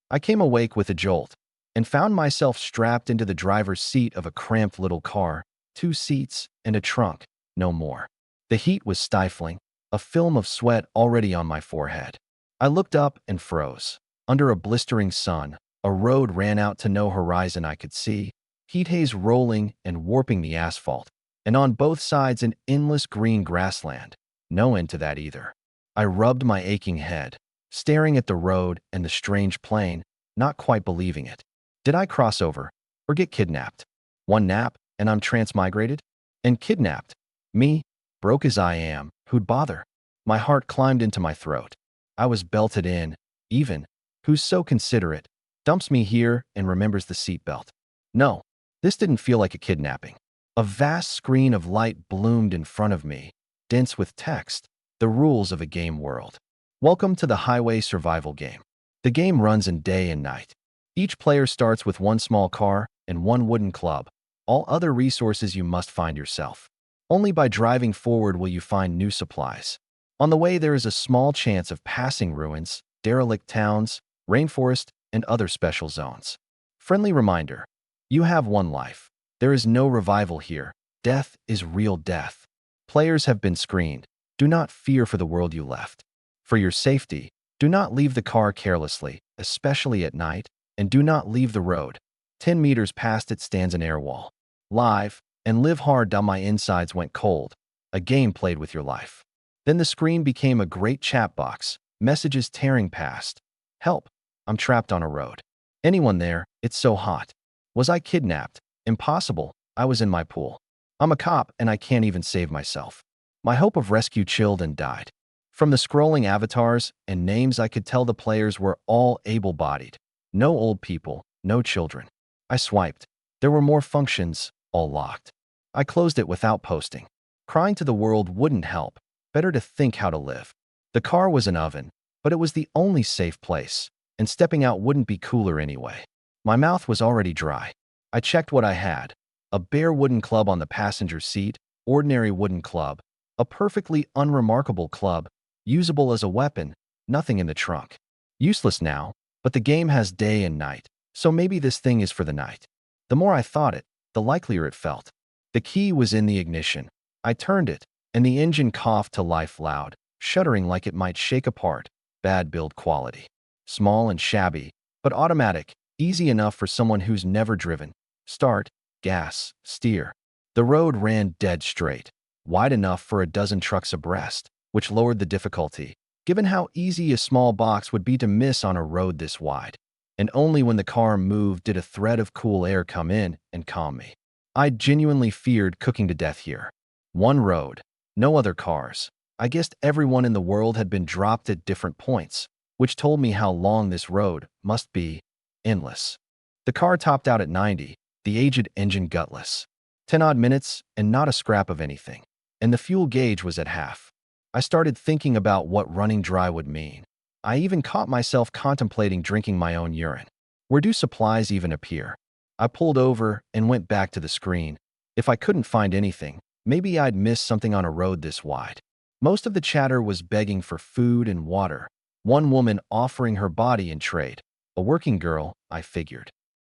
I came awake with a jolt and found myself strapped into the driver's seat of a cramped little car, 2 seats and a trunk, no more. The heat was stifling, a film of sweat already on my forehead. I looked up and froze. Under a blistering sun, a road ran out to no horizon I could see, heat haze rolling and warping the asphalt, and on both sides an endless green grassland. No end to that either. I rubbed my aching head, staring at the road and the strange plane, not quite believing it. Did I cross over or get kidnapped? One nap and I'm transmigrated? And kidnapped? Me? Broke as I am, who'd bother? My heart climbed into my throat. I was belted in, even. Who's so considerate, dumps me here and remembers the seatbelt? No, this didn't feel like a kidnapping. A vast screen of light bloomed in front of me, dense with text, the rules of a game world. Welcome to the highway survival game. The game runs in day and night. Each player starts with one small car and one wooden club. All other resources you must find yourself. Only by driving forward will you find new supplies. On the way, there is a small chance of passing ruins, derelict towns, rainforest, and other special zones. Friendly reminder, you have one life. There is no revival here. Death is real death. Players have been screened. Do not fear for the world you left. For your safety, do not leave the car carelessly, especially at night, and do not leave the road. 10 meters past it stands an air wall. Live, and live hard till my insides went cold. A game played with your life. Then the screen became a great chat box, messages tearing past. Help, I'm trapped on a road. Anyone there? It's so hot. Was I kidnapped? Impossible, I was in my pool. I'm a cop and I can't even save myself. My hope of rescue chilled and died. From the scrolling avatars and names I could tell the players were all able-bodied. No old people, no children. I swiped. There were more functions, all locked. I closed it without posting. Crying to the world wouldn't help. Better to think how to live. The car was an oven, but it was the only safe place, and stepping out wouldn't be cooler anyway. My mouth was already dry. I checked what I had. A bare wooden club on the passenger seat, ordinary wooden club, a perfectly unremarkable club, usable as a weapon, nothing in the trunk. Useless now, but the game has day and night, so maybe this thing is for the night. The more I thought it, the likelier it felt. The key was in the ignition. I turned it, and the engine coughed to life loud, shuddering like it might shake apart. Bad build quality. Small and shabby, but automatic, easy enough for someone who's never driven. Start, gas, steer. The road ran dead straight, wide enough for a dozen trucks abreast, which lowered the difficulty, given how easy a small box would be to miss on a road this wide. And only when the car moved did a thread of cool air come in and calm me. I genuinely feared cooking to death here. One road, no other cars. I guessed everyone in the world had been dropped at different points, which told me how long this road must be. Endless. The car topped out at 90, the aged engine gutless. 10-odd minutes and not a scrap of anything. And the fuel gauge was at half. I started thinking about what running dry would mean. I even caught myself contemplating drinking my own urine. Where do supplies even appear? I pulled over and went back to the screen. If I couldn't find anything, maybe I'd missed something on a road this wide. Most of the chatter was begging for food and water. One woman offering her body in trade. A working girl, I figured.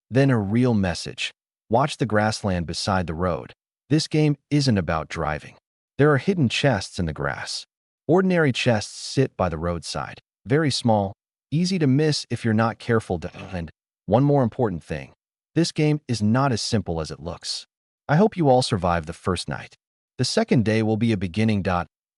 Then a real message. Watch the grassland beside the road. This game isn't about driving. There are hidden chests in the grass. Ordinary chests sit by the roadside. Very small, easy to miss if you're not careful to. And one more important thing. This game is not as simple as it looks. I hope you all survive the first night. The second day will be a beginning.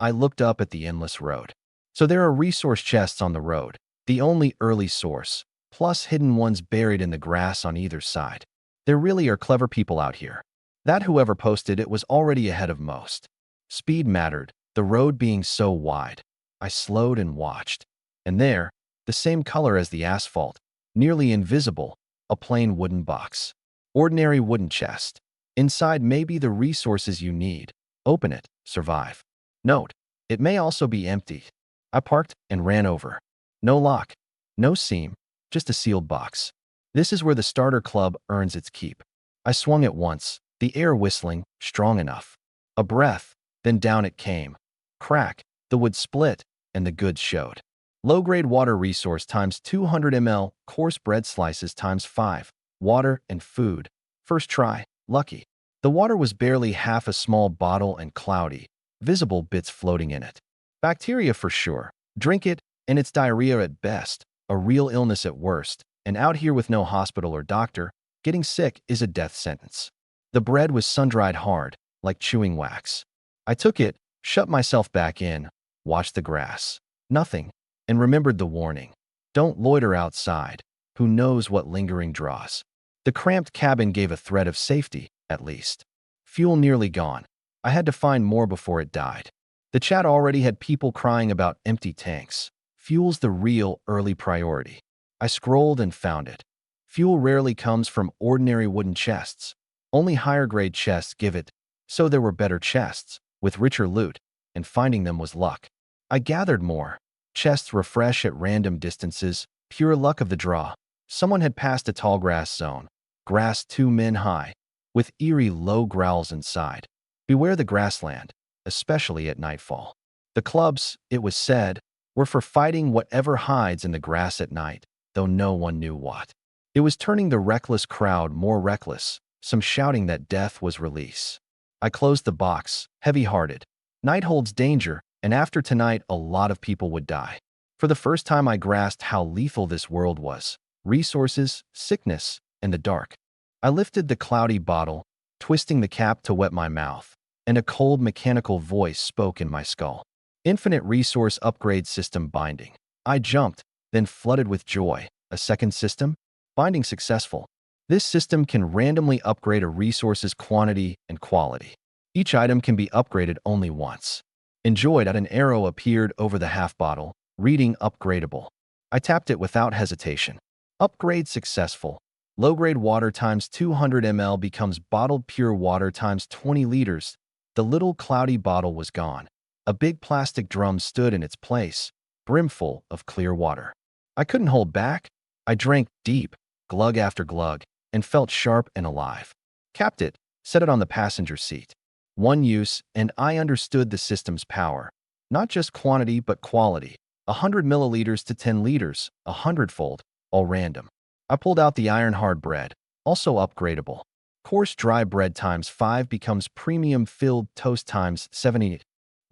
I looked up at the endless road. So there are resource chests on the road, the only early source, plus hidden ones buried in the grass on either side. There really are clever people out here. That whoever posted it was already ahead of most. Speed mattered, the road being so wide. I slowed and watched. And there, the same color as the asphalt, nearly invisible, a plain wooden box. Ordinary wooden chest. Inside may be the resources you need. Open it, survive. Note, it may also be empty. I parked and ran over. No lock, no seam, just a sealed box. This is where the starter club earns its keep. I swung it once, the air whistling, strong enough. A breath, then down it came. Crack, the wood split, and the goods showed. Low-grade water resource times 200 ml, coarse bread slices times 5, water and food. First try, lucky. The water was barely half a small bottle and cloudy, visible bits floating in it. Bacteria for sure. Drink it, and it's diarrhea at best, a real illness at worst, and out here with no hospital or doctor, getting sick is a death sentence. The bread was sun-dried hard, like chewing wax. I took it, shut myself back in, watched the grass. Nothing, and remembered the warning. Don't loiter outside. Who knows what lingering draws? The cramped cabin gave a thread of safety, at least. Fuel nearly gone. I had to find more before it died. The chat already had people crying about empty tanks. Fuel's the real early priority. I scrolled and found it. Fuel rarely comes from ordinary wooden chests. Only higher-grade chests give it, so there were better chests, with richer loot, and finding them was luck. I gathered more. Chests refresh at random distances, pure luck of the draw. Someone had passed a tall grass zone, grass 2 men high, with eerie low growls inside. Beware the grassland, especially at nightfall. The clubs, it was said, were for fighting whatever hides in the grass at night, though no one knew what. It was turning the reckless crowd more reckless, some shouting that death was release. I closed the box, heavy-hearted. Night holds danger, and after tonight a lot of people would die. For the first time I grasped how lethal this world was. Resources, sickness, and the dark. I lifted the cloudy bottle, twisting the cap to wet my mouth, and a cold mechanical voice spoke in my skull. Infinite resource upgrade system binding. I jumped, then flooded with joy. A second system? Binding successful. This system can randomly upgrade a resource's quantity and quality. Each item can be upgraded only once. Enjoyed at an arrow appeared over the half bottle, reading upgradable. I tapped it without hesitation. Upgrade successful. Low-grade water times 200 ml becomes bottled pure water times 20 liters. The little cloudy bottle was gone. A big plastic drum stood in its place, brimful of clear water. I couldn't hold back. I drank deep, glug after glug, and felt sharp and alive. Capped it, set it on the passenger seat. One use, and I understood the system's power. Not just quantity, but quality. 100 milliliters to 10 liters, 100-fold, all random. I pulled out the iron-hard bread, also upgradable. Coarse dry bread times 5 becomes premium-filled toast times 70.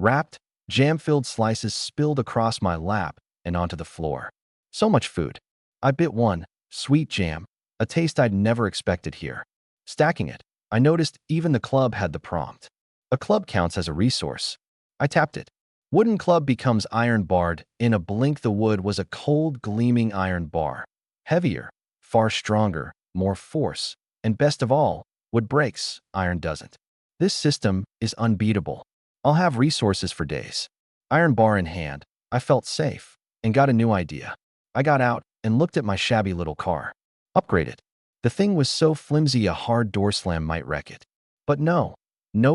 Wrapped, jam-filled slices spilled across my lap and onto the floor. So much food. I bit one, sweet jam, a taste I'd never expected here. Stacking it, I noticed even the club had the prompt. A club counts as a resource. I tapped it. Wooden club becomes iron barred. In a blink the wood was a cold, gleaming iron bar. Heavier, far stronger, more force, and best of all, wood breaks, iron doesn't. This system is unbeatable. I'll have resources for days. Iron bar in hand, I felt safe, and got a new idea. I got out and looked at my shabby little car. Upgrade it. The thing was so flimsy a hard door slam might wreck it. But no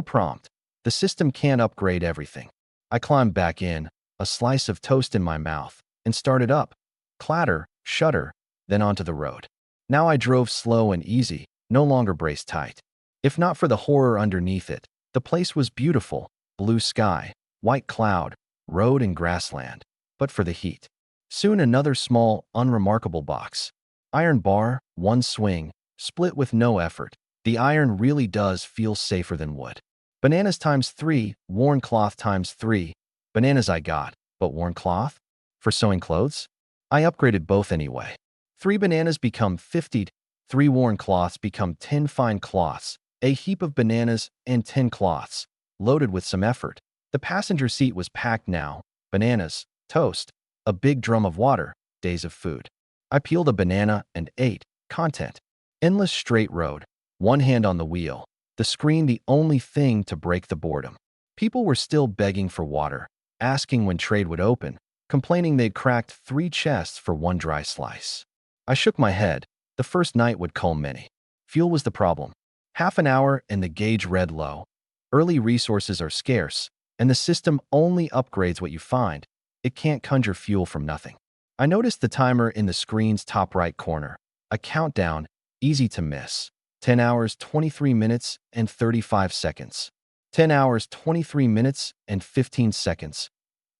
prompt. The system can't upgrade everything. I climbed back in, a slice of toast in my mouth, and started up. Clatter, shudder, then onto the road. Now I drove slow and easy, no longer braced tight. If not for the horror underneath it, the place was beautiful, blue sky, white cloud, road and grassland. But for the heat. Soon another small, unremarkable box. Iron bar, one swing, split with no effort. The iron really does feel safer than wood. Bananas times 3, worn cloth times 3. Bananas I got, but worn cloth? For sewing clothes? I upgraded both anyway. 3 bananas become 50, 3 worn cloths become 10 fine cloths, a heap of bananas and 10 cloths, loaded with some effort. The passenger seat was packed now. Bananas, toast, a big drum of water, days of food. I peeled a banana and ate. Content. Endless straight road. One hand on the wheel. The screen the only thing to break the boredom. People were still begging for water, asking when trade would open, complaining they'd cracked 3 chests for one dry slice. I shook my head. The first night would cull many. Fuel was the problem. Half an hour and the gauge read low. Early resources are scarce, and the system only upgrades what you find. It can't conjure fuel from nothing. I noticed the timer in the screen's top right corner. A countdown, easy to miss. 10 hours, 23 minutes, and 35 seconds. 10 hours, 23 minutes, and 15 seconds.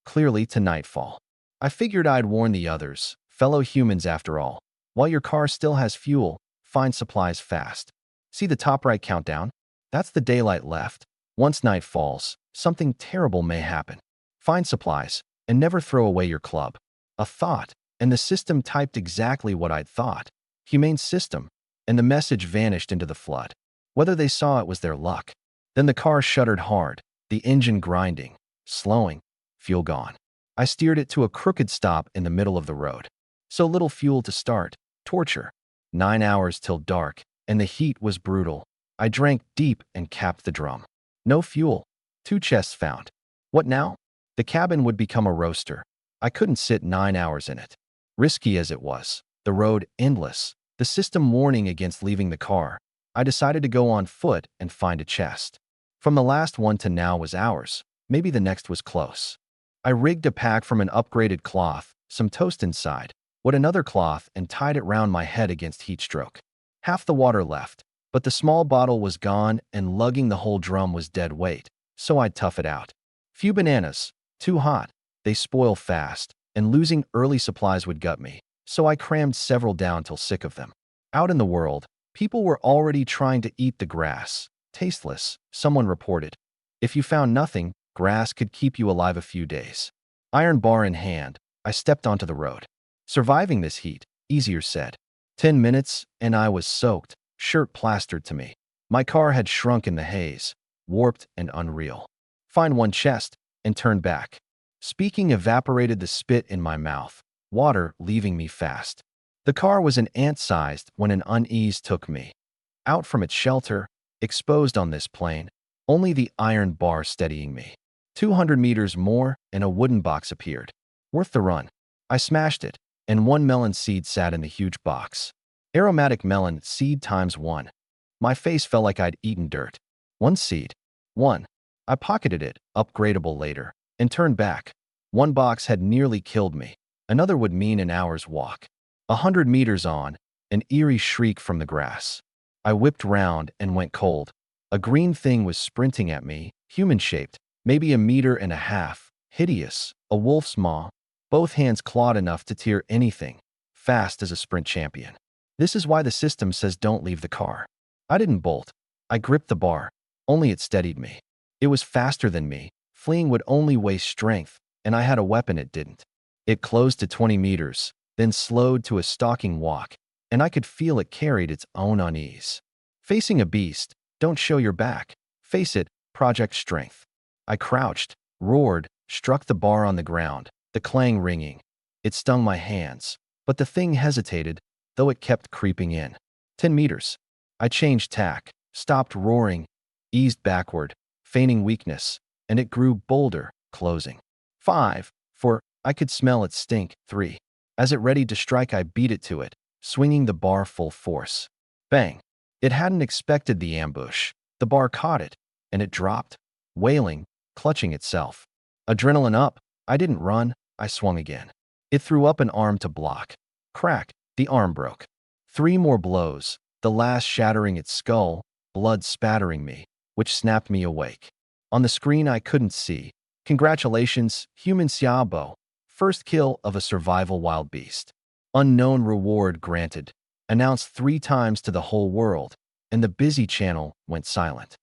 Clearly to nightfall. I figured I'd warn the others, fellow humans after all. While your car still has fuel, find supplies fast. See the top right countdown? That's the daylight left. Once night falls, something terrible may happen. Find supplies, and never throw away your club. A thought, and the system typed exactly what I'd thought. Humane system, and the message vanished into the flood. Whether they saw it was their luck. Then the car shuddered hard, the engine grinding, slowing, fuel gone. I steered it to a crooked stop in the middle of the road. So little fuel to start, torture. 9 hours till dark, and the heat was brutal. I drank deep and capped the drum. No fuel. 2 chests found. What now? The cabin would become a roaster. I couldn't sit 9 hours in it. Risky as it was, the road endless, the system warning against leaving the car, I decided to go on foot and find a chest. From the last one to now was hours. Maybe the next was close. I rigged a pack from an upgraded cloth, some toast inside, what another cloth, and tied it round my head against heat stroke. Half the water left, but the small bottle was gone and lugging the whole drum was dead weight, so I'd tough it out. Few bananas, too hot, they spoil fast, and losing early supplies would gut me, so I crammed several down till sick of them. Out in the world, people were already trying to eat the grass. Tasteless, someone reported. If you found nothing, grass could keep you alive a few days. Iron bar in hand, I stepped onto the road. Surviving this heat, easier said. 10 minutes, and I was soaked, shirt plastered to me. My car had shrunk in the haze, warped and unreal. Find one chest, and turn back. Speaking evaporated the spit in my mouth, water leaving me fast. The car was an ant-sized when an unease took me. Out from its shelter, exposed on this plane, only the iron bar steadying me. 200 meters more, and a wooden box appeared. Worth the run. I smashed it, and 1 melon seed sat in the huge box. Aromatic melon seed times 1. My face felt like I'd eaten dirt. 1 seed. 1. I pocketed it, upgradable later, and turned back. 1 box had nearly killed me. Another would mean an hour's walk. 100 meters on, an eerie shriek from the grass. I whipped round and went cold. A green thing was sprinting at me, human-shaped, maybe 1.5 meters, hideous, a wolf's maw, both hands clawed enough to tear anything, fast as a sprint champion. This is why the system says don't leave the car. I didn't bolt. I gripped the bar, only it steadied me. It was faster than me, fleeing would only waste strength, and I had a weapon it didn't. It closed to 20 meters, then slowed to a stalking walk, and I could feel it carried its own unease. Facing a beast, don't show your back. Face it, project strength. I crouched, roared, struck the bar on the ground, the clang ringing. It stung my hands, but the thing hesitated, though it kept creeping in. 10 meters. I changed tack, stopped roaring, eased backward, feigning weakness, and it grew bolder, closing. 5. 4. I could smell its stink. 3. As it readied to strike, I beat it to it, swinging the bar full force. Bang! It hadn't expected the ambush. The bar caught it, and it dropped, wailing, clutching itself. Adrenaline up, I didn't run, I swung again. It threw up an arm to block. Crack, the arm broke. 3 more blows, the last shattering its skull, blood spattering me, which snapped me awake. On the screen I couldn't see. Congratulations, human Xiaobo. First kill of a survival wild beast. Unknown reward granted. Announced 3 times to the whole world, and the busy channel went silent.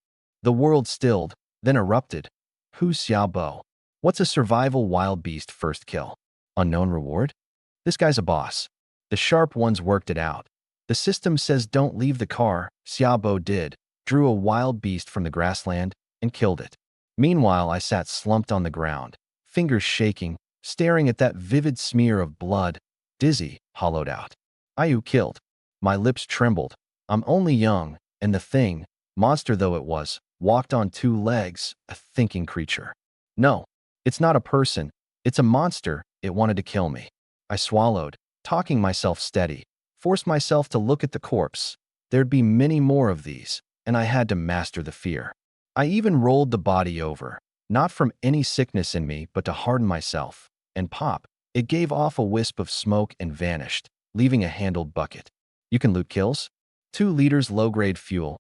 The world stilled, then erupted. Who's Xiaobo? What's a survival wild beast first kill? Unknown reward? This guy's a boss. The sharp ones worked it out. The system says don't leave the car. Xiaobo did, drew a wild beast from the grassland, and killed it. Meanwhile, I sat slumped on the ground, fingers shaking, staring at that vivid smear of blood, dizzy, hollowed out. Ayu killed. My lips trembled. I'm only young, and the thing, monster though it was, walked on 2 legs, a thinking creature. No, it's not a person. It's a monster. It wanted to kill me. I swallowed, talking myself steady, forced myself to look at the corpse. There'd be many more of these, and I had to master the fear. I even rolled the body over, not from any sickness in me, but to harden myself, and pop, it gave off a wisp of smoke and vanished, leaving a handled bucket. You can loot kills? 2 liters low-grade fuel.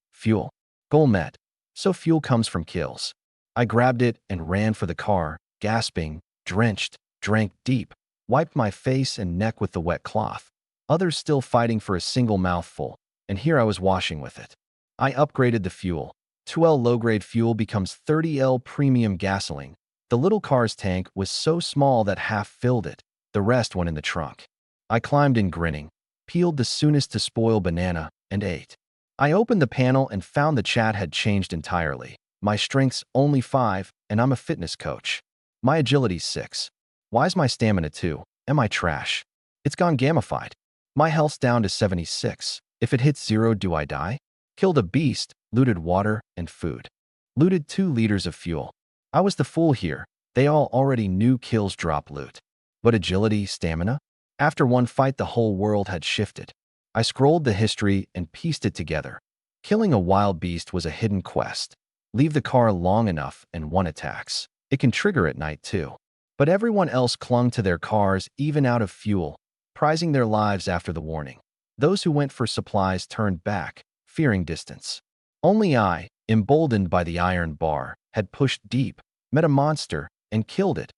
Goal met. So fuel comes from kills. I grabbed it and ran for the car, gasping, drenched, drank deep. wiped my face and neck with the wet cloth. Others still fighting for a single mouthful, and here I was washing with it. I upgraded the fuel. 2L low-grade fuel becomes 30L premium gasoline. The little car's tank was so small that half filled it. The rest went in the trunk. I climbed in grinning, peeled the soonest to spoil banana, and ate. I opened the panel and found the chat had changed entirely. My strength's only 5, and I'm a fitness coach. My agility's 6. Why's my stamina 2? Am I trash? It's gone gamified. My health's down to 76. If it hits 0, do I die? Killed a beast, looted water and food. Looted 2 liters of fuel. I was the fool here. They all already knew kills drop loot. But agility, stamina? After one fight, the whole world had shifted. I scrolled the history and pieced it together. Killing a wild beast was a hidden quest. Leave the car long enough and one attacks. It can trigger at night too. But everyone else clung to their cars even out of fuel, prizing their lives after the warning. Those who went for supplies turned back, fearing distance. Only I, emboldened by the iron bar, had pushed deep, met a monster, and killed it.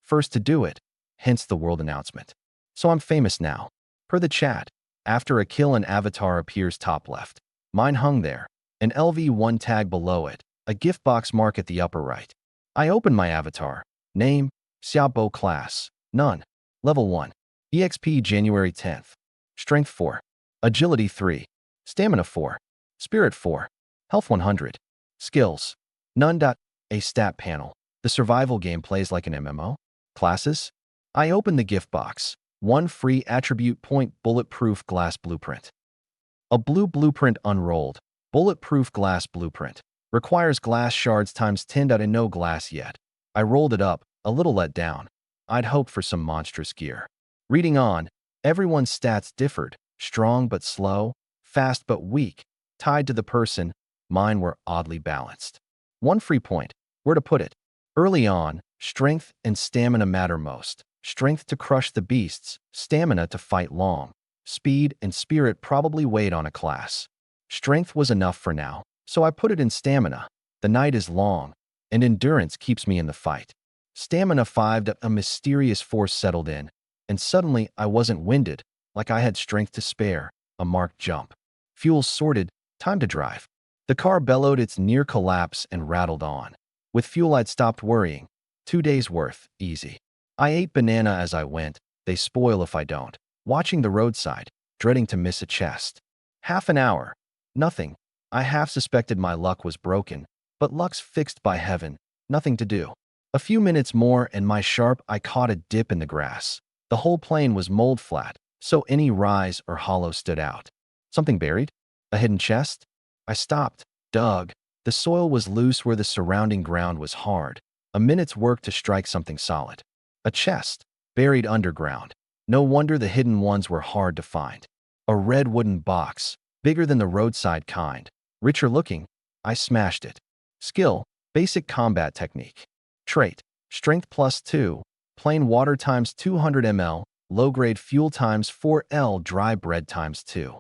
First to do it, hence the world announcement. So I'm famous now. Per the chat, after a kill an avatar appears top left. Mine hung there, an LV1 tag below it, a gift box mark at the upper right. I opened my avatar. Name, Xiaobo class, none. Level 1. EXP January 10th. Strength 4. Agility 3. Stamina 4. Spirit 4. Health 100. Skills. None. A stat panel. The survival game plays like an MMO. Classes. I opened the gift box. 1 free attribute point bulletproof glass blueprint. A blue blueprint unrolled. Bulletproof glass blueprint. Requires glass shards times 10. No glass yet. I rolled it up, a little let down. I'd hoped for some monstrous gear. Reading on, everyone's stats differed. Strong but slow, fast but weak. Tied to the person, mine were oddly balanced. 1 free point. Where to put it? Early on, strength and stamina matter most. Strength to crush the beasts, stamina to fight long. Speed and spirit probably weighed on a class. Strength was enough for now, so I put it in stamina. The night is long, and endurance keeps me in the fight. Stamina 5. A mysterious force settled in, and suddenly I wasn't winded, like I had strength to spare. A marked jump. Fuel sorted, time to drive. The car bellowed its near collapse and rattled on. With fuel I'd stopped worrying. 2 days worth, easy. I ate banana as I went. They spoil if I don't. Watching the roadside, dreading to miss a chest. Half an hour. Nothing. I half suspected my luck was broken, but luck's fixed by heaven. Nothing to do. A few minutes more and my sharp eye caught a dip in the grass. The whole plain was mold flat, so any rise or hollow stood out. Something buried? A hidden chest? I stopped, dug. The soil was loose where the surrounding ground was hard. A minute's work to strike something solid. A chest, buried underground. No wonder the hidden ones were hard to find. A red wooden box, bigger than the roadside kind. Richer looking. I smashed it. Skill, basic combat technique. Trait, strength +2, plain water times 200 ml, low-grade fuel times 4L, dry bread times 2.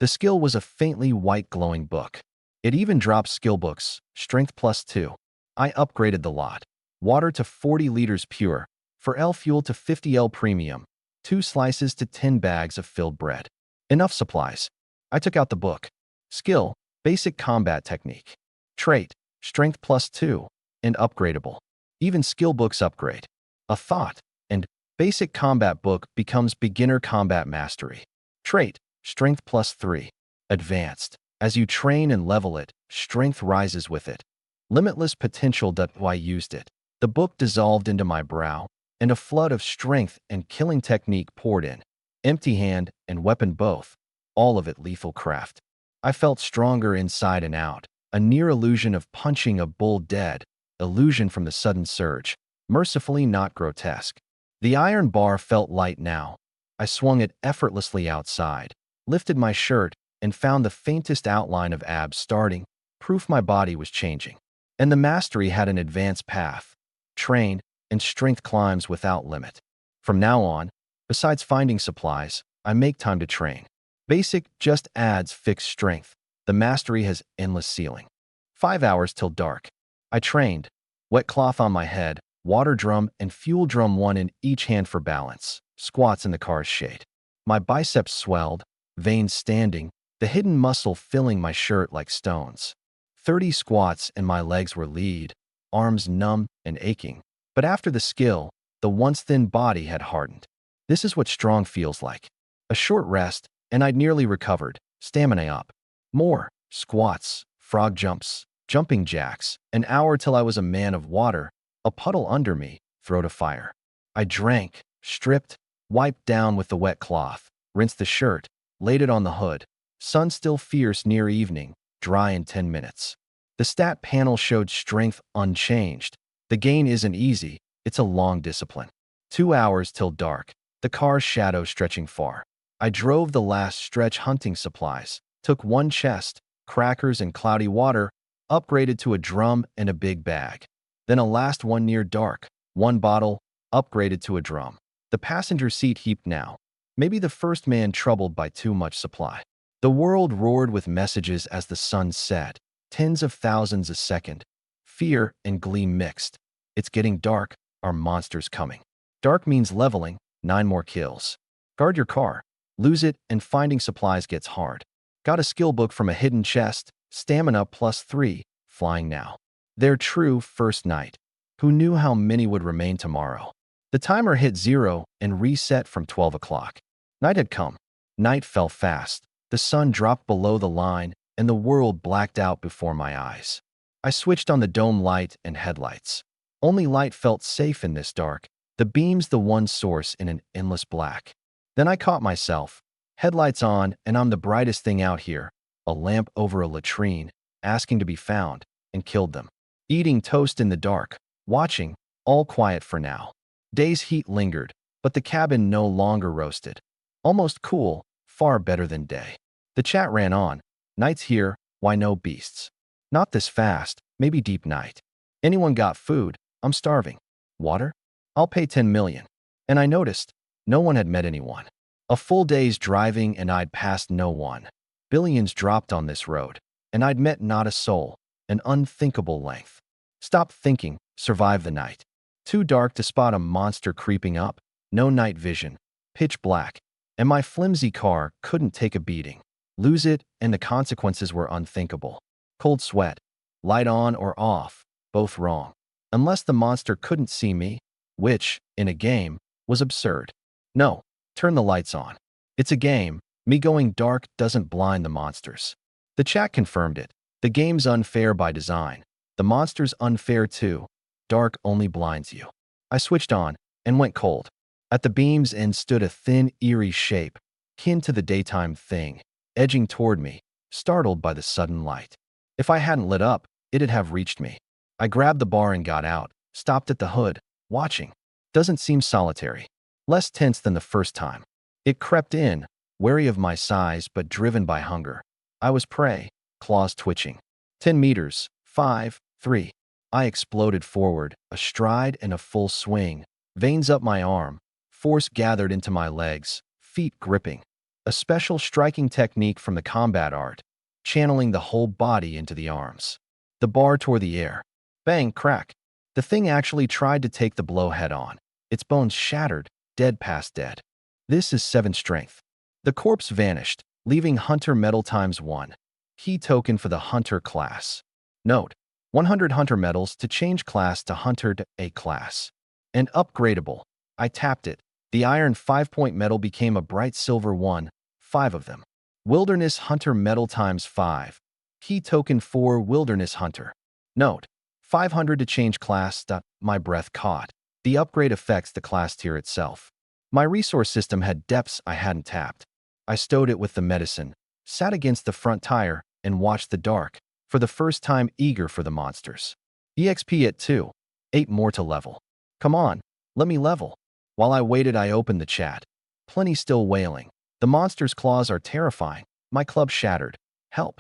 The skill was a faintly white glowing book. It even dropped skill books, strength +2. I upgraded the lot. Water to 40 liters pure, for L fuel to 50L premium, 2 slices to 10 bags of filled bread. Enough supplies. I took out the book. Skill, basic combat technique. Trait, strength +2, and upgradable. Even skill books upgrade. A thought, and basic combat book becomes beginner combat mastery. Trait, strength +3. Advanced. As you train and level it, strength rises with it. Limitless potential. I used it. The book dissolved into my brow, and a flood of strength and killing technique poured in. Empty hand and weapon both, all of it lethal craft. I felt stronger inside and out, a near illusion of punching a bull dead, illusion from the sudden surge, mercifully not grotesque. The iron bar felt light now. I swung it effortlessly outside, lifted my shirt, and found the faintest outline of abs starting, proof my body was changing. And the mastery had an advanced path. Train, and strength climbs without limit. From now on, besides finding supplies, I make time to train. Basic just adds fixed strength. The mastery has endless ceiling. 5 hours till dark. I trained. Wet cloth on my head, water drum and fuel drum, one in each hand for balance. squats in the car's shade. My biceps swelled, veins standing, the hidden muscle filling my shirt like stones. 30 squats and my legs were lead, arms numb and aching. But after the skill, the once thin body had hardened. This is what strong feels like. A short rest, and I'd nearly recovered, stamina up. More, squats, frog jumps, jumping jacks, an hour till I was a man of water, a puddle under me, throat afire. I drank, stripped, wiped down with the wet cloth, rinsed the shirt, laid it on the hood. Sun still fierce near evening, dry in 10 minutes. The stat panel showed strength unchanged. The gain isn't easy, it's a long discipline. 2 hours till dark, the car's shadow stretching far. I drove the last stretch hunting supplies, took one chest, crackers and cloudy water, upgraded to a drum and a big bag. Then a last one near dark, one bottle, upgraded to a drum. The passenger seat heaped now. Maybe the first man troubled by too much supply. The world roared with messages as the sun set, tens of thousands a second. Fear and glee mixed. It's getting dark, our monster's coming. Dark means leveling, 9 more kills. Guard your car. Lose it and finding supplies gets hard. Got a skill book from a hidden chest, stamina +3, flying now. Their true first night. Who knew how many would remain tomorrow? The timer hit 0 and reset from 12 o'clock. Night had come. Night fell fast. The sun dropped below the line and the world blacked out before my eyes. I switched on the dome light and headlights. Only light felt safe in this dark, the beams the one source in an endless black. Then I caught myself. Headlights on and I'm the brightest thing out here. A lamp over a latrine, asking to be found, and killed them. Eating toast in the dark, watching, all quiet for now. Day's heat lingered, but the cabin no longer roasted. Almost cool, far better than day. The chat ran on. Night's here, why no beasts? Not this fast, maybe deep night. Anyone got food? I'm starving. Water? I'll pay 10 million. And I noticed, no one had met anyone. A full day's driving and I'd passed no one. Billions dropped on this road, and I'd met not a soul, an unthinkable length. Stop thinking, survive the night. Too dark to spot a monster creeping up, no night vision, pitch black, and my flimsy car couldn't take a beating. Lose it, and the consequences were unthinkable. Cold sweat, light on or off, both wrong. Unless the monster couldn't see me, which, in a game, was absurd. No, turn the lights on. It's a game. Me going dark doesn't blind the monsters. The chat confirmed it. The game's unfair by design. The monster's unfair too. Dark only blinds you. I switched on and went cold. At the beam's end stood a thin, eerie shape, kin to the daytime thing, edging toward me, startled by the sudden light. If I hadn't lit up, it'd have reached me. I grabbed the bar and got out, stopped at the hood, watching. Doesn't seem solitary. Less tense than the first time. It crept in, wary of my size but driven by hunger. I was prey, claws twitching. 10 meters, 5, 3. I exploded forward, a stride and a full swing. Veins up my arm, force gathered into my legs, feet gripping. A special striking technique from the combat art, channeling the whole body into the arms. The bar tore the air. Bang, crack. The thing actually tried to take the blow head on. Its bones shattered, dead past dead. This is 7 strength. The corpse vanished, leaving Hunter Metal ×1. Key token for the Hunter class. Note: 100 Hunter Metals to change class to Hunter to A class. And upgradable. I tapped it. The iron 5-point metal became a bright silver 1, 5 of them. Wilderness Hunter Metal ×5. Key token for Wilderness Hunter. Note: 500 to change class. My breath caught. The upgrade affects the class tier itself. My resource system had depths I hadn't tapped. I stowed it with the medicine, sat against the front tire, and watched the dark, for the first time eager for the monsters. EXP at 2. 8 more to level. Come on, let me level. While I waited, I opened the chat. Plenty still wailing. The monster's claws are terrifying. My club shattered. Help.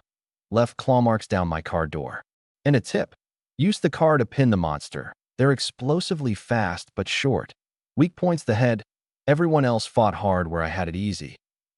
Left claw marks down my car door. And a tip. Use the car to pin the monster. They're explosively fast but short. Weak points the head. Everyone else fought hard where I had it easy.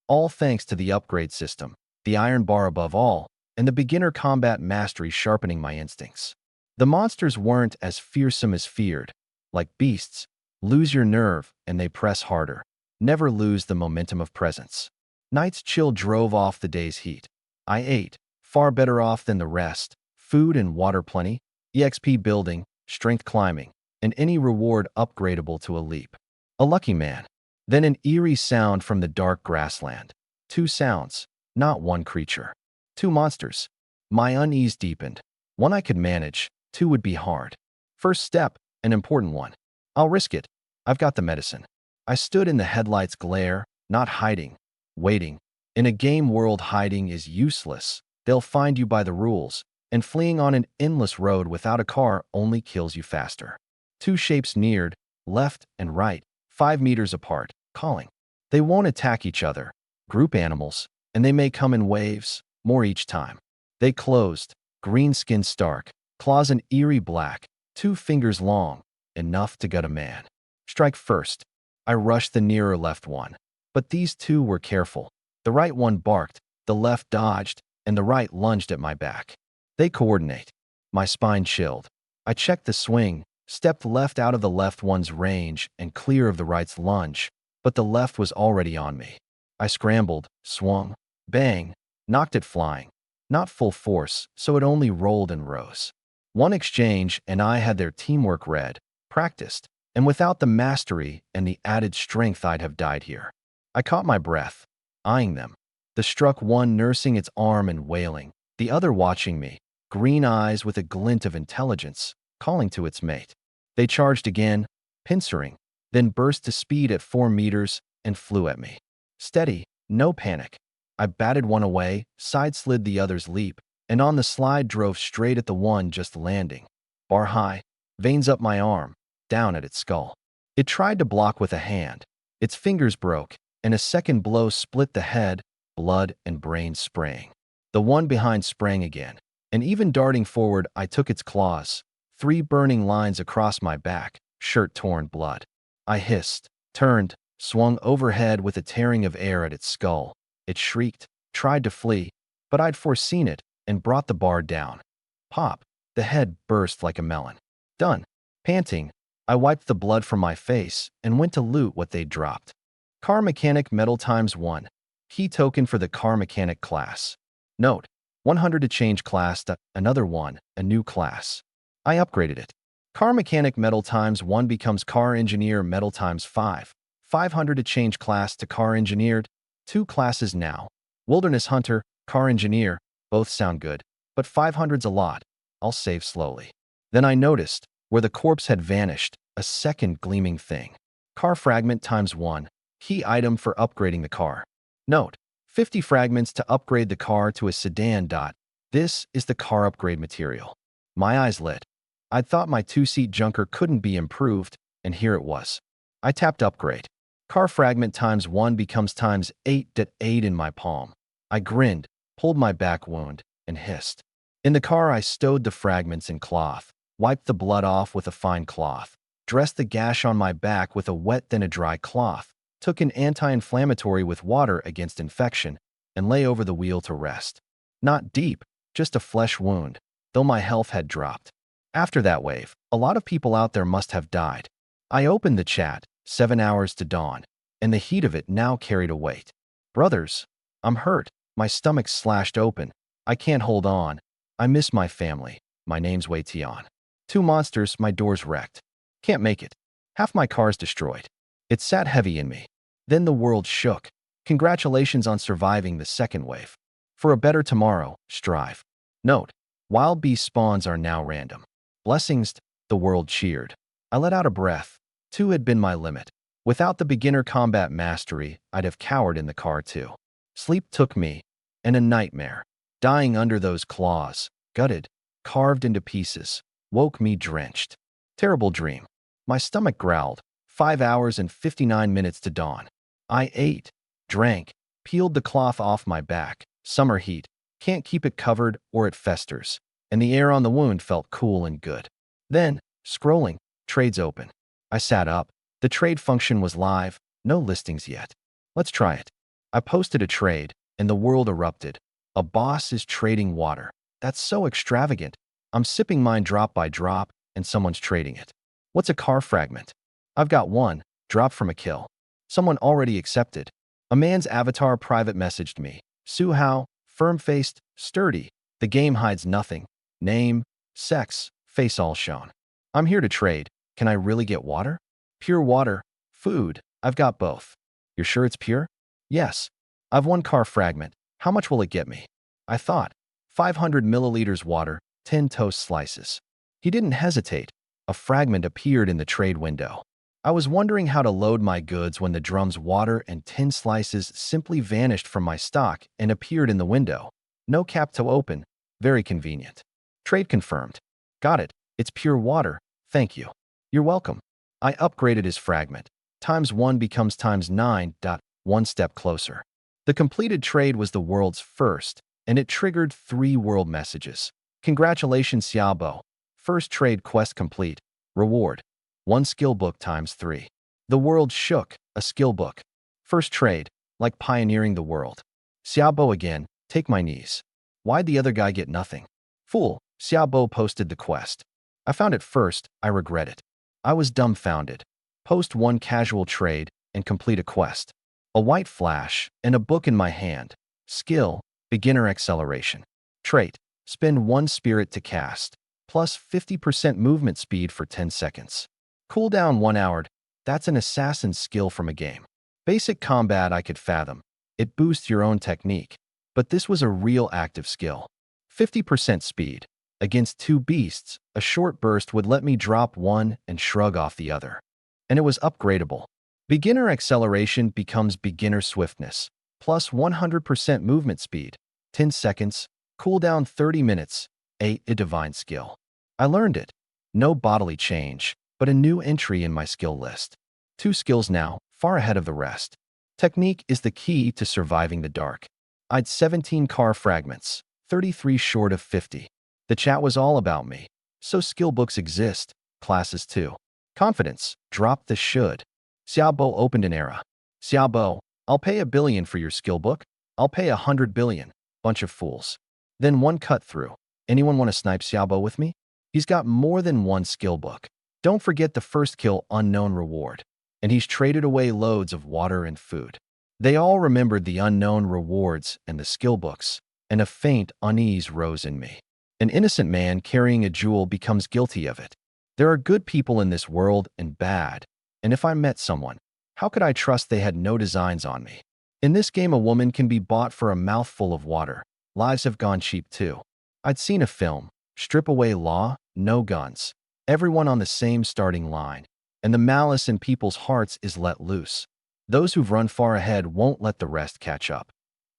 All thanks to the upgrade system, the iron bar above all, and the beginner combat mastery sharpening my instincts. The monsters weren't as fearsome as feared. Like beasts, lose your nerve and they press harder. Never lose the momentum of presence. Night's chill drove off the day's heat. I ate, far better off than the rest. Food and water plenty, EXP building, strength climbing, and any reward upgradable to a leap. A lucky man. Then an eerie sound from the dark grassland. Two sounds, not one creature. Two monsters. My unease deepened. One I could manage, two would be hard. First step, an important one. I'll risk it. I've got the medicine. I stood in the headlights' glare, not hiding, waiting. In a game world, hiding is useless. They'll find you by the rules, and fleeing on an endless road without a car only kills you faster. Two shapes neared, left and right, 5 meters apart, calling. They won't attack each other, group animals, and they may come in waves, more each time. They closed, green skin stark, claws an eerie black, 2 fingers long, enough to gut a man. Strike first. I rushed the nearer left one. But these two were careful. The right one barked, the left dodged, and the right lunged at my back. They coordinate. My spine chilled. I checked the swing, stepped left out of the left one's range and clear of the right's lunge, but the left was already on me. I scrambled, swung, bang, knocked it flying. Not full force, so it only rolled and rose. One exchange, and I had their teamwork read, practiced, and without the mastery and the added strength I'd have died here. I caught my breath, eyeing them. The struck one nursing its arm and wailing, the other watching me, green eyes with a glint of intelligence, calling to its mate. They charged again, pincering, then burst to speed at 4 meters and flew at me. Steady, no panic. I batted one away, side-slid the other's leap, and on the slide drove straight at the one just landing. Bar high, veins up my arm, down at its skull. It tried to block with a hand. Its fingers broke, and a second blow split the head, blood and brains spraying. The one behind sprang again, and even darting forward, I took its claws, 3 burning lines across my back, shirt torn blood. I hissed, turned, swung overhead with a tearing of air at its skull. It shrieked, tried to flee, but I'd foreseen it and brought the bar down. Pop, the head burst like a melon. Done. Panting, I wiped the blood from my face and went to loot what they'd dropped. Car Mechanic Medal ×1. Key token for the Car Mechanic class. Note, 100 to change class to another one, a new class. I upgraded it. Car Mechanic Medal ×1 becomes Car Engineer Medal ×5. 500 to change class to Car Engineered. 2 classes now. Wilderness Hunter, Car Engineer, both sound good, but 500's a lot. I'll save slowly. Then I noticed, where the corpse had vanished, a second gleaming thing. Car Fragment ×1. Key item for upgrading the car. Note, 50 fragments to upgrade the car to a sedan. This is the car upgrade material. My eyes lit. I'd thought my 2-seat junker couldn't be improved, and here it was. I tapped upgrade. Car Fragment ×1 becomes ×8 in my palm. I grinned, pulled my back wound, and hissed. In the car, I stowed the fragments in cloth, wiped the blood off with a fine cloth, dressed the gash on my back with a wet then a dry cloth, took an anti-inflammatory with water against infection, and lay over the wheel to rest. Not deep, just a flesh wound, though my health had dropped. After that wave, a lot of people out there must have died. I opened the chat, 7 hours to dawn, and the heat of it now carried a weight. Brothers, I'm hurt, my stomach's slashed open, I can't hold on, I miss my family, my name's Wei-Tian. 2 monsters, my door's wrecked. Can't make it. Half my car's destroyed. It sat heavy in me. Then the world shook. Congratulations on surviving the second wave. For a better tomorrow, strive. Note, wild beast spawns are now random. Blessings, the world cheered. I let out a breath. 2 had been my limit. Without the beginner combat mastery, I'd have cowered in the car too. Sleep took me, and a nightmare. Dying under those claws, gutted, carved into pieces, woke me drenched. Terrible dream. My stomach growled. 5 hours and 59 minutes to dawn. I ate, drank, peeled the cloth off my back. Summer heat. Can't keep it covered or it festers. And the air on the wound felt cool and good. Then, scrolling, trades open. I sat up. The trade function was live. No listings yet. Let's try it. I posted a trade, and the world erupted. A boss is trading water. That's so extravagant. I'm sipping mine drop by drop, and someone's trading it. What's a car fragment? I've got one, drop from a kill. Someone already accepted. A man's avatar private messaged me. Su Hao, firm-faced, sturdy. The game hides nothing. Name, sex, face all shown. I'm here to trade. Can I really get water? Pure water, food. I've got both. You're sure it's pure? Yes. I've one car fragment. How much will it get me? I thought. 500 milliliters water, 10 toast slices. He didn't hesitate. A fragment appeared in the trade window. I was wondering how to load my goods when the drum's water and 10 slices simply vanished from my stock and appeared in the window. No cap to open. Very convenient. Trade confirmed. Got it. It's pure water. Thank you. You're welcome. I upgraded his fragment. ×1 becomes ×9. One step closer. The completed trade was the world's first, and it triggered 3 world messages. Congratulations, Xiaobo. First trade quest complete. Reward. 1 skill book ×3. The world shook. A skill book. First trade. Like pioneering the world. Xiaobo again. Take my knees. Why'd the other guy get nothing? Fool. Xiaobo posted the quest. I found it first. I regret it. I was dumbfounded. Post 1 casual trade and complete a quest. A white flash and a book in my hand. Skill. Beginner acceleration. Trait. Spend 1 spirit to cast. Plus 50% movement speed for 10 seconds. Cooldown 1 hour. That's an assassin's skill from a game. Basic combat I could fathom. It boosts your own technique. But this was a real active skill. 50% speed. Against 2 beasts, a short burst would let me drop one and shrug off the other. And it was upgradable. Beginner acceleration becomes beginner swiftness. Plus 100% movement speed. 10 seconds. Cooldown 30 minutes. A divine skill. I learned it. No bodily change, but a new entry in my skill list. 2 skills now, far ahead of the rest. Technique is the key to surviving the dark. I'd 17 car fragments, 33 short of 50. The chat was all about me. So skill books exist, classes too. Confidence, drop the should. Xiaobo opened an era. Xiaobo, I'll pay $1 billion for your skill book. I'll pay 100 billion. Bunch of fools. Then one cut through. Anyone want to snipe Xiaobo with me? He's got more than 1 skill book. Don't forget the first kill unknown reward. And he's traded away loads of water and food. They all remembered the unknown rewards and the skill books, and a faint unease rose in me. An innocent man carrying a jewel becomes guilty of it. There are good people in this world and bad, and if I met someone, how could I trust they had no designs on me? In this game, a woman can be bought for a mouthful of water. Lives have gone cheap too. I'd seen a film, strip away law, no guns. Everyone on the same starting line, and the malice in people's hearts is let loose. Those who've run far ahead won't let the rest catch up.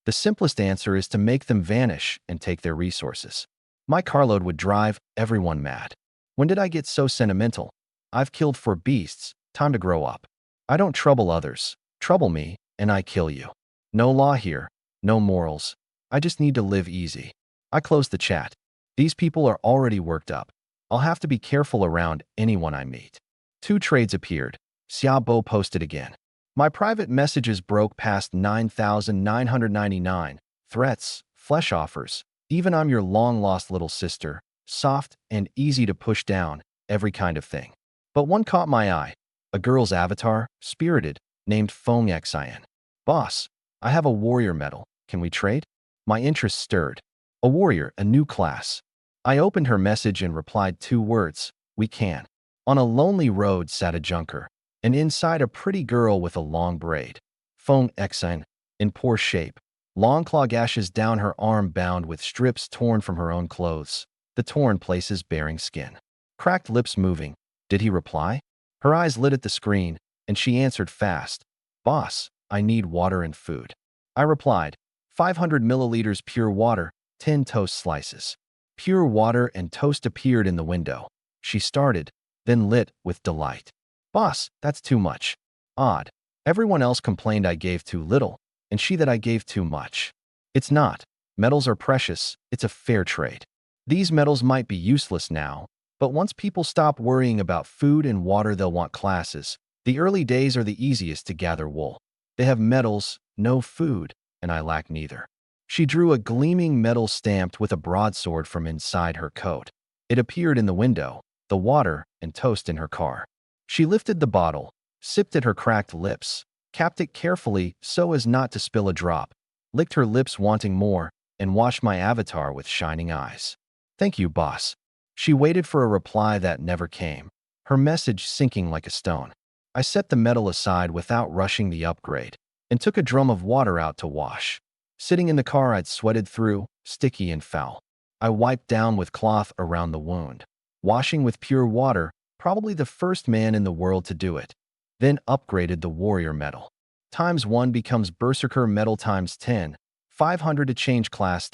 The simplest answer is to make them vanish and take their resources. My carload would drive everyone mad. When did I get so sentimental? I've killed 4 beasts, time to grow up. I don't trouble others, trouble me, and I kill you. No law here, no morals. I just need to live easy. I closed the chat. These people are already worked up. I'll have to be careful around anyone I meet. 2 trades appeared. Xiaobo posted again. My private messages broke past 9,999. Threats, flesh offers. Even I'm your long-lost little sister. Soft and easy to push down, every kind of thing. But one caught my eye. A girl's avatar, spirited, named Feng Xin. Boss, I have a warrior medal. Can we trade? My interest stirred. A warrior, a new class. I opened her message and replied 2 words. We can. On a lonely road sat a junker, and inside a pretty girl with a long braid. Feng Xin, in poor shape. Long claw gashes down her arm bound with strips torn from her own clothes, the torn places bearing skin. Cracked lips moving. Did he reply? Her eyes lit at the screen, and she answered fast. Boss, I need water and food. I replied, 500 milliliters pure water, 10 toast slices. Pure water and toast appeared in the window. She started, then lit with delight. Boss, that's too much. Odd. Everyone else complained I gave too little, and she that I gave too much. It's not. Metals are precious. It's a fair trade. These metals might be useless now, but once people stop worrying about food and water, they'll want classes. The early days are the easiest to gather wool. They have metals, no food, and I lack neither. She drew a gleaming metal stamped with a broadsword from inside her coat. It appeared in the window, the water and toast in her car. She lifted the bottle, sipped at her cracked lips, capped it carefully so as not to spill a drop, licked her lips wanting more, and watched my avatar with shining eyes. Thank you, boss. She waited for a reply that never came, her message sinking like a stone. I set the metal aside without rushing the upgrade and took a drum of water out to wash. Sitting in the car, I'd sweated through, sticky and foul. I wiped down with cloth around the wound, washing with pure water, probably the first man in the world to do it. Then upgraded the warrior metal. ×1 becomes berserker metal ×10, 500 to change class.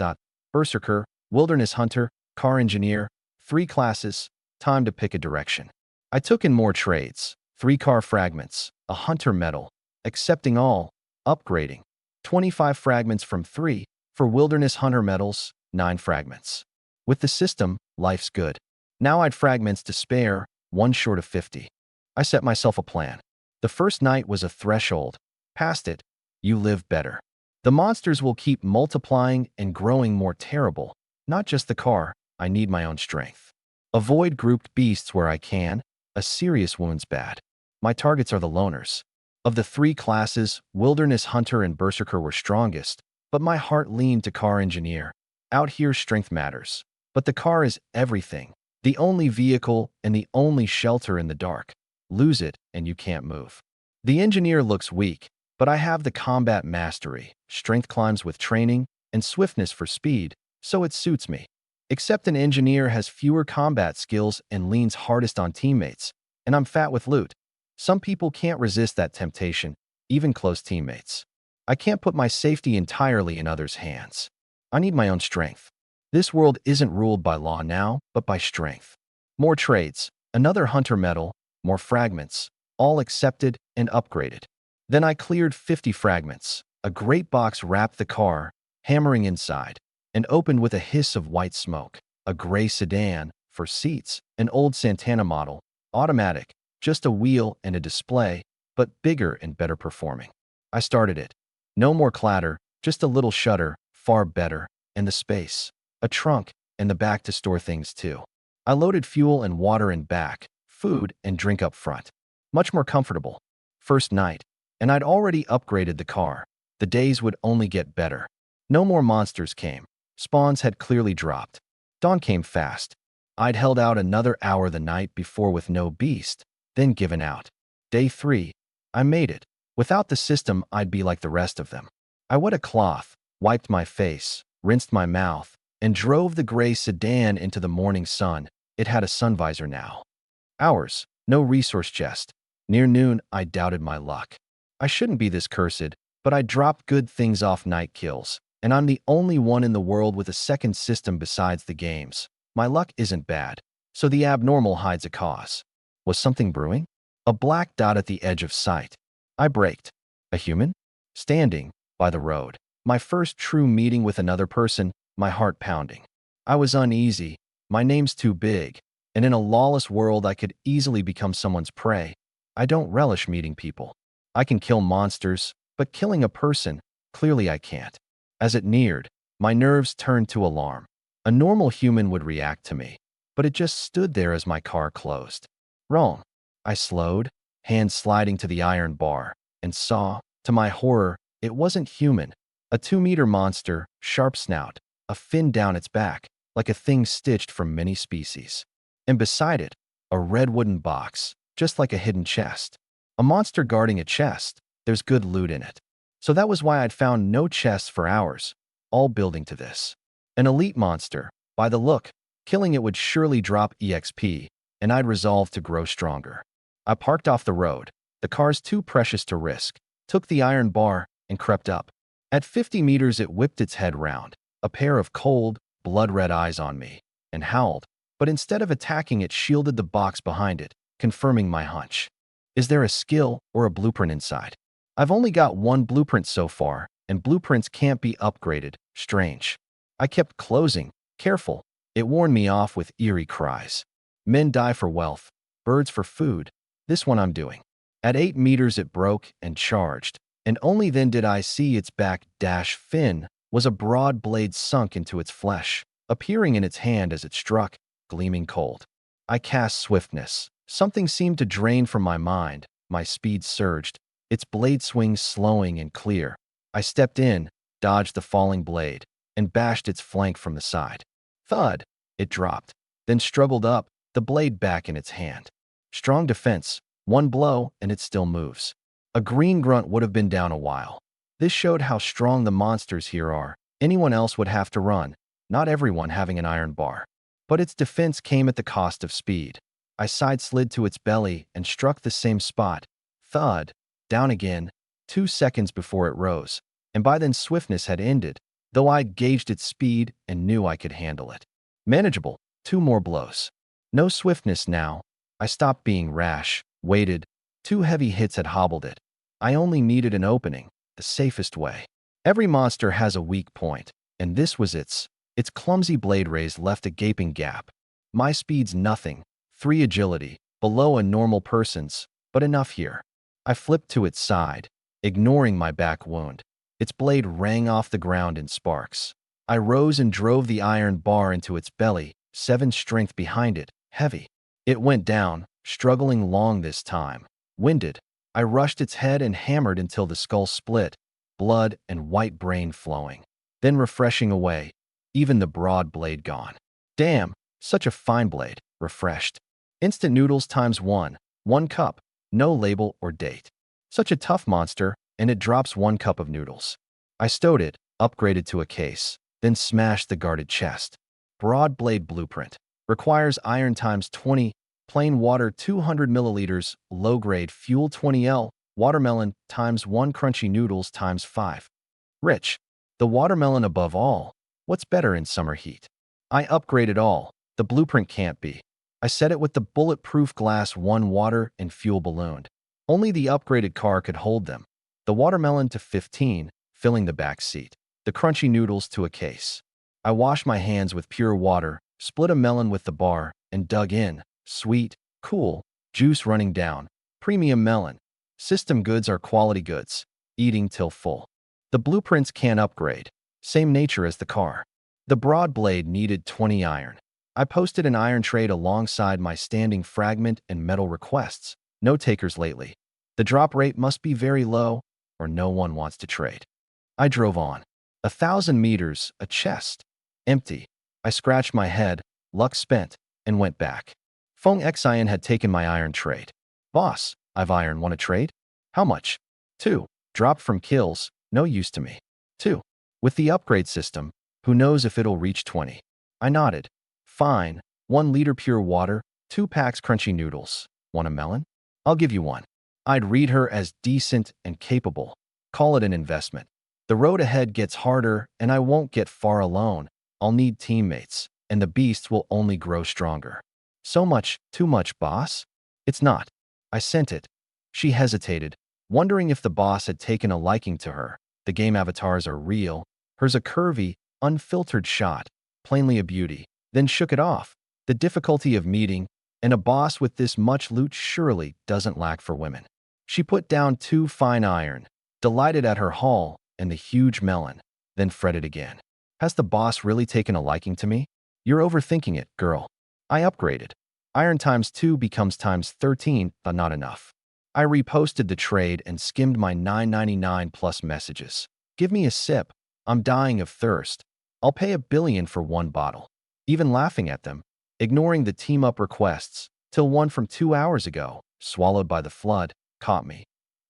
Berserker, wilderness hunter, car engineer, 3 classes, time to pick a direction. I took in more trades, 3 car fragments, a hunter metal, accepting all, upgrading, 25 fragments from 3, for wilderness hunter metals, 9 fragments. With the system, life's good. Now I'd fragments to spare, 1 short of 50. I set myself a plan. The first night was a threshold. Past it, you live better. The monsters will keep multiplying and growing more terrible. Not just the car, I need my own strength. Avoid grouped beasts where I can. A serious wound's bad. My targets are the loners. Of the 3 classes, wilderness hunter and berserker were strongest, but my heart leaned to car engineer. Out here, strength matters. But the car is everything. The only vehicle and the only shelter in the dark. Lose it, and you can't move. The engineer looks weak, but I have the combat mastery, strength climbs with training, and swiftness for speed, so it suits me. Except an engineer has fewer combat skills and leans hardest on teammates, and I'm fat with loot. Some people can't resist that temptation, even close teammates. I can't put my safety entirely in others' hands. I need my own strength. This world isn't ruled by law now, but by strength. More trades, another hunter metal, more fragments, all accepted and upgraded. Then I cleared 50 fragments. A great box wrapped the car, hammering inside, and opened with a hiss of white smoke. A gray sedan, for seats, an old Santana model, automatic, just a wheel and a display, but bigger and better performing. I started it. No more clatter, just a little shutter, far better, and the space. A trunk, and the back to store things too. I loaded fuel and water in back, food and drink up front. Much more comfortable. First night, and I'd already upgraded the car. The days would only get better. No more monsters came. Spawns had clearly dropped. Dawn came fast. I'd held out another hour the night before with no beast, then given out. Day 3, I made it. Without the system, I'd be like the rest of them. I wet a cloth, wiped my face, rinsed my mouth, and drove the gray sedan into the morning sun. It had a sun visor now. Hours, no resource chest. Near noon, I doubted my luck. I shouldn't be this cursed, but I dropped good things off night kills, and I'm the only one in the world with a second system besides the games. My luck isn't bad, so the abnormal hides a cause. Was something brewing? A black dot at the edge of sight. I braked. A human? Standing by the road. My first true meeting with another person, my heart pounding. I was uneasy. My name's too big, and in a lawless world I could easily become someone's prey. I don't relish meeting people. I can kill monsters, but killing a person, clearly I can't. As it neared, my nerves turned to alarm. A normal human would react to me, but it just stood there as my car closed. Wrong. I slowed, hands sliding to the iron bar, and saw, to my horror, it wasn't human. A 2-meter monster, sharp snout, a fin down its back, like a thing stitched from many species. And beside it, a red wooden box, just like a hidden chest. A monster guarding a chest, there's good loot in it. So that was why I'd found no chests for hours, all building to this. An elite monster, by the look, killing it would surely drop EXP, and I'd resolved to grow stronger. I parked off the road, the car's too precious to risk, took the iron bar, and crept up. At 50 meters it whipped its head round, a pair of cold, blood-red eyes on me, and howled, but instead of attacking it shielded the box behind it, confirming my hunch. Is there a skill or a blueprint inside? I've only got one blueprint so far, and blueprints can't be upgraded. Strange. I kept closing. Careful. It warned me off with eerie cries. Men die for wealth, birds for food. This one I'm doing. At 8 meters it broke and charged, and only then did I see its back dash fin was a broad blade sunk into its flesh, appearing in its hand as it struck, gleaming cold. I cast swiftness. Something seemed to drain from my mind. My speed surged. its blade swings slowing and clear. I stepped in, dodged the falling blade, and bashed its flank from the side. Thud! It dropped, then struggled up, the blade back in its hand. Strong defense, one blow, and it still moves. A green grunt would have been down a while. This showed how strong the monsters here are. Anyone else would have to run, not everyone having an iron bar. But its defense came at the cost of speed. I side-slid to its belly and struck the same spot. Thud! Down again, 2 seconds before it rose, and by then swiftness had ended, though I'd gauged its speed and knew I could handle it. Manageable, 2 more blows. No swiftness now. I stopped being rash, waited. 2 heavy hits had hobbled it. I only needed an opening, the safest way. Every monster has a weak point, and this was its. Its clumsy blade raise left a gaping gap. My speed's nothing, 3 agility, below a normal person's, but enough here. I flipped to its side, ignoring my back wound. Its blade rang off the ground in sparks. I rose and drove the iron bar into its belly, 7 strength behind it, heavy. It went down, struggling long this time. Winded, I rushed its head and hammered until the skull split, blood and white brain flowing. Then refreshing away, even the broad blade gone. Damn, such a fine blade, refreshed. Instant noodles times 1, 1 cup, no label or date. Such a tough monster, and it drops 1 cup of noodles. I stowed it, upgraded to a case, then smashed the guarded chest. Broad blade blueprint. Requires iron times 20, plain water 200 milliliters, low-grade fuel 20L, watermelon times 1 crunchy noodles times 5. Rich. The watermelon above all. What's better in summer heat? I upgraded all. The blueprint can't be. I set it with the bulletproof glass 1 water and fuel ballooned. Only the upgraded car could hold them. The watermelon to 15, filling the back seat. The crunchy noodles to a case. I washed my hands with pure water, split a melon with the bar, and dug in. Sweet, cool, juice running down. Premium melon. System goods are quality goods. Eating till full. The blueprints can't upgrade. Same nature as the car. The broad blade needed 20 iron. I posted an iron trade alongside my standing fragment and metal requests. No takers lately. The drop rate must be very low, or no one wants to trade. I drove on. 1,000 meters, a chest. Empty. I scratched my head, luck spent, and went back. Feng Xian had taken my iron trade. Boss, I've iron, want to trade? How much? 2. Dropped from kills, no use to me. 2. With the upgrade system, who knows if it'll reach 20. I nodded. Fine, 1 liter pure water, 2 packs crunchy noodles. Want a melon? I'll give you 1. I'd read her as decent and capable. Call it an investment. The road ahead gets harder, and I won't get far alone. I'll need teammates, and the beasts will only grow stronger. So much, too much, boss? It's not. I sent it. She hesitated, wondering if the boss had taken a liking to her. The game avatars are real. Hers a curvy, unfiltered shot, plainly a beauty. Then shook it off. The difficulty of meeting, and a boss with this much loot surely doesn't lack for women. She put down 2 fine iron, delighted at her haul and the huge melon, then fretted again. Has the boss really taken a liking to me? You're overthinking it, girl. I upgraded. Iron times 2 becomes times 13, but not enough. I reposted the trade and skimmed my 9.99 plus messages. Give me a sip. I'm dying of thirst. I'll pay $1 billion for 1 bottle. Even laughing at them, ignoring the team-up requests, till one from 2 hours ago, swallowed by the flood, caught me.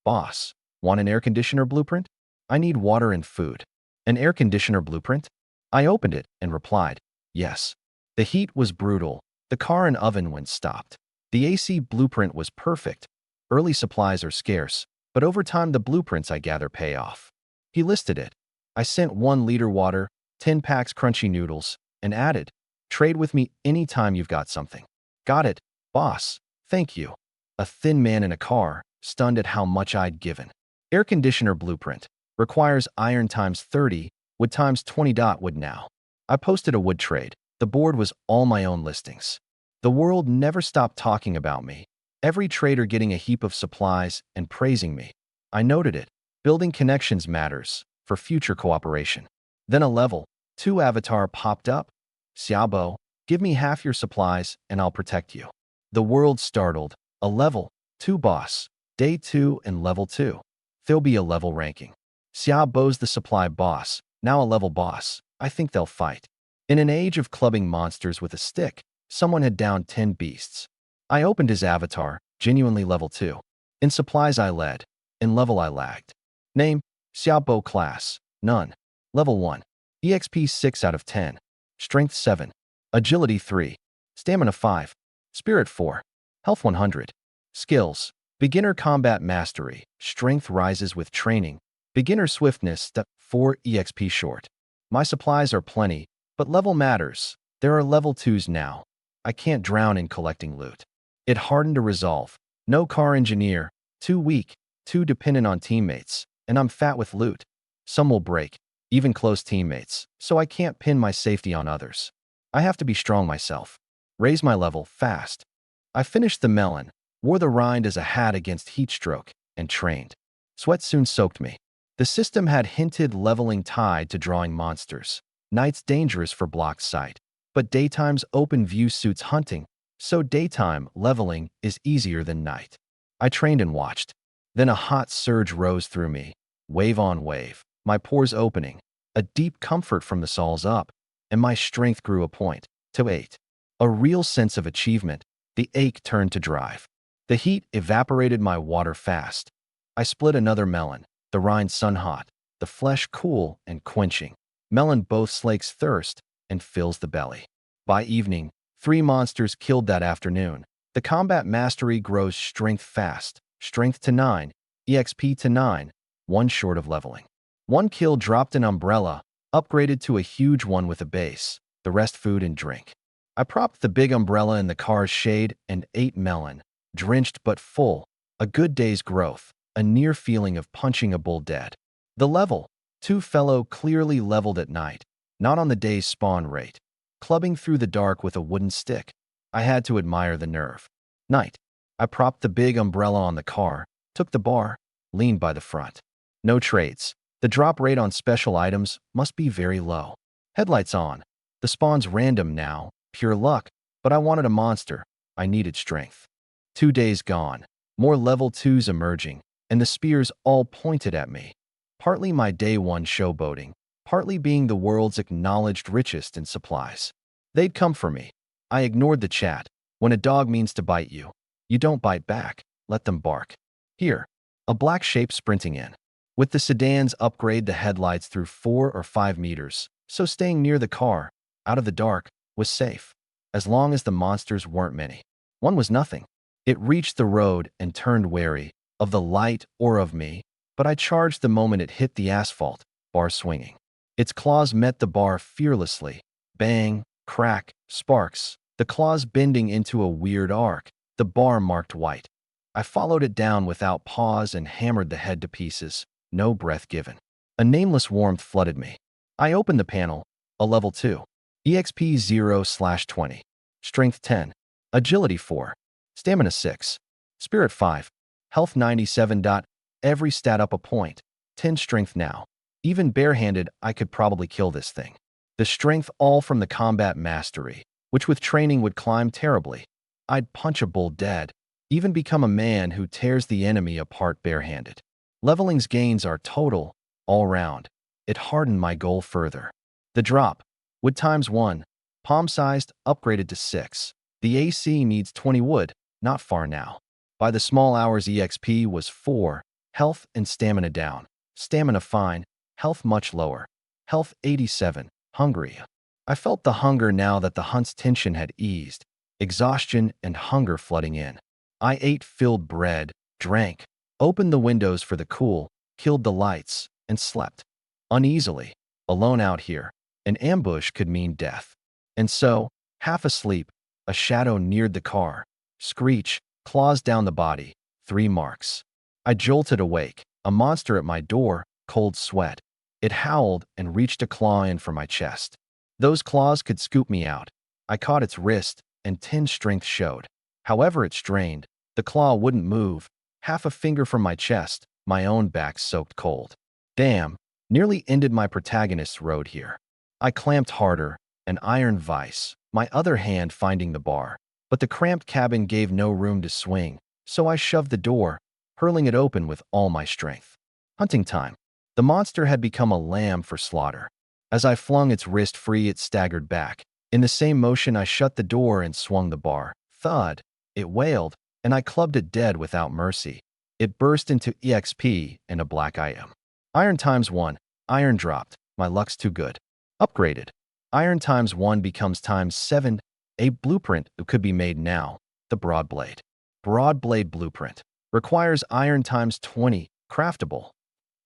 Boss, want an air conditioner blueprint? I need water and food. An air conditioner blueprint? I opened it and replied, yes. The heat was brutal. The car and oven when stopped. The AC blueprint was perfect. Early supplies are scarce, but over time the blueprints I gather pay off. He listed it. I sent 1 liter water, 10 packs crunchy noodles, and added, trade with me anytime you've got something. Got it, boss. Thank you. A thin man in a car, stunned at how much I'd given. Air conditioner blueprint. Requires iron times 30, wood times 20. Wood now. I posted a wood trade. The board was all my own listings. The world never stopped talking about me. Every trader getting a heap of supplies and praising me. I noted it. Building connections matters for future cooperation. Then a level 2 avatar popped up. Xiaobo, give me half your supplies and I'll protect you. The world startled. A level 2 boss. Day 2 and Level 2. There'll be a level ranking. Xiaobo's the supply boss, now a level boss. I think they'll fight. In an age of clubbing monsters with a stick, someone had downed 10 beasts. I opened his avatar, genuinely level 2. In supplies I led. In level I lagged. Name, Xiaobo class, none. Level 1. EXP 6 out of 10. Strength 7. Agility 3. Stamina 5. Spirit 4. Health 100. Skills. Beginner combat mastery. Strength rises with training. Beginner swiftness step 4 EXP short. My supplies are plenty, but level matters. There are level 2s now. I can't drown in collecting loot. It hardened to resolve. No car engineer. Too weak. Too dependent on teammates. And I'm fat with loot. Some will break. Even close teammates. So I can't pin my safety on others. I have to be strong myself. Raise my level fast. I finished the melon, wore the rind as a hat against heat stroke, and trained. Sweat soon soaked me. The system had hinted leveling tied to drawing monsters. Night's dangerous for blocked sight, but daytime's open view suits hunting, so daytime leveling is easier than night. I trained and watched. Then a hot surge rose through me, wave on wave, my pores opening, a deep comfort from the soles up, and my strength grew a point, to 8. A real sense of achievement. The ache turned to drive. The heat evaporated my water fast. I split another melon, the rind sun-hot, the flesh cool and quenching. Melon both slakes thirst and fills the belly. By evening, 3 monsters killed that afternoon. The combat mastery grows strength fast, strength to 9, EXP to 9, 1 short of leveling. 1 kill dropped an umbrella, upgraded to a huge one with a base, the rest food and drink. I propped the big umbrella in the car's shade and ate melon, drenched but full, a good day's growth, a near feeling of punching a bull dead. The level, 2 fellow clearly leveled at night, not on the day's spawn rate, clubbing through the dark with a wooden stick. I had to admire the nerve. Night. I propped the big umbrella on the car, took the bar, leaned by the front. No trades. The drop rate on special items must be very low. Headlights on. The spawn's random now, pure luck, but I wanted a monster. I needed strength. 2 days gone. More level 2s emerging, and the spears all pointed at me. Partly my day 1 showboating, partly being the world's acknowledged richest in supplies. They'd come for me. I ignored the chat. When a dog means to bite you, you don't bite back. Let them bark. Here, a black shape sprinting in. With the sedans upgrade the headlights through 4 or 5 meters, so staying near the car, out of the dark, was safe, as long as the monsters weren't many. One was nothing. It reached the road and turned wary of the light or of me, but I charged the moment it hit the asphalt, bar swinging. Its claws met the bar fearlessly. Bang, crack, sparks, the claws bending into a weird arc, the bar marked white. I followed it down without pause and hammered the head to pieces, no breath given. A nameless warmth flooded me. I opened the panel, a level 2. EXP 0/20. Strength 10. Agility 4. Stamina 6. Spirit 5. Health 97. Every stat up a point. 10 strength now. Even barehanded, I could probably kill this thing. The strength all from the combat mastery, which with training would climb terribly. I'd punch a bull dead, even become a man who tears the enemy apart barehanded. Leveling's gains are total, all round. It hardened my goal further. The drop. Wood times 1. Palm-sized, upgraded to 6. The AC needs 20 wood, not far now. By the small hours EXP was 4. Health and stamina down. Stamina fine. Health much lower. Health 87. Hungry. I felt the hunger now that the hunt's tension had eased. Exhaustion and hunger flooding in. I ate filled bread, drank, opened the windows for the cool, killed the lights, and slept. Uneasily. Alone out here. An ambush could mean death. And so, half asleep, a shadow neared the car. Screech, claws down the body, 3 marks. I jolted awake, a monster at my door, cold sweat. It howled and reached a claw in for my chest. Those claws could scoop me out. I caught its wrist, and 10 strength showed. However it strained, the claw wouldn't move. Half a finger from my chest, my own back soaked cold. Damn, nearly ended my protagonist's road here. I clamped harder, an iron vise, my other hand finding the bar. But the cramped cabin gave no room to swing, so I shoved the door, hurling it open with all my strength. Hunting time. The monster had become a lamb for slaughter. As I flung its wrist free, it staggered back. In the same motion, I shut the door and swung the bar. Thud! It wailed, and I clubbed it dead without mercy. It burst into EXP and a black IM. Iron times 1. Iron dropped. My luck's too good. Upgraded. Iron times 1 becomes times 7. A blueprint could be made now. The Broadblade. Broadblade blueprint. Requires iron times 20. Craftable.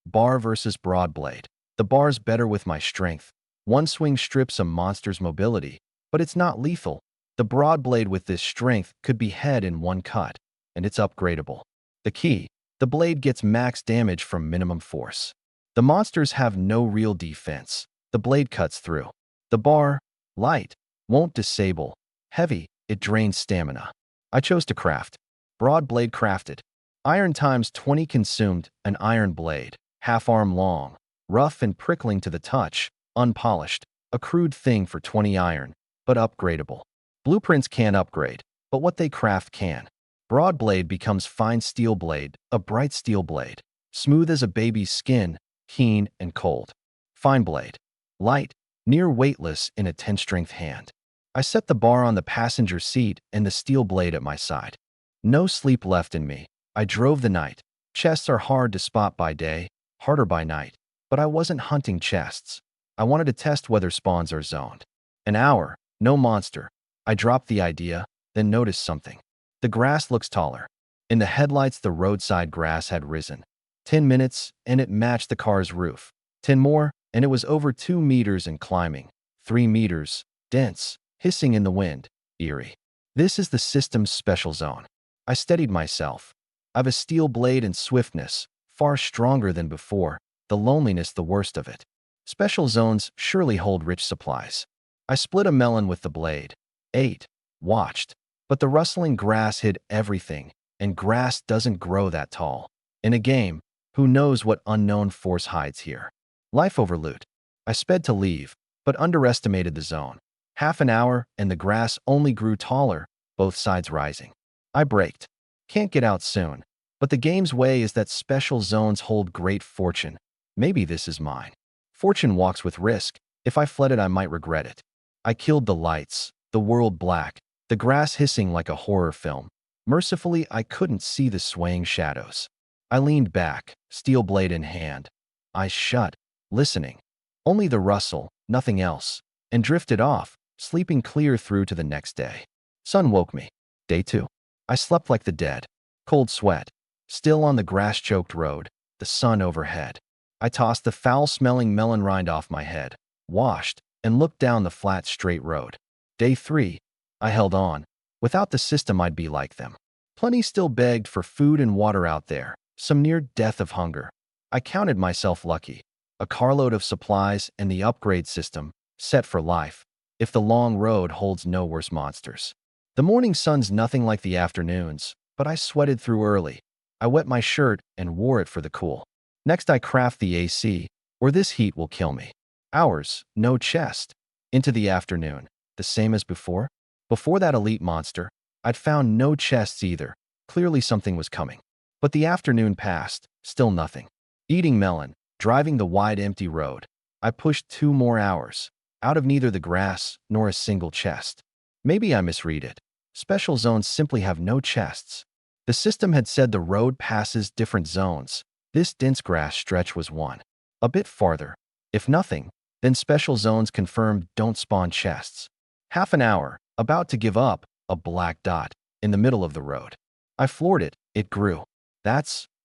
Bar versus Broadblade. The bar's better with my strength. One swing strips a monster's mobility, but it's not lethal. The Broadblade with this strength could be head in one cut, and it's upgradable. The key. The blade gets max damage from minimum force. The monsters have no real defense. The blade cuts through. The bar. Light. Won't disable. Heavy. It drains stamina. I chose to craft. Broadblade crafted. Iron times 20 consumed. An iron blade. Half arm long. Rough and prickling to the touch. Unpolished. A crude thing for 20 iron, but upgradable. Blueprints can't upgrade, but what they craft can. Broadblade becomes fine steel blade, a bright steel blade. Smooth as a baby's skin, keen and cold. Fine blade. Light, near weightless in a 10-strength hand. I set the bar on the passenger seat and the steel blade at my side. No sleep left in me. I drove the night. Chests are hard to spot by day, harder by night. But I wasn't hunting chests. I wanted to test whether spawns are zoned. An hour, no monster. I dropped the idea, then noticed something. The grass looks taller. In the headlights, the roadside grass had risen. 10 minutes, and it matched the car's roof. 10 more, and it was over 2 meters and climbing. 3 meters, dense, hissing in the wind, eerie. This is the system's special zone. I steadied myself. I've a steel blade and swiftness, far stronger than before. The loneliness the worst of it. Special zones surely hold rich supplies. I split a melon with the blade. Ate. Watched. But the rustling grass hid everything, and grass doesn't grow that tall. In a game, who knows what unknown force hides here? Life over loot. I sped to leave, but underestimated the zone. Half an hour, and the grass only grew taller, both sides rising. I braked. Can't get out soon. But the game's way is that special zones hold great fortune. Maybe this is mine. Fortune walks with risk. If I fled it, I might regret it. I killed the lights, the world black, the grass hissing like a horror film. Mercifully, I couldn't see the swaying shadows. I leaned back, steel blade in hand. Eyes shut, listening. Only the rustle, nothing else, and drifted off, sleeping clear through to the next day. Sun woke me. Day 2. I slept like the dead. Cold sweat. Still on the grass-choked road, the sun overhead. I tossed the foul-smelling melon rind off my head, washed, and looked down the flat, straight road. Day 3. I held on. Without the system, I'd be like them. Plenty still begged for food and water out there, some near death of hunger. I counted myself lucky. A carload of supplies and the upgrade system, set for life, if the long road holds no worse monsters. The morning sun's nothing like the afternoons, but I sweated through early. I wet my shirt and wore it for the cool. Next, I craft the AC, or this heat will kill me. Hours, no chest. Into the afternoon, the same as before. Before that elite monster, I'd found no chests either. Clearly something was coming. But the afternoon passed, still nothing. Eating melon, driving the wide empty road. I pushed 2 more hours. Out of neither the grass nor a single chest. Maybe I misread it. Special zones simply have no chests. The system had said the road passes different zones. This dense grass stretch was one. A bit farther. If nothing, then special zones confirmed don't spawn chests. Half an hour, about to give up, a black dot, in the middle of the road. I floored it, it grew.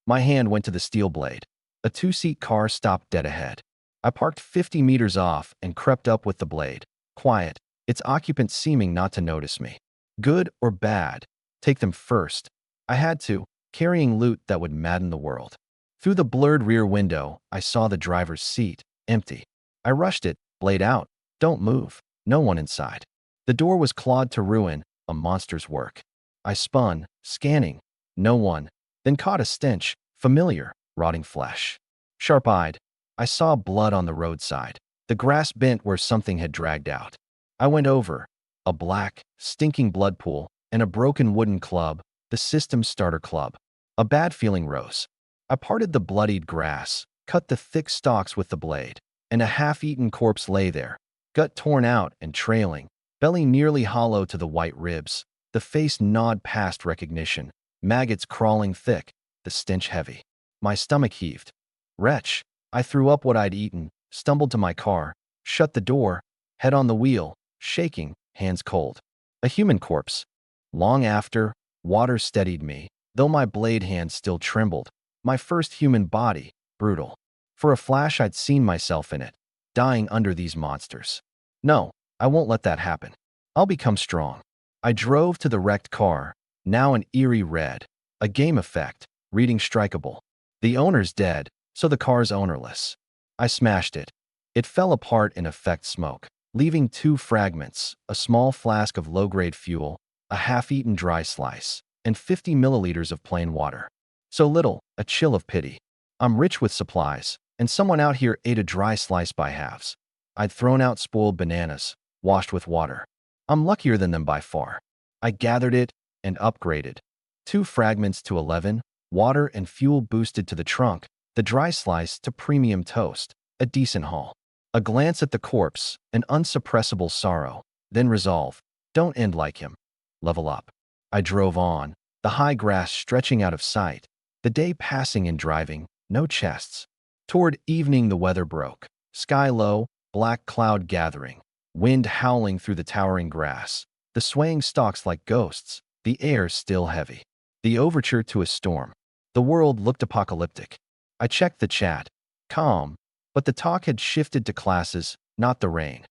My hand went to the steel blade. A 2-seat car stopped dead ahead. I parked 50 meters off and crept up with the blade. Quiet, its occupant seeming not to notice me. Good or bad, take them first. I had to, carrying loot that would madden the world. Through the blurred rear window, I saw the driver's seat, empty. I rushed it, blade out. Don't move, no one inside. The door was clawed to ruin, a monster's work. I spun, scanning. No one. Then caught a stench, familiar, rotting flesh. Sharp-eyed, I saw blood on the roadside. The grass bent where something had dragged out. I went over. A black, stinking blood pool, and a broken wooden club, the system starter club. A bad feeling rose. I parted the bloodied grass, cut the thick stalks with the blade, and a half-eaten corpse lay there, gut torn out and trailing, belly nearly hollow to the white ribs, the face gnawed past recognition, maggots crawling thick, the stench heavy. My stomach heaved. Wretch! I threw up what I'd eaten, stumbled to my car, shut the door, head on the wheel, shaking, hands cold. A human corpse. Long after, water steadied me, though my blade hand still trembled. My first human body, brutal. For a flash I'd seen myself in it, dying under these monsters. No, I won't let that happen. I'll become strong. I drove to the wrecked car, now an eerie red, a game effect, reading strikeable. The owner's dead, so the car's ownerless. I smashed it. It fell apart in effect smoke, leaving two fragments, a small flask of low-grade fuel, a half-eaten dry slice, and 50 milliliters of plain water. So little, a chill of pity. I'm rich with supplies, and someone out here ate a dry slice by halves. I'd thrown out spoiled bananas, washed with water. I'm luckier than them by far. I gathered it and upgraded. 2 fragments to 11, water and fuel boosted to the trunk, the dry slice to premium toast, a decent haul. A glance at the corpse, an unsuppressible sorrow, then resolve. Don't end like him. Level up. I drove on, the high grass stretching out of sight, the day passing in driving, no chests. Toward evening the weather broke. Sky low, black cloud gathering, wind howling through the towering grass, the swaying stalks like ghosts, the air still heavy. The overture to a storm. The world looked apocalyptic. I checked the chat. Calm, but the talk had shifted to classes, not the rain.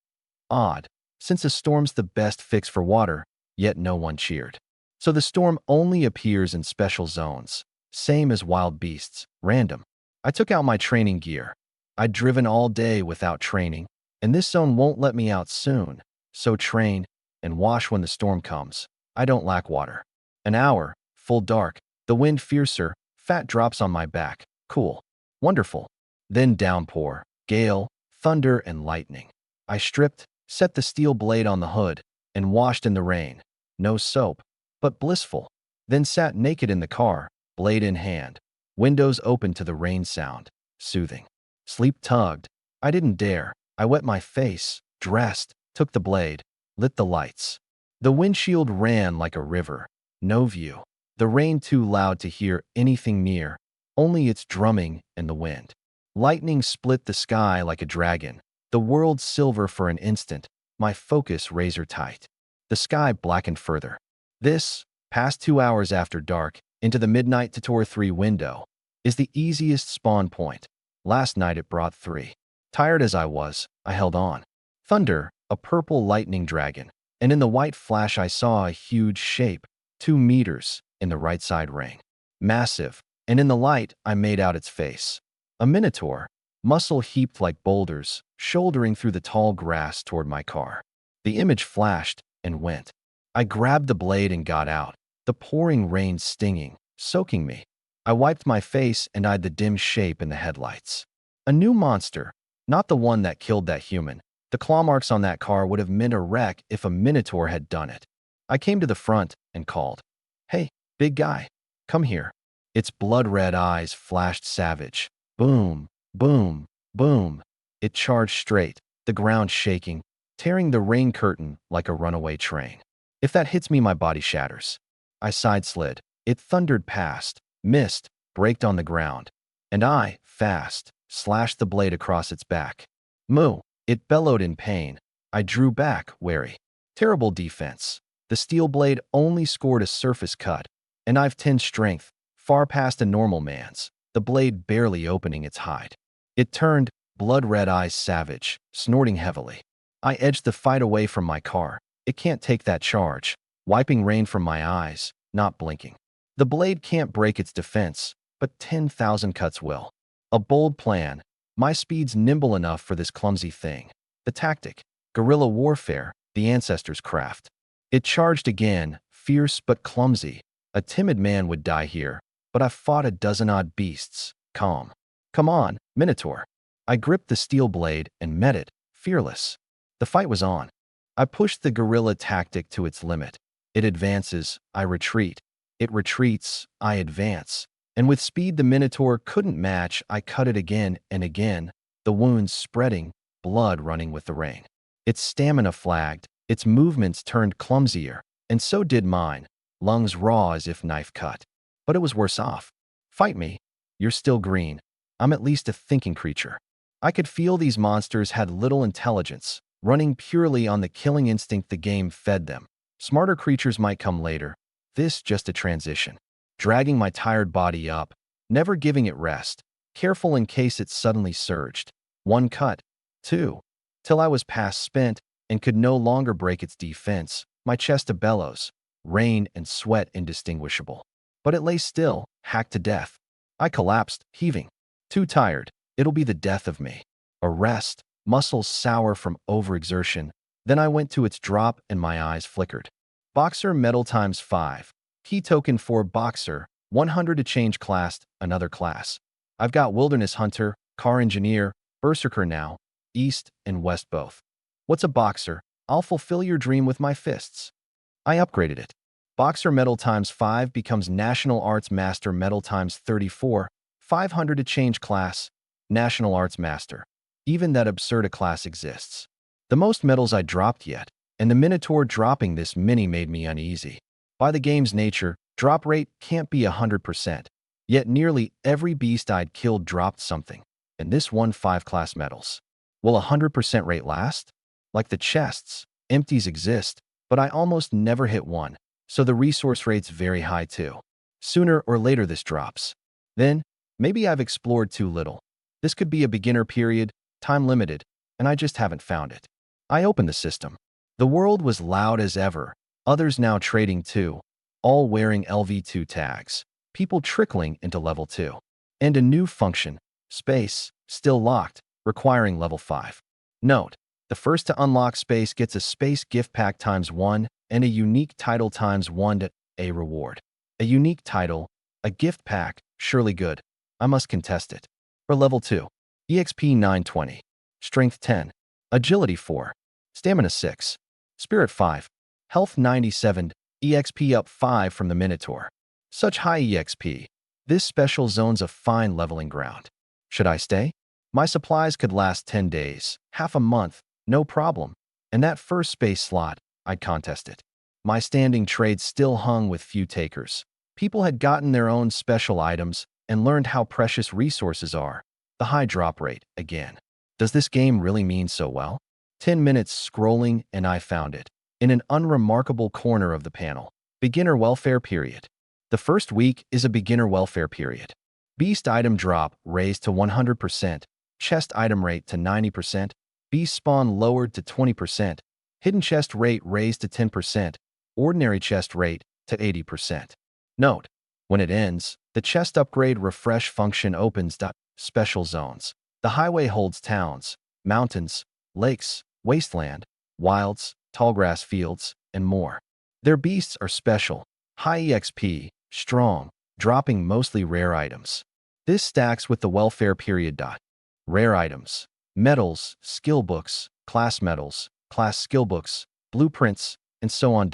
Odd, since a storm's the best fix for water, yet no one cheered. So the storm only appears in special zones, same as wild beasts, random. I took out my training gear. I'd driven all day without training, and this zone won't let me out soon, so train and wash when the storm comes. I don't lack water. An hour, full dark, the wind fiercer, fat drops on my back, cool, wonderful. Then downpour, gale, thunder, and lightning. I stripped, set the steel blade on the hood, and washed in the rain. No soap, but blissful. Then sat naked in the car, blade in hand. Windows open to the rain sound, soothing. Sleep tugged. I didn't dare. I wet my face, dressed, took the blade, lit the lights. The windshield ran like a river. No view. The rain too loud to hear anything near, only its drumming and the wind. Lightning split the sky like a dragon. The world silver for an instant, my focus razor tight. The sky blackened further. This, past 2 hours after dark, into the midnight Tutor 3 window, is the easiest spawn point. Last night it brought 3. Tired as I was, I held on. Thunder, a purple lightning dragon, and in the white flash I saw a huge shape, 2 meters, in the right side ring. Massive, and in the light I made out its face. A minotaur, muscle heaped like boulders, shouldering through the tall grass toward my car. The image flashed and went. I grabbed the blade and got out, the pouring rain stinging, soaking me. I wiped my face and eyed the dim shape in the headlights. A new monster, not the one that killed that human. The claw marks on that car would have meant a wreck if a minotaur had done it. I came to the front and called, "Hey, big guy, come here." Its blood-red eyes flashed savage. Boom, boom, boom. It charged straight, the ground shaking, tearing the rain curtain like a runaway train. If that hits me, my body shatters. I side-slid. It thundered past, missed, braked on the ground, and I, fast, slashed the blade across its back. Moo! It bellowed in pain. I drew back, wary. Terrible defense. The steel blade only scored a surface cut, and I've 10 strength, far past a normal man's, the blade barely opening its hide. It turned, blood-red eyes savage, snorting heavily. I edged the fight away from my car. It can't take that charge. Wiping rain from my eyes, not blinking. The blade can't break its defense, but 10,000 cuts will. A bold plan. My speed's nimble enough for this clumsy thing. The tactic. Guerrilla warfare, the ancestors' craft. It charged again, fierce but clumsy. A timid man would die here, but I've fought a dozen odd beasts. Calm. Come on, Minotaur. I gripped the steel blade and met it, fearless. The fight was on. I pushed the guerrilla tactic to its limit. It advances, I retreat. It retreats, I advance. And with speed the Minotaur couldn't match, I cut it again and again, the wounds spreading, blood running with the rain. Its stamina flagged, its movements turned clumsier, and so did mine, lungs raw as if knife cut. But it was worse off. Fight me. You're still green. I'm at least a thinking creature. I could feel these monsters had little intelligence, running purely on the killing instinct the game fed them. Smarter creatures might come later. This just a transition. Dragging my tired body up, never giving it rest, careful in case it suddenly surged. One cut, two, till I was past spent and could no longer break its defense, my chest a bellows, rain and sweat indistinguishable. But it lay still, hacked to death. I collapsed, heaving. Too tired, it'll be the death of me. A rest, muscles sour from overexertion. Then I went to its drop and my eyes flickered. Boxer medal times 5. Key token for Boxer, 100 to change class, another class. I've got Wilderness Hunter, Car Engineer, Berserker now, East and West both. What's a Boxer? I'll fulfill your dream with my fists. I upgraded it. Boxer medal times 5 becomes National Arts Master medal times 34, 500 to change class, National Arts Master. Even that absurd a class exists. The most medals I dropped yet, and the Minotaur dropping this many made me uneasy. By the game's nature, drop rate can't be 100%, yet nearly every beast I'd killed dropped something, and this won 5 class medals. Will 100% rate last? Like the chests, empties exist, but I almost never hit one, so the resource rate's very high too. Sooner or later this drops. Then, maybe I've explored too little. This could be a beginner period, time limited, and I just haven't found it. I opened the system. The world was loud as ever, others now trading too, all wearing LV2 tags, people trickling into level 2. And a new function, space, still locked, requiring level 5. Note, the first to unlock space gets a space gift pack times 1 and a unique title times 1 to a reward. A unique title, a gift pack, surely good. I must contest it. For level 2, EXP 920, Strength 10, Agility 4, Stamina 6, Spirit 5, Health 97, EXP up 5 from the Minotaur. Such high EXP. This special zone's a fine leveling ground. Should I stay? My supplies could last 10 days, half a month, no problem. And that first space slot, I'd contest it. My standing trade still hung with few takers. People had gotten their own special items and learned how precious resources are. The high drop rate, again. Does this game really mean so well? 10 minutes scrolling and I found it. In an unremarkable corner of the panel. Beginner welfare period. The first week is a beginner welfare period. Beast item drop raised to 100%. Chest item rate to 90%. Beast spawn lowered to 20%. Hidden chest rate raised to 10%. Ordinary chest rate to 80%. Note, when it ends, the chest upgrade refresh function opens. Special zones. The highway holds towns, mountains, lakes, wasteland, wilds, tallgrass fields, and more. Their beasts are special, high EXP, strong, dropping mostly rare items. This stacks with the welfare period. Rare items, medals, skill books, class medals, class skill books, blueprints, and so on.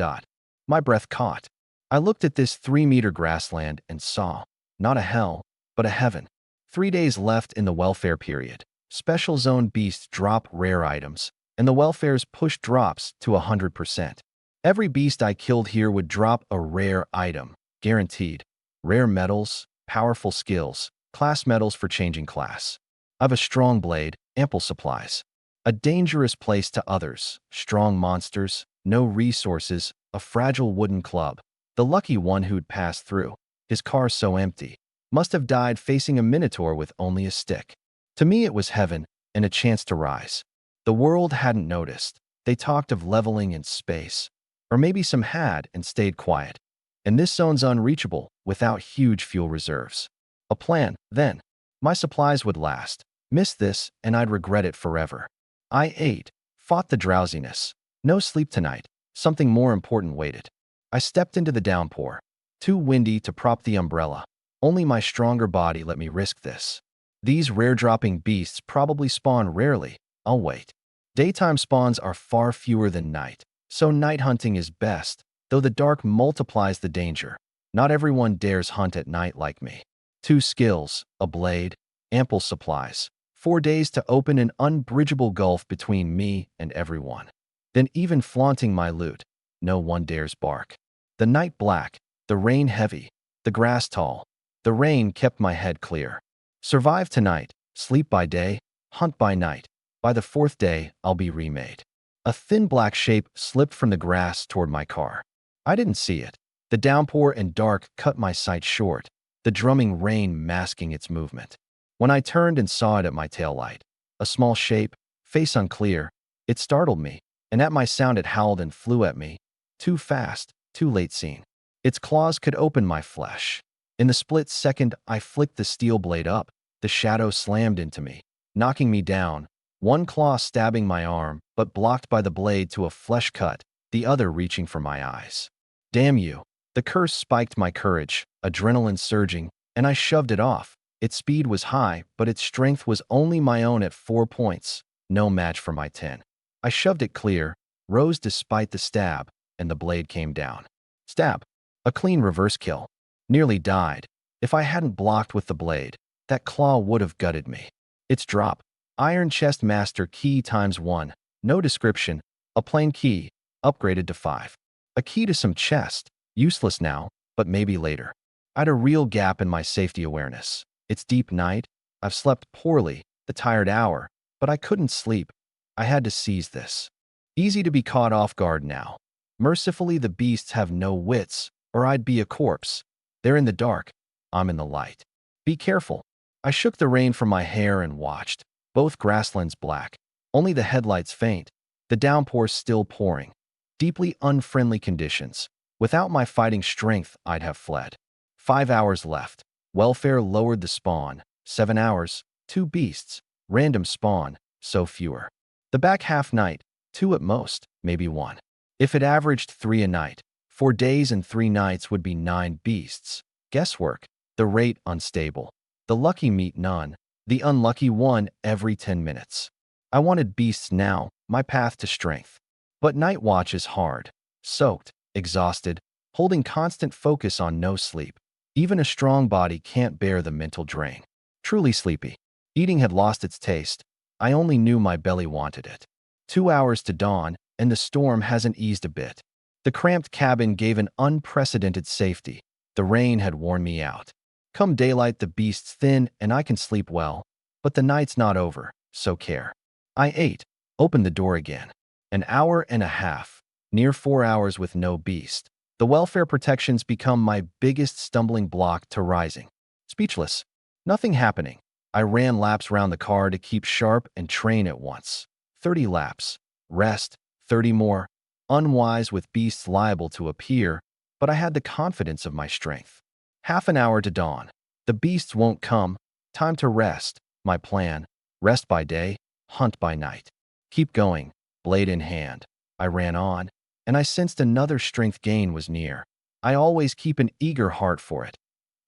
My breath caught. I looked at this 3-meter grassland and saw, not a hell, but a heaven. 3 days left in the welfare period. Special zone beasts drop rare items, and the welfare's push drops to 100%. Every beast I killed here would drop a rare item, guaranteed. Rare medals, powerful skills, class medals for changing class. I've a strong blade, ample supplies. A dangerous place to others, strong monsters, no resources, a fragile wooden club. The lucky one who'd passed through, his car so empty, must have died facing a Minotaur with only a stick. To me it was heaven and a chance to rise. The world hadn't noticed. They talked of leveling in space. Or maybe some had and stayed quiet. And this zone's unreachable without huge fuel reserves. A plan, then. My supplies would last. Miss this and I'd regret it forever. I ate, fought the drowsiness. No sleep tonight. Something more important waited. I stepped into the downpour. Too windy to prop the umbrella. Only my stronger body let me risk this. These rare-dropping beasts probably spawn rarely. I'll wait. Daytime spawns are far fewer than night, so night hunting is best, though the dark multiplies the danger. Not everyone dares hunt at night like me. 2 skills, a blade, ample supplies. 4 days to open an unbridgeable gulf between me and everyone. Then even flaunting my loot, no one dares bark. The night black, the rain heavy, the grass tall. The rain kept my head clear. Survive tonight, sleep by day, hunt by night. By the 4th day, I'll be remade. A thin black shape slipped from the grass toward my car. I didn't see it. The downpour and dark cut my sight short, the drumming rain masking its movement. When I turned and saw it at my taillight, a small shape, face unclear, it startled me, and at my sound it howled and flew at me. Too fast, too late seen. Its claws could open my flesh. In the split second, I flicked the steel blade up. The shadow slammed into me, knocking me down, one claw stabbing my arm, but blocked by the blade to a flesh cut, the other reaching for my eyes. Damn you. The curse spiked my courage, adrenaline surging, and I shoved it off. Its speed was high, but its strength was only my own at 4 points, no match for my 10. I shoved it clear, rose despite the stab, and the blade came down. Stab. A clean reverse kill. Nearly died. If I hadn't blocked with the blade, that claw would have gutted me. Its drop. Iron Chest Master key ×1. No description. A plain key. Upgraded to 5. A key to some chest. Useless now, but maybe later. I had a real gap in my safety awareness. It's deep night. I've slept poorly, the tired hour, but I couldn't sleep. I had to seize this. Easy to be caught off guard now. Mercifully, the beasts have no wits, or I'd be a corpse. They're in the dark. I'm in the light. Be careful. I shook the rain from my hair and watched. Both grasslands black. Only the headlights faint. The downpour still pouring. Deeply unfriendly conditions. Without my fighting strength, I'd have fled. 5 hours left. Welfare lowered the spawn. 7 hours. 2 beasts. Random spawn. So fewer. The back half night. 2 at most. Maybe 1. If it averaged 3 a night, 4 days and 3 nights would be 9 beasts. Guesswork. The rate unstable. The lucky meet none. The unlucky one every 10 minutes. I wanted beasts now, my path to strength. But night watch is hard. Soaked, exhausted, holding constant focus on no sleep. Even a strong body can't bear the mental drain. Truly sleepy. Eating had lost its taste. I only knew my belly wanted it. 2 hours to dawn, and the storm hasn't eased a bit. The cramped cabin gave an unprecedented safety. The rain had worn me out. Come daylight, the beasts thin, and I can sleep well. But the night's not over, so care. I ate, opened the door again. An hour and a half, near 4 hours with no beast. The welfare protections become my biggest stumbling block to rising. Speechless. Nothing happening. I ran laps round the car to keep sharp and train at once. 30 laps. Rest. 30 more. Unwise with beasts liable to appear, but I had the confidence of my strength. Half an hour to dawn. The beasts won't come. Time to rest. My plan. Rest by day, hunt by night. Keep going, blade in hand. I ran on, and I sensed another strength gain was near. I always keep an eager heart for it.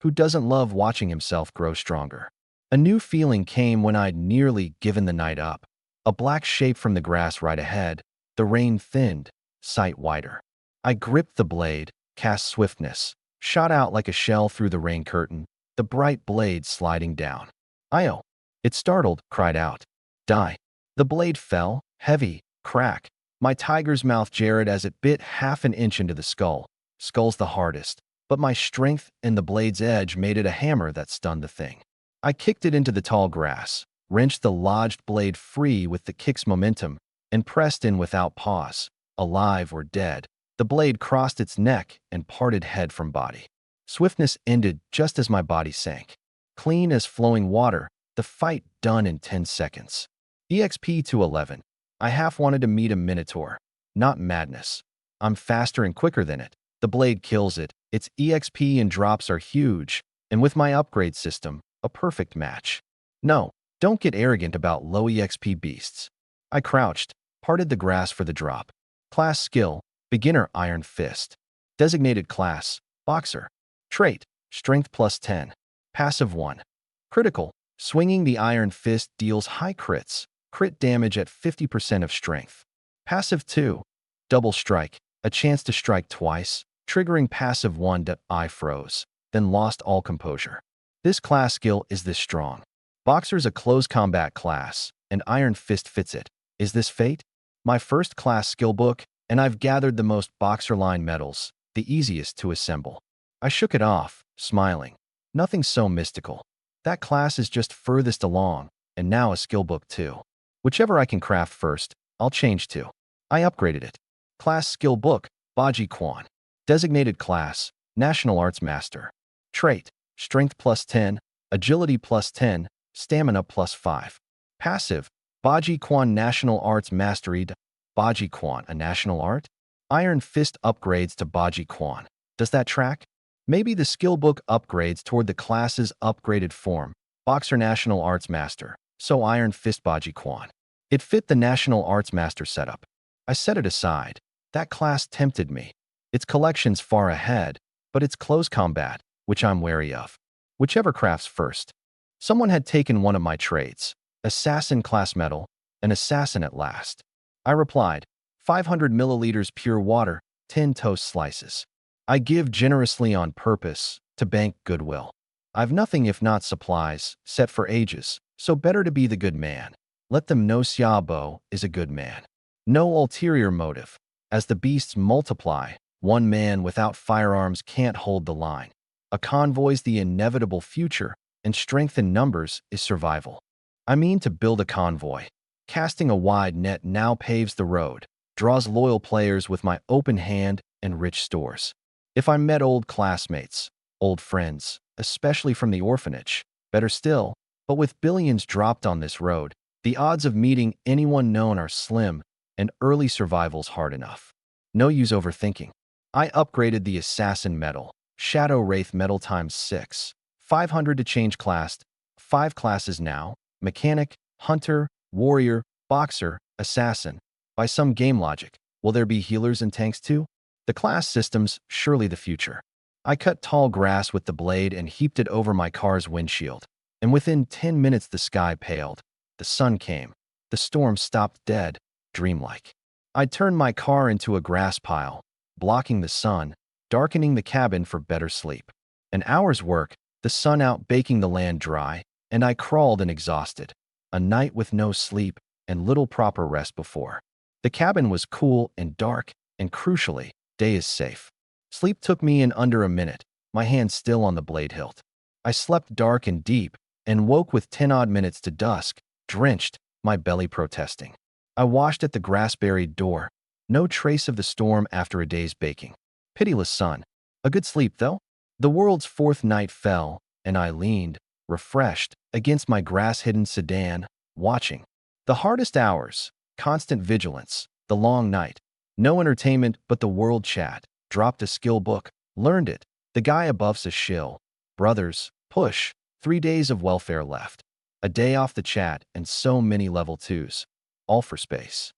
Who doesn't love watching himself grow stronger? A new feeling came when I'd nearly given the night up. A black shape from the grass right ahead. The rain thinned, sight wider. I gripped the blade, cast swiftness, shot out like a shell through the rain curtain, the bright blade sliding down. "Io!" It startled, cried out. "Die!" The blade fell, heavy, crack. My tiger's mouth jarred as it bit half an inch into the skull. Skull's the hardest, but my strength and the blade's edge made it a hammer that stunned the thing. I kicked it into the tall grass, wrenched the lodged blade free with the kick's momentum, and pressed in without pause. Alive or dead, the blade crossed its neck and parted head from body. Swiftness ended just as my body sank. Clean as flowing water, the fight done in 10 seconds. EXP to 11. I half wanted to meet a minotaur. Not madness. I'm faster and quicker than it. The blade kills it. Its EXP and drops are huge, and with my upgrade system, a perfect match. No, don't get arrogant about low EXP beasts. I crouched, parted the grass for the drop. Class skill, beginner iron fist. Designated class, boxer. Trait, strength +10. Passive 1. Critical, swinging the iron fist deals high crits. Crit damage at 50% of strength. Passive 2. Double strike, a chance to strike twice, triggering passive 1. I froze, then lost all composure. This class skill is this strong. Boxer's a close combat class, and Iron Fist fits it. Is this fate? My first class skill book, and I've gathered the most boxer line medals, the easiest to assemble. I shook it off, smiling. Nothing so mystical. That class is just furthest along, and now a skill book too. Whichever I can craft first, I'll change to. I upgraded it. Class skill book, Baji Quan. Designated class, National Arts Master. Trait, Strength plus 10, Agility plus 10, Stamina plus 5. Passive, Baji Quan National Arts Mastery. Baji Quan, a national art? Iron Fist upgrades to Baji Quan. Does that track? Maybe the skill book upgrades toward the class's upgraded form, Boxer National Arts Master, so Iron Fist Baji Quan. It fit the National Arts Master setup. I set it aside. That class tempted me. Its collection's far ahead, but it's close combat, which I'm wary of. Whichever crafts first. Someone had taken one of my traits, Assassin class medal, an assassin at last. I replied, 500 milliliters pure water, 10 toast slices. I give generously on purpose, to bank goodwill. I've nothing if not supplies, set for ages, so better to be the good man. Let them know Xiaobo is a good man. No ulterior motive. As the beasts multiply, one man without firearms can't hold the line. A convoy's the inevitable future, and strength in numbers is survival. I mean to build a convoy. Casting a wide net now paves the road, draws loyal players with my open hand and rich stores. If I met old classmates, old friends, especially from the orphanage, better still, but with billions dropped on this road, the odds of meeting anyone known are slim, and early survival's hard enough. No use overthinking. I upgraded the Assassin medal, Shadow Wraith medal times 6, 500 to change class, 5 classes now, Mechanic, Hunter, Warrior, Boxer, Assassin. By some game logic, will there be healers and tanks too? The class system's surely the future. I cut tall grass with the blade and heaped it over my car's windshield, and within 10 minutes the sky paled. The sun came. The storm stopped dead, dreamlike. I turned my car into a grass pile, blocking the sun, darkening the cabin for better sleep. An hour's work, the sun out baking the land dry, and I crawled and exhausted. A night with no sleep and little proper rest before. The cabin was cool and dark, and crucially, day is safe. Sleep took me in under a minute, my hand still on the blade hilt. I slept dark and deep, and woke with 10 odd minutes to dusk, drenched, my belly protesting. I washed at the grass-buried door. No trace of the storm after a day's baking. Pitiless sun. A good sleep, though. The world's 4th night fell, and I leaned, refreshed, against my grass-hidden sedan, watching. The hardest hours, constant vigilance, the long night. No entertainment but the world chat. Dropped a skill book, learned it. The guy above's a shill. Brothers, push. 3 days of welfare left. A day off the chat and so many level 2s. All for space.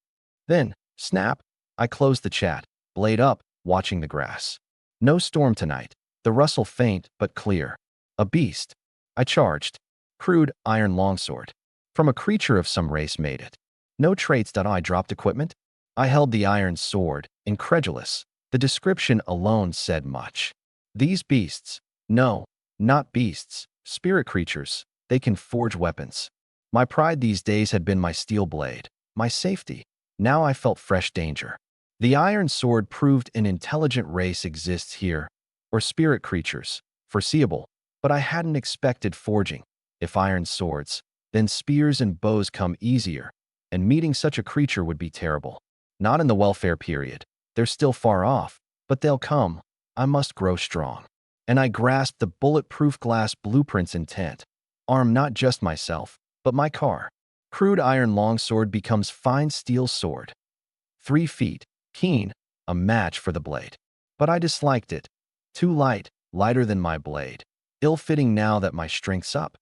Then, snap, I closed the chat, blade up, watching the grass. No storm tonight. The rustle faint but clear. A beast. I charged. Crude iron longsword. From a creature of some race made it. No traits. I dropped equipment. I held the iron sword, incredulous. The description alone said much. These beasts. No, not beasts. Spirit creatures. They can forge weapons. My pride these days had been my steel blade. My safety. Now I felt fresh danger. The iron sword proved an intelligent race exists here, or spirit creatures, foreseeable, but I hadn't expected forging. If iron swords, then spears and bows come easier, and meeting such a creature would be terrible. Not in the welfare period. They're still far off, but they'll come. I must grow strong. And I grasped the bulletproof glass blueprint's intent. Arm not just myself, but my car. Crude iron longsword becomes fine steel sword. 3 feet, keen, a match for the blade. But I disliked it. Too light, lighter than my blade. Ill-fitting now that my strength's up.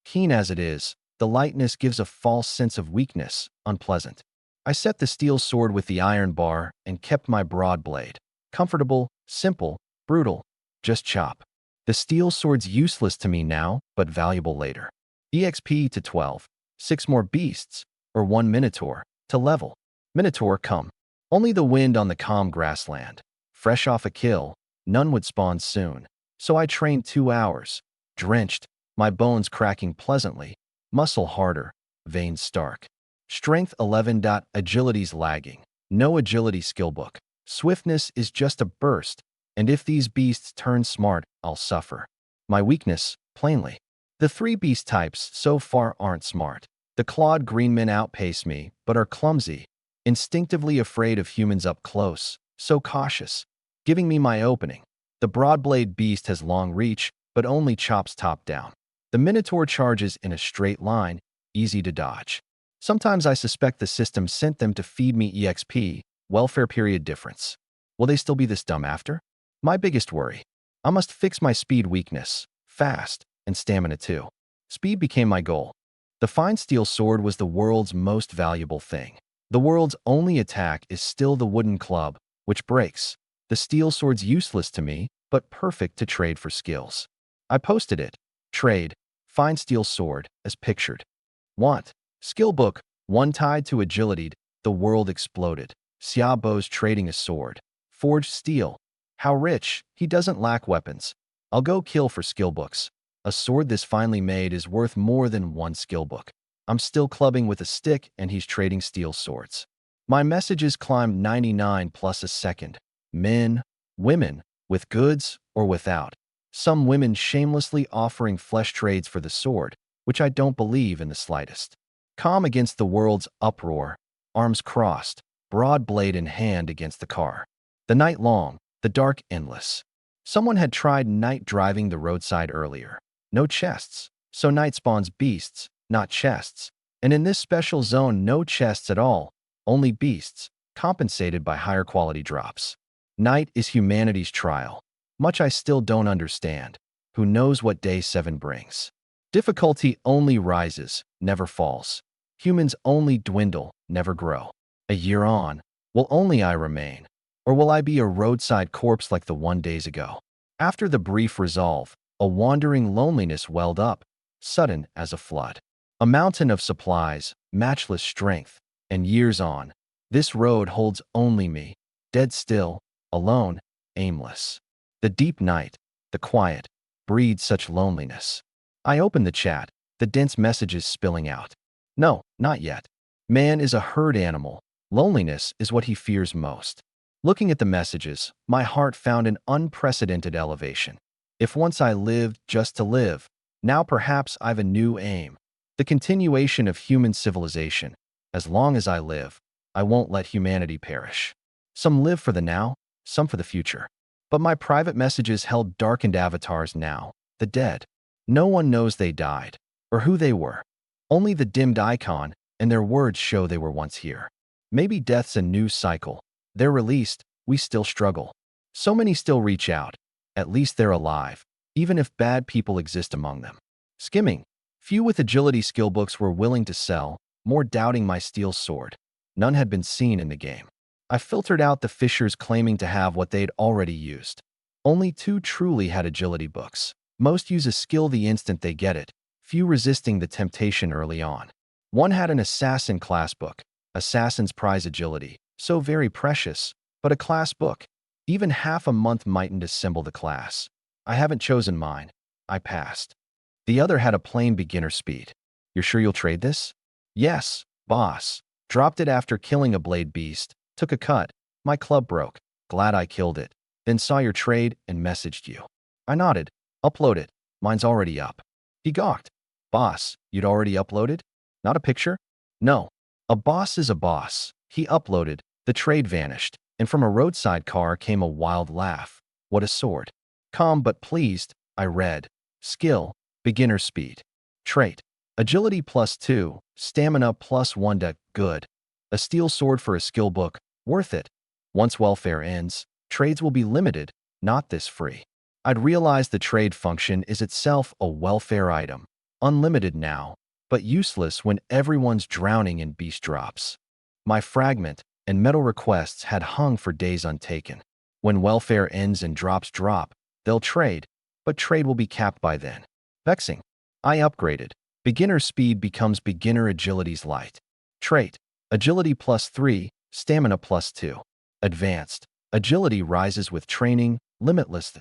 Keen as it is, the lightness gives a false sense of weakness, unpleasant. I set the steel sword with the iron bar and kept my broad blade. Comfortable, simple, brutal, just chop. The steel sword's useless to me now, but valuable later. EXP to 12. 6 more beasts, or 1 minotaur, to level. Minotaur come. Only the wind on the calm grassland. Fresh off a kill, none would spawn soon. So I trained 2 hours. Drenched, my bones cracking pleasantly, muscle harder, veins stark. Strength 11. Agility's lagging. No agility skill book. Swiftness is just a burst, and if these beasts turn smart, I'll suffer. My weakness, plainly. The three beast types so far aren't smart. The clawed greenmen outpace me, but are clumsy, instinctively afraid of humans up close, so cautious, giving me my opening. The broad-blade beast has long reach, but only chops top down. The minotaur charges in a straight line, easy to dodge. Sometimes I suspect the system sent them to feed me EXP, welfare period difference. Will they still be this dumb after? My biggest worry. I must fix my speed weakness, fast, and stamina too. Speed became my goal. The fine steel sword was the world's most valuable thing. The world's only attack is still the wooden club, which breaks. The steel sword's useless to me, but perfect to trade for skills. I posted it. Trade. Fine steel sword, as pictured. Want. Skill book. One tied to agility. The world exploded. Xiaobo's trading a sword. Forged steel. How rich. He doesn't lack weapons. I'll go kill for skill books. A sword this finely made is worth more than one skill book. I'm still clubbing with a stick and he's trading steel swords. My messages climbed 99 plus a second. Men, women, with goods or without. Some women shamelessly offering flesh trades for the sword, which I don't believe in the slightest. Calm against the world's uproar, arms crossed, broad blade in hand against the car. The night long, the dark endless. Someone had tried night driving the roadside earlier. No chests, so night spawns beasts, not chests. And in this special zone, no chests at all, only beasts, compensated by higher quality drops. Night is humanity's trial. Much I still don't understand. Who knows what day 7 brings? Difficulty only rises, never falls. Humans only dwindle, never grow. A year on, will only I remain? Or will I be a roadside corpse like the one days ago? After the brief resolve, a wandering loneliness welled up, sudden as a flood. A mountain of supplies, matchless strength, and years on. This road holds only me, dead still, alone, aimless. The deep night, the quiet, breeds such loneliness. I open the chat, the dense messages spilling out. No, not yet. Man is a herd animal. Loneliness is what he fears most. Looking at the messages, my heart found an unprecedented elevation. If once I lived just to live, now perhaps I've a new aim. The continuation of human civilization. As long as I live, I won't let humanity perish. Some live for the now, some for the future. But my private messages held darkened avatars now, the dead. No one knows they died, or who they were. Only the dimmed icon, and their words show they were once here. Maybe death's a new cycle. They're released, we still struggle. So many still reach out. At least they're alive, even if bad people exist among them. Skimming. Few with agility skill books were willing to sell, more doubting my steel sword. None had been seen in the game. I filtered out the fishers claiming to have what they'd already used. Only 2 truly had agility books. Most use a skill the instant they get it, few resisting the temptation early on. One had an assassin class book, Assassin's Prize Agility, so very precious, but a class book. Even half a month mightn't assemble the class. I haven't chosen mine. I passed. The other had a plain beginner speed. You're sure you'll trade this? Yes, boss. Dropped it after killing a blade beast. Took a cut. My club broke. Glad I killed it. Then saw your trade and messaged you. I nodded. Upload it. Mine's already up. He gawked. Boss, you'd already uploaded? Not a picture? No. A boss is a boss. He uploaded. The trade vanished. And from a roadside car came a wild laugh. What a sword. Calm but pleased, I read. Skill. Beginner speed. Trait. Agility +2. Stamina +1. Good. A steel sword for a skill book. Worth it. Once welfare ends, trades will be limited, not this free. I'd realized the trade function is itself a welfare item. Unlimited now, but useless when everyone's drowning in beast drops. My fragment and metal requests had hung for days untaken. When welfare ends and drops drop, they'll trade, but trade will be capped by then. Vexing. I upgraded. Beginner speed becomes beginner agility's light. Trait. Agility +3, stamina +2. Advanced. Agility rises with training, limitless.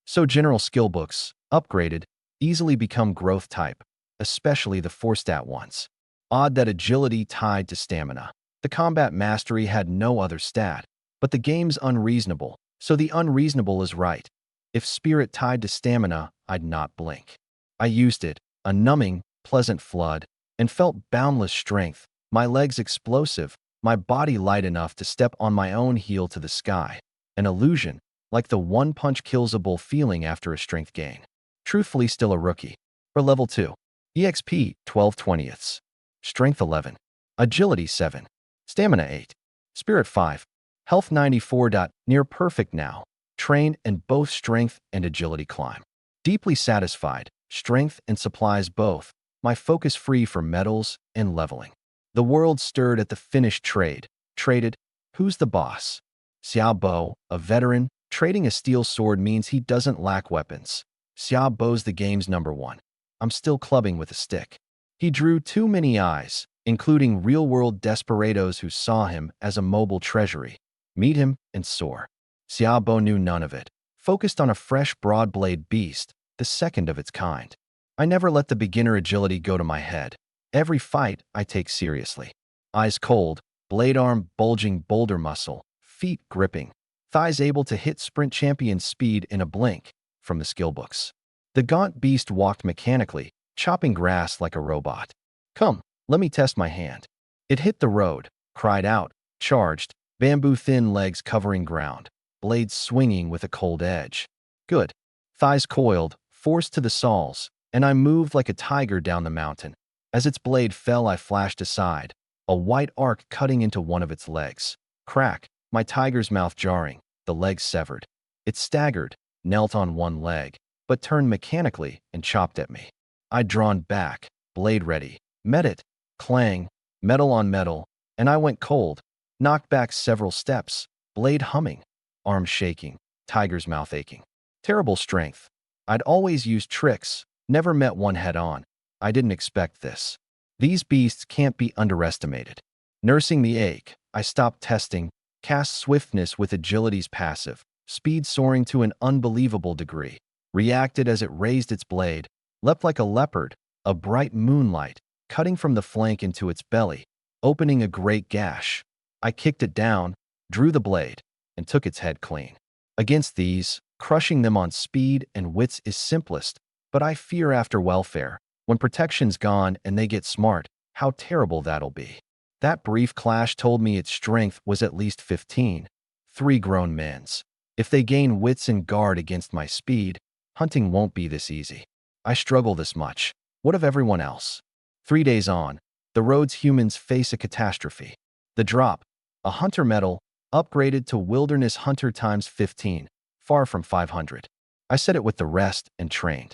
So general skill books, upgraded. easily become growth type, especially the 4-stat ones. Odd that agility tied to stamina. The combat mastery had no other stat, but the game's unreasonable, so the unreasonable is right. If spirit tied to stamina, I'd not blink. I used it, a numbing, pleasant flood, and felt boundless strength, my legs explosive, my body light enough to step on my own heel to the sky. An illusion, like the one-punch kills a bull feeling after a strength gain. Truthfully still a rookie. For level 2. EXP 12 20ths. Strength 11. Agility 7. Stamina 8. Spirit 5. Health 94. Near perfect now. Train in both strength and agility climb. Deeply satisfied, strength and supplies both, my focus free for medals and leveling. The world stirred at the finished trade. Traded. Who's the boss? Xiao Bo, a veteran, trading a steel sword means he doesn't lack weapons. Xiao Bo's the game's #1. I'm still clubbing with a stick. He drew too many eyes, including real-world desperados who saw him as a mobile treasury. Meet him and soar. Xiao Bo knew none of it, focused on a fresh broad-blade beast, the second of its kind. I never let the beginner agility go to my head. Every fight I take seriously. Eyes cold, blade arm bulging boulder muscle, feet gripping, thighs able to hit sprint champion speed in a blink, from the skill books. The gaunt beast walked mechanically, chopping grass like a robot. Come, let me test my hand. It hit the road, cried out, charged, bamboo-thin legs covering ground, blades swinging with a cold edge. Good. Thighs coiled, forced to the soles, and I moved like a tiger down the mountain. As its blade fell, I flashed aside, a white arc cutting into one of its legs. Crack, my tiger's mouth jarring, the leg severed. It staggered, knelt on one leg, but turned mechanically and chopped at me. I'd drawn back, blade ready, met it, clang, metal on metal, and I went cold, knocked back several steps, blade humming, arm shaking, tiger's mouth aching. Terrible strength. I'd always used tricks, never met one head-on. I didn't expect this. These beasts can't be underestimated. Nursing the ache, I stopped testing, cast swiftness with agility's passive, speed soaring to an unbelievable degree, reacted as it raised its blade, leapt like a leopard, a bright moonlight, cutting from the flank into its belly, opening a great gash. I kicked it down, drew the blade, and took its head clean. Against these, crushing them on speed and wits is simplest, but I fear after welfare, when protection's gone and they get smart, how terrible that'll be. That brief clash told me its strength was at least 15. 3 grown men's. If they gain wits and guard against my speed, hunting won't be this easy. I struggle this much. What of everyone else? 3 days on, the road's humans face a catastrophe. The drop, a hunter medal, upgraded to Wilderness Hunter times 15, far from 500. I said it with the rest and trained.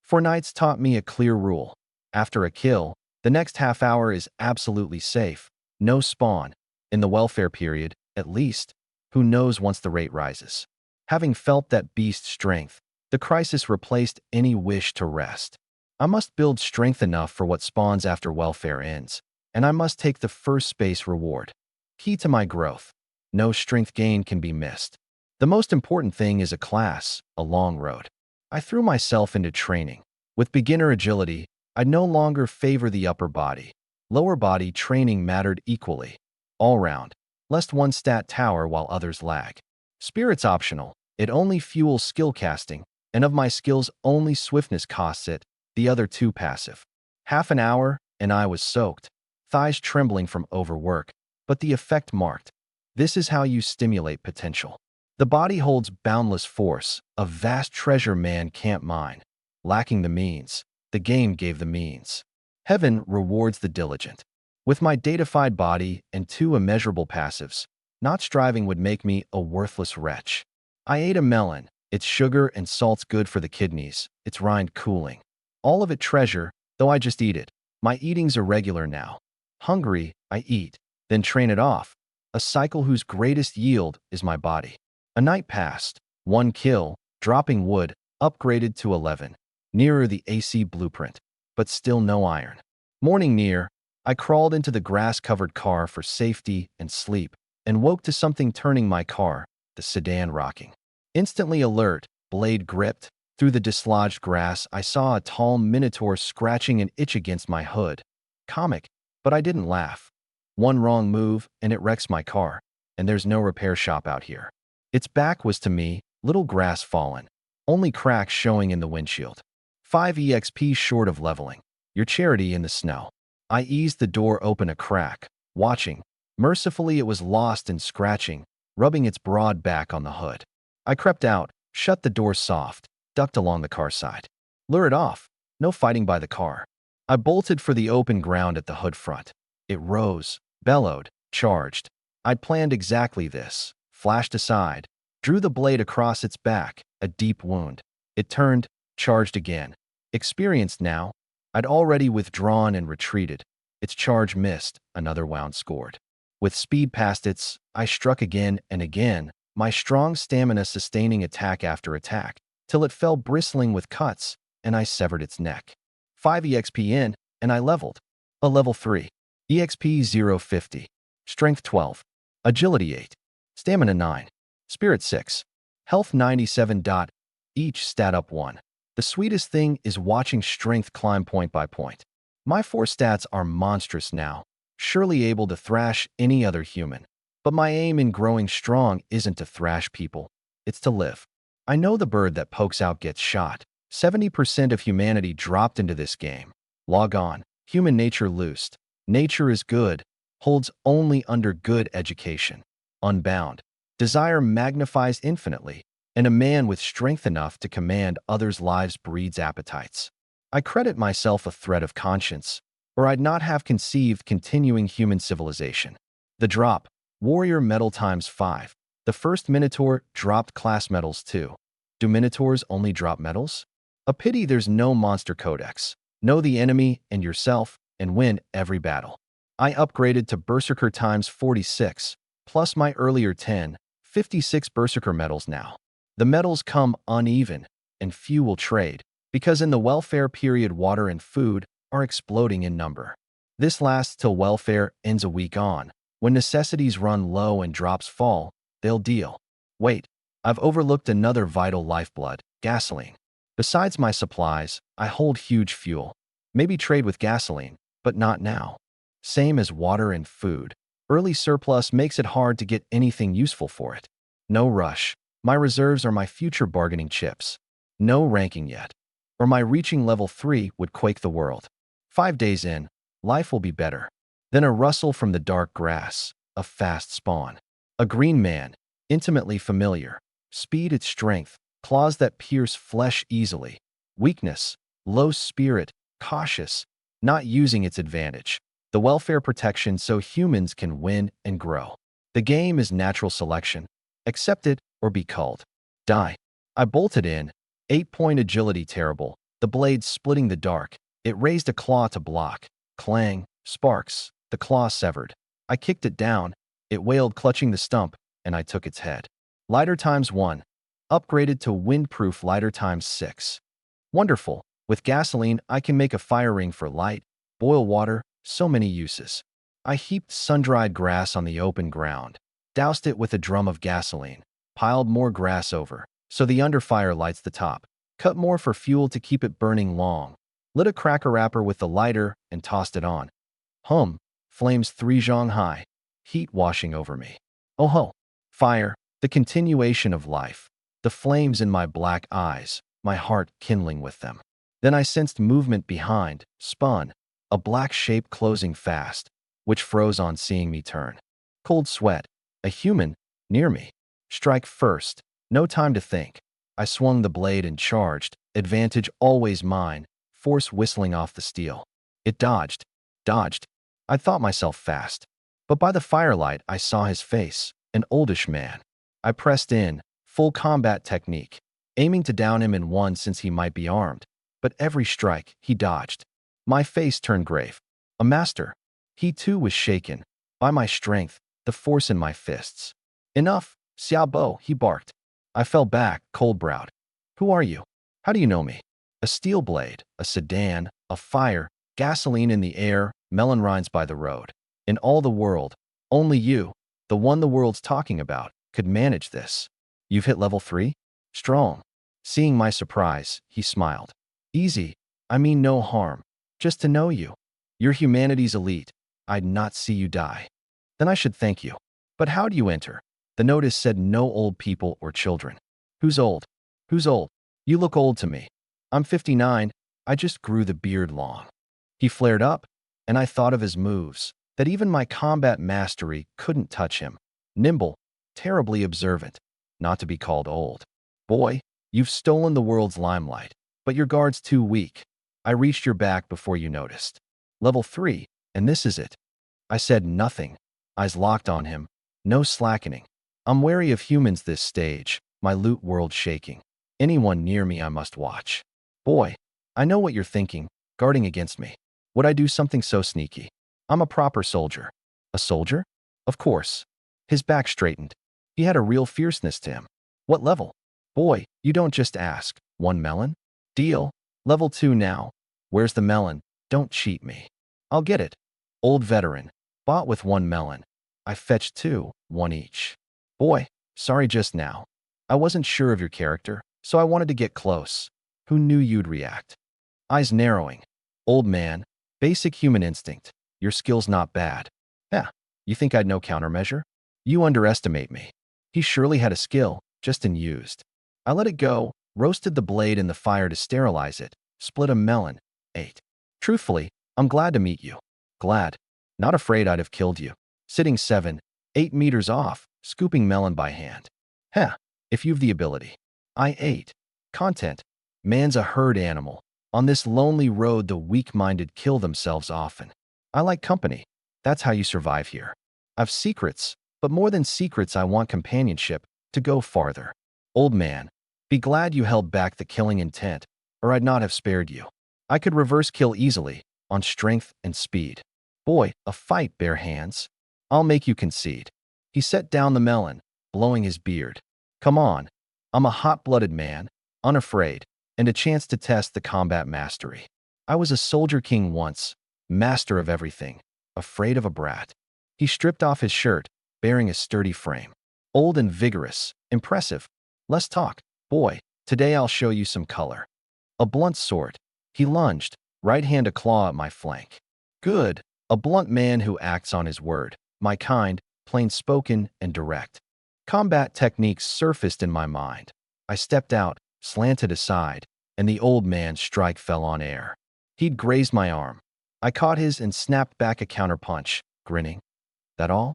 4 nights taught me a clear rule. After a kill, the next half hour is absolutely safe. No spawn. In the welfare period, at least. Who knows once the rate rises. Having felt that beast strength, the crisis replaced any wish to rest. I must build strength enough for what spawns after welfare ends, and I must take the first space reward. Key to my growth. No strength gain can be missed. The most important thing is a class, a long road. I threw myself into training. With beginner agility, I no longer favor the upper body. Lower body training mattered equally. All round, lest one stat tower while others lag. Spirit's optional. It only fuels skill casting, and of my skills only swiftness costs it, the other 2 passive. Half an hour, and I was soaked, thighs trembling from overwork, but the effect marked. This is how you stimulate potential. The body holds boundless force, a vast treasure man can't mine. Lacking the means, the game gave the means. Heaven rewards the diligent. With my datafied body and 2 immeasurable passives, not striving would make me a worthless wretch. I ate a melon, its sugar and salt's good for the kidneys, its rind cooling. All of it treasure, though I just eat it. My eating's irregular now. Hungry, I eat, then train it off. A cycle whose greatest yield is my body. A night passed, 1 kill, dropping wood, upgraded to 11. Nearer the AC blueprint, but still no iron. Morning near, I crawled into the grass-covered car for safety and sleep, and woke to something turning my car, the sedan rocking. Instantly alert, blade gripped, Through the dislodged grass, I saw a tall minotaur scratching an itch against my hood. Comic, but I didn't laugh. One wrong move, and it wrecks my car, and there's no repair shop out here. Its back was to me, little grass fallen, only cracks showing in the windshield. 5 EXP short of leveling. Your charity in the snow. I eased the door open a crack, watching. Mercifully, it was lost in scratching, rubbing its broad back on the hood. I crept out, shut the door soft, ducked along the car side. Lure it off. No fighting by the car. I bolted for the open ground at the hood front. It rose, bellowed, charged. I'd planned exactly this. Flashed aside, drew the blade across its back, a deep wound. It turned, charged again. Experienced now, I'd already withdrawn and retreated. Its charge missed, another wound scored. With speed past its, I struck again and again, my strong stamina sustaining attack after attack, till it fell bristling with cuts, and I severed its neck. 5 EXP in, and I leveled. A level 3. EXP 050. Strength 12. Agility 8. Stamina 9. Spirit 6. Health 97. Each stat up 1. The sweetest thing is watching strength climb point by point. My 4 stats are monstrous now, surely able to thrash any other human. But my aim in growing strong isn't to thrash people, it's to live. I know the bird that pokes out gets shot. 70% of humanity dropped into this game. Log on. Human nature loosed. Nature is good, holds only under good education. Unbound. Desire magnifies infinitely, and a man with strength enough to command others' lives breeds appetites. I credit myself a thread of conscience, or I'd not have conceived continuing human civilization. The drop. Warrior medal times 5. The first Minotaur dropped class medals too. Do Minotaurs only drop medals? A pity there's no monster codex. Know the enemy and yourself, and win every battle. I upgraded to Berserker times 46, plus my earlier 10, 56 Berserker medals now. The medals come uneven, and few will trade, because in the welfare period water and food are exploding in number. This lasts till welfare ends a week on. When necessities run low and drops fall, they'll deal. Wait, I've overlooked another vital lifeblood, gasoline. Besides my supplies, I hold huge fuel. Maybe trade with gasoline, but not now. Same as water and food. Early surplus makes it hard to get anything useful for it. No rush. My reserves are my future bargaining chips. No ranking yet, or my reaching level 3 would quake the world. 5 days in, life will be better. Then a rustle from the dark grass, a fast spawn. A green man, intimately familiar. Speed its strength, claws that pierce flesh easily. Weakness, low spirit, cautious, not using its advantage. The welfare protection so humans can win and grow. The game is natural selection. Accept it or be culled. Die. I bolted in. 8-point agility terrible. The blade splitting the dark. It raised a claw to block. Clang, sparks. The claw severed. I kicked it down. It wailed, clutching the stump, and I took its head. Lighter times 1. Upgraded to windproof lighter times 6. Wonderful. With gasoline, I can make a fire ring for light, boil water, so many uses. I heaped sun-dried grass on the open ground, doused it with a drum of gasoline, piled more grass over, so the underfire lights the top, cut more for fuel to keep it burning long, lit a cracker wrapper with the lighter and tossed it on. Hum, flames 3 zhong high, heat washing over me. Oh ho, fire, the continuation of life, the flames in my black eyes, my heart kindling with them. Then I sensed movement behind, spun, a black shape closing fast, which froze on seeing me turn. Cold sweat, a human, near me. Strike first, no time to think. I swung the blade and charged, advantage always mine, force whistling off the steel. It dodged. I thought myself fast. But by the firelight I saw his face, an oldish man. I pressed in, full combat technique, aiming to down him in one since he might be armed. But every strike, he dodged. My face turned grave. A master. He too was shaken. By my strength, the force in my fists. Enough, Xiao Bo, he barked. I fell back, cold-browed. Who are you? How do you know me? A steel blade, a sedan, a fire, gasoline in the air, melon rinds by the road. In all the world, only you, the one the world's talking about, could manage this. You've hit level 3? Strong. Seeing my surprise, he smiled. Easy. I mean no harm. Just to know you. You're humanity's elite. I'd not see you die. Then I should thank you. But how do you enter? The notice said no old people or children. Who's old? Who's old? You look old to me. I'm 59. I just grew the beard long. He flared up, and I thought of his moves, that even my combat mastery couldn't touch him. Nimble, terribly observant, not to be called old. Boy, you've stolen the world's limelight, but your guard's too weak. I reached your back before you noticed. Level 3, and this is it. I said nothing, eyes locked on him, no slackening. I'm wary of humans this stage, my loot world shaking. Anyone near me I must watch. Boy, I know what you're thinking, guarding against me. Would I do something so sneaky? I'm a proper soldier. A soldier? Of course. His back straightened. He had a real fierceness to him. What level? Boy, you don't just ask. 1 melon? Deal. Level 2 now. Where's the melon? Don't cheat me. I'll get it. Old veteran. Bought with 1 melon. I fetched 2, 1 each. Boy, sorry just now. I wasn't sure of your character, so I wanted to get close. Who knew you'd react? Eyes narrowing. Old man. Basic human instinct. Your skill's not bad. Yeah, you think I'd no countermeasure? You underestimate me. He surely had a skill, just unused. I let it go, roasted the blade in the fire to sterilize it, split a melon, ate. Truthfully, I'm glad to meet you. Glad. Not afraid I'd have killed you. Sitting 7, 8 meters off, scooping melon by hand. Heh, if you've the ability. I ate. Content. Man's a herd animal. On this lonely road, the weak-minded kill themselves often. I like company. That's how you survive here. I've secrets, but more than secrets, I want companionship to go farther. Old man, be glad you held back the killing intent, or I'd not have spared you. I could reverse kill easily, on strength and speed. Boy, a fight, bare hands. I'll make you concede. He set down the melon, blowing his beard. Come on. I'm a hot-blooded man, unafraid, and a chance to test the combat mastery. I was a soldier king once, master of everything, afraid of a brat. He stripped off his shirt, bearing a sturdy frame. Old and vigorous, impressive. Less talk. Boy, today I'll show you some color. A blunt sword. He lunged, right hand a claw at my flank. Good. A blunt man who acts on his word. My kind, plain-spoken and direct. Combat techniques surfaced in my mind. I stepped out, slanted aside, and the old man's strike fell on air. He'd grazed my arm. I caught his and snapped back a counterpunch, grinning. That all?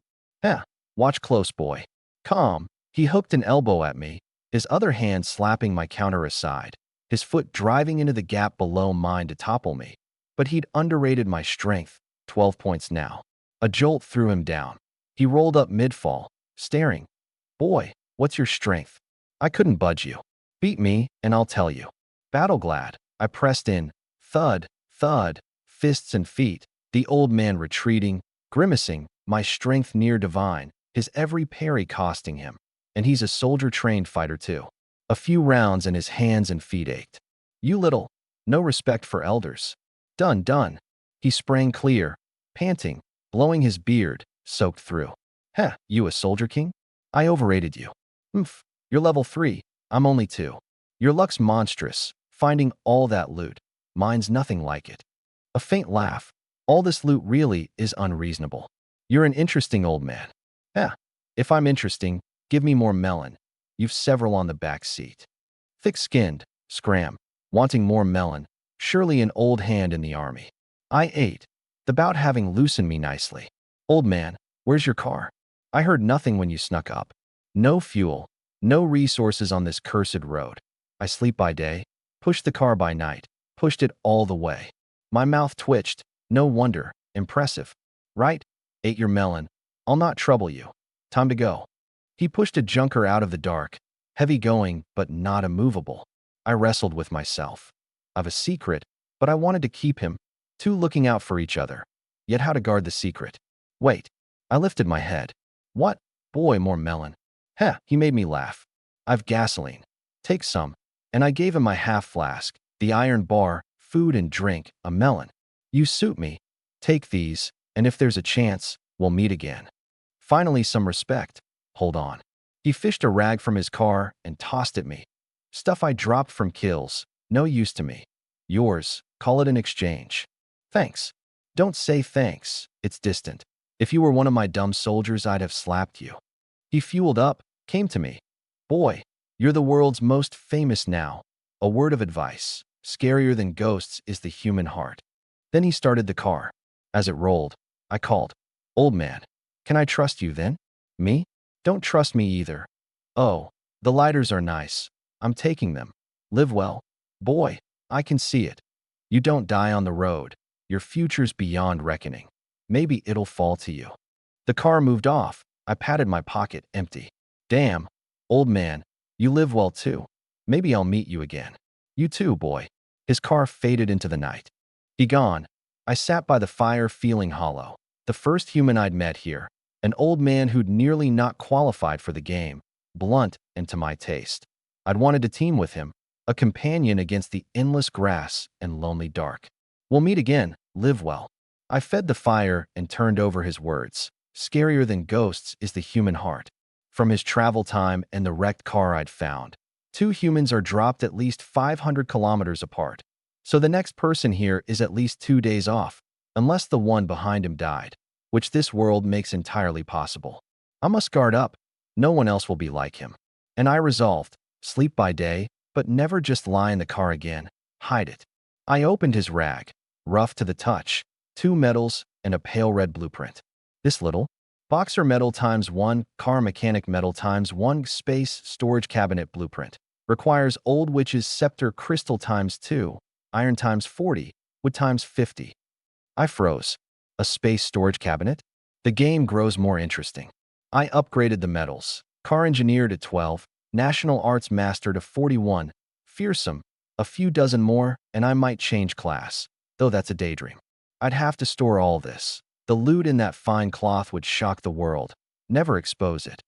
Watch close, boy. Calm. He hooked an elbow at me, his other hand slapping my counter aside, his foot driving into the gap below mine to topple me. But he'd underrated my strength. 12 points now. A jolt threw him down. He rolled up mid-fall, staring. Boy, what's your strength? I couldn't budge you. Beat me, and I'll tell you. Battle-glad, I pressed in. Thud, thud, fists and feet. The old man retreating, grimacing, my strength near divine, his every parry costing him. And he's a soldier-trained fighter too. A few rounds and his hands and feet ached. You little, no respect for elders. Done, done. He sprang clear, panting, blowing his beard, soaked through. You a soldier king? I overrated you. You're level 3, I'm only 2. Your luck's monstrous, finding all that loot. Mine's nothing like it. A faint laugh. All this loot really is unreasonable. You're an interesting old man. If I'm interesting, give me more melon. You've several on the back seat. Thick-skinned, scram, wanting more melon, surely an old hand in the army. I ate, the bout having loosened me nicely. Old man, where's your car? I heard nothing when you snuck up. No fuel, no resources on this cursed road. I sleep by day, push the car by night, pushed it all the way. My mouth twitched, no wonder, impressive. Right? Ate your melon. I'll not trouble you. Time to go. He pushed a junker out of the dark, heavy going, but not immovable. I wrestled with myself. I've a secret, but I wanted to keep him. Two looking out for each other. Yet how to guard the secret? Wait. I lifted my head. What? Boy, more melon. He made me laugh. I've gasoline. Take some. And I gave him my half flask, the iron bar, food and drink, a melon. You suit me. Take these, and if there's a chance, we'll meet again. Finally, some respect. Hold on. He fished a rag from his car and tossed at me. Stuff I dropped from kills. No use to me. Yours. Call it an exchange. Thanks. Don't say thanks. It's distant. If you were one of my dumb soldiers, I'd have slapped you. He fueled up, came to me. Boy, you're the world's most famous now. A word of advice. Scarier than ghosts is the human heart. Then he started the car. As it rolled, I called. Old man, can I trust you then? Me? Don't trust me either. Oh, the lighters are nice. I'm taking them. Live well. Boy, I can see it. You don't die on the road. Your future's beyond reckoning. Maybe it'll fall to you. The car moved off. I patted my pocket, empty. Damn, old man, you live well too. Maybe I'll meet you again. You too, boy. His car faded into the night. He gone. I sat by the fire feeling hollow. The first human I'd met here. An old man who'd nearly not qualified for the game. Blunt and to my taste. I'd wanted to team with him. A companion against the endless grass and lonely dark. We'll meet again. Live well. I fed the fire and turned over his words. Scarier than ghosts is the human heart. From his travel time and the wrecked car I'd found. Two humans are dropped at least 500 kilometers apart. So the next person here is at least 2 days off, unless the one behind him died, which this world makes entirely possible. I must guard up. No one else will be like him. And I resolved, sleep by day, but never just lie in the car again. Hide it. I opened his rag, rough to the touch, 2 medals and a pale red blueprint. This little boxer medal ×1, car mechanic medal ×1, space storage cabinet blueprint. Requires old witch's scepter crystal ×2, iron ×40, wood ×50. I froze. A space storage cabinet? The game grows more interesting. I upgraded the medals. Car engineer to 12, national arts master to 41, fearsome, a few dozen more, and I might change class, though that's a daydream. I'd have to store all this. The loot in that fine cloth would shock the world. Never expose it.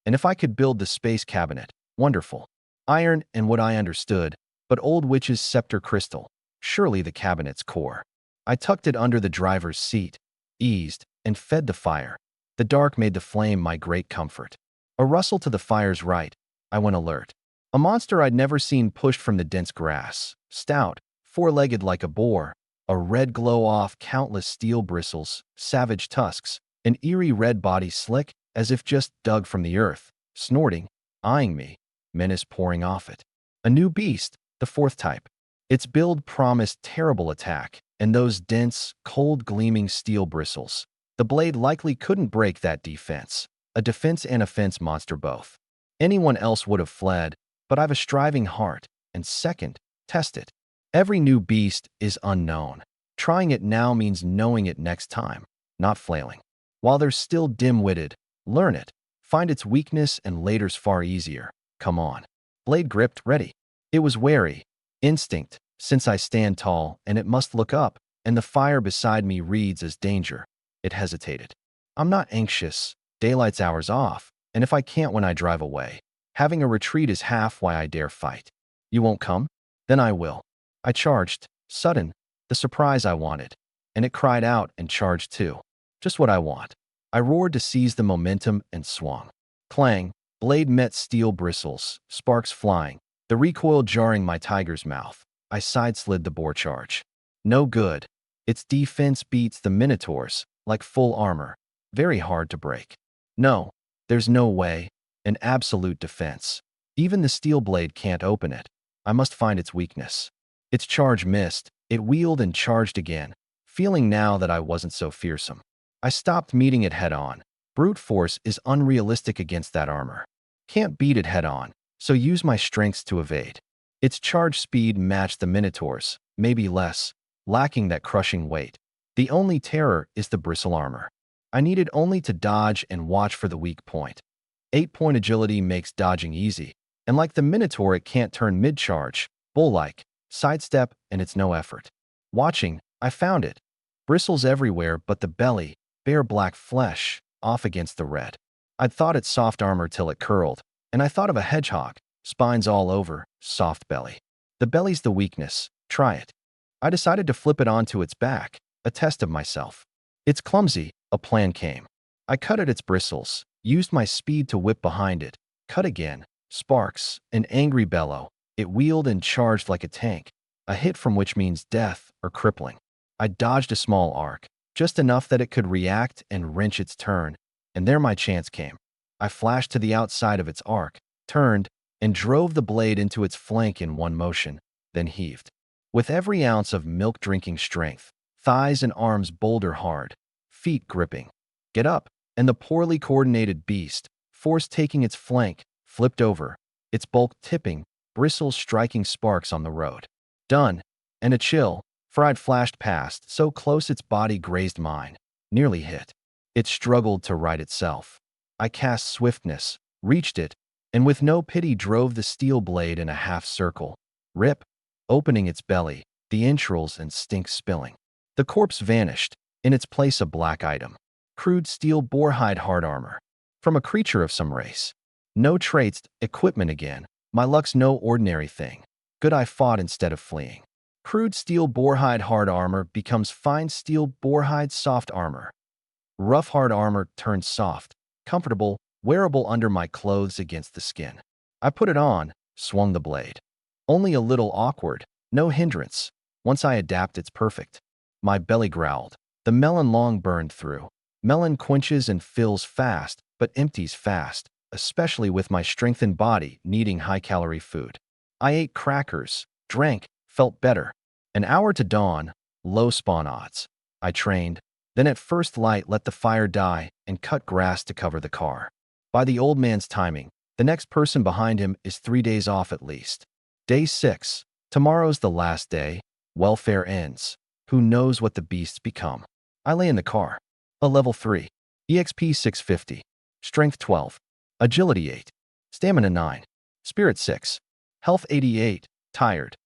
And if I could build the space cabinet, wonderful. Iron and what I understood, but old witch's scepter crystal. Surely the cabinet's core. I tucked it under the driver's seat, eased, and fed the fire. The dark made the flame my great comfort. A rustle to the fire's right. I went alert. A monster I'd never seen pushed from the dense grass. Stout, 4-legged like a boar. A red glow off countless steel bristles, savage tusks, an eerie red body slick as if just dug from the earth, snorting, eyeing me, menace pouring off it. A new beast, the 4th type. Its build promised terrible attack, and those dense, cold gleaming steel bristles. The blade likely couldn't break that defense. A defense and offense monster both. Anyone else would have fled, but I've a striving heart, and second, test it. Every new beast is unknown. Trying it now means knowing it next time, not flailing. While they're still dim-witted, learn it. Find its weakness and later's far easier. Come on. Blade gripped, ready. It was wary. Instinct, since I stand tall and it must look up, and the fire beside me reads as danger. It hesitated. I'm not anxious. Daylight's hours off, and if I can't when I drive away, having a retreat is half why I dare fight. You won't come? Then I will. I charged, sudden, the surprise I wanted, and it cried out and charged too. Just what I want. I roared to seize the momentum and swung. Clang, blade met steel bristles, sparks flying, the recoil jarring my tiger's mouth. I side-slid the boar charge. No good. Its defense beats the Minotaur's, like full armor. Very hard to break. No, there's no way. An absolute defense. Even the steel blade can't open it. I must find its weakness. Its charge missed. It wheeled and charged again, feeling now that I wasn't so fearsome. I stopped meeting it head-on. Brute force is unrealistic against that armor. Can't beat it head-on, so use my strengths to evade. Its charge speed matched the Minotaur's, maybe less, lacking that crushing weight. The only terror is the bristle armor. I needed only to dodge and watch for the weak point. 8-point agility makes dodging easy, and like the Minotaur it can't turn mid-charge, bull-like. Sidestep, and it's no effort. Watching, I found it. Bristles everywhere but the belly, bare black flesh, off against the red. I'd thought it soft armor till it curled, and I thought of a hedgehog, spines all over, soft belly. The belly's the weakness, try it. I decided to flip it onto its back, a test of myself. It's clumsy, a plan came. I cut at its bristles, used my speed to whip behind it, cut again, sparks, an angry bellow. It wheeled and charged like a tank, a hit from which means death or crippling. I dodged a small arc, just enough that it could react and wrench its turn, and there my chance came. I flashed to the outside of its arc, turned, and drove the blade into its flank in one motion, then heaved. With every ounce of milk-drinking strength, thighs and arms boulder hard, feet gripping. Get up, and the poorly coordinated beast, force taking its flank, flipped over, its bulk tipping, bristles striking sparks on the road. Done, and a chill, for I'd flashed past, so close its body grazed mine, nearly hit. It struggled to right itself. I cast swiftness, reached it, and with no pity drove the steel blade in a half circle. Rip, opening its belly, the entrails and stink spilling. The corpse vanished, in its place a black item. Crude steel boarhide hard armor. From a creature of some race. No traits, equipment again. My luck's no ordinary thing. Good I fought instead of fleeing. Crude steel boarhide hard armor becomes fine steel boarhide soft armor. Rough hard armor turns soft, comfortable, wearable under my clothes against the skin. I put it on, swung the blade. Only a little awkward, no hindrance. Once I adapt, it's perfect. My belly growled. The melon long burned through. Melon quenches and fills fast, but empties fast, especially with my strengthened body needing high-calorie food. I ate crackers, drank, felt better. An hour to dawn, low spawn odds. I trained, then at first light let the fire die and cut grass to cover the car. By the old man's timing, the next person behind him is 3 days off at least. Day 6. Tomorrow's the last day. Welfare ends. Who knows what the beasts become? I lay in the car. A level 3. EXP 650. Strength 12. Agility 8. Stamina 9. Spirit 6. Health 88. Tired.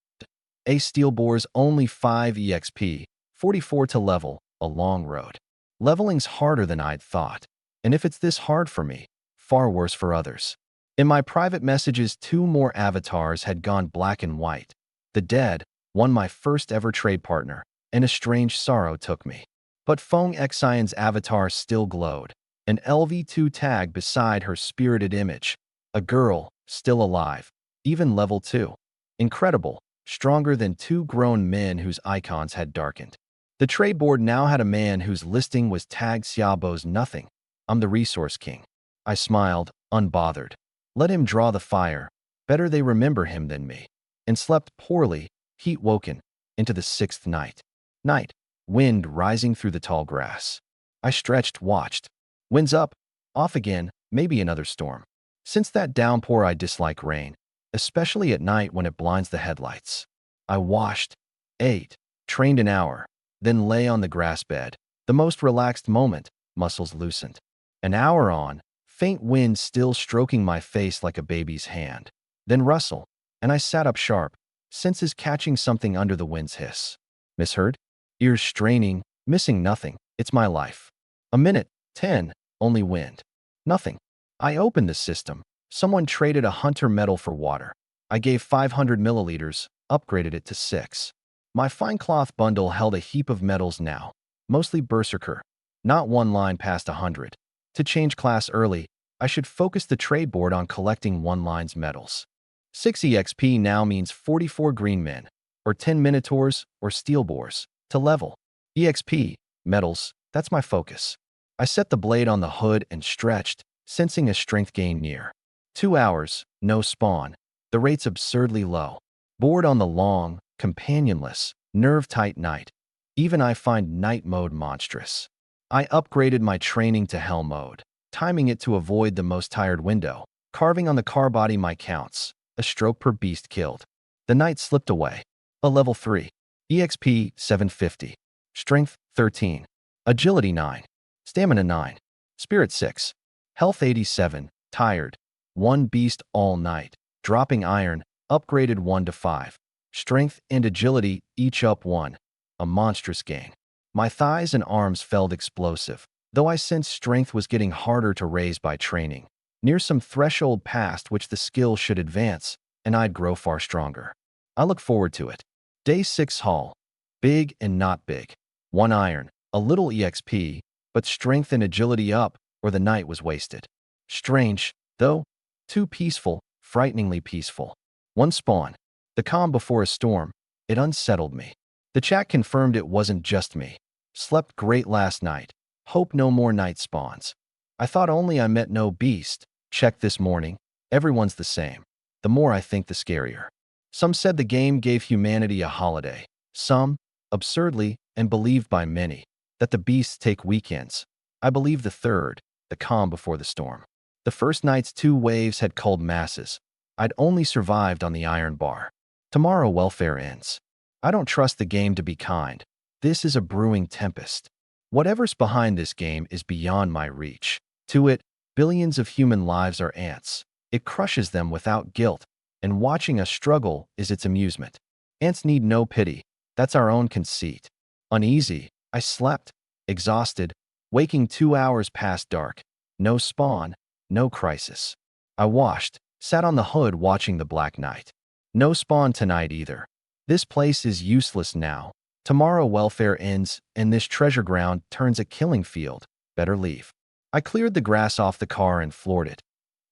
A steel bores only 5 EXP. 44 to level. A long road. Leveling's harder than I'd thought. And if it's this hard for me, far worse for others. In my private messages, 2 more avatars had gone black and white. The dead, one my first ever trade partner, and a strange sorrow took me. But Feng Xian's avatar still glowed, an LV2 tag beside her spirited image. A girl, still alive, even level 2. Incredible, stronger than 2 grown men whose icons had darkened. The trade board now had a man whose listing was tagged Xiaobo's nothing. I'm the resource king. I smiled, unbothered. Let him draw the fire. Better they remember him than me. And slept poorly, heat woken, into the 6th night. Night. Wind rising through the tall grass. I stretched, watched. Wind's up, off again, maybe another storm. Since that downpour I dislike rain, especially at night when it blinds the headlights. I washed, ate, trained an hour, then lay on the grass bed. The most relaxed moment, muscles loosened. An hour on, faint wind still stroking my face like a baby's hand. Then rustle, and I sat up sharp, senses catching something under the wind's hiss. Misheard? Ears straining, missing nothing. It's my life. A minute, 10, only wind. Nothing. I opened the system. Someone traded a hunter medal for water. I gave 500 milliliters, upgraded it to 6. My fine cloth bundle held a heap of medals now, mostly berserker. Not one line past 100. To change class early, I should focus the trade board on collecting 1 line's medals. 6 EXP now means 44 green men, or 10 minotaurs, or steel boars, to level. EXP, medals, that's my focus. I set the blade on the hood and stretched, sensing a strength gain near. 2 hours, no spawn. The rate's absurdly low. Bored on the long, companionless, nerve-tight night. Even I find night mode monstrous. I upgraded my training to hell mode, timing it to avoid the most tired window, carving on the car body my counts, a stroke per beast killed. The night slipped away. A level 3. EXP 750. Strength 13. Agility 9. Stamina 9. Spirit 6. Health 87. Tired. 1 beast all night. Dropping iron. Upgraded 1 to 5. Strength and agility each up 1. A monstrous gain. My thighs and arms felt explosive, though I sensed strength was getting harder to raise by training. Near some threshold past which the skill should advance, and I'd grow far stronger. I look forward to it. Day 6 haul. Big and not big. 1 iron, a little EXP, but strength and agility up, or the night was wasted. Strange, though. Too peaceful, frighteningly peaceful. 1 spawn. The calm before a storm. It unsettled me. The chat confirmed it wasn't just me. Slept great last night. Hope no more night spawns. I thought only I met no beast. Check this morning. Everyone's the same. The more I think, the scarier. Some said the game gave humanity a holiday. Some, absurdly, and believed by many, that the beasts take weekends. I believe the third, the calm before the storm. The first night's 2 waves had culled masses. I'd only survived on the iron bar. Tomorrow welfare ends. I don't trust the game to be kind. This is a brewing tempest. Whatever's behind this game is beyond my reach. To it, billions of human lives are ants. It crushes them without guilt, and watching us struggle is its amusement. Ants need no pity. That's our own conceit. Uneasy, I slept, exhausted, waking 2 hours past dark. No spawn, no crisis. I washed, sat on the hood watching the black night. No spawn tonight either. This place is useless now. Tomorrow welfare ends, and this treasure ground turns a killing field. Better leave. I cleared the grass off the car and floored it.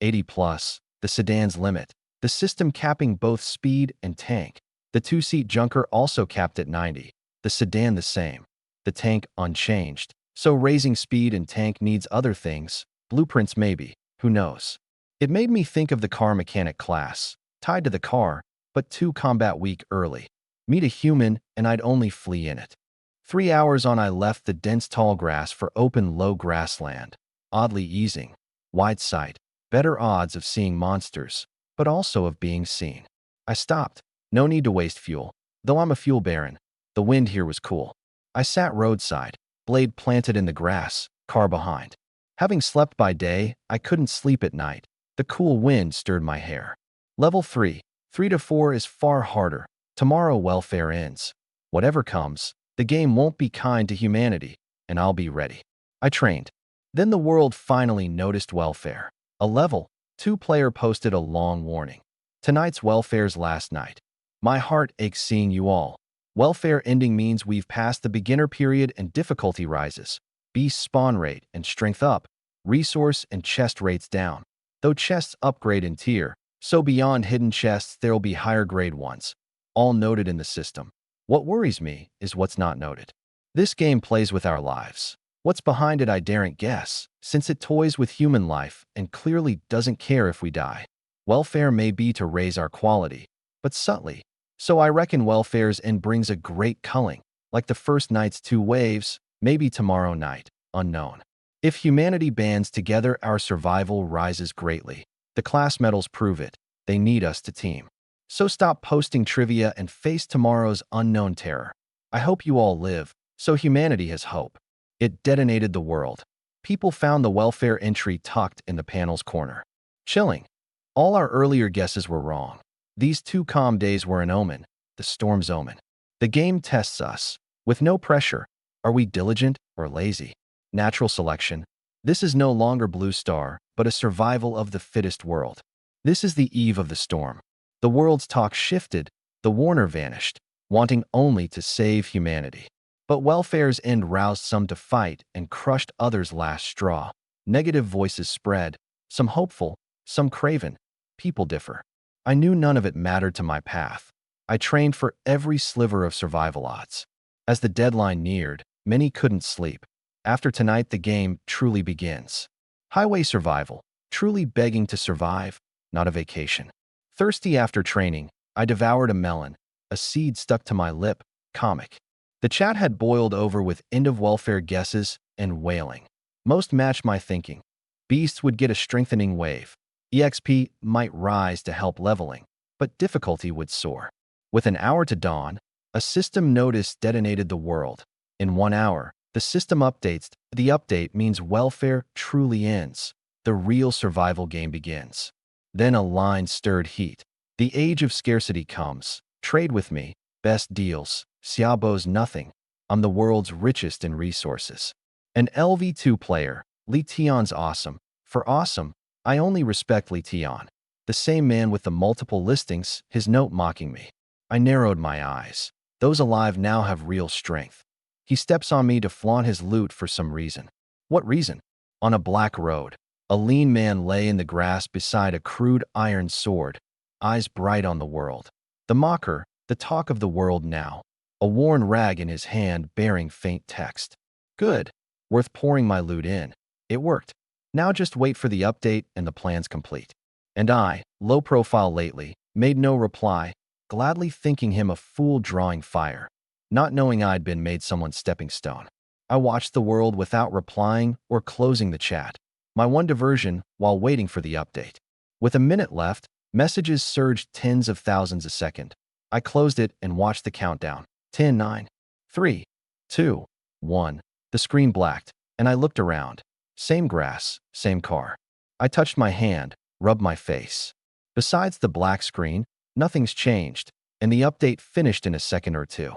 80 plus, the sedan's limit. The system capping both speed and tank. The 2-seat junker also capped at 90. The sedan the same. The tank unchanged. So raising speed and tank needs other things. Blueprints maybe. Who knows? It made me think of the car mechanic class. Tied to the car, but 2 combat week early. Meet a human, and I'd only flee in it. 3 hours on I left the dense tall grass for open low grassland. Oddly easing. Wide sight. Better odds of seeing monsters, but also of being seen. I stopped. No need to waste fuel. Though I'm a fuel baron, the wind here was cool. I sat roadside, blade planted in the grass, car behind. Having slept by day, I couldn't sleep at night. The cool wind stirred my hair. Level 3. 3 to 4 is far harder. Tomorrow welfare ends. Whatever comes, the game won't be kind to humanity, and I'll be ready. I trained. Then the world finally noticed welfare. A level 2 player posted a long warning. Tonight's welfare's last night. My heart aches seeing you all. Welfare ending means we've passed the beginner period and difficulty rises. Beast spawn rate and strength up. Resource and chest rates down. Though chests upgrade in tier, so beyond hidden chests there'll be higher grade ones. All noted in the system. What worries me is what's not noted. This game plays with our lives. What's behind it I daren't guess, since it toys with human life and clearly doesn't care if we die. Welfare may be to raise our quality, but subtly. So I reckon welfare's end brings a great culling, like the first night's 2 waves, maybe tomorrow night, unknown. If humanity bands together, our survival rises greatly. The class medals prove it. They need us to team. So stop posting trivia and face tomorrow's unknown terror. I hope you all live, so humanity has hope. It detonated the world. People found the welfare entry tucked in the panel's corner. Chilling. All our earlier guesses were wrong. These 2 calm days were an omen, the storm's omen. The game tests us. With no pressure, are we diligent or lazy? Natural selection. This is no longer Blue Star, but a survival of the fittest world. This is the eve of the storm. The world's talk shifted, the warner vanished, wanting only to save humanity. But welfare's end roused some to fight and crushed others' last straw. Negative voices spread, some hopeful, some craven. People differ. I knew none of it mattered to my path. I trained for every sliver of survival odds. As the deadline neared, many couldn't sleep. After tonight, the game truly begins. Highway survival, truly begging to survive, not a vacation. Thirsty after training, I devoured a melon, a seed stuck to my lip, comic. The chat had boiled over with end-of-welfare guesses and wailing. Most matched my thinking. Beasts would get a strengthening wave. EXP might rise to help leveling, but difficulty would soar. With an hour to dawn, a system notice detonated the world. In 1 hour, the system updates. The update means welfare truly ends. The real survival game begins. Then a line stirred heat. The age of scarcity comes. Trade with me. Best deals. Xiaobo's nothing. I'm the world's richest in resources. An LV2 player. Li Tian's awesome. For awesome, I only respect Li Tian. The same man with the multiple listings, his note mocking me. I narrowed my eyes. Those alive now have real strength. He steps on me to flaunt his loot for some reason. What reason? On a black road, a lean man lay in the grass beside a crude iron sword, eyes bright on the world. The mocker, the talk of the world now. A worn rag in his hand bearing faint text. Good. Worth pouring my loot in. It worked. Now just wait for the update and the plan's complete. And I, low profile lately, made no reply, gladly thinking him a fool drawing fire, not knowing I'd been made someone's stepping stone. I watched the world without replying or closing the chat, my one diversion while waiting for the update. With a minute left, messages surged tens of thousands a second. I closed it and watched the countdown. 10, 9, 3, 2, 1. The screen blacked, and I looked around. Same grass, same car. I touched my hand, rubbed my face. Besides the black screen, nothing's changed, and the update finished in a second or two.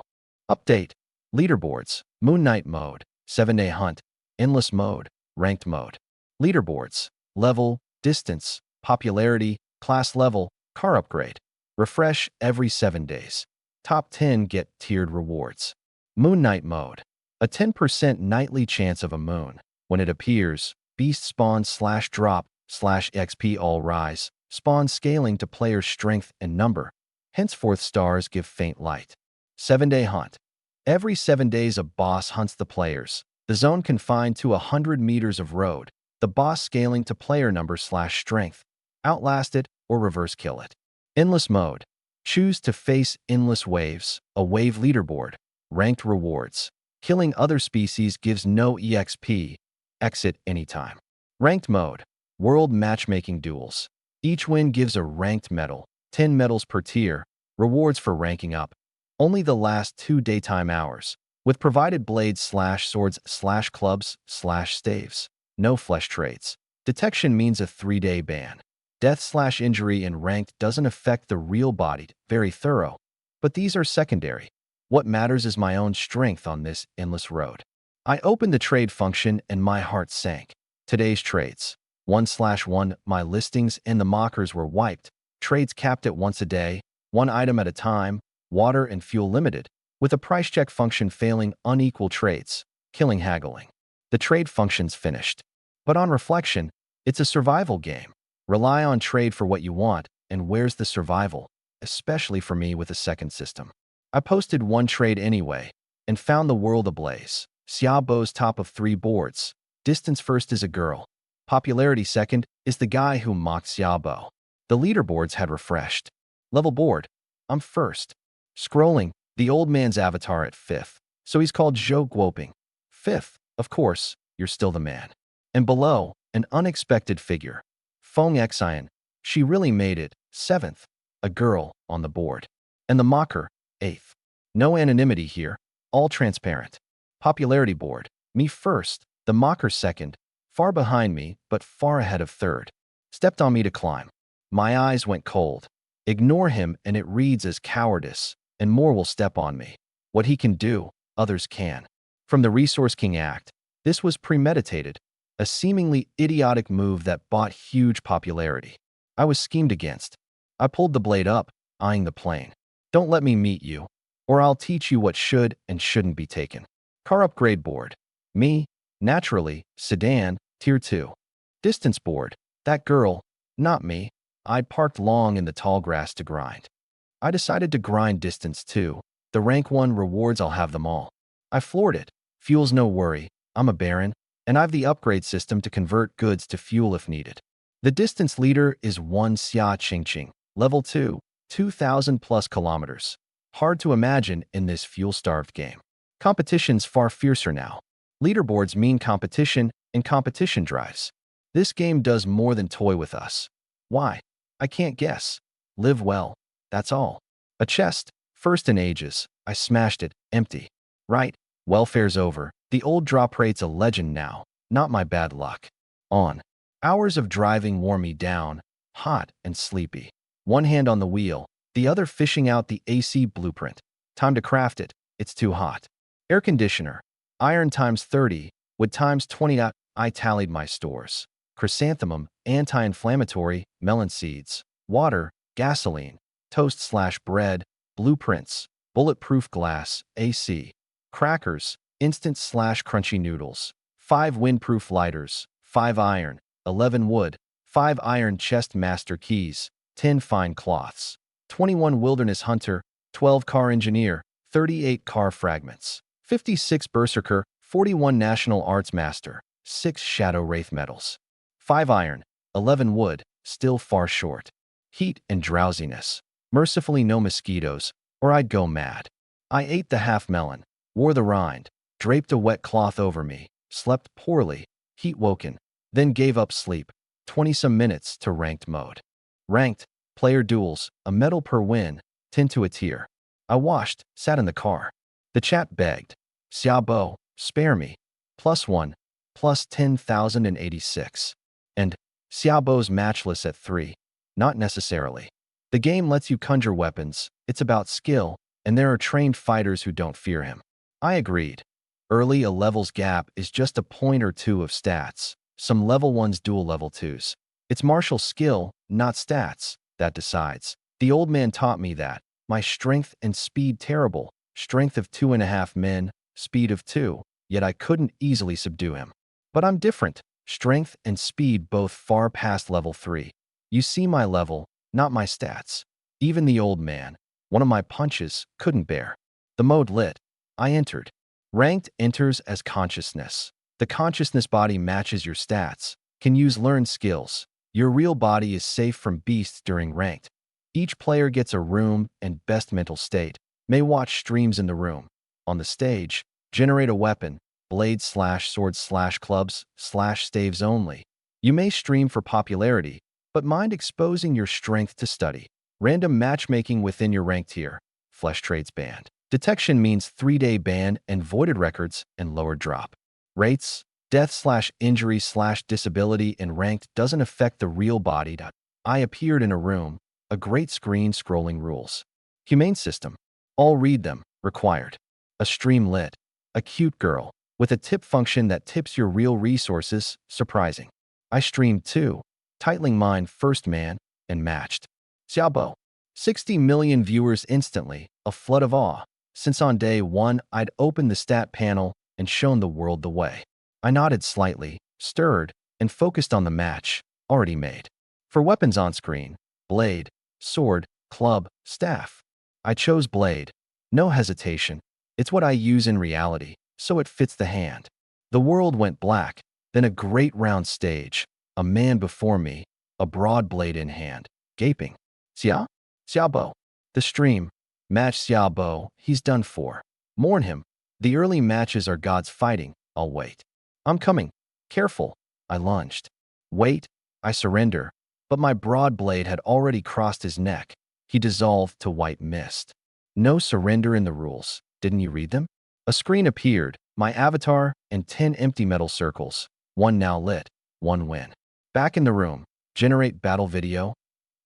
Update. Leaderboards. Moon Knight mode. 7-day hunt. Endless mode. Ranked mode. Leaderboards. Level, distance, popularity, class level, car upgrade. Refresh every 7 days. Top 10 get tiered rewards. Moon Knight mode. A 10% nightly chance of a moon. When it appears, beast spawn /drop/XP all rise. Spawn scaling to player's strength and number. Henceforth stars give faint light. 7-day hunt. Every 7 days a boss hunts the players. The zone confined to 100 meters of road. The boss scaling to player number/strength. Outlast it or reverse kill it. Endless mode. Choose to face endless waves. A wave leaderboard. Ranked rewards. Killing other species gives no EXP. Exit anytime. Ranked mode. World matchmaking duels. Each win gives a ranked medal. 10 medals per tier. Rewards for ranking up. Only the last 2 daytime hours. With provided blades/swords/clubs/staves. No flesh trades. Detection means a 3-day ban. Death/injury in ranked doesn't affect the real body. Very thorough. But these are secondary. What matters is my own strength on this endless road. I opened the trade function and my heart sank. Today's trades. 1/1. My listings and the mockers were wiped. Trades capped at once a day, 1 item at a time, water and fuel limited, with a price check function failing unequal trades, killing haggling. The trade function's finished. But on reflection, it's a survival game. Rely on trade for what you want, and where's the survival, especially for me with a second system. I posted one trade anyway, and found the world ablaze. Xiaobo's top of 3 boards. Distance first is a girl. Popularity second is the guy who mocked Xiaobo. The leaderboards had refreshed. Level board. I'm first. Scrolling, the old man's avatar at 5th, so he's called Zhou Guoping. 5th, of course, you're still the man. And below, an unexpected figure. Feng Xian, she really made it, 7th, a girl on the board. And the mocker, 8th. No anonymity here, all transparent. Popularity board, me first, the mocker second, far behind me, but far ahead of 3rd. Stepped on me to climb. My eyes went cold. Ignore him and it reads as cowardice, and more will step on me. What he can do, others can. From the Resource King Act, this was premeditated, a seemingly idiotic move that bought huge popularity. I was schemed against. I pulled the blade up, eyeing the plane. Don't let me meet you, or I'll teach you what should and shouldn't be taken. Car upgrade board. Me, naturally, sedan, tier 2. Distance board. That girl, not me. I'd parked long in the tall grass to grind. I decided to grind distance too. The rank 1 rewards, I'll have them all. I floored it. Fuel's no worry. I'm a baron, and I've the upgrade system to convert goods to fuel if needed. The distance leader is 1 Xia Qingqing, level 2, 2,000 plus kilometers. Hard to imagine in this fuel-starved game. Competition's far fiercer now. Leaderboards mean competition, and competition drives. This game does more than toy with us. Why? I can't guess. Live well. That's all. A chest, first in ages. I smashed it, empty. Right, welfare's over. The old drop rate's a legend now, not my bad luck. On. Hours of driving wore me down, hot and sleepy. One hand on the wheel, the other fishing out the AC blueprint. Time to craft it. It's too hot. Air conditioner. Iron times 30, wood times 20. I tallied my stores. Chrysanthemum, anti-inflammatory, melon seeds, water, gasoline, toast/bread, blueprints, bulletproof glass, AC, crackers, instant/crunchy noodles, 5 windproof lighters, 5 iron, 11 wood, 5 iron chest master keys, 10 fine cloths, 21 wilderness hunter, 12 car engineer, 38 car fragments, 56 berserker, 41 national arts master, 6 shadow wraith medals, 5 iron, 11 wood, still far short. Heat and drowsiness. Mercifully no mosquitoes, or I'd go mad. I ate the half melon, wore the rind, draped a wet cloth over me, slept poorly, heat woken, then gave up sleep, 20-some minutes to ranked mode. Ranked, player duels, a medal per win, 10 to a tier. I washed, sat in the car. The chat begged, Xiaobo, spare me. +1, plus 10,086. And, Xiaobo's matchless at 3. Not necessarily. The game lets you conjure weapons, it's about skill, and there are trained fighters who don't fear him. I agreed. Early a level's gap is just a point or two of stats. Some level 1s duel level 2s. It's martial skill, not stats, that decides. The old man taught me that. My strength and speed terrible. Strength of 2.5 men, speed of 2, yet I couldn't easily subdue him. But I'm different. Strength and speed both far past level 3. You see my level, not my stats. Even the old man, one of my punches, couldn't bear. The mode lit. I entered. Ranked enters as consciousness. The consciousness body matches your stats, can use learned skills. Your real body is safe from beasts during ranked. Each player gets a room and best mental state. May watch streams in the room. On the stage, generate a weapon, blades/swords/clubs/staves only. You may stream for popularity, but mind exposing your strength to study. Random matchmaking within your ranked tier. Flesh trades banned. Detection means 3-day ban and voided records and lower drop. Rates, death/injury/disability in ranked doesn't affect the real body. I appeared in a room, a great screen scrolling rules. Humane system. All read them, required. A stream lit. A cute girl, with a tip function that tips your real resources, surprising. I streamed too, titling mine First Man, and matched. Xiaobo. 60 million viewers instantly, a flood of awe. Since on day 1 I'd opened the stat panel and shown the world the way. I nodded slightly, stirred, and focused on the match, already made. For weapons on screen, blade, sword, club, staff. I chose blade. No hesitation. It's what I use in reality, so it fits the hand. The world went black, then a great round stage. A man before me, a broad blade in hand, gaping. Xiaobo. The stream. Match Xiaobo, he's done for. Mourn him. The early matches are gods fighting, I'll wait. I'm coming. Careful. I lunged. Wait. I surrender. But my broad blade had already crossed his neck. He dissolved to white mist. No surrender in the rules. Didn't you read them? A screen appeared, my avatar, and 10 empty metal circles. 1 now lit. 1 win. Back in the room. Generate battle video?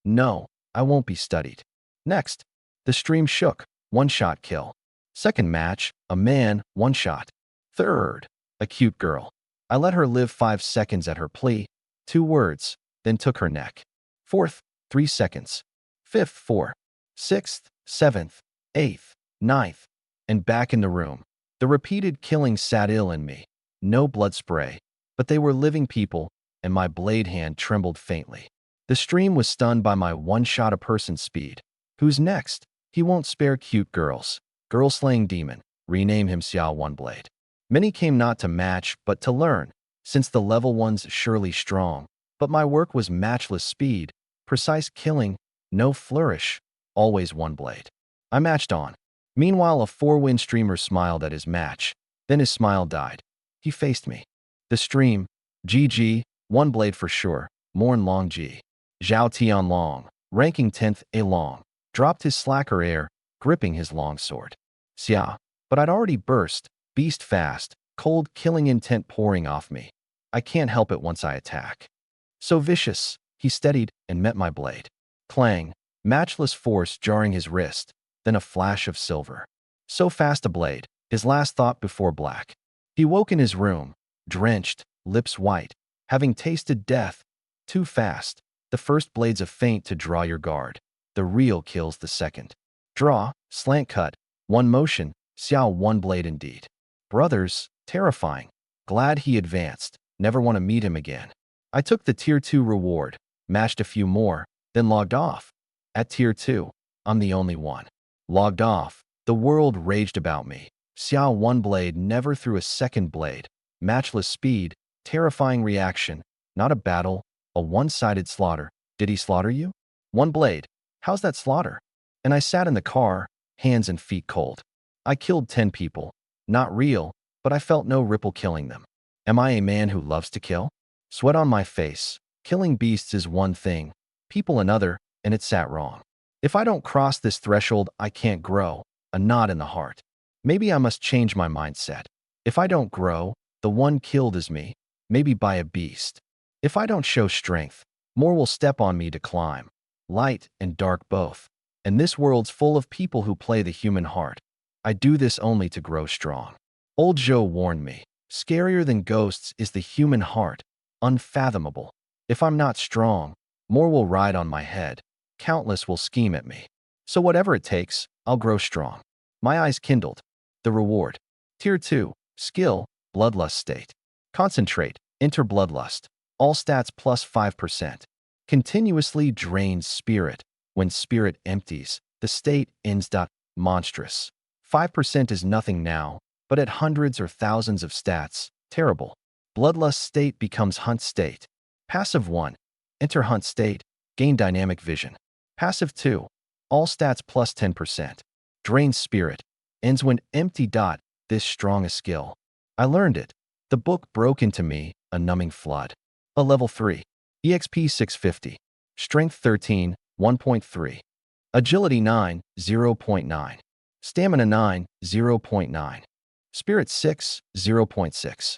No, I won't be studied. Next. The stream shook. 1-shot kill. Second match. A man. 1 shot. Third. A cute girl. I let her live 5 seconds at her plea. 2 words. Then took her neck. Fourth. 3 seconds. Fifth. 4. Sixth. 7th. 8th. 9th. And back in the room. The repeated killing sat ill in me. No blood spray. But they were living people, and my blade hand trembled faintly. The stream was stunned by my 1-shot-a-person speed. Who's next? He won't spare cute girls. Girl-slaying demon. Rename him Xiao One Blade. Many came not to match, but to learn, since the level 1's surely strong. But my work was matchless speed, precise killing, no flourish, always 1 blade. I matched on. Meanwhile, a 4-win streamer smiled at his match. Then his smile died. He faced me. The stream. GG, 1 blade for sure. Mourn Long G. Zhao Tian Long. Ranking 10th, A Long. Dropped his slacker air, gripping his long sword. Xia. But I'd already burst. Beast fast. Cold killing intent pouring off me. I can't help it once I attack. So vicious. He steadied and met my blade. Clang. Matchless force jarring his wrist. Then a flash of silver. So fast a blade. His last thought before black. He woke in his room. Drenched. Lips white. Having tasted death. Too fast. The first blade's a feint to draw your guard. The real kills the second. Draw. Slant cut. 1 motion. Xiao One Blade indeed. Brothers. Terrifying. Glad he advanced. Never want to meet him again. I took the Tier 2 reward. Matched a few more. Then logged off. At Tier 2. I'm the only one. Logged off. The world raged about me. Xiao one blade never threw a second blade. Matchless speed, terrifying reaction. Not a battle, a one-sided slaughter. Did he slaughter you? One blade. How's that slaughter? And I sat in the car, hands and feet cold. I killed 10 people. Not real, but I felt no ripple killing them. Am I a man who loves to kill? Sweat on my face. Killing beasts is one thing, people another, and it sat wrong. If I don't cross this threshold, I can't grow. A knot in the heart. Maybe I must change my mindset. If I don't grow, the one killed is me, maybe by a beast. If I don't show strength, more will step on me to climb. Light and dark both. And this world's full of people who play the human heart. I do this only to grow strong. Old Joe warned me, scarier than ghosts is the human heart, unfathomable. If I'm not strong, more will ride on my head. Countless will scheme at me. So whatever it takes, I'll grow strong. My eyes kindled. The reward. Tier 2. Skill, Bloodlust state. Concentrate, enter Bloodlust. All stats plus 5%. Continuously drains spirit. When spirit empties, the state ends. Monstrous. 5% is nothing now, but at hundreds or thousands of stats, terrible. Bloodlust state becomes Hunt state. Passive 1. Enter Hunt state, gain dynamic vision. Passive 2. All stats plus 10%. Drains spirit. Ends when empty. This strong a skill. I learned it. The book broke into me, a numbing flood. A level 3. EXP 650. Strength 13, 1.3. Agility 9, 0.9. Stamina 9, 0.9. Spirit 6, 0.6.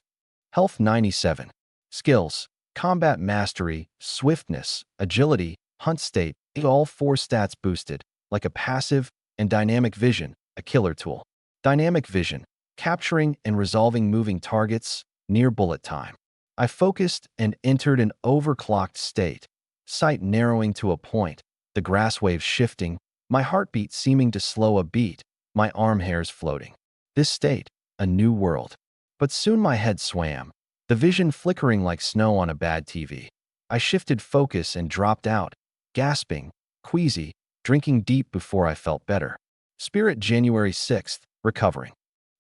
Health 97. Skills. Combat mastery, swiftness, agility, hunt state, all 4 stats boosted, like a passive, and dynamic vision, a killer tool. Dynamic vision, capturing and resolving moving targets, near bullet time. I focused and entered an overclocked state, sight narrowing to a point, the grass waves shifting, my heartbeat seeming to slow a beat, my arm hairs floating. This state, a new world. But soon my head swam, the vision flickering like snow on a bad TV. I shifted focus and dropped out, gasping, queasy, drinking deep before I felt better. Spirit January 6th, recovering.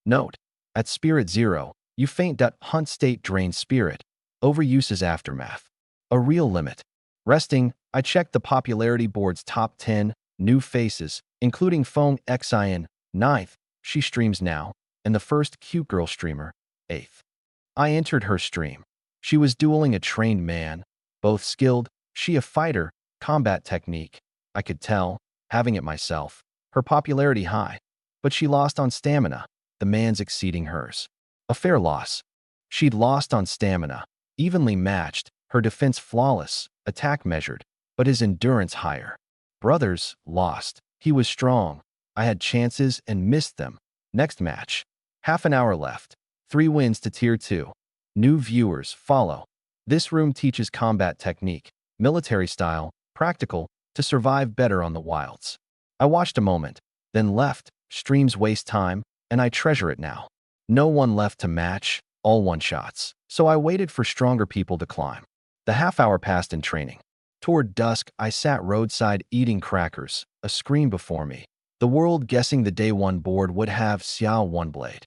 Note, at Spirit 0, you faint. Hunt state drains spirit. Overuse is aftermath. A real limit. Resting, I checked the popularity board's top 10 new faces, including Fong Xin, 9th, she streams now, and the first cute girl streamer, 8th. I entered her stream. She was dueling a trained man, both skilled, she a fighter, combat technique. I could tell, having it myself, her popularity high, but she lost on stamina, the man's exceeding hers. A fair loss. She'd lost on stamina, evenly matched, her defense flawless, attack measured, but his endurance higher. Brothers lost. He was strong. I had chances and missed them. Next match. Half an hour left. 3 wins to Tier 2. New viewers follow. This room teaches combat technique, military style, practical, to survive better on the wilds. I watched a moment, then left. Streams waste time, and I treasure it now. No one left to match, all one-shots. So I waited for stronger people to climb. The half hour passed in training. Toward dusk, I sat roadside eating crackers, a screen before me. The world guessing the day 1 board would have Xiao one blade.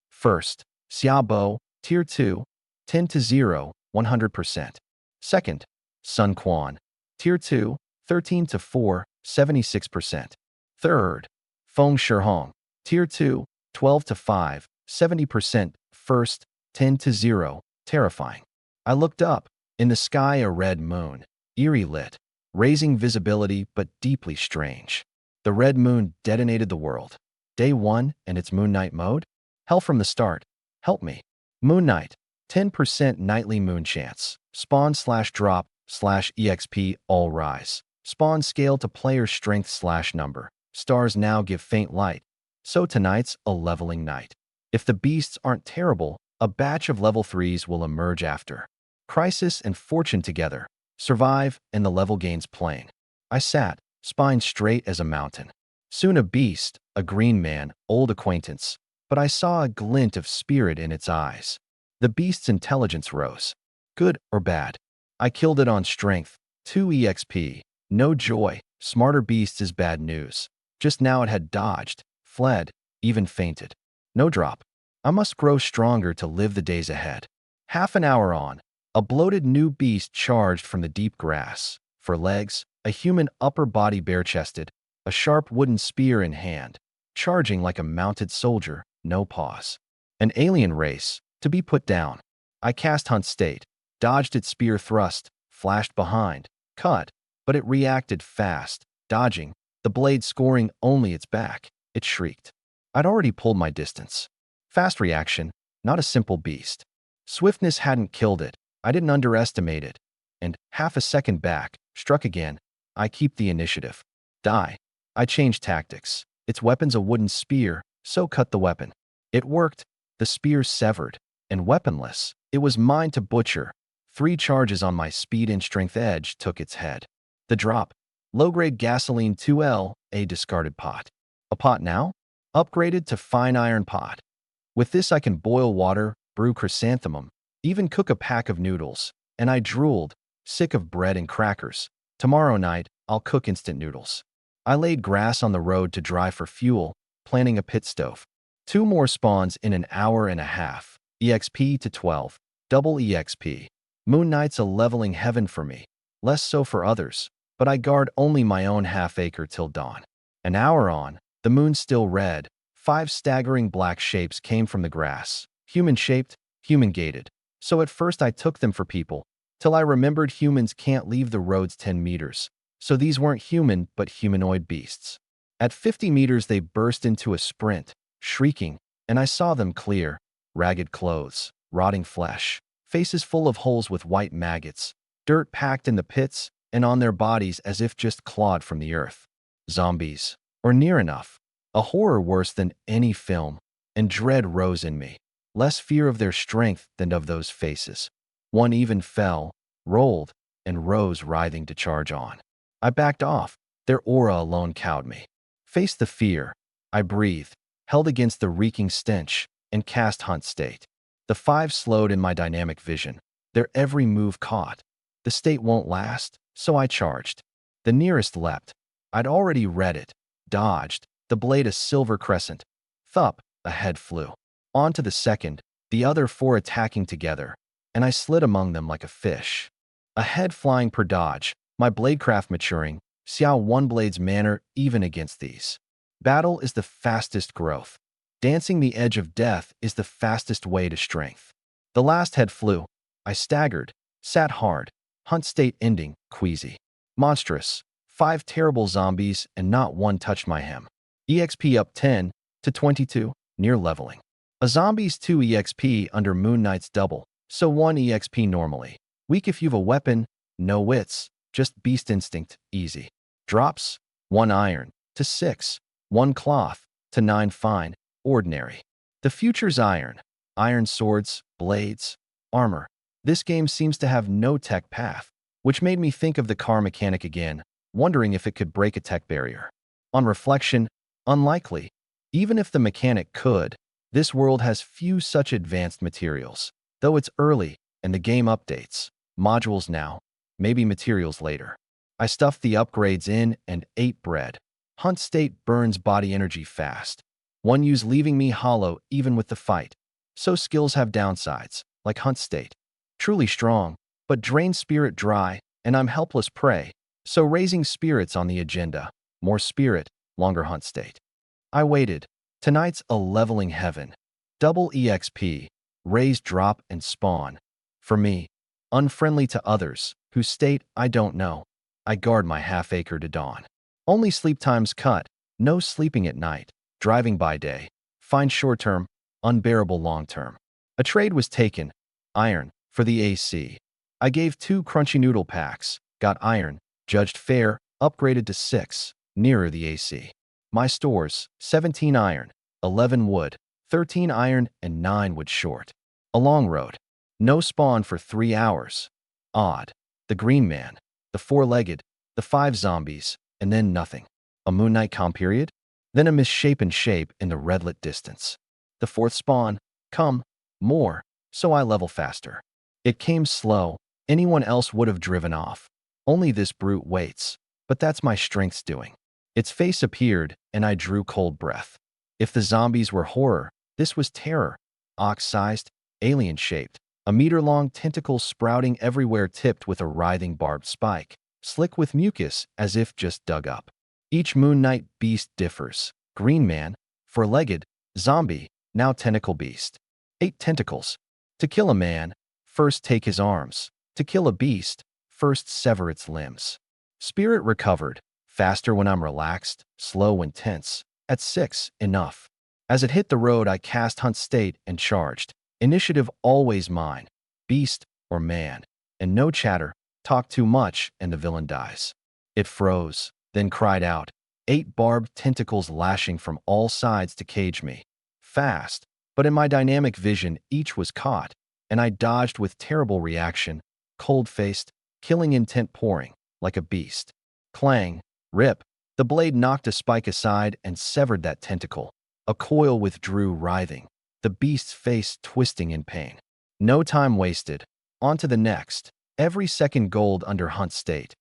First, Xiao Bo, Tier 2, 10 to 0, 100%. Second, Sun Quan, Tier 2, 13 to 4, 76%. Third, Feng Shihong, Tier 2, 12 to 5, 70%. First, 10 to 0, terrifying. I looked up. In the sky a red moon, eerie lit, raising visibility but deeply strange. The red moon detonated the world. Day 1 and its Moon Knight mode? Hell from the start. Help me. Moon Knight, 10% nightly moon chance. Spawn/drop/EXP all rise. Spawn scale to player strength/number. Stars now give faint light. So tonight's a leveling night. If the beasts aren't terrible, a batch of level 3s will emerge after. Crisis and fortune together. Survive and the level gains plane. I sat, spine straight as a mountain. Soon a beast, a green man, old acquaintance, but I saw a glint of spirit in its eyes. The beast's intelligence rose. Good or bad? I killed it on strength, 2 EXP, no joy, Smarter beasts is bad news. Just now it had dodged, fled, even fainted. No drop. I must grow stronger to live the days ahead. Half an hour on, a bloated new beast charged from the deep grass. For legs, a human upper body bare-chested, a sharp wooden spear in hand, charging like a mounted soldier, no pause. An alien race, to be put down. I cast Hunt State, dodged its spear thrust, flashed behind, cut, but it reacted fast, dodging, the blade scoring only its back. It shrieked. I'd already pulled my distance. Fast reaction, not a simple beast. Swiftness hadn't killed it. I didn't underestimate it. And half a second back, struck again. I keep the initiative. Die. I changed tactics. Its weapon's a wooden spear, so cut the weapon. It worked. The spear severed. And weaponless, it was mine to butcher. 3 charges on my speed and strength edge took its head. The drop. Low-grade gasoline 2L, a discarded pot. A pot now? Upgraded to fine iron pot. With this I can boil water, brew chrysanthemum, even cook a pack of noodles. And I drooled, sick of bread and crackers. Tomorrow night, I'll cook instant noodles. I laid grass on the road to dry for fuel, planning a pit stove. 2 more spawns in an hour and a half. EXP to 12. Double EXP. Moon Knight's a leveling heaven for me. Less so for others, but I guard only my own half-acre till dawn. An hour on, the moon's still red. 5 staggering black shapes came from the grass. Human-shaped, human-gated. So at first I took them for people, till I remembered humans can't leave the roads 10 meters. So these weren't human, but humanoid beasts. At 50 meters they burst into a sprint, shrieking, and I saw them clear. Ragged clothes, rotting flesh, faces full of holes with white maggots, dirt packed in the pits, and on their bodies as if just clawed from the earth. Zombies, or near enough. A horror worse than any film, and dread rose in me. Less fear of their strength than of those faces. One even fell, rolled, and rose writhing to charge on. I backed off. Their aura alone cowed me. Faced the fear. I breathed, held against the reeking stench, and cast Hunt State. The 5 slowed in my dynamic vision. Their every move caught. The state won't last, so I charged. The nearest leapt. I'd already read it. Dodged. The blade a silver crescent. Thup, a head flew. On to the second, the other 4 attacking together, and I slid among them like a fish. A head flying per dodge, my bladecraft maturing, Xiao One Blade's manner even against these. Battle is the fastest growth. Dancing the edge of death is the fastest way to strength. The last head flew. I staggered, sat hard, Hunt State ending, queasy. Monstrous. 5 terrible zombies and not one touched my hem. EXP up 10 to 22, near leveling. A zombie's 2 EXP under Moon Knight's double, so 1 EXP normally. Weak if you've a weapon, no wits, just beast instinct, easy. Drops, 1 iron, to 6, 1 cloth, to 9 fine, ordinary. The future's iron. Iron swords, blades, armor. This game seems to have no tech path, which made me think of the car mechanic again, wondering if it could break a tech barrier. On reflection, unlikely. Even if the mechanic could, this world has few such advanced materials, though it's early and the game updates. Modules now, maybe materials later. I stuffed the upgrades in and ate bread. Hunt State burns body energy fast. 1 use leaving me hollow even with the fight. So skills have downsides, like Hunt State. Truly strong, but drain spirit dry, and I'm helpless prey. So raising spirits on the agenda. More spirit, longer Hunt State. I waited. Tonight's a leveling heaven. Double EXP, raise, drop, and spawn. For me, unfriendly to others, whose state I don't know. I guard my half-acre to dawn. Only sleep times cut, no sleeping at night. Driving by day, fine short-term, unbearable long-term. A trade was taken, iron, for the AC. I gave 2 crunchy noodle packs, got iron, judged fair, upgraded to 6, nearer the AC. My stores, 17 iron, 11 wood, 13 iron, and 9 wood short. A long road. No spawn for 3 hours. Odd. The green man, the 4-legged, the 5 zombies, and then nothing. A Moon Knight calm period? Then a misshapen shape in the redlit distance. The 4th spawn, come, more, so I level faster. It came slow, anyone else would have driven off. Only this brute waits. but that's my strength's doing. Its face appeared, and I drew cold breath. If the zombies were horror, this was terror. Ox-sized, alien-shaped, a meter-long tentacle sprouting everywhere tipped with a writhing barbed spike, slick with mucus as if just dug up. Each Moon Knight beast differs. Green Man, four-legged, zombie, now tentacle beast. 8 tentacles. To kill a man, first take his arms. To kill a beast, first sever its limbs. Spirit recovered, faster when I'm relaxed, slow when tense. At 6, enough. As it hit the road, I cast Hunt State and charged. Initiative always mine. Beast or man. And no chatter, talk too much and the villain dies. It froze, then cried out. 8 barbed tentacles lashing from all sides to cage me. Fast, but in my dynamic vision, each was caught, and I dodged with terrible reaction, cold-faced, killing intent pouring, like a beast. Clang, rip, the blade knocked a spike aside and severed that tentacle. A coil withdrew writhing, the beast's face twisting in pain. No time wasted. On to the next. Every second gold under Hunt State.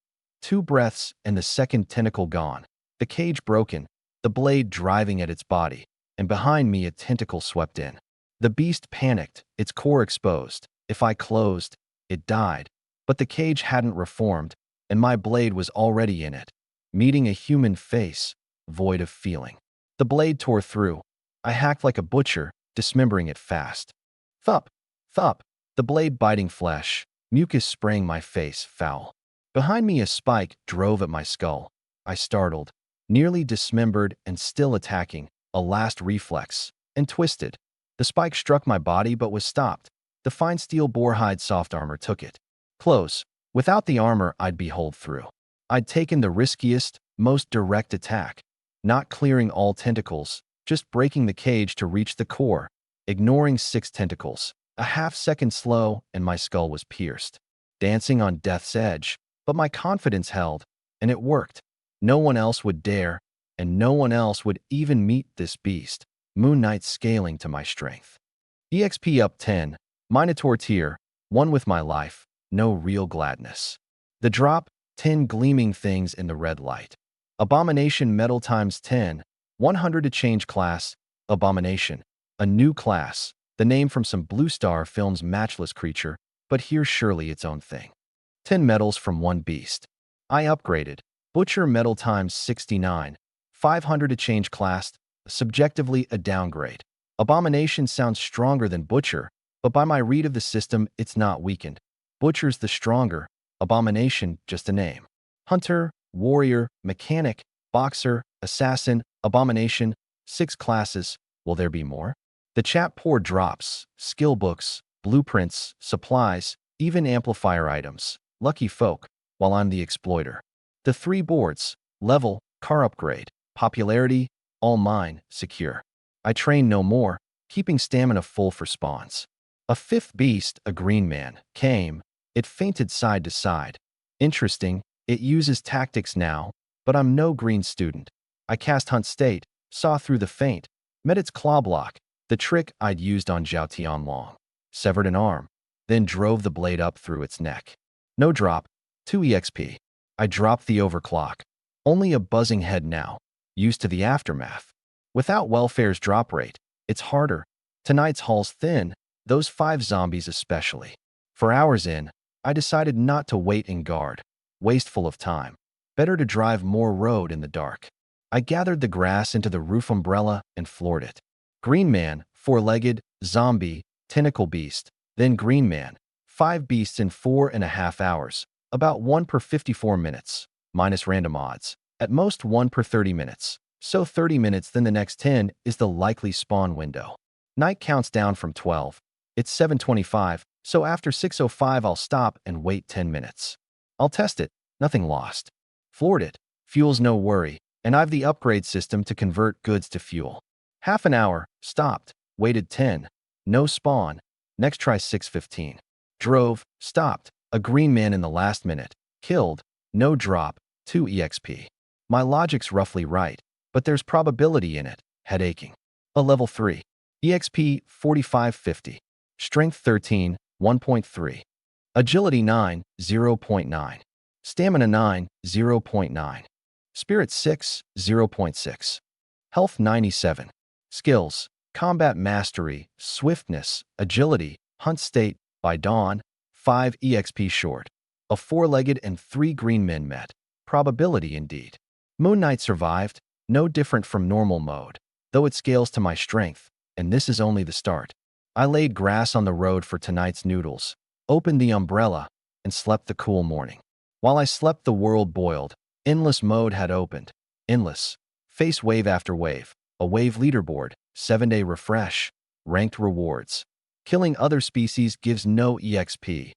2 breaths and the second tentacle gone. The cage broken, the blade driving at its body, and behind me a tentacle swept in. The beast panicked, its core exposed. If I closed, it died. But the cage hadn't reformed, and my blade was already in it, meeting a human face, void of feeling. The blade tore through. I hacked like a butcher, dismembering it fast. Thup, thup, the blade biting flesh, mucus spraying my face, foul. Behind me a spike drove at my skull. I startled, nearly dismembered and still attacking, a last reflex, and twisted. The spike struck my body but was stopped. The fine steel boarhide soft armor took it. Close. Without the armor, I'd be holed through. I'd taken the riskiest, most direct attack, not clearing all tentacles, just breaking the cage to reach the core, ignoring 6 tentacles. A half-second slow, and my skull was pierced. Dancing on death's edge, but my confidence held, and it worked. No one else would dare, and no one else would even meet this beast. Moon Knight scaling to my strength. EXP up 10, Minotaur tier, 1 with my life, no real gladness. The drop, 10 gleaming things in the red light. Abomination metal times 10, 100 to change class. Abomination, a new class, the name from some Blue Star film's matchless creature, but here's surely its own thing. 10 medals from 1 beast. I upgraded. Butcher metal times 69, 500 to change class, subjectively a downgrade. Abomination sounds stronger than Butcher, but by my read of the system, it's not weakened. Butcher's the stronger, Abomination just a name. Hunter, Warrior, Mechanic, Boxer, Assassin, Abomination, 6 classes. Will there be more? The chat poured drops, skill books, blueprints, supplies, even amplifier items. Lucky folk, while I'm the exploiter. The 3 boards, level, car upgrade, popularity, all mine, secure. I train no more, keeping stamina full for spawns. A 5th beast, a green man, came. It feinted side to side. Interesting, it uses tactics now, but I'm no green student. I cast Hunt State, saw through the feint, met its claw block, the trick I'd used on Zhao Tianlong. Severed an arm, then drove the blade up through its neck. No drop, 2 EXP. I dropped the overclock. Only a buzzing head now, used to the aftermath. Without welfare's drop rate, it's harder. Tonight's haul's thin, those 5 zombies especially. For hours in, I decided not to wait in guard. Wasteful of time. Better to drive more road in the dark. I gathered the grass into the roof umbrella and floored it. Green Man, 4-legged, zombie, tentacle beast, then Green Man. 5 beasts in 4.5 hours. About 1 per 54 minutes, minus random odds. At most 1 per 30 minutes. So 30 minutes then the next 10 is the likely spawn window. Night counts down from 12. It's 7:25, so after 6:05 I'll stop and wait 10 minutes. I'll test it, nothing lost. Floored it, fuel's no worry, and I've the upgrade system to convert goods to fuel. Half an hour, stopped, waited 10, no spawn, next try 6:15. Drove, stopped, a green man in the last minute, killed, no drop, 2 EXP. My logic's roughly right, but there's probability in it, head aching. A level 3. EXP 4550. Strength 13, 1.3. Agility 9, 0.9. Stamina 9, 0.9. Spirit 6, 0.6. Health 97. Skills: Combat Mastery, Swiftness, Agility, Hunt State, by Dawn, 5 EXP short. A 4-legged and 3 green men met. Probability indeed. Moon Knight survived, no different from normal mode, though it scales to my strength, and this is only the start. I laid grass on the road for tonight's noodles, opened the umbrella, and slept the cool morning. While I slept, the world boiled. Endless mode had opened. Endless. Face wave after wave. A wave leaderboard. 7-day refresh. Ranked rewards. Killing other species gives no EXP.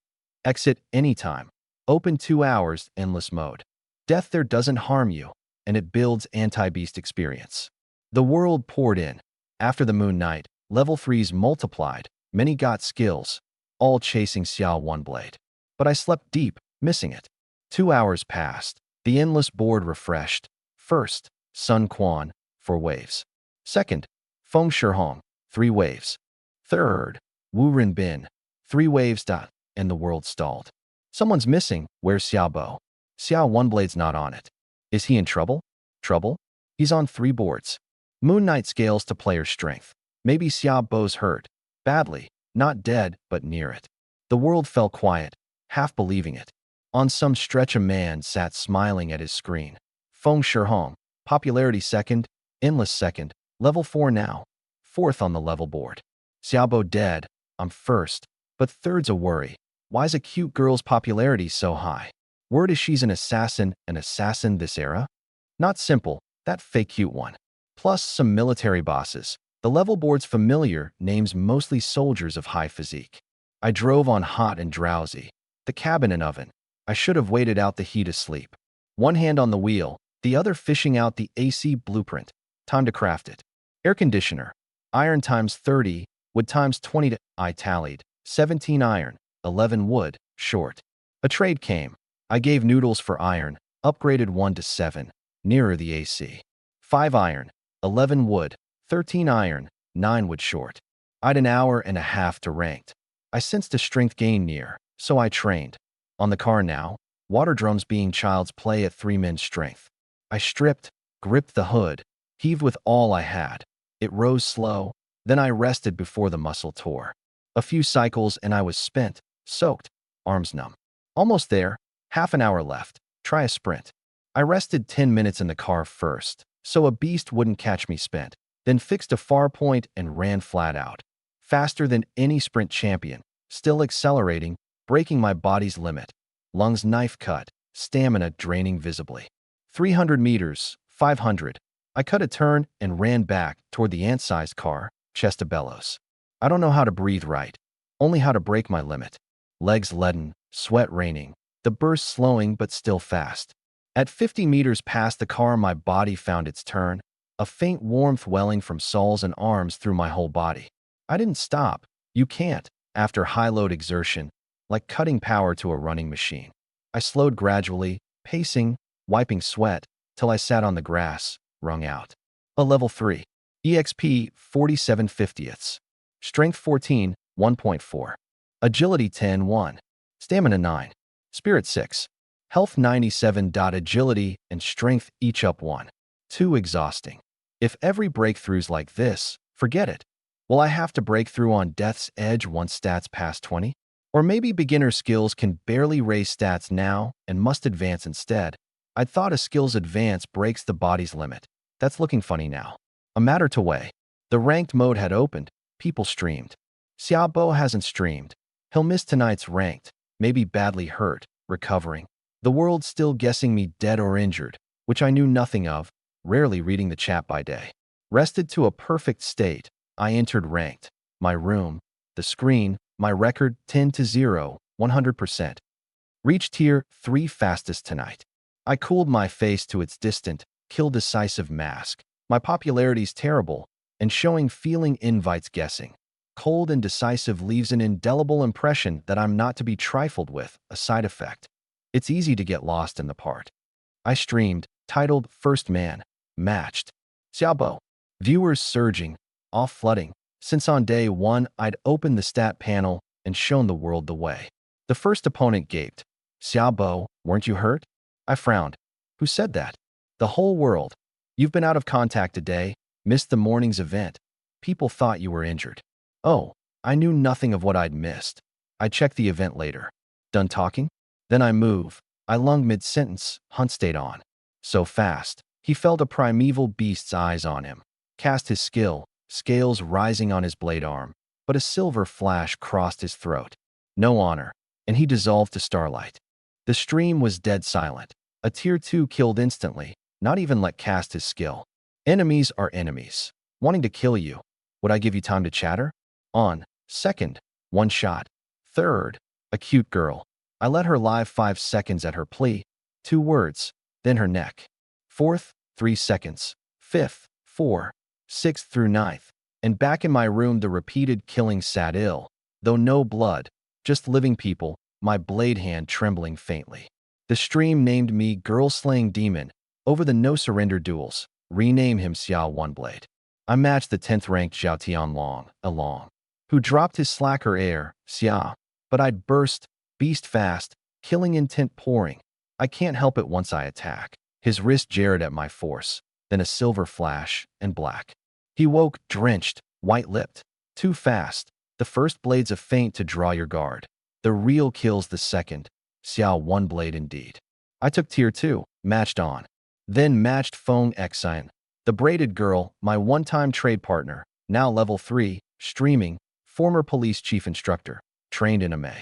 Exit anytime. Open 2 hours. Endless mode. Death there doesn't harm you, and it builds anti-beast experience. The world poured in. After the Moon Knight, level 3s multiplied. Many got skills, all chasing Xiao One Blade. But I slept deep, missing it. 2 hours passed. The endless board refreshed. First, Sun Quan, 4 waves. Second, Feng Shihong, 3 waves. Third, Wu Rinbin, 3 waves. And the world stalled. Someone's missing. Where's Xiao Bo? Xiao One Blade's not on it. Is he in trouble? Trouble? He's on 3 boards. Moon Knight scales to player strength. Maybe Xiao Bo's hurt. Badly. Not dead, but near it. The world fell quiet, half believing it. On some stretch a man sat smiling at his screen. Feng Shihong, popularity second, endless second, level 4 now. 4th on the level board. Xiaobo dead, I'm first, but third's a worry. Why's a cute girl's popularity so high? Word is she's an assassin this era? Not simple, that fake cute one. Plus some military bosses. The level board's familiar, names mostly soldiers of high physique. I drove on hot and drowsy. The cabin an oven. I should have waited out the heat asleep. One hand on the wheel, the other fishing out the AC blueprint. Time to craft it. Air conditioner. Iron times 30, wood times 20. I tallied. 17 iron, 11 wood, short. A trade came. I gave noodles for iron, upgraded 1 to 7, nearer the AC. 5 iron, 11 wood, 13 iron, 9 wood short. I'd an hour and a half to ranked. I sensed a strength gain near, so I trained. On the car now, water drums being child's play at 3 men's strength. I stripped, gripped the hood, heaved with all I had. It rose slow, then I rested before the muscle tore. A few cycles and I was spent, soaked, arms numb. Almost there, half an hour left, try a sprint. I rested 10 minutes in the car first, so a beast wouldn't catch me spent, then fixed a far point and ran flat out. Faster than any sprint champion, still accelerating, breaking my body's limit. Lungs knife cut, stamina draining visibly. 300 meters, 500. I cut a turn and ran back toward the ant-sized car, chest a bellows. I don't know how to breathe right, only how to break my limit. Legs leaden, sweat raining, the burst slowing but still fast. At 50 meters past the car, my body found its turn, a faint warmth welling from soles and arms through my whole body. I didn't stop. You can't, after high-load exertion, like cutting power to a running machine. I slowed gradually, pacing, wiping sweat, till I sat on the grass, wrung out. A level 3. EXP 47 50ths. Strength 14, 1.4. Agility 10, 1. Stamina 9. Spirit 6. Health 97. Agility and strength each up 1. Too exhausting. If every breakthrough's like this, forget it. Will I have to break through on death's edge once stats pass 20? Or maybe beginner skills can barely raise stats now and must advance instead. I'd thought a skill's advance breaks the body's limit. That's looking funny now. A matter to weigh. The ranked mode had opened. People streamed. Xiaobo hasn't streamed. He'll miss tonight's ranked, maybe badly hurt, recovering. The world still guessing me dead or injured, which I knew nothing of, rarely reading the chat by day. Rested to a perfect state, I entered ranked. My room, the screen, my record 10 to 0, 100%. Reached tier 3 fastest tonight. I cooled my face to its distant, kill-decisive mask. My popularity's terrible, and showing feeling invites guessing. Cold and decisive leaves an indelible impression that I'm not to be trifled with, a side effect. It's easy to get lost in the part. I streamed, titled First Man, matched. Xiaobo. Viewers surging, off flooding. Since on day 1 I'd opened the stat panel and shown the world the way. The first opponent gaped. Xiaobo, weren't you hurt? I frowned. Who said that? The whole world. You've been out of contact today, missed the morning's event. People thought you were injured. Oh, I knew nothing of what I'd missed. I checked the event later. Done talking? Then I move. I lunged mid-sentence. Hunt stayed on. So fast. He felt a primeval beast's eyes on him. Cast his skill, scales rising on his blade arm, but a silver flash crossed his throat. No honor, and he dissolved to starlight. The stream was dead silent. A tier 2 killed instantly, not even let cast his skill. Enemies are enemies. Wanting to kill you. Would I give you time to chatter? On. Second, one shot. Third, a cute girl. I let her live 5 seconds at her plea. 2 words, then her neck. Fourth, 3 seconds. Fifth, 4. Sixth through ninth. And back in my room the repeated killing sat ill. Though no blood, just living people, my blade hand trembling faintly. The stream named me Girl-Slaying Demon. Over the no-surrender duels, rename him Xiao One-Blade. I matched the 10th ranked Zhao Tianlong, along, who dropped his slacker air, Xia. But I'd burst, beast fast, killing intent pouring. I can't help it once I attack. His wrist jarred at my force, then a silver flash, and black. He woke, drenched, white-lipped. Too fast. The first blade's a feint to draw your guard. The real kills the second. Xiao One-Blade indeed. I took tier 2, matched on. Then matched Feng Xian. The braided girl, my one-time trade partner, now level 3, streaming, former police chief instructor, trained in anime.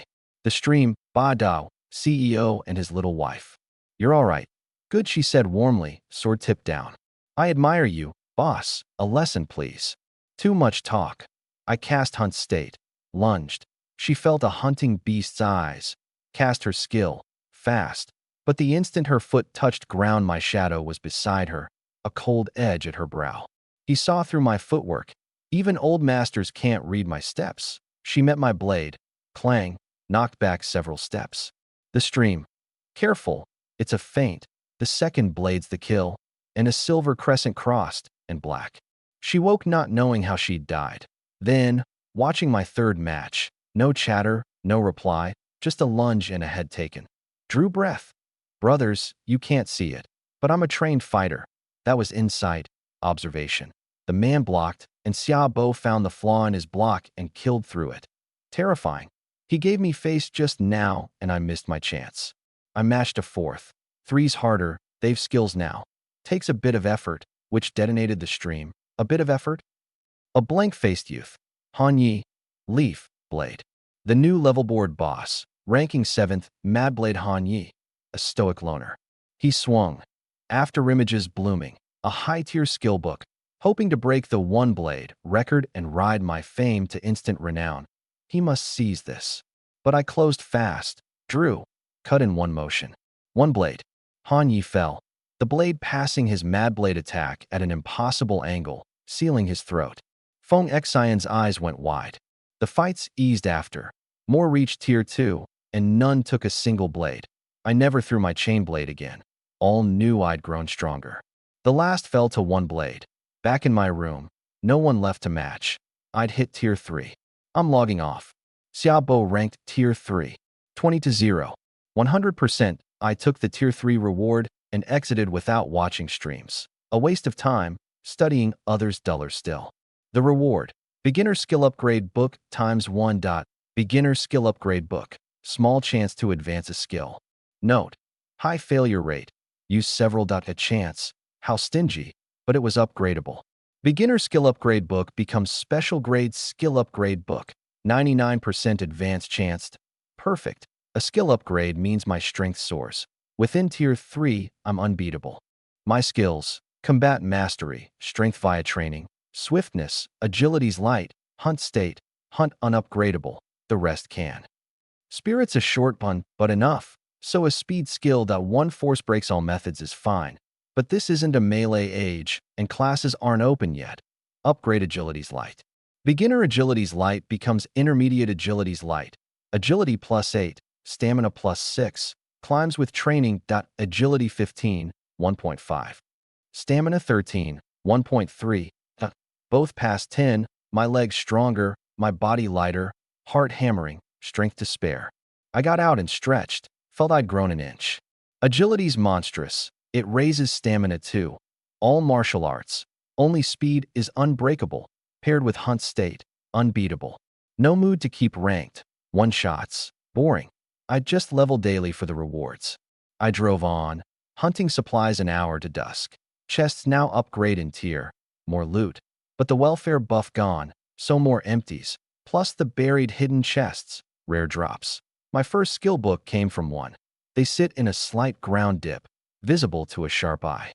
The stream, Ba Dao, CEO and his little wife. You're all right. Good, she said warmly, sword tipped down. I admire you, boss. A lesson, please. Too much talk. I cast Hunt State. Lunged. She felt a hunting beast's eyes. Cast her skill. Fast. But the instant her foot touched ground my shadow was beside her, a cold edge at her brow. He saw through my footwork. Even old masters can't read my steps. She met my blade. Clang. Knocked back several steps. The stream. Careful. It's a feint. The second blade's the kill. And a silver crescent crossed, and black. She woke not knowing how she'd died. Then, watching my third match. No chatter, no reply, just a lunge and a head taken. Drew breath. Brothers, you can't see it, but I'm a trained fighter. That was insight, observation. The man blocked, and Xiaobo found the flaw in his block and killed through it. Terrifying. He gave me face just now, and I missed my chance. I matched a fourth. 3's harder, they've skills now. Takes a bit of effort, which detonated the stream. A bit of effort? A blank-faced youth. Han Yi. Leaf, Blade. The new level board boss, ranking 7th, Mad Blade Han Yi. A stoic loner. He swung. After images blooming. A high-tier skill book. Hoping to break the one-blade record and ride my fame to instant renown. He must seize this. But I closed fast. Drew. Cut in one motion. One blade. Han Yi fell. The blade passing his Mad Blade attack at an impossible angle, sealing his throat. Feng Xian's eyes went wide. The fights eased after. More reached tier 2, and none took a single blade. I never threw my chain blade again. All knew I'd grown stronger. The last fell to one blade. Back in my room, no one left to match. I'd hit tier 3. I'm logging off. Xiaobo ranked tier 3. 20-0. 100%. I took the tier 3 reward and exited without watching streams. A waste of time, studying others duller still. The reward. Beginner skill upgrade book ×1. Beginner skill upgrade book. Small chance to advance a skill. Note. High failure rate. Use several. A chance. How stingy. But it was upgradable. Beginner skill upgrade book becomes special grade skill upgrade book. 99% advanced chanced. Perfect. A skill upgrade means my strength soars. Within tier 3, I'm unbeatable. My skills: combat mastery, strength via training, swiftness, agility's light, hunt state, hunt unupgradable, the rest can. Spirit's a short pun, but enough. So a speed skill that one force breaks all methods is fine. But this isn't a melee age, and classes aren't open yet. Upgrade agility's light. Beginner agility's light becomes intermediate agility's light. Agility +8, stamina +6, climbs with training. Agility 15, 1.5. Stamina 13, 1.3. Both past 10, my legs stronger, my body lighter, heart hammering, strength to spare. I got out and stretched. Felt I'd grown an inch. Agility's monstrous. It raises stamina too. All martial arts. Only speed is unbreakable, paired with hunt state, unbeatable. No mood to keep ranked. One shots. Boring. I'd just level daily for the rewards. I drove on, hunting supplies an hour to dusk. Chests now upgrade in tier. More loot. But the welfare buff gone, so more empties. Plus the buried hidden chests, rare drops. My first skill book came from one. They sit in a slight ground dip, visible to a sharp eye.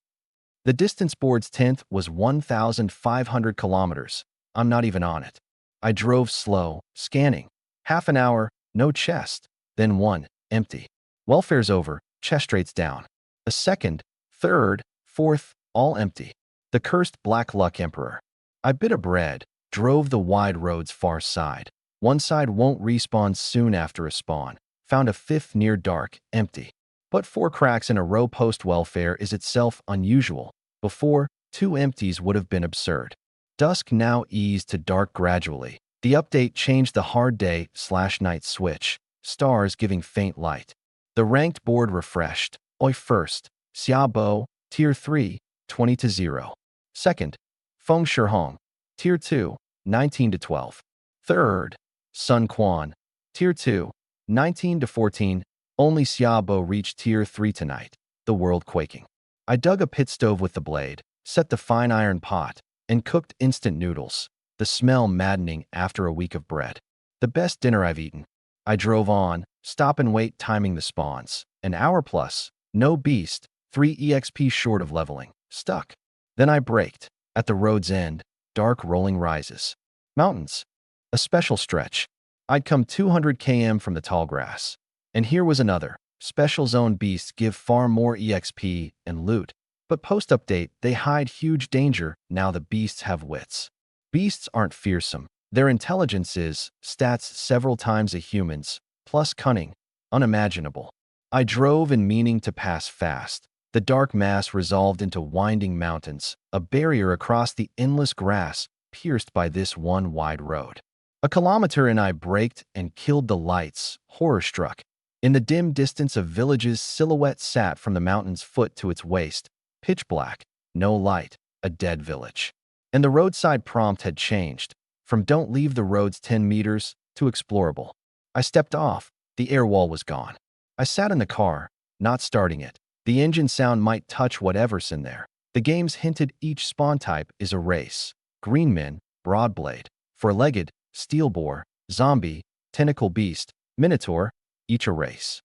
The distance board's 10th was 1,500 kilometers. I'm not even on it. I drove slow, scanning. Half an hour, no chest. Then one, empty. Welfare's over, chest rates down. A second, third, fourth, all empty. The cursed Black Luck Emperor. I bit a bread, drove the wide road's far side. One side won't respawn soon after a spawn. Found a fifth near dark, empty. But 4 cracks in a row post-welfare is itself unusual. Before, 2 empties would have been absurd. Dusk now eased to dark gradually. The update changed the hard day/night switch, stars giving faint light. The ranked board refreshed. Oi first, Xiaobo, Tier 3, 20-0. Second, Feng Shihong, Tier 2, 19-12. Third, Sun Quan, Tier 2, 19-14. Only Xiaobo reached Tier 3 tonight, the world quaking. I dug a pit stove with the blade, set the fine iron pot, and cooked instant noodles, the smell maddening after a week of bread. The best dinner I've eaten. I drove on, stop and wait timing the spawns. An hour plus, no beast, 3 EXP short of leveling, stuck. Then I braked. At the road's end, dark rolling rises. Mountains. A special stretch. I'd come 200 km from the tall grass. And here was another. Special zone beasts give far more EXP and loot. But post-update, they hide huge danger now the beasts have wits. Beasts aren't fearsome. Their intelligence is, stats several times a human's, plus cunning, unimaginable. I drove in meaning to pass fast. The dark mass resolved into winding mountains, a barrier across the endless grass, pierced by this one wide road. A kilometer and I braked and killed the lights, horror-struck. In the dim distance a village's silhouette sat from the mountain's foot to its waist, pitch black, no light, a dead village. And the roadside prompt had changed, from don't leave the roads 10 meters to explorable. I stepped off, the air wall was gone. I sat in the car, not starting it. The engine sound might touch whatever's in there. The game's hinted each spawn type is a race. Greenman, Broadblade, Four-legged, Steel Boar, Zombie, Tentacle Beast, Minotaur, each a race.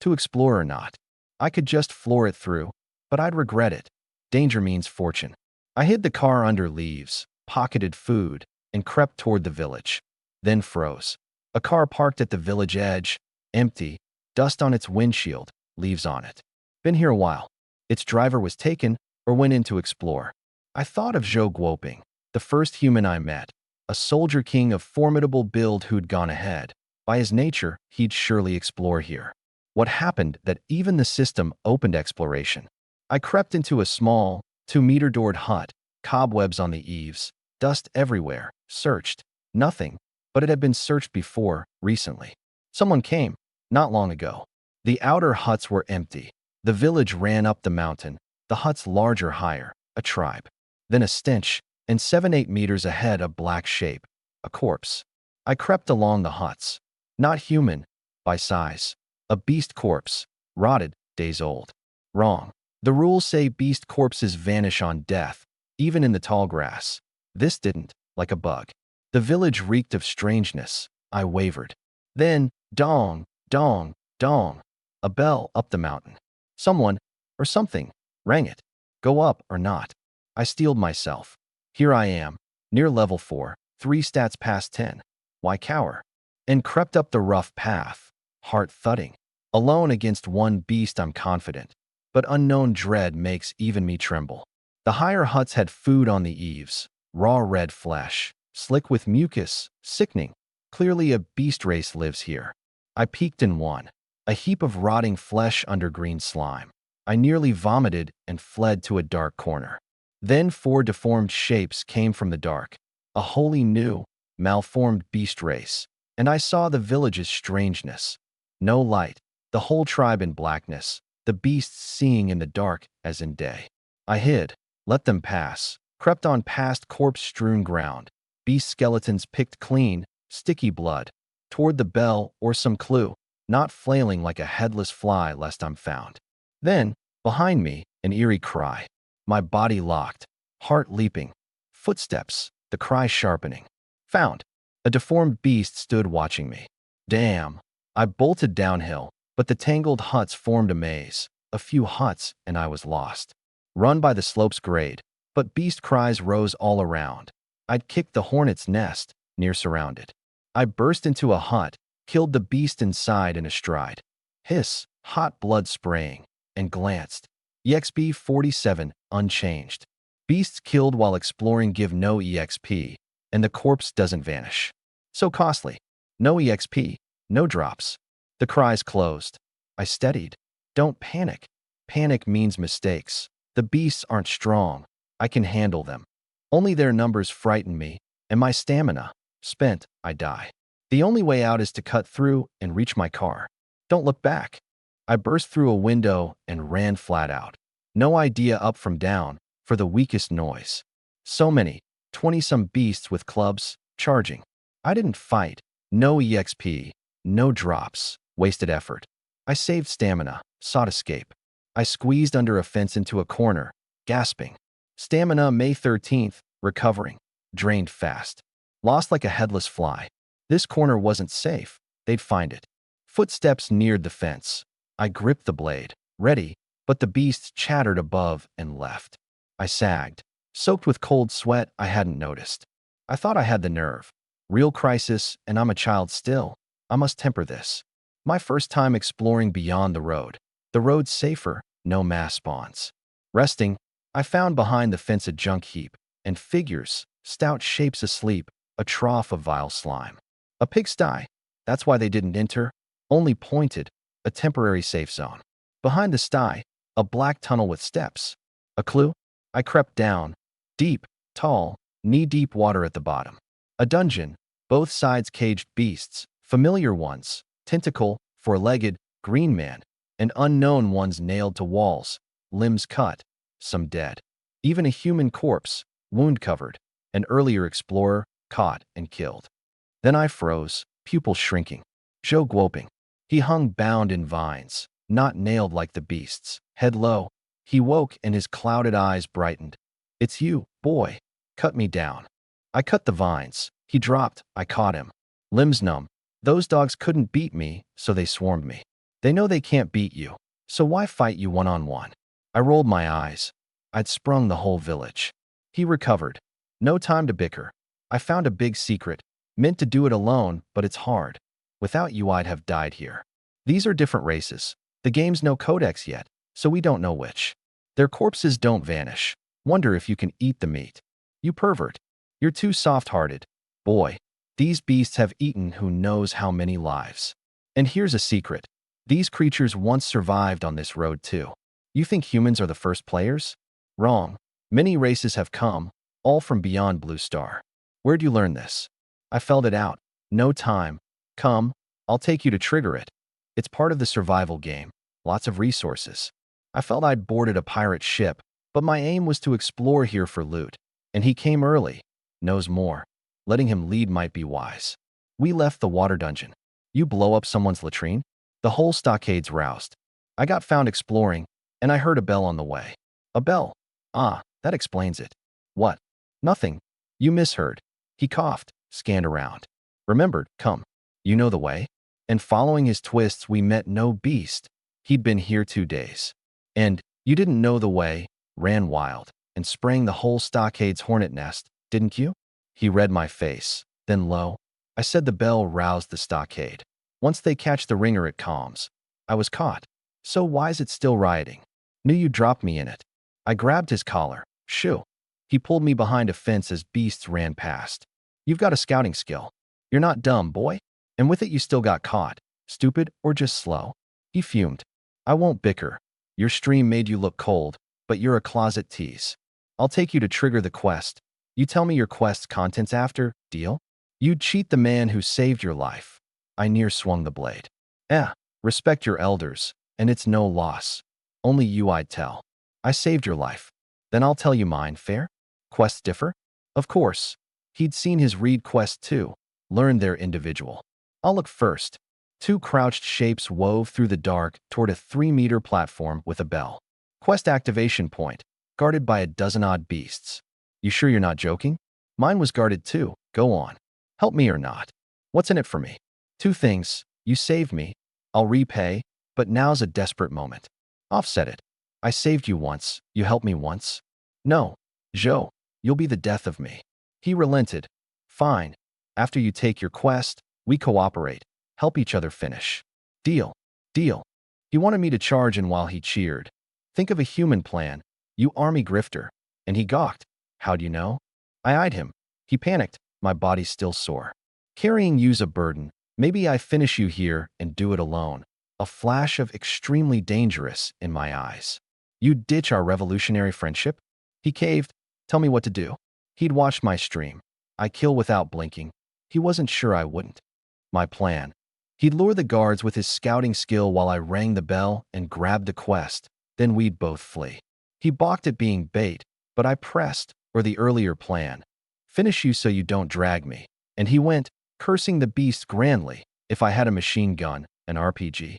To explore or not. I could just floor it through, but I'd regret it. Danger means fortune. I hid the car under leaves, pocketed food, and crept toward the village. Then froze. A car parked at the village edge, empty, dust on its windshield, leaves on it. Been here a while. Its driver was taken or went in to explore. I thought of Zhou Guoping, the first human I met, a soldier king of formidable build who'd gone ahead. By his nature, he'd surely explore here. What happened that even the system opened exploration? I crept into a small, 2-meter doored hut, cobwebs on the eaves, dust everywhere, searched. Nothing, but it had been searched before, recently. Someone came, not long ago. The outer huts were empty. The village ran up the mountain, the huts larger higher, a tribe. Then a stench, and 7-8 meters ahead a black shape, a corpse. I crept along the huts. Not human, by size. A beast corpse, rotted, days old. Wrong. The rules say beast corpses vanish on death, even in the tall grass. This didn't, like a bug. The village reeked of strangeness. I wavered. Then, dong, dong, dong. A bell up the mountain. Someone, or something, rang it. Go up or not. I steeled myself. Here I am, near level 4, 3 stats past 10. Why cower? And crept up the rough path, heart thudding. Alone against one beast I'm confident, but unknown dread makes even me tremble. The higher huts had food on the eaves, raw red flesh, slick with mucus, sickening. Clearly a beast race lives here. I peeked in one, a heap of rotting flesh under green slime. I nearly vomited and fled to a dark corner. Then 4 deformed shapes came from the dark, a wholly new, malformed beast race, and I saw the village's strangeness. No light, The whole tribe in blackness, the beasts seeing in the dark as in day. I hid, let them pass, crept on past corpse-strewn ground, beast skeletons picked clean, sticky blood, toward the bell or some clue, not flailing like a headless fly lest I'm found. Then, behind me, an eerie cry. My body locked, heart leaping. Footsteps, the cry sharpening. Found. A deformed beast stood watching me. Damn. I bolted downhill, but the tangled huts formed a maze. A few huts, and I was lost. Run by the slope's grade, but beast cries rose all around. I'd kicked the hornet's nest, near surrounded. I burst into a hut, killed the beast inside in a stride. Hiss, hot blood spraying, and glanced. EXP 47, unchanged. Beasts killed while exploring give no EXP, and the corpse doesn't vanish. So costly. No EXP, no drops. The cries closed. I steadied. Don't panic. Panic means mistakes. The beasts aren't strong. I can handle them. Only their numbers frighten me, and my stamina. Spent, I die. The only way out is to cut through and reach my car. Don't look back. I burst through a window and ran flat out. No idea up from down, for the weakest noise. So many, 20-some beasts with clubs, charging. I didn't fight. No EXP, no drops, wasted effort. I saved stamina, sought escape. I squeezed under a fence into a corner, gasping. Stamina May 13th, recovering, drained fast. Lost like a headless fly. This corner wasn't safe. They'd find it. Footsteps neared the fence. I gripped the blade, ready, but the beasts chattered above and left. I sagged. Soaked with cold sweat I hadn't noticed. I thought I had the nerve. Real crisis, and I'm a child still. I must temper this. My first time exploring beyond the road. The road's safer, no mass spawns. Resting, I found behind the fence a junk heap, and figures, stout shapes asleep, a trough of vile slime. A pigsty. That's why they didn't enter. Only pointed, a temporary safe zone. Behind the sty, a black tunnel with steps. A clue? I crept down. Deep, tall, knee-deep water at the bottom. A dungeon, both sides caged beasts, familiar ones, tentacle, four-legged, green man, and unknown ones nailed to walls, limbs cut, some dead. Even a human corpse, wound-covered, an earlier explorer, caught and killed. Then I froze, pupils shrinking. Joe groping. He hung bound in vines, not nailed like the beasts, head low. He woke and his clouded eyes brightened. It's you, boy. Cut me down. I cut the vines. He dropped. I caught him. Limbs numb. Those dogs couldn't beat me, so they swarmed me. They know they can't beat you, so why fight you one-on-one? I rolled my eyes. I'd sprung the whole village. He recovered. No time to bicker. I found a big secret. Meant to do it alone, but it's hard. Without you, I'd have died here. These are different races. The game's no codex yet, so we don't know which. Their corpses don't vanish. Wonder if you can eat the meat. You pervert. You're too soft-hearted. Boy, these beasts have eaten who knows how many lives. And here's a secret. These creatures once survived on this road too. You think humans are the first players? Wrong. Many races have come, all from beyond Blue Star. Where'd you learn this? I felt it out. No time. Come, I'll take you to trigger it. It's part of the survival game. Lots of resources. I felt I'd boarded a pirate ship, but my aim was to explore here for loot. And he came early. Knows more. Letting him lead might be wise. We left the water dungeon. You blow up someone's latrine? The whole stockade's roused. I got found exploring, and I heard a bell on the way. A bell? Ah, that explains it. What? Nothing. You misheard. He coughed, scanned around. Remembered, come. You know the way? And following his twists, we met no beast. He'd been here 2 days. And, you didn't know the way, ran wild, and sprang the whole stockade's hornet nest, didn't you? He read my face. Then low. I said the bell roused the stockade. Once they catch the ringer, it calms. I was caught. So why's it still rioting? Knew you dropped me in it. I grabbed his collar. Shoo. He pulled me behind a fence as beasts ran past. You've got a scouting skill. You're not dumb, boy. And with it you still got caught. Stupid or just slow? He fumed. I won't bicker. Your stream made you look cold, but you're a closet tease. I'll take you to trigger the quest. You tell me your quest's contents after, deal? You'd cheat the man who saved your life. I near swung the blade. Respect your elders, and it's no loss. Only you I'd tell. I saved your life. Then I'll tell you mine, fair? Quests differ? Of course. He'd seen his read quest too, learned they're individual. I'll look first. Two crouched shapes wove through the dark toward a 3-meter platform with a bell. Quest activation point, guarded by a dozen-odd beasts. You sure you're not joking? Mine was guarded too. Go on. Help me or not. What's in it for me? Two things. You saved me. I'll repay, but now's a desperate moment. Offset it. I saved you once. You helped me once. No. Joe, you'll be the death of me. He relented. Fine. After you take your quest, we cooperate. Help each other finish. Deal. Deal. He wanted me to charge in while he cheered. Think of a human plan. You army grifter. And he gawked. How'd you know? I eyed him. He panicked. My body's still sore. Carrying you's a burden. Maybe I finish you here and do it alone. A flash of extremely dangerous in my eyes. You'd ditch our revolutionary friendship? He caved. Tell me what to do. He'd watched my stream. I kill without blinking. He wasn't sure I wouldn't. My plan. He'd lure the guards with his scouting skill while I rang the bell and grabbed the quest. Then we'd both flee. He balked at being bait, but I pressed, or the earlier plan. Finish you so you don't drag me. And he went, cursing the beast grandly, if I had a machine gun, an RPG,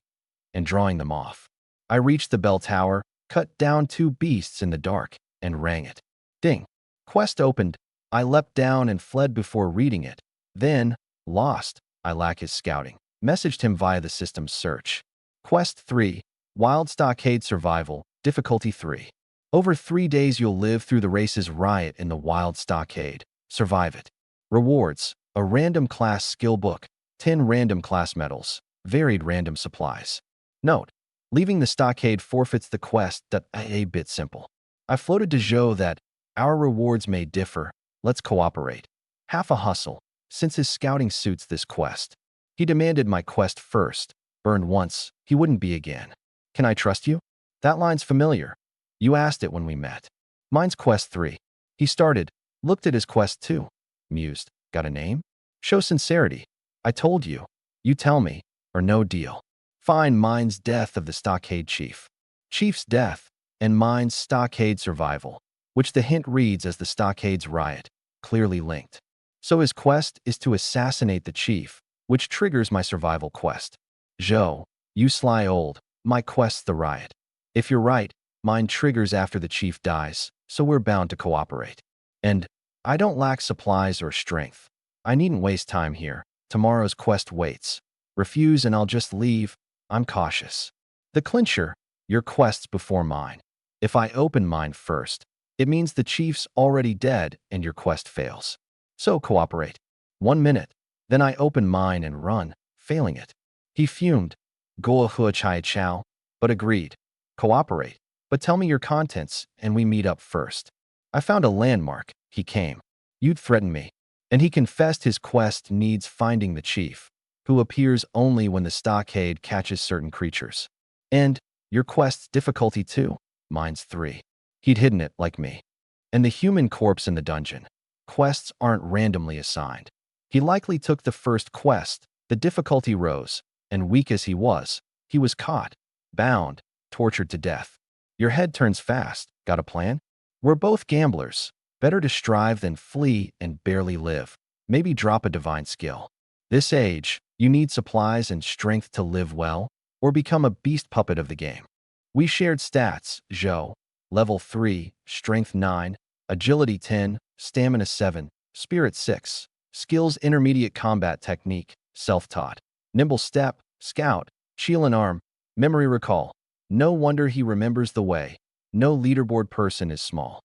and drawing them off. I reached the bell tower, cut down 2 beasts in the dark, and rang it. Ding. Quest opened. I leapt down and fled before reading it. Then, lost. I lack his scouting. Messaged him via the system's search. Quest 3. Wild Stockade Survival, Difficulty 3. Over 3 days you'll live through the race's riot in the Wild Stockade. Survive it. Rewards. A random class skill book. 10 random class medals. Varied random supplies. Note. Leaving the stockade forfeits the quest. A bit simple. I floated to Joe that our rewards may differ. Let's cooperate. Half a hustle, since his scouting suits this quest. He demanded my quest first. Burned once, he wouldn't be again. Can I trust you? That line's familiar. You asked it when we met. Mine's quest 3. He started, looked at his quest 2. Mused. Got a name? Show sincerity. I told you. You tell me, or no deal. Fine, mine's Death of the Stockade Chief. Chief's death, and mine's Stockade Survival, which the hint reads as the Stockade's riot, clearly linked. So his quest is to assassinate the chief, which triggers my survival quest. Joe, you sly old, my quest's the riot. If you're right, mine triggers after the chief dies, so we're bound to cooperate. And I don't lack supplies or strength. I needn't waste time here. Tomorrow's quest waits. Refuse and I'll just leave. I'm cautious. The clincher, your quest's before mine. If I open mine first, it means the chief's already dead and your quest fails. So cooperate. 1 minute. Then I open mine and run, failing it. He fumed. Goa hua chai chow, but agreed. Cooperate, but tell me your contents and we meet up first. I found a landmark. He came. You'd threaten me. And he confessed his quest needs finding the chief, who appears only when the stockade catches certain creatures. And your quest's difficulty 2. Mine's 3. He'd hidden it like me. And the human corpse in the dungeon. Quests aren't randomly assigned. He likely took the first quest. The difficulty rose, and weak as he was caught, bound, tortured to death. Your head turns fast. Got a plan? We're both gamblers. Better to strive than flee and barely live. Maybe drop a divine skill. This age, you need supplies and strength to live well, or become a beast puppet of the game. We shared stats, Joe. Level 3, Strength 9, Agility 10, Stamina 7, Spirit 6. Skills Intermediate Combat Technique, Self-Taught. Nimble Step, Scout, Shield and Arm, Memory Recall. No wonder he remembers the way. No leaderboard person is small.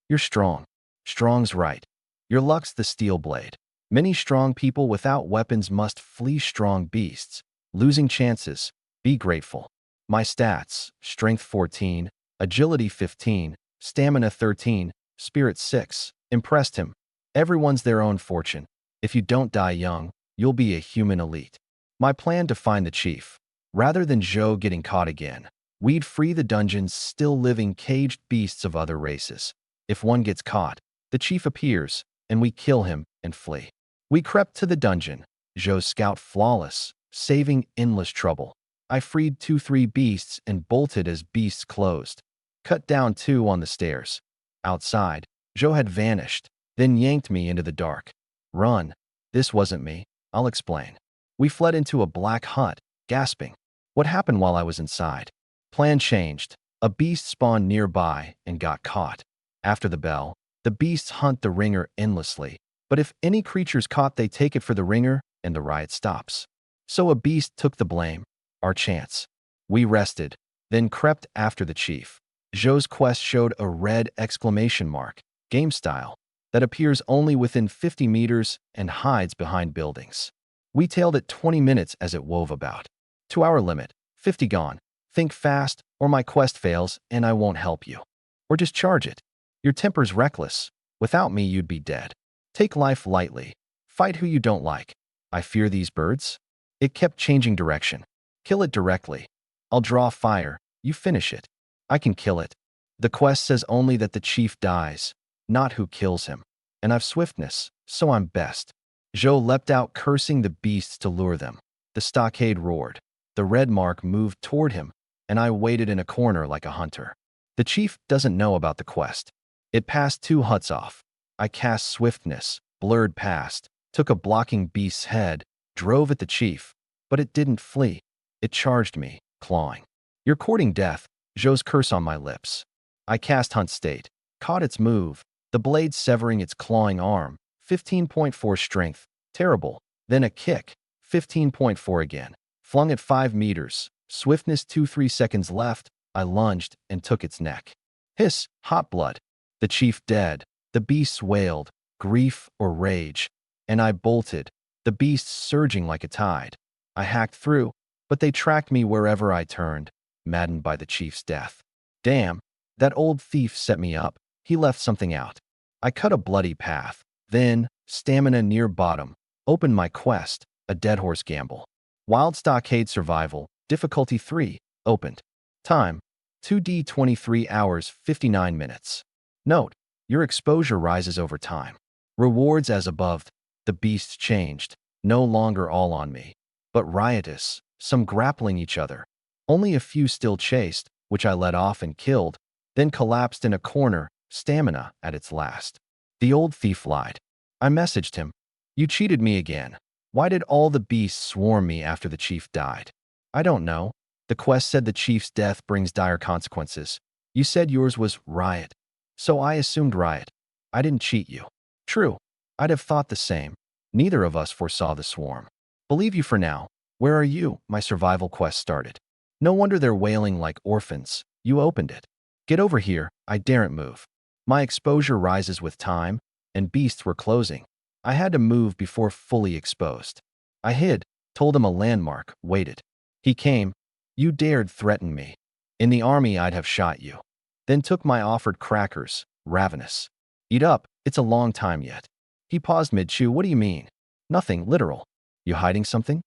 You're strong. Strong's right. Your luck's the steel blade. Many strong people without weapons must flee strong beasts. Losing chances. Be grateful. My stats, Strength 14, Agility 15, Stamina 13, Spirit 6, impressed him. Everyone's their own fortune. If you don't die young, you'll be a human elite. My plan to find the chief. Rather than Joe getting caught again, we'd free the dungeon's still living caged beasts of other races. If one gets caught, the chief appears, and we kill him and flee. We crept to the dungeon, Joe's scout flawless, saving endless trouble. I freed 2-3 beasts and bolted as beasts closed. Cut down 2 on the stairs. Outside, Joe had vanished, then yanked me into the dark. Run. This wasn't me. I'll explain. We fled into a black hut, gasping. What happened while I was inside? Plan changed. A beast spawned nearby and got caught. After the bell, the beasts hunt the ringer endlessly. But if any creature's caught, they take it for the ringer, and the riot stops. So a beast took the blame. Our chance. We rested, then crept after the chief. Joe's quest showed a red exclamation mark, game style, that appears only within 50 meters and hides behind buildings. We tailed it 20 minutes as it wove about. 2-hour limit, 50 gone. Think fast, or my quest fails and I won't help you. Or just charge it. Your temper's reckless. Without me, you'd be dead. Take life lightly. Fight who you don't like. I fear these birds. It kept changing direction. Kill it directly. I'll draw fire. You finish it. I can kill it. The quest says only that the chief dies, not who kills him. And I've swiftness, so I'm best. Joe leapt out, cursing the beasts to lure them. The stockade roared. The red mark moved toward him, and I waited in a corner like a hunter. The chief doesn't know about the quest. It passed 2 huts off. I cast swiftness, blurred past, took a blocking beast's head, drove at the chief, but it didn't flee. It charged me, clawing. You're courting death, Joe's curse on my lips. I cast Hunt State, caught its move, the blade severing its clawing arm, 15.4 strength, terrible. Then a kick, 15.4 again, flung it 5 meters, swiftness 2-3 seconds left, I lunged and took its neck. Hiss, hot blood. The chief dead, the beasts wailed, grief or rage, and I bolted, the beasts surging like a tide. I hacked through, but they tracked me wherever I turned, maddened by the chief's death. Damn, that old thief set me up. He left something out. I cut a bloody path. Then, stamina near bottom, opened my quest, a dead horse gamble. Wild Stockade Survival, difficulty 3, opened. Time, 2D 23 hours 59 minutes. Note, your exposure rises over time. Rewards as above. The beasts changed, no longer all on me, but riotous, some grappling each other. Only a few still chased, which I let off and killed, then collapsed in a corner, stamina at its last. The old thief lied. I messaged him. You cheated me again. Why did all the beasts swarm me after the chief died? I don't know. The quest said the chief's death brings dire consequences. You said yours was riot. So I assumed riot. I didn't cheat you. True. I'd have thought the same. Neither of us foresaw the swarm. Believe you for now. Where are you? My survival quest started. No wonder they're wailing like orphans. You opened it. Get over here. I daren't move. My exposure rises with time, and beasts were closing. I had to move before fully exposed. I hid, told him a landmark, waited. He came. You dared threaten me. In the army, I'd have shot you. Then took my offered crackers, ravenous. Eat up, it's a long time yet. He paused mid-chew. What do you mean? Nothing, literal. You hiding something?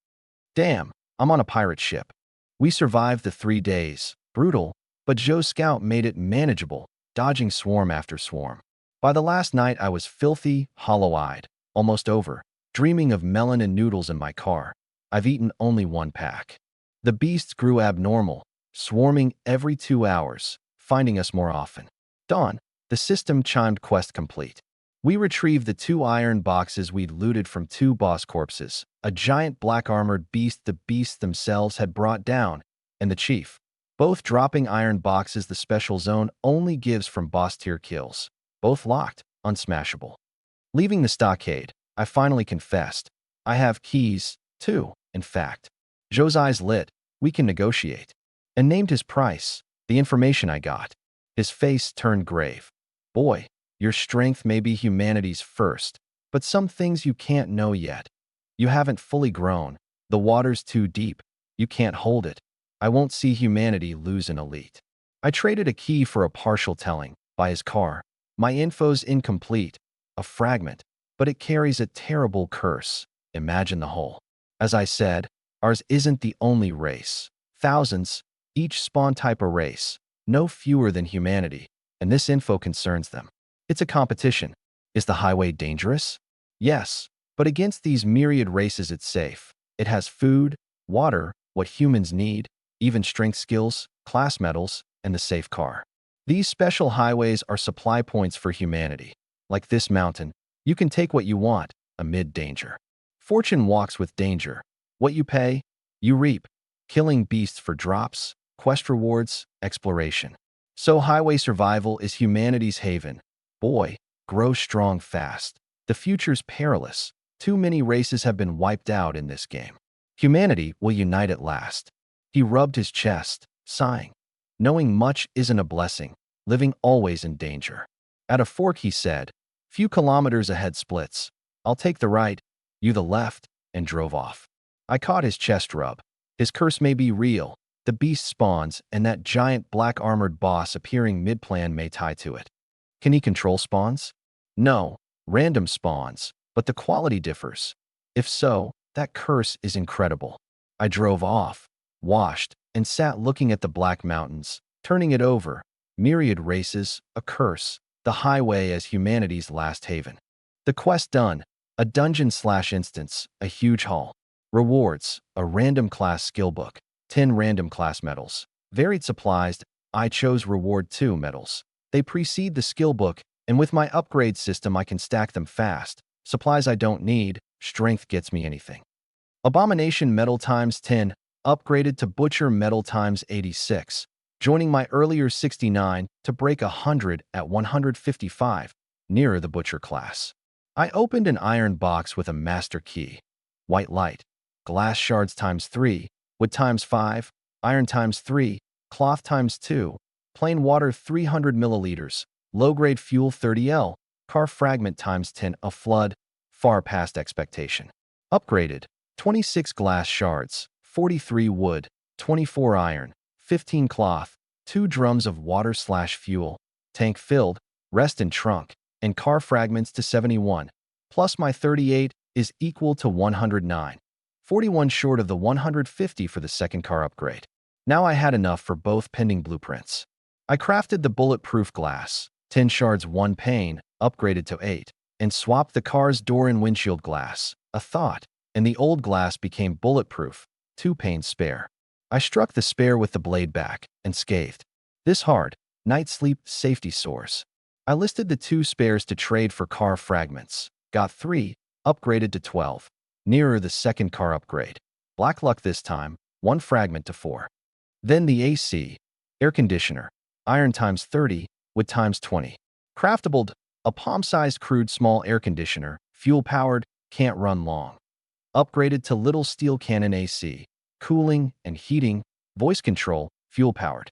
Damn, I'm on a pirate ship. We survived the 3 days. Brutal, but Joe's scout made it manageable, dodging swarm after swarm. By the last night, I was filthy, hollow-eyed, almost over, dreaming of melon and noodles in my car. I've eaten only 1 pack. The beasts grew abnormal, swarming every 2 hours, finding us more often. Dawn, the system chimed quest complete. We retrieved the 2 iron boxes we'd looted from 2 boss corpses, a giant black-armored beast the beasts themselves had brought down, and the chief. Both dropping iron boxes the special zone only gives from boss-tier kills. Both locked, unsmashable. Leaving the stockade, I finally confessed. I have keys, too, in fact. Joe's eyes lit. We can negotiate. And named his price, the information I got. His face turned grave. Boy, your strength may be humanity's first, but some things you can't know yet. You haven't fully grown. The water's too deep. You can't hold it. I won't see humanity lose an elite. I traded a key for a partial telling, by his car. My info's incomplete, a fragment, but it carries a terrible curse. Imagine the whole. As I said, ours isn't the only race. Thousands, each spawn type a race, no fewer than humanity, and this info concerns them. It's a competition. Is the highway dangerous? Yes, but against these myriad races it's safe. It has food, water, what humans need, even strength skills, class medals, and the safe car. These special highways are supply points for humanity. Like this mountain, you can take what you want amid danger. Fortune walks with danger. What you pay, you reap. Killing beasts for drops, quest rewards, exploration. So highway survival is humanity's haven. Boy, grow strong fast. The future's perilous. Too many races have been wiped out in this game. Humanity will unite at last. He rubbed his chest, sighing. Knowing much isn't a blessing, living always in danger. At a fork, he said, few kilometers ahead splits. I'll take the right, you the left, and drove off. I caught his chest rub. His curse may be real. The beast spawns, and that giant black-armored boss appearing mid-plan may tie to it. Can he control spawns? No, random spawns, but the quality differs. If so, that curse is incredible. I drove off, washed, and sat looking at the black mountains, turning it over. Myriad races, a curse, the highway as humanity's last haven. The quest done, a dungeon/instance, a huge haul. Rewards, a random class skill book, 10 random class medals. Varied supplies, I chose Reward 2 medals. They precede the skill book, and with my upgrade system I can stack them fast. Supplies I don't need, strength gets me anything. Abomination medal times 10, upgraded to Butcher medal times 86, joining my earlier 69 to break 100 at 155, nearer the Butcher class. I opened an iron box with a master key. White light, glass shards times 3, wood times 5, iron times 3, cloth times 2, plain water 300 milliliters, low-grade fuel 30L, car fragment times 10, a flood, far past expectation. Upgraded, 26 glass shards, 43 wood, 24 iron, 15 cloth, 2 drums of water/fuel, tank filled, rest in trunk, and car fragments to 71, plus my 38 is equal to 109. 41 short of the 150 for the second car upgrade. Now I had enough for both pending blueprints. I crafted the bulletproof glass, 10 shards 1 pane, upgraded to 8, and swapped the car's door and windshield glass, a thought, and the old glass became bulletproof, 2 panes spare. I struck the spare with the blade back, and scathed. This hard, night sleep, safety source. I listed the 2 spares to trade for car fragments, got 3, upgraded to 12, nearer the second car upgrade. Black luck this time, 1 fragment to 4. Then the AC, air conditioner, iron times 30, wood times 20. Craftable, a palm-sized crude small air conditioner, fuel-powered, can't run long. Upgraded to little steel cannon AC, cooling and heating, voice control, fuel-powered.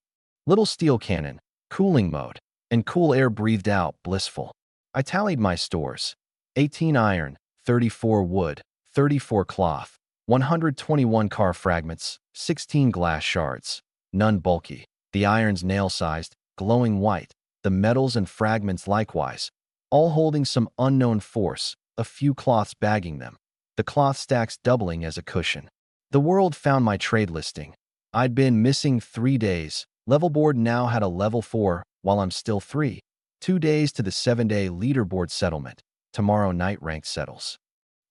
Little steel cannon, cooling mode, and cool air breathed out, blissful. I tallied my stores. 18 iron, 34 wood, 34 cloth, 121 car fragments, 16 glass shards, none bulky. The irons nail-sized, glowing white, the metals and fragments likewise, all holding some unknown force, a few cloths bagging them. The cloth stacks doubling as a cushion. The world found my trade listing. I'd been missing 3 days. Level board now had a level 4, while I'm still 3. 2 days to the 7-day leaderboard settlement. Tomorrow night rank settles.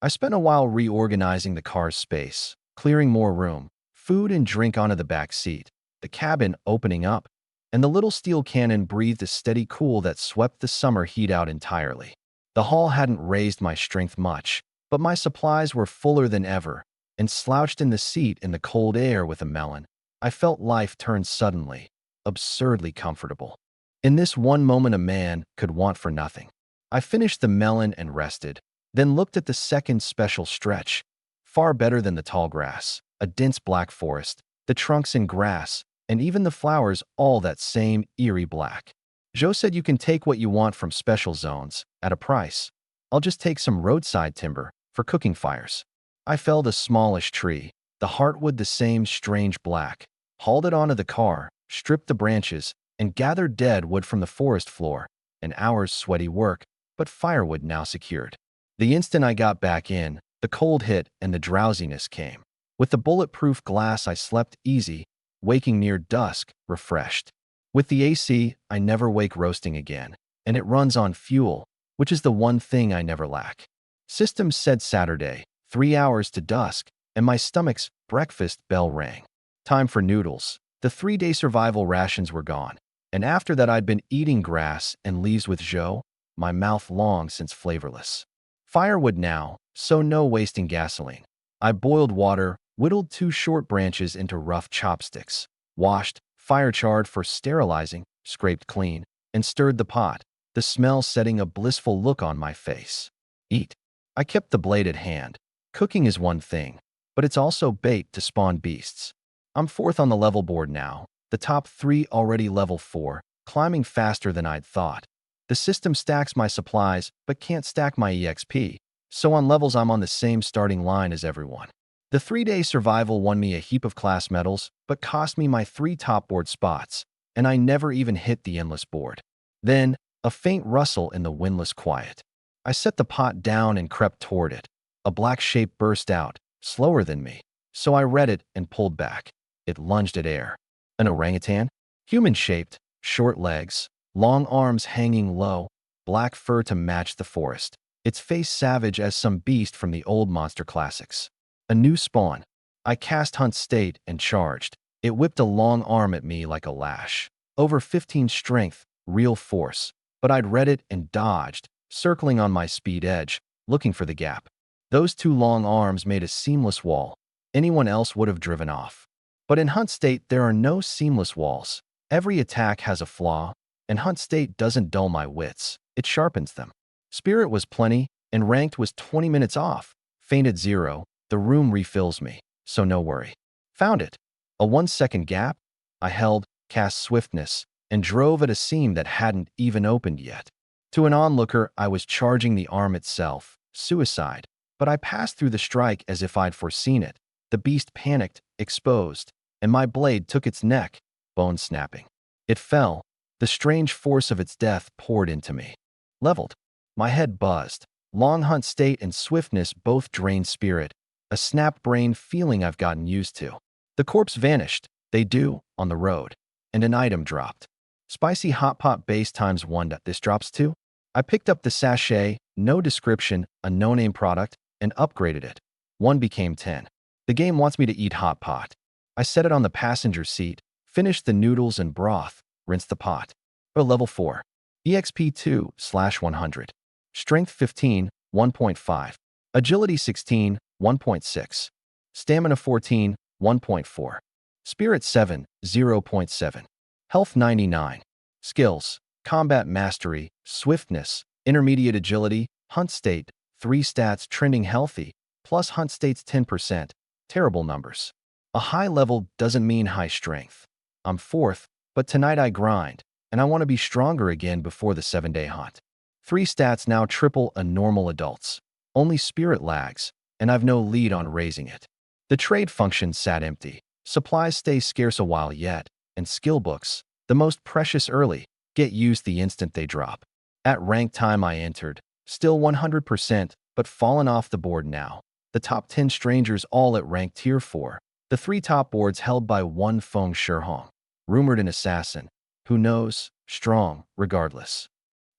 I spent a while reorganizing the car's space, clearing more room, food and drink onto the back seat, the cabin opening up, and the little steel cannon breathed a steady cool that swept the summer heat out entirely. The haul hadn't raised my strength much, but my supplies were fuller than ever, and slouched in the seat in the cold air with a melon, I felt life turn suddenly, absurdly comfortable. In this one moment a man could want for nothing. I finished the melon and rested, then looked at the second special stretch, far better than the tall grass, a dense black forest, the trunks and grass, and even the flowers all that same eerie black. Joe said you can take what you want from special zones, at a price. I'll just take some roadside timber, for cooking fires. I felled a smallish tree, the heartwood the same strange black, hauled it onto the car, stripped the branches, and gathered dead wood from the forest floor, an hour's sweaty work, but firewood now secured. The instant I got back in, the cold hit and the drowsiness came. With the bulletproof glass I slept easy, waking near dusk, refreshed. With the AC, I never wake roasting again, and it runs on fuel, which is the one thing I never lack. System said Saturday, 3 hours to dusk, and my stomach's breakfast bell rang. Time for noodles. The 3-day survival rations were gone, and after that I'd been eating grass and leaves with Joe, my mouth long since flavorless. Firewood now, so no wasting gasoline. I boiled water, whittled 2 short branches into rough chopsticks, washed, fire-charred for sterilizing, scraped clean, and stirred the pot, the smell setting a blissful look on my face. Eat. I kept the blade at hand. Cooking is one thing, but it's also bait to spawn beasts. I'm 4th on the level board now, the top 3 already level 4, climbing faster than I'd thought. The system stacks my supplies, but can't stack my EXP, so on levels I'm on the same starting line as everyone. The 3-day survival won me a heap of class medals, but cost me my 3 top board spots, and I never even hit the endless board. Then, a faint rustle in the windless quiet. I set the pot down and crept toward it. A black shape burst out, slower than me, so I read it and pulled back. It lunged at air. An orangutan? Human-shaped, short legs, long arms hanging low, black fur to match the forest. Its face savage as some beast from the old monster classics. A new spawn. I cast Hunt State and charged. It whipped a long arm at me like a lash. Over 15 strength, real force. But I'd read it and dodged, circling on my speed edge, looking for the gap. Those 2 long arms made a seamless wall. Anyone else would have driven off. But in Hunt State, there are no seamless walls. Every attack has a flaw, and Hunt State doesn't dull my wits. It sharpens them. Spirit was plenty, and ranked was 20 minutes off. Fainted 0. The room refills me, so no worry. Found it. A 1-second gap. I held, cast swiftness, and drove at a seam that hadn't even opened yet. To an onlooker, I was charging the arm itself. Suicide. But I passed through the strike as if I'd foreseen it. The beast panicked, exposed, and my blade took its neck, bone snapping. It fell. The strange force of its death poured into me. Leveled. My head buzzed. Long Hunt State and swiftness both drained spirit. A snapped brain feeling I've gotten used to. The corpse vanished. They do, on the road. And an item dropped. Spicy hot pot base ×1. This drops 2. I picked up the sachet, no description, a no-name product, and upgraded it. 1 became 10. The game wants me to eat hot pot. I set it on the passenger seat, finished the noodles and broth, rinsed the pot. Level 4. EXP 2/100. Strength 15, 1.5. Agility 16, 1.6. Stamina 14, 1.4. Spirit 7, 0.7. Health 99. Skills: Combat Mastery, Swiftness, Intermediate Agility, Hunt State, 3 stats trending healthy, plus Hunt State's 10%. Terrible numbers. A high level doesn't mean high strength. I'm 4th, but tonight I grind, and I want to be stronger again before the 7-day hunt. 3 stats now triple a normal adult's. Only spirit lags, and I've no lead on raising it. The trade function sat empty. Supplies stay scarce a while yet, and skill books, the most precious early, get used the instant they drop. At rank time I entered, still 100%, but fallen off the board now. The top 10 strangers all at rank tier 4. The 3 top boards held by one Feng Shihong. Rumored an assassin. Who knows? Strong, regardless.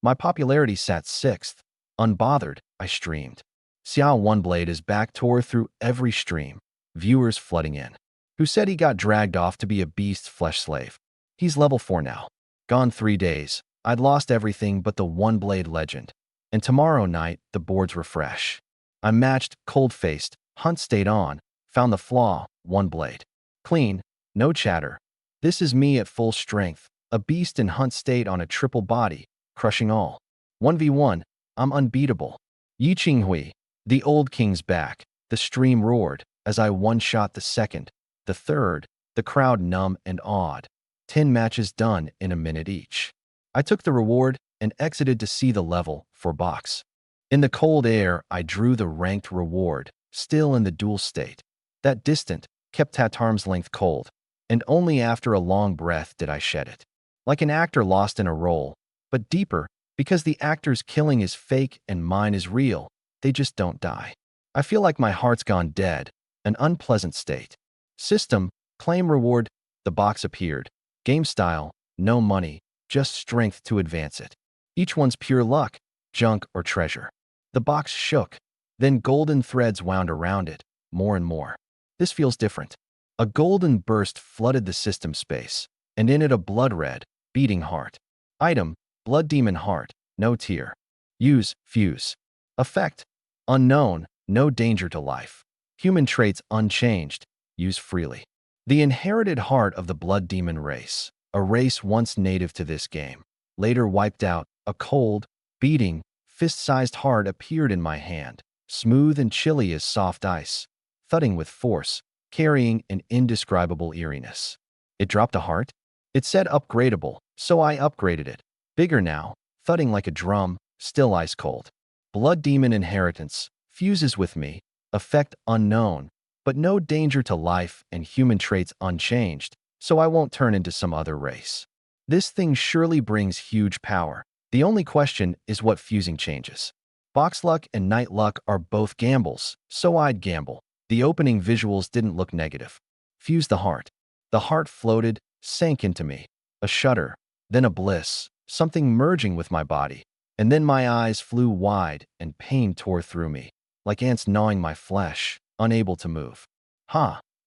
My popularity sat 6th. Unbothered, I streamed. Xiao Oneblade is back tore through every stream. Viewers flooding in. Who said he got dragged off to be a beast's flesh slave? He's level 4 now. Gone 3 days. I'd lost everything but the Oneblade legend. And tomorrow night, the boards refresh. I matched, cold-faced, Hunt State on, found the flaw, Oneblade. Clean, no chatter. This is me at full strength, a beast in Hunt State on a triple body, crushing all. 1v1, I'm unbeatable. Yi Qinghui, the old king's back. The stream roared as I one-shot the second, the third, the crowd numb and awed. 10 matches done in a minute each. I took the reward and exited to see the level for box. In the cold air, I drew the ranked reward, still in the dual state. That distant, kept at arm's length cold, and only after a long breath did I shed it. Like an actor lost in a role, but deeper, because the actor's killing is fake and mine is real, they just don't die. I feel like my heart's gone dead, an unpleasant state. System, claim reward, the box appeared. Game style, no money, just strength to advance it. Each one's pure luck, junk or treasure. The box shook, then golden threads wound around it, more and more. This feels different. A golden burst flooded the system space, and in it a blood-red, beating heart. Item, Blood Demon Heart, no tier. Use, Fuse. Effect, unknown, no danger to life. Human traits unchanged, use freely. The inherited heart of the Blood Demon race, a race once native to this game, later wiped out. A cold, beating, fist-sized heart appeared in my hand, smooth and chilly as soft ice, thudding with force, carrying an indescribable eeriness. It dropped a heart? It said upgradable, so I upgraded it. Bigger now, thudding like a drum, still ice cold. Blood Demon Inheritance, fuses with me, effect unknown, but no danger to life and human traits unchanged, so I won't turn into some other race. This thing surely brings huge power. The only question is what fusing changes. Box luck and night luck are both gambles, so I'd gamble. The opening visuals didn't look negative. Fuse the heart. The heart floated, sank into me. A shudder, then a bliss, something merging with my body. And then my eyes flew wide and pain tore through me, like ants gnawing my flesh, unable to move.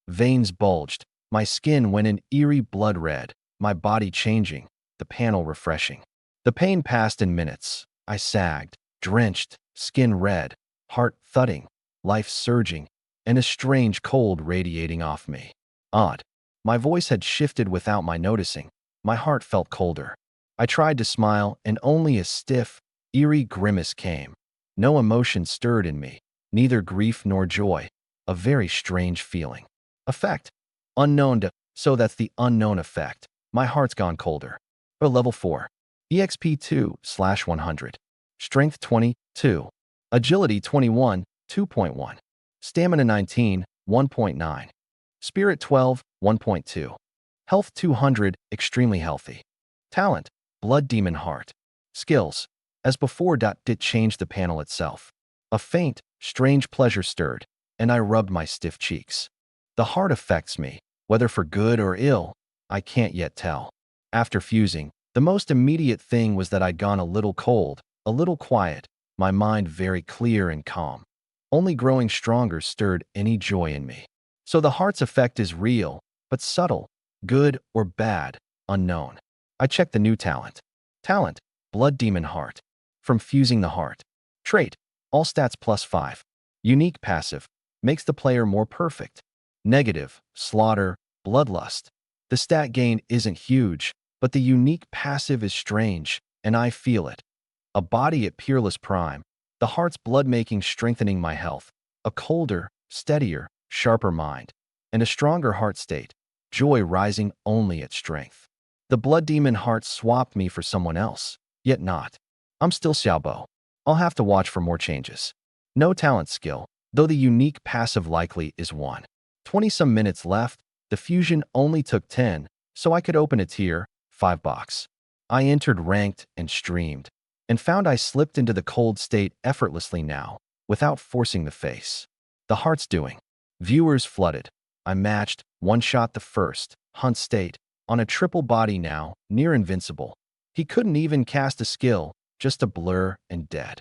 Veins bulged. My skin went an eerie blood red, my body changing, the panel refreshing. The pain passed in minutes. I sagged, drenched, skin red, heart thudding, life surging, and a strange cold radiating off me. Odd. My voice had shifted without my noticing. My heart felt colder. I tried to smile, and only a stiff, eerie grimace came. No emotion stirred in me, neither grief nor joy. A very strange feeling. Effect. Unknown to, so that's the unknown effect. My heart's gone colder. Level 4. EXP 2/100. Strength 22. Agility 21, 2.1. Stamina 19, 1.9. Spirit 12, 1.2. Health 200, extremely healthy. Talent, Blood Demon Heart. Skills, as before. Did change the panel itself. A faint, strange pleasure stirred, and I rubbed my stiff cheeks. The heart affects me, whether for good or ill, I can't yet tell. After fusing, the most immediate thing was that I'd gone a little cold, a little quiet, my mind very clear and calm. Only growing stronger stirred any joy in me. So the heart's effect is real, but subtle, good or bad, unknown. I checked the new talent. Talent, Blood Demon Heart. From fusing the heart. Trait, all stats +5. Unique passive, makes the player more perfect. Negative, slaughter, bloodlust. The stat gain isn't huge, but the unique passive is strange, and I feel it. A body at peerless prime, the heart's blood making strengthening my health, a colder, steadier, sharper mind, and a stronger heart state, joy rising only at strength. The Blood Demon Heart swapped me for someone else, yet not. I'm still Xiaobo. I'll have to watch for more changes. No talent skill, though the unique passive likely is 1. 20-some minutes left, the fusion only took 10, so I could open a tier 5 box. I entered ranked and streamed, and found I slipped into the cold state effortlessly now, without forcing the face. The heart's doing. Viewers flooded. I matched, one-shot the first, hunt state, on a triple body now, near invincible. He couldn't even cast a skill, just a blur and dead.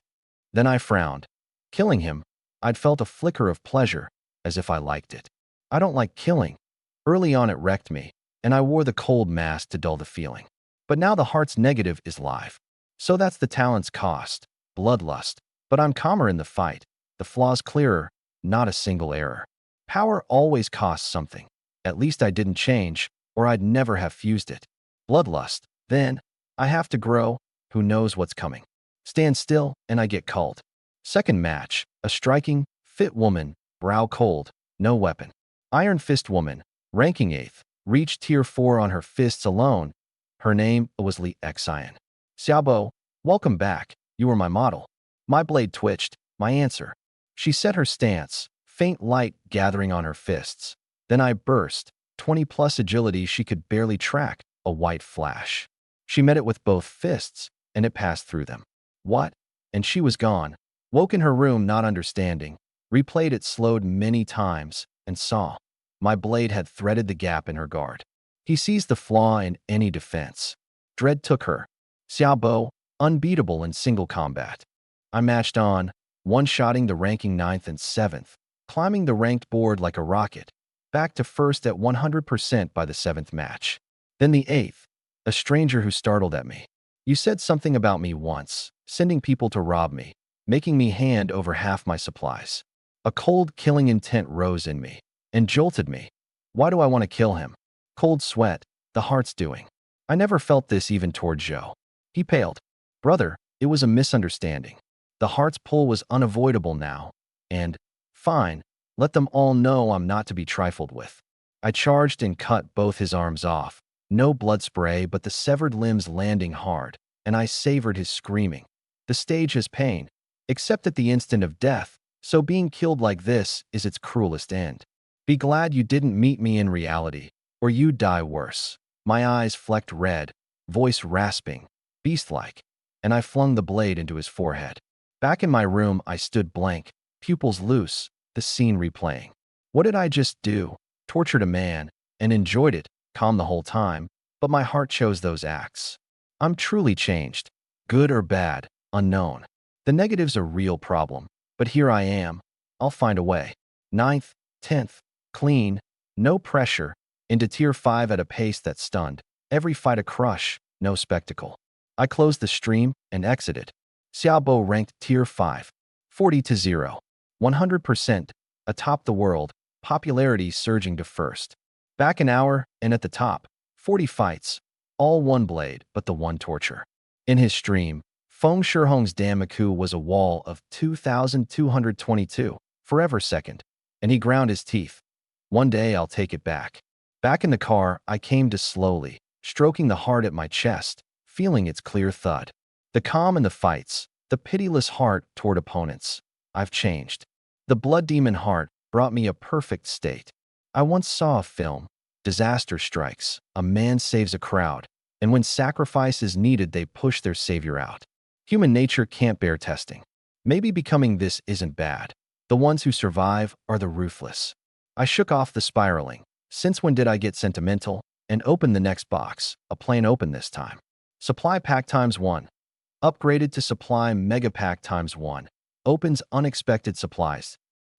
Then I frowned. Killing him, I'd felt a flicker of pleasure, as if I liked it. I don't like killing. Early on it wrecked me, and I wore the cold mask to dull the feeling. But now the heart's negative is live. So that's the talent's cost, bloodlust. But I'm calmer in the fight, the flaws clearer, not a single error. Power always costs something. At least I didn't change, or I'd never have fused it. Bloodlust, then, I have to grow, who knows what's coming. Stand still, and I get culled. Second match, a striking, fit woman, brow cold, no weapon. Iron Fist woman, ranking 8th, reached tier 4 on her fists alone. Her name was Li Xian. Xiaobo, welcome back, you were my model. My blade twitched, my answer. She set her stance, faint light gathering on her fists. Then I burst, 20+ agility she could barely track, a white flash. She met it with both fists, and it passed through them. What? And she was gone. Woke in her room not understanding, replayed it slowed many times, and saw. My blade had threaded the gap in her guard. He sees the flaw in any defense. Dread took her. Xiaobo, unbeatable in single combat. I matched on, one-shotting the ranking 9th and 7th, climbing the ranked board like a rocket, back to first at 100% by the 7th match. Then the 8th, a stranger who startled at me. You said something about me once, sending people to rob me, making me hand over half my supplies. A cold, killing intent rose in me and jolted me. Why do I want to kill him? Cold sweat, the heart's doing. I never felt this even toward Joe. He paled. Brother, it was a misunderstanding. The heart's pull was unavoidable now, and, fine, let them all know I'm not to be trifled with. I charged and cut both his arms off. No blood spray, but the severed limbs landing hard, and I savored his screaming. The stage has pain, except at the instant of death, so being killed like this is its cruelest end. Be glad you didn't meet me in reality, or you'd die worse. My eyes flecked red, voice rasping, beast-like, and I flung the blade into his forehead. Back in my room, I stood blank, pupils loose, the scene replaying. What did I just do? Tortured a man, and enjoyed it, calm the whole time, but my heart chose those acts. I'm truly changed, good or bad, unknown. The negative's a real problem, but here I am. I'll find a way. 9th, 10th, clean, no pressure, into tier 5 at a pace that stunned. Every fight a crush, no spectacle. I closed the stream and exited. Xiaobo ranked tier 5, 40-0, 100%, atop the world, popularity surging to first. Back an hour and at the top, 40 fights, all one blade, but the one torture. In his stream, Feng Shihong's Damaku was a wall of 2,222, forever second, and he ground his teeth. One day I'll take it back. Back in the car, I came to slowly, stroking the heart at my chest, feeling its clear thud. The calm in the fights, the pitiless heart toward opponents. I've changed. The blood demon heart brought me a perfect state. I once saw a film, Disaster Strikes, a man saves a crowd, and when sacrifice is needed they push their savior out. Human nature can't bear testing. Maybe becoming this isn't bad. The ones who survive are the ruthless. I shook off the spiraling. Since when did I get sentimental? And opened the next box, a plain open this time. Supply pack ×1. Upgraded to supply mega pack ×1. Opens unexpected supplies.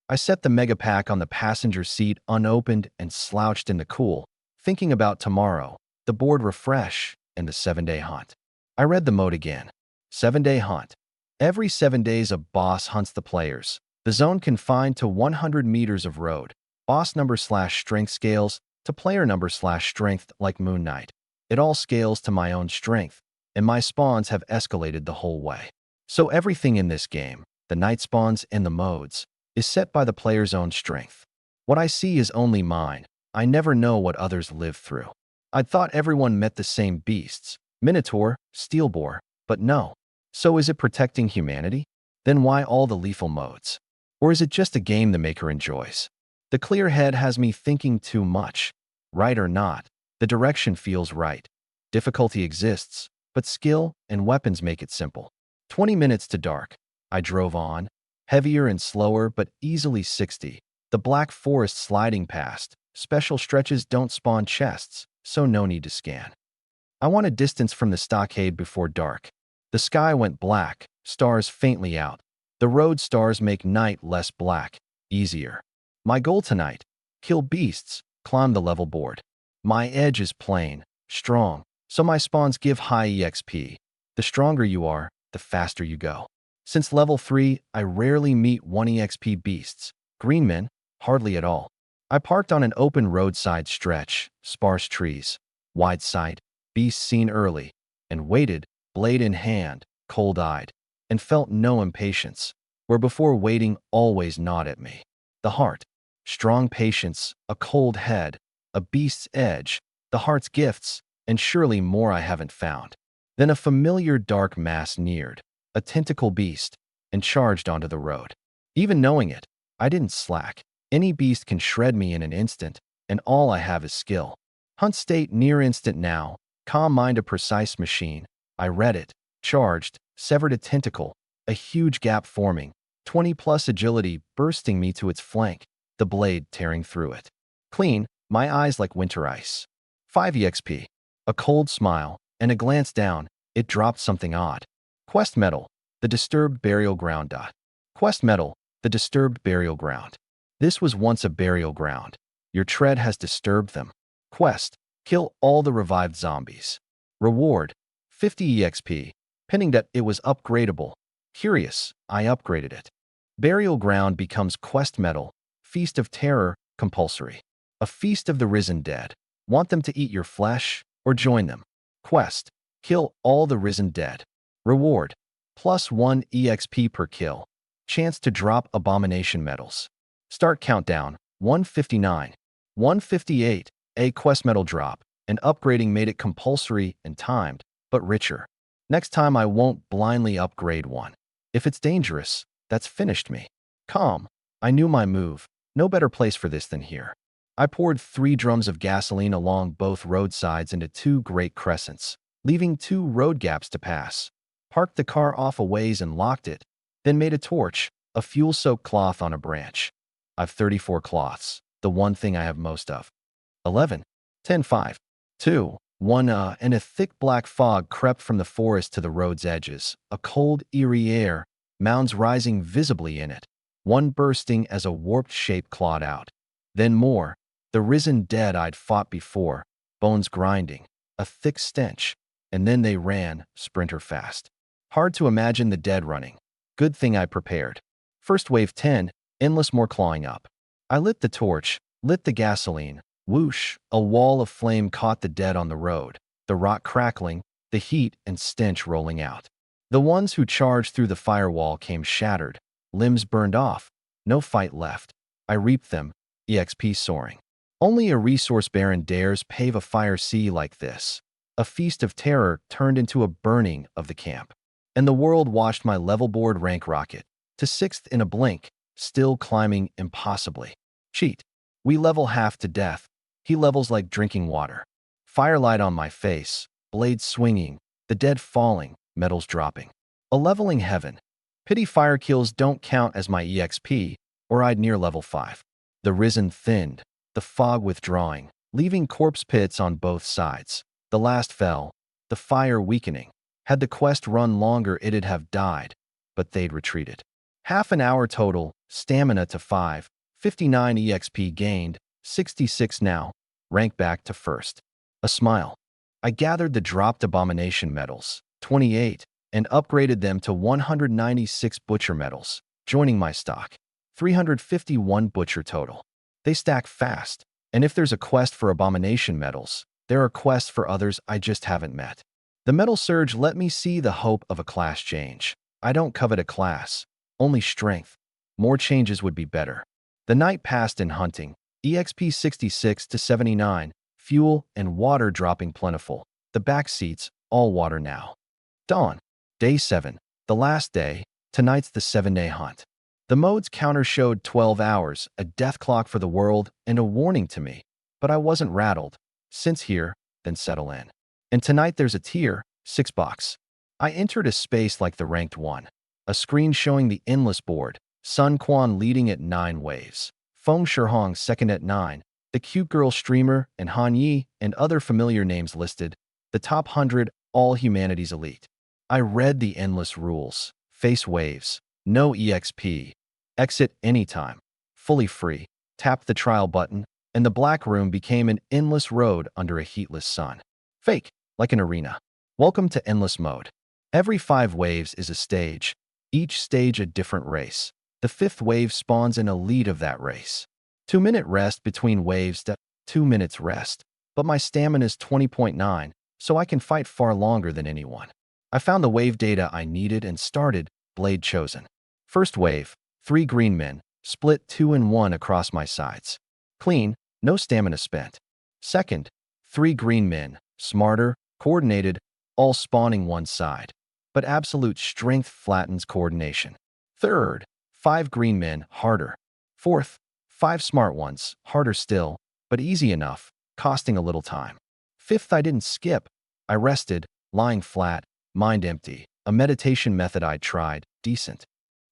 I set the mega pack on the passenger seat unopened and slouched in the cool, thinking about tomorrow, the board refresh, and the 7-day hunt. I read the mode again. 7-day hunt. Every 7 days a boss hunts the players. The zone confined to 100 meters of road. Boss number/strength scales to player number/strength like Moon Knight. It all scales to my own strength, and my spawns have escalated the whole way. So everything in this game, the night spawns and the modes, is set by the player's own strength. What I see is only mine. I never know what others live through. I'd thought everyone met the same beasts, Minotaur, Steel Boar, but no. So is it protecting humanity? Then why all the lethal modes? Or is it just a game the maker enjoys? The clear head has me thinking too much. Right or not, the direction feels right. Difficulty exists, but skill and weapons make it simple. 20 minutes to dark. I drove on, heavier and slower but easily 60. The Black Forest sliding past. Special stretches don't spawn chests, so no need to scan. I want a distance from the stockade before dark. The sky went black, stars faintly out. The road stars make night less black, easier. My goal tonight, kill beasts, climb the level board. My edge is plain, strong, so my spawns give high EXP. The stronger you are, the faster you go. Since level 3, I rarely meet 1 EXP beasts. Greenmen, hardly at all. I parked on an open roadside stretch, sparse trees, wide sight, beasts seen early, and waited, blade in hand, cold-eyed, and felt no impatience, where before waiting always gnawed at me. The heart, strong patience, a cold head, a beast's edge, the heart's gifts, and surely more I haven't found. Then a familiar dark mass neared, a tentacle beast, and charged onto the road. Even knowing it, I didn't slack. Any beast can shred me in an instant, and all I have is skill. Hunt state near instant now, calm mind a precise machine. I read it, charged, severed a tentacle, a huge gap forming, 20+ agility bursting me to its flank, the blade tearing through it. Clean, my eyes like winter ice. 5 EXP. A cold smile, and a glance down, it dropped something odd. Quest medal, the disturbed burial ground. Quest medal, the disturbed burial ground. This was once a burial ground. Your tread has disturbed them. Quest: kill all the revived zombies. Reward: 50 EXP, pending that it was upgradable. Curious, I upgraded it. Burial Ground becomes quest medal. Feast of Terror, compulsory. A feast of the risen dead. Want them to eat your flesh or join them? Quest: kill all the risen dead. Reward: +1 EXP per kill. Chance to drop abomination medals. Start countdown: 159. 158, a quest medal drop, and upgrading made it compulsory and timed, but richer. Next time I won't blindly upgrade one. If it's dangerous, that's finished me. Calm. I knew my move. No better place for this than here. I poured 3 drums of gasoline along both roadsides into 2 great crescents, leaving 2 road gaps to pass. Parked the car off a ways and locked it, then made a torch, a fuel-soaked cloth on a branch. I've 34 cloths, the one thing I have most of. 11, 10, 5, 2, 1, and a thick black fog crept from the forest to the road's edges, a cold, eerie air, mounds rising visibly in it, one bursting as a warped shape clawed out. Then more, the risen dead I'd fought before, bones grinding, a thick stench, and then they ran, sprinter fast. Hard to imagine the dead running. Good thing I prepared. First wave 10, endless more clawing up. I lit the torch, lit the gasoline. Whoosh, a wall of flame caught the dead on the road, the rock crackling, the heat and stench rolling out. The ones who charged through the firewall came shattered, limbs burned off, no fight left. I reaped them, EXP soaring. Only a resource baron dares pave a fire sea like this. A feast of terror turned into a burning of the camp. And the world watched my level board rank rocket to 6th in a blink, still climbing impossibly. Cheat. We level half to death. He levels like drinking water. Firelight on my face, blades swinging, the dead falling, metals dropping. A leveling heaven. Pity fire kills don't count as my EXP, or I'd near level 5. The risen thinned, the fog withdrawing, leaving corpse pits on both sides. The last fell, the fire weakening. Had the quest run longer, it'd have died, but they'd retreated. Half an hour total, stamina to 5, 59 EXP gained, 66 now, rank back to 1st. A smile. I gathered the dropped abomination medals, 28, and upgraded them to 196 butcher medals, joining my stock. 351 butcher total. They stack fast, and if there's a quest for abomination medals, there are quests for others I just haven't met. The medal surge let me see the hope of a class change. I don't covet a class, only strength. More changes would be better. The night passed in hunting, EXP 66 to 79, fuel and water dropping plentiful. The back seats, all water now. Dawn. Day 7, the last day. Tonight's the 7-day hunt. The mode's counter showed 12 hours, a death clock for the world, and a warning to me. But I wasn't rattled. Since here, then settle in. And tonight there's a tier, 6 box. I entered a space like the ranked 1. A screen showing the endless board. Sun Quan leading at 9 waves. Feng Shihong second at 9. The cute girl streamer and Han Yi and other familiar names listed. The top 100, all humanities elite. I read the endless rules. Face waves. No EXP. Exit anytime. Fully free. Tap the trial button, and the black room became an endless road under a heatless sun. Fake, like an arena. Welcome to endless mode. Every 5 waves is a stage. Each stage a different race. The 5th wave spawns an elite of that race. 2-minute rest between waves, 2 minutes rest. But my stamina's 20.9, so I can fight far longer than anyone. I found the wave data I needed and started, blade chosen. First wave, 3 green men, split 2 and 1 across my sides. Clean, no stamina spent. Second, 3 green men, smarter, coordinated, all spawning one side. But absolute strength flattens coordination. Third, 5 green men, harder. Fourth, 5 smart ones, harder still, but easy enough, costing a little time. Fifth, I didn't skip. I rested, lying flat, mind empty. A meditation method I'd tried, decent.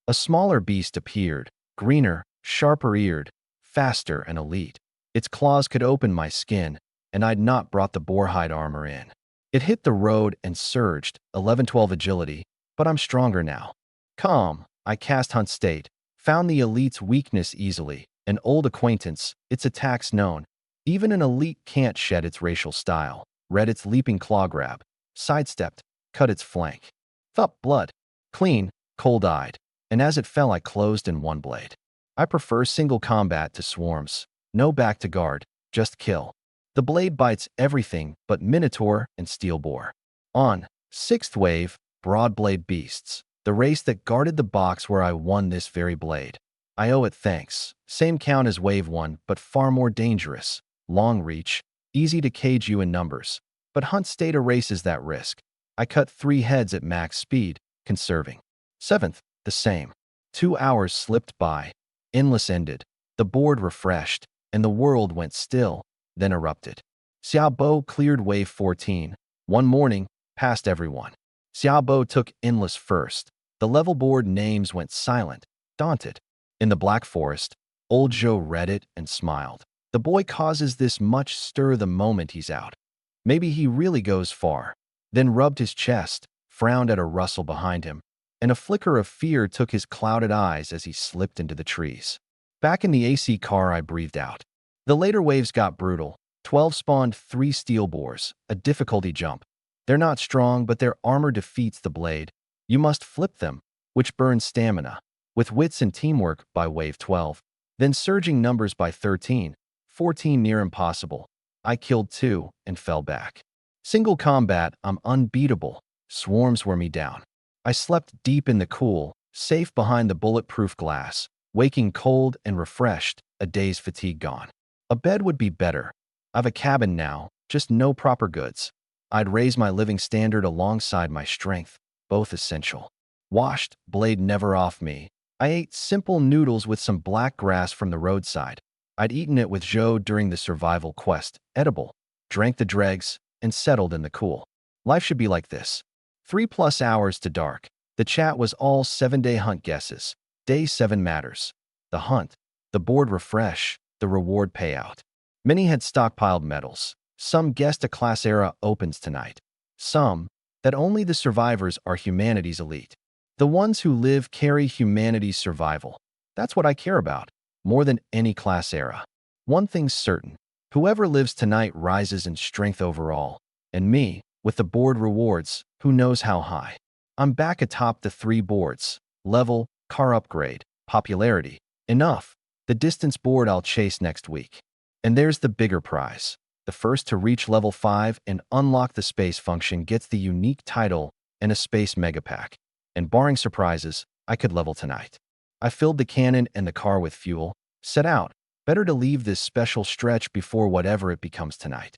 A smaller beast appeared, greener, sharper-eared, faster and elite. Its claws could open my skin, and I'd not brought the boarhide armor in. It hit the road and surged, 11-12 agility, but I'm stronger now. Calm, I cast Hunt State, found the elite's weakness easily, An old acquaintance, its attacks known. Even an elite can't shed its racial style. Read its leaping claw grab. Sidestepped, cut its flank. Thup blood. Clean, cold-eyed. And as it fell I closed in one blade. I prefer single combat to swarms. No back to guard, just kill. The blade bites everything but Minotaur and Steel Boar. On. Sixth wave, broad blade beasts. The race that guarded the box where I won this very blade. I owe it thanks. Same count as wave 1, but far more dangerous. Long reach, easy to cage you in numbers. But Hunt State erases that risk. I cut 3 heads at max speed, conserving. 7th, the same. 2 hours slipped by. Endless ended. The board refreshed, and the world went still, then erupted. Xiaobo cleared wave 14. One morning, past everyone. Xiaobo took endless first. The level board names went silent, daunted. In the Black Forest, old Zhou read it and smiled. The boy causes this much stir the moment he's out. Maybe he really goes far. Then rubbed his chest, frowned at a rustle behind him, and a flicker of fear took his clouded eyes as he slipped into the trees. Back in the AC car I breathed out. The later waves got brutal. 12 spawned 3 steel boars, a difficulty jump. They're not strong, but their armor defeats the blade. You must flip them, which burns stamina. With wits and teamwork by wave 12. Then surging numbers by 13. 14 near impossible. I killed 2 and fell back. Single combat, I'm unbeatable. Swarms wore me down. I slept deep in the cool, safe behind the bulletproof glass, waking cold and refreshed, a day's fatigue gone. A bed would be better. I've a cabin now, just no proper goods. I'd raise my living standard alongside my strength, both essential. Washed, blade never off me. I ate simple noodles with some black grass from the roadside. I'd eaten it with Zhou during the survival quest, edible, drank the dregs, and settled in the cool. Life should be like this. 3+ hours to dark. The chat was all 7-day hunt guesses. Day 7 matters. The hunt, the board refresh, the reward payout. Many had stockpiled medals. Some guessed a class era opens tonight. Some, that only the survivors are humanity's elite. The ones who live carry humanity's survival. That's what I care about, more than any class era. One thing's certain. Whoever lives tonight rises in strength overall. And me, with the board rewards, who knows how high. I'm back atop the 3 boards. Level, car upgrade, popularity. Enough. The distance board I'll chase next week. And there's the bigger prize. The first to reach level 5 and unlock the space function gets the unique title and a space megapack. And barring surprises, I could level tonight. I filled the cannon and the car with fuel, set out. Better to leave this special stretch before whatever it becomes tonight.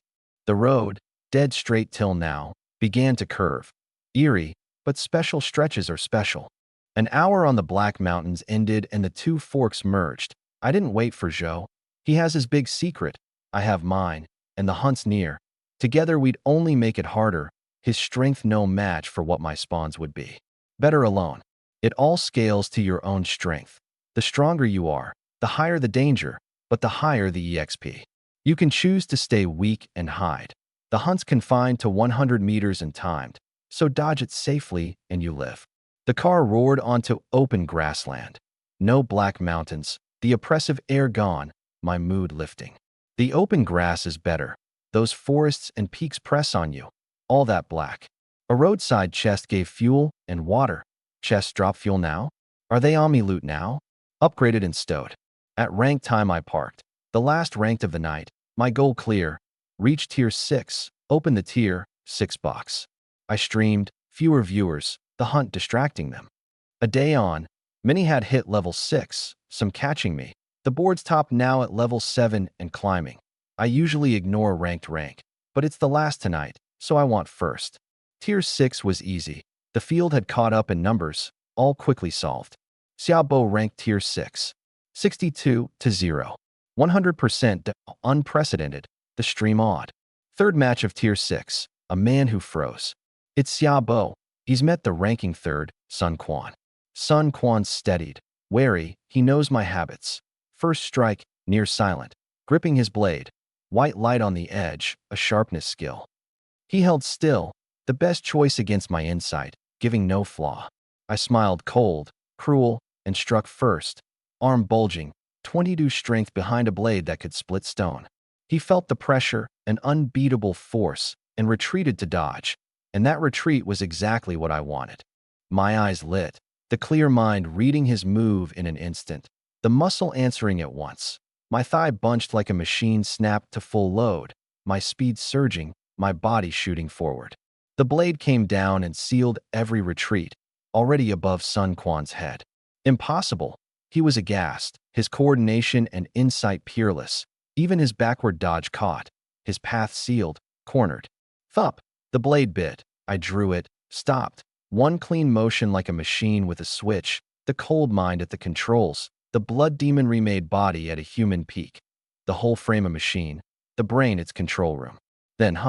The road, dead straight till now, began to curve. Eerie, but special stretches are special. An hour on the Black Mountains ended and the 2 forks merged. I didn't wait for Zhou. He has his big secret. I have mine, and the hunt's near. Together we'd only make it harder. His strength no match for what my spawns would be. Better alone. It all scales to your own strength. The stronger you are, the higher the danger, but the higher the EXP. You can choose to stay weak and hide. The hunt's confined to 100 meters and timed, so dodge it safely and you live. The car roared onto open grassland. No Black Mountains, the oppressive air gone, my mood lifting. The open grass is better. Those forests and peaks press on you. All that black. A roadside chest gave fuel and water. Chests drop fuel now? Are they on me loot now? Upgraded and stowed. At rank time I parked. The last ranked of the night. My goal clear. Reached tier 6. Opened the tier 6 box. I streamed. Fewer viewers. The hunt distracting them. A day on. Many had hit level 6. Some catching me. The board's top now at level 7 and climbing. I usually ignore ranked rank. But it's the last tonight, so I want first. Tier 6 was easy. The field had caught up in numbers, all quickly solved. Xiaobo ranked tier 6. 62-0. 100% unprecedented. The stream odd. Third match of tier 6. A man who froze. It's Xiaobo. He's met the ranking third, Sun Quan. Sun Quan steadied. Wary, he knows my habits. First strike, near silent. Gripping his blade. White light on the edge, a sharpness skill. He held still, the best choice against my insight, giving no flaw. I smiled cold, cruel, and struck first. Arm bulging, 22 strength behind a blade that could split stone. He felt the pressure, an unbeatable force, and retreated to dodge. And that retreat was exactly what I wanted. My eyes lit, the clear mind reading his move in an instant, the muscle answering at once. My thigh bunched like a machine snapped to full load, my speed surging, my body shooting forward. The blade came down and sealed every retreat, already above Sun Quan's head. Impossible. He was aghast, his coordination and insight peerless. Even his backward dodge caught, his path sealed, cornered. Thup! The blade bit. I drew it, stopped. One clean motion like a machine with a switch, the cold mind at the controls, the blood demon remade body at a human peak. The whole frame a machine, the brain its control room. Then,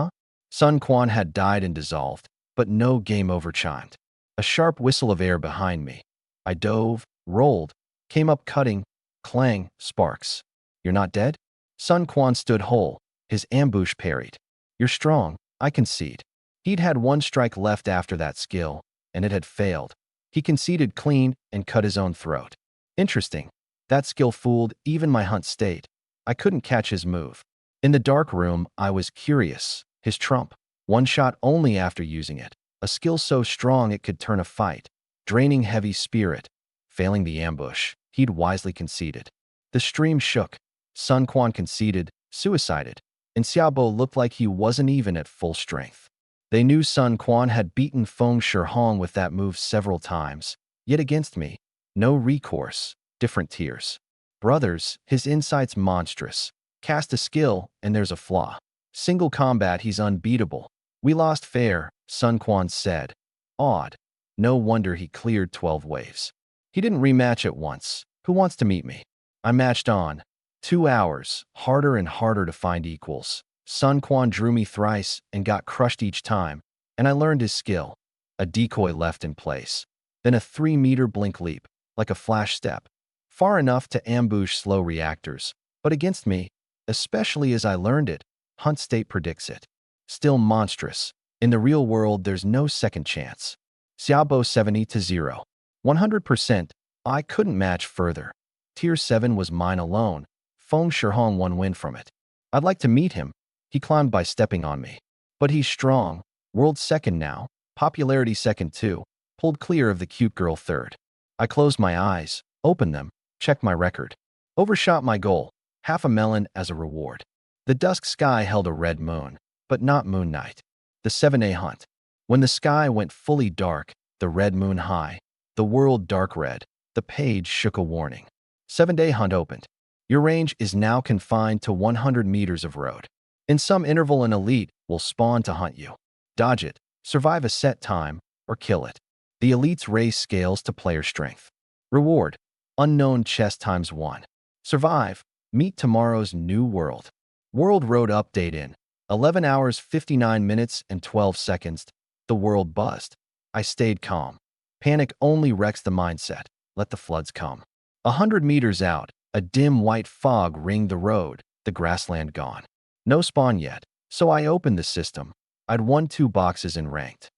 Sun Quan had died and dissolved, but no game over chimed. A sharp whistle of air behind me. I dove, rolled, came up cutting, clang, sparks. You're not dead? Sun Quan stood whole, his ambush parried. You're strong, I concede. He'd had one strike left after that skill, and it had failed. He conceded clean and cut his own throat. Interesting. That skill fooled even my hunt state. I couldn't catch his move. In the dark room, I was curious. His trump. One shot only after using it. A skill so strong it could turn a fight. Draining heavy spirit. Failing the ambush, he'd wisely conceded. The stream shook. Sun Quan conceded, suicided, and Xiaobo looked like he wasn't even at full strength. They knew Sun Quan had beaten Feng Shihong with that move several times, yet against me, no recourse, different tiers. Brothers, his insight's monstrous. Cast a skill, and there's a flaw. Single combat, he's unbeatable. We lost fair, Sun Quan said. Odd. No wonder he cleared 12 waves. He didn't rematch at once. Who wants to meet me? I matched on. 2 hours, harder and harder to find equals. Sun Quan drew me thrice and got crushed each time, and I learned his skill. A decoy left in place. Then a 3-meter blink leap, like a flash step. Far enough to ambush slow reactors, but against me, especially as I learned it, Hunt State predicts it. Still monstrous. In the real world, there's no second chance. Xiaobo 70-0. 100%, I couldn't match further. Tier 7 was mine alone. Feng Shihong one win from it. I'd like to meet him. He climbed by stepping on me. But he's strong. World second now. Popularity second too. Pulled clear of the cute girl third. I closed my eyes, opened them, checked my record. Overshot my goal. Half a melon as a reward. The dusk sky held a red moon, but not moon night. The 7A hunt. When the sky went fully dark, the red moon high, the world dark red, the page shook a warning. 7-day hunt opened. Your range is now confined to 100 meters of road. In some interval, an elite will spawn to hunt you. Dodge it, survive a set time, or kill it. The elite's race scales to player strength. Reward: unknown chest ×1. Survive, meet tomorrow's new world. World road update in 11 hours 59 minutes and 12 seconds. The world buzzed. I stayed calm. Panic only wrecks the mindset. Let the floods come. 100 meters out, a dim white fog ringed the road, the grassland gone. No spawn yet, so I opened the system. I'd won 2 boxes in ranked.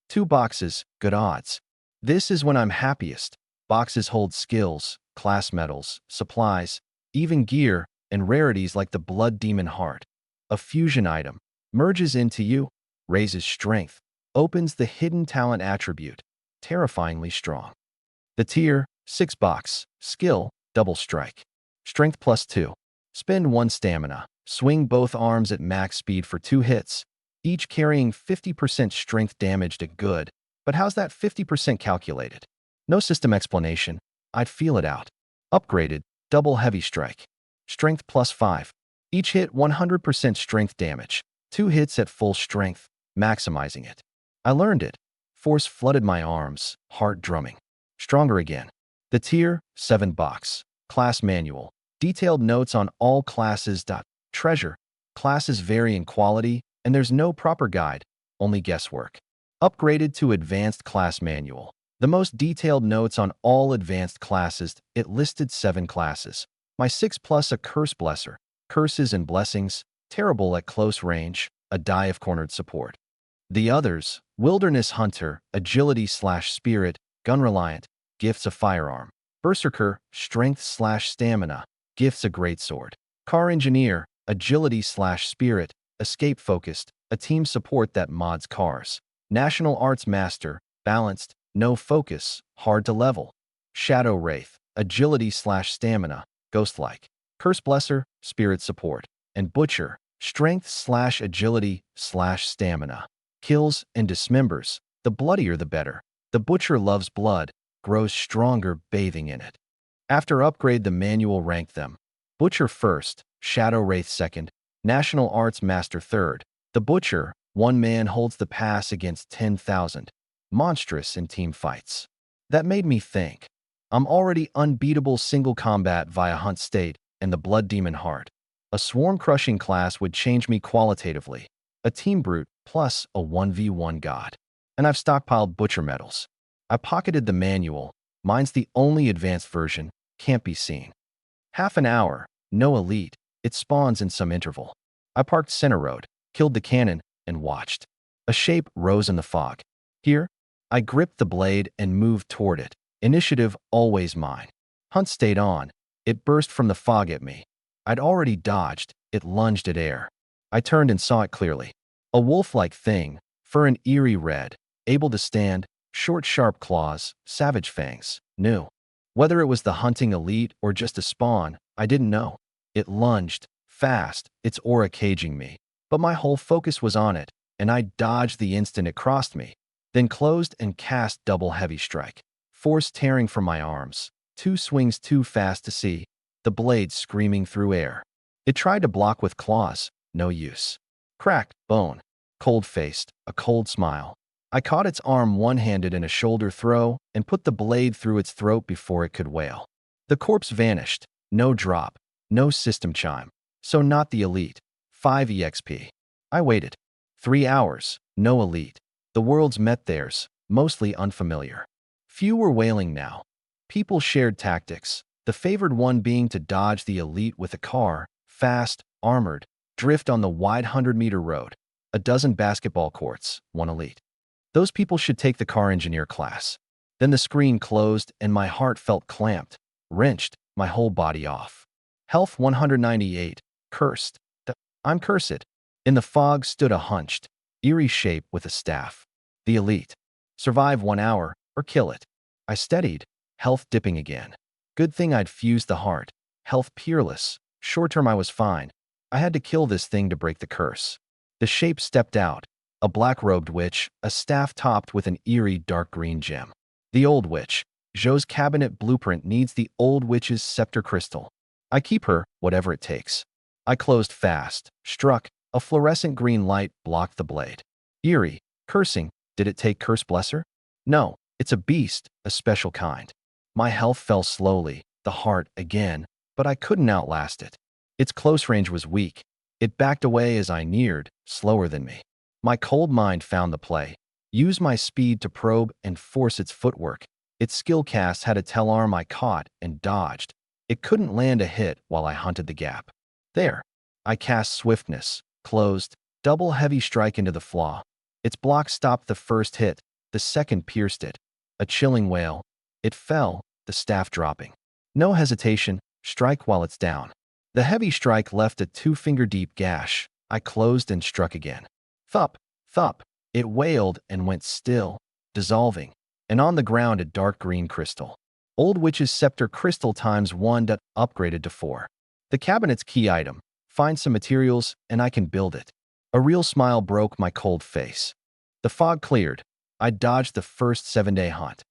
2 boxes, good odds. This is when I'm happiest. Boxes hold skills, class medals, supplies, even gear, and rarities like the blood demon heart. A fusion item merges into you, raises strength, opens the hidden talent attribute, terrifyingly strong. The tier, 6 box, skill, double strike. Strength +2. Spend 1 stamina. Swing both arms at max speed for 2 hits, each carrying 50% strength damage to good. But how's that 50% calculated? No system explanation. I'd feel it out. Upgraded, double heavy strike. Strength +5. Each hit 100% strength damage. 2 hits at full strength, maximizing it. I learned it. Force flooded my arms, heart drumming. Stronger again. The tier, 7 box. Class manual. Detailed notes on all classes. Treasure. Classes vary in quality, and there's no proper guide, only guesswork. Upgraded to advanced class manual. The most detailed notes on all advanced classes. It listed 7 classes. My 6 plus a curse blesser. Curses and blessings, terrible at close range, a die of cornered support. The others, wilderness hunter, agility/spirit, gun reliant, gifts a firearm. Berserker, strength/stamina, Gifts a greatsword. Car engineer, agility slash spirit, escape focused, a team support that mods cars. National arts master, balanced, no focus, hard to level. Shadow wraith, agility slash stamina, ghost-like. Curse blesser, spirit support. And butcher, strength slash agility slash stamina. Kills and dismembers, the bloodier the better. The butcher loves blood, grows stronger bathing in it. After upgrade, the manual ranked them. Butcher first, Shadow Wraith second, National Arts Master third. The Butcher, one man holds the pass against 10,000. Monstrous in team fights. That made me think. I'm already unbeatable single combat via Hunt State and the Blood Demon Heart. A swarm-crushing class would change me qualitatively. A team brute plus a 1v1 god. And I've stockpiled Butcher medals. I pocketed the manual. Mine's the only advanced version, can't be seen. Half an hour, no elite, it spawns in some interval. I parked center road, killed the cannon, and watched. A shape rose in the fog. Here, I gripped the blade and moved toward it. Initiative always mine. Hunt stayed on. It burst from the fog at me. I'd already dodged, it lunged at air. I turned and saw it clearly. A wolf-like thing, fur an eerie red, able to stand, short sharp claws, savage fangs, new. Whether it was the hunting elite or just a spawn, I didn't know. It lunged, fast, its aura caging me. But my whole focus was on it, and I dodged the instant it crossed me, then closed and cast double heavy strike. Force tearing from my arms, two swings too fast to see, the blade screaming through air. It tried to block with claws, no use. Cracked, bone, cold-faced, a cold smile. I caught its arm one-handed in a shoulder throw and put the blade through its throat before it could wail. The corpse vanished, no drop, no system chime, so not the elite. 5 EXP. I waited. 3 hours, no elite. The worlds met theirs, mostly unfamiliar. Few were wailing now. People shared tactics, the favored one being to dodge the elite with a car, fast, armored, drift on the wide 100-meter road. A dozen basketball courts, one elite. Those people should take the car engineer class. Then the screen closed and my heart felt clamped, wrenched, my whole body off. Health 198, cursed. I'm cursed. In the fog stood a hunched, eerie shape with a staff. The elite. Survive 1 hour, or kill it. I steadied, health dipping again. Good thing I'd fused the heart. Health peerless. Short term I was fine. I had to kill this thing to break the curse. The shape stepped out. A black-robed witch, a staff topped with an eerie dark green gem. The old witch. Zhou's cabinet blueprint needs the old witch's scepter crystal. I keep her, whatever it takes. I closed fast, struck. A fluorescent green light blocked the blade. Eerie, cursing. Did it take Curse Blesser? No, it's a beast, a special kind. My health fell slowly, the heart again, but I couldn't outlast it. Its close range was weak. It backed away as I neared, slower than me. My cold mind found the play. Used my speed to probe and force its footwork. Its skill cast had a tail arm I caught and dodged. It couldn't land a hit while I hunted the gap. There. I cast swiftness, closed, double heavy strike into the flaw. Its block stopped the first hit, the second pierced it. A chilling wail. It fell, the staff dropping. No hesitation, strike while it's down. The heavy strike left a 2-finger-deep gash. I closed and struck again. Thup, thup. It wailed and went still, dissolving. And on the ground a dark green crystal. Old Witch's Scepter Crystal ×1 upgraded to 4. The cabinet's key item. Find some materials and I can build it. A real smile broke my cold face. The fog cleared. I dodged the first 7-day hunt.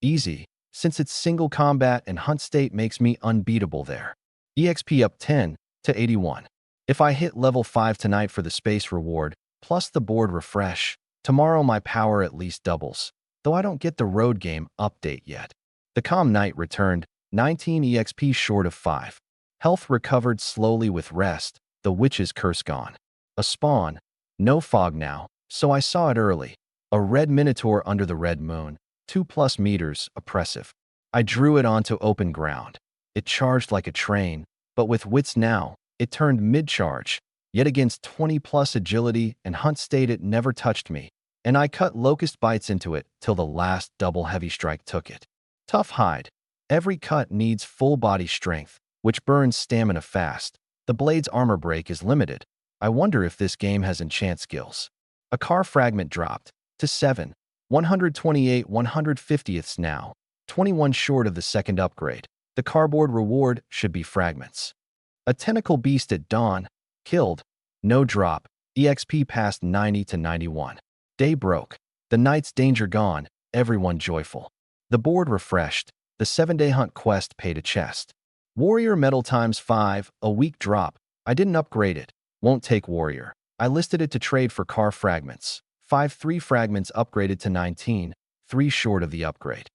Easy, since it's single combat and hunt state makes me unbeatable there. EXP up 10 to 81. If I hit level 5 tonight for the space reward, plus the board refresh, tomorrow my power at least doubles, though I don't get the road game update yet. The calm night returned, 19 EXP short of 5. Health recovered slowly with rest, the witch's curse gone. A spawn, no fog now, so I saw it early. A red minotaur under the red moon, 2+ meters, oppressive. I drew it onto open ground. It charged like a train, but with wits now, it turned mid-charge. Yet against 20+ agility and hunt state it never touched me, and I cut locust bites into it till the last double heavy strike took it. Tough hide. Every cut needs full body strength, which burns stamina fast. The blade's armor break is limited. I wonder if this game has enchant skills. A car fragment dropped to 7, 128 150ths now, 21 short of the second upgrade. The cardboard reward should be fragments. A tentacle beast at dawn, killed, no drop, EXP past 90 to 91. Day broke, the night's danger gone, everyone joyful. The board refreshed, the 7-day hunt quest paid a chest. Warrior medal times 5, a weak drop. I didn't upgrade it, won't take warrior. I listed it to trade for car fragments. 3 fragments upgraded to 19, 3 short of the upgrade.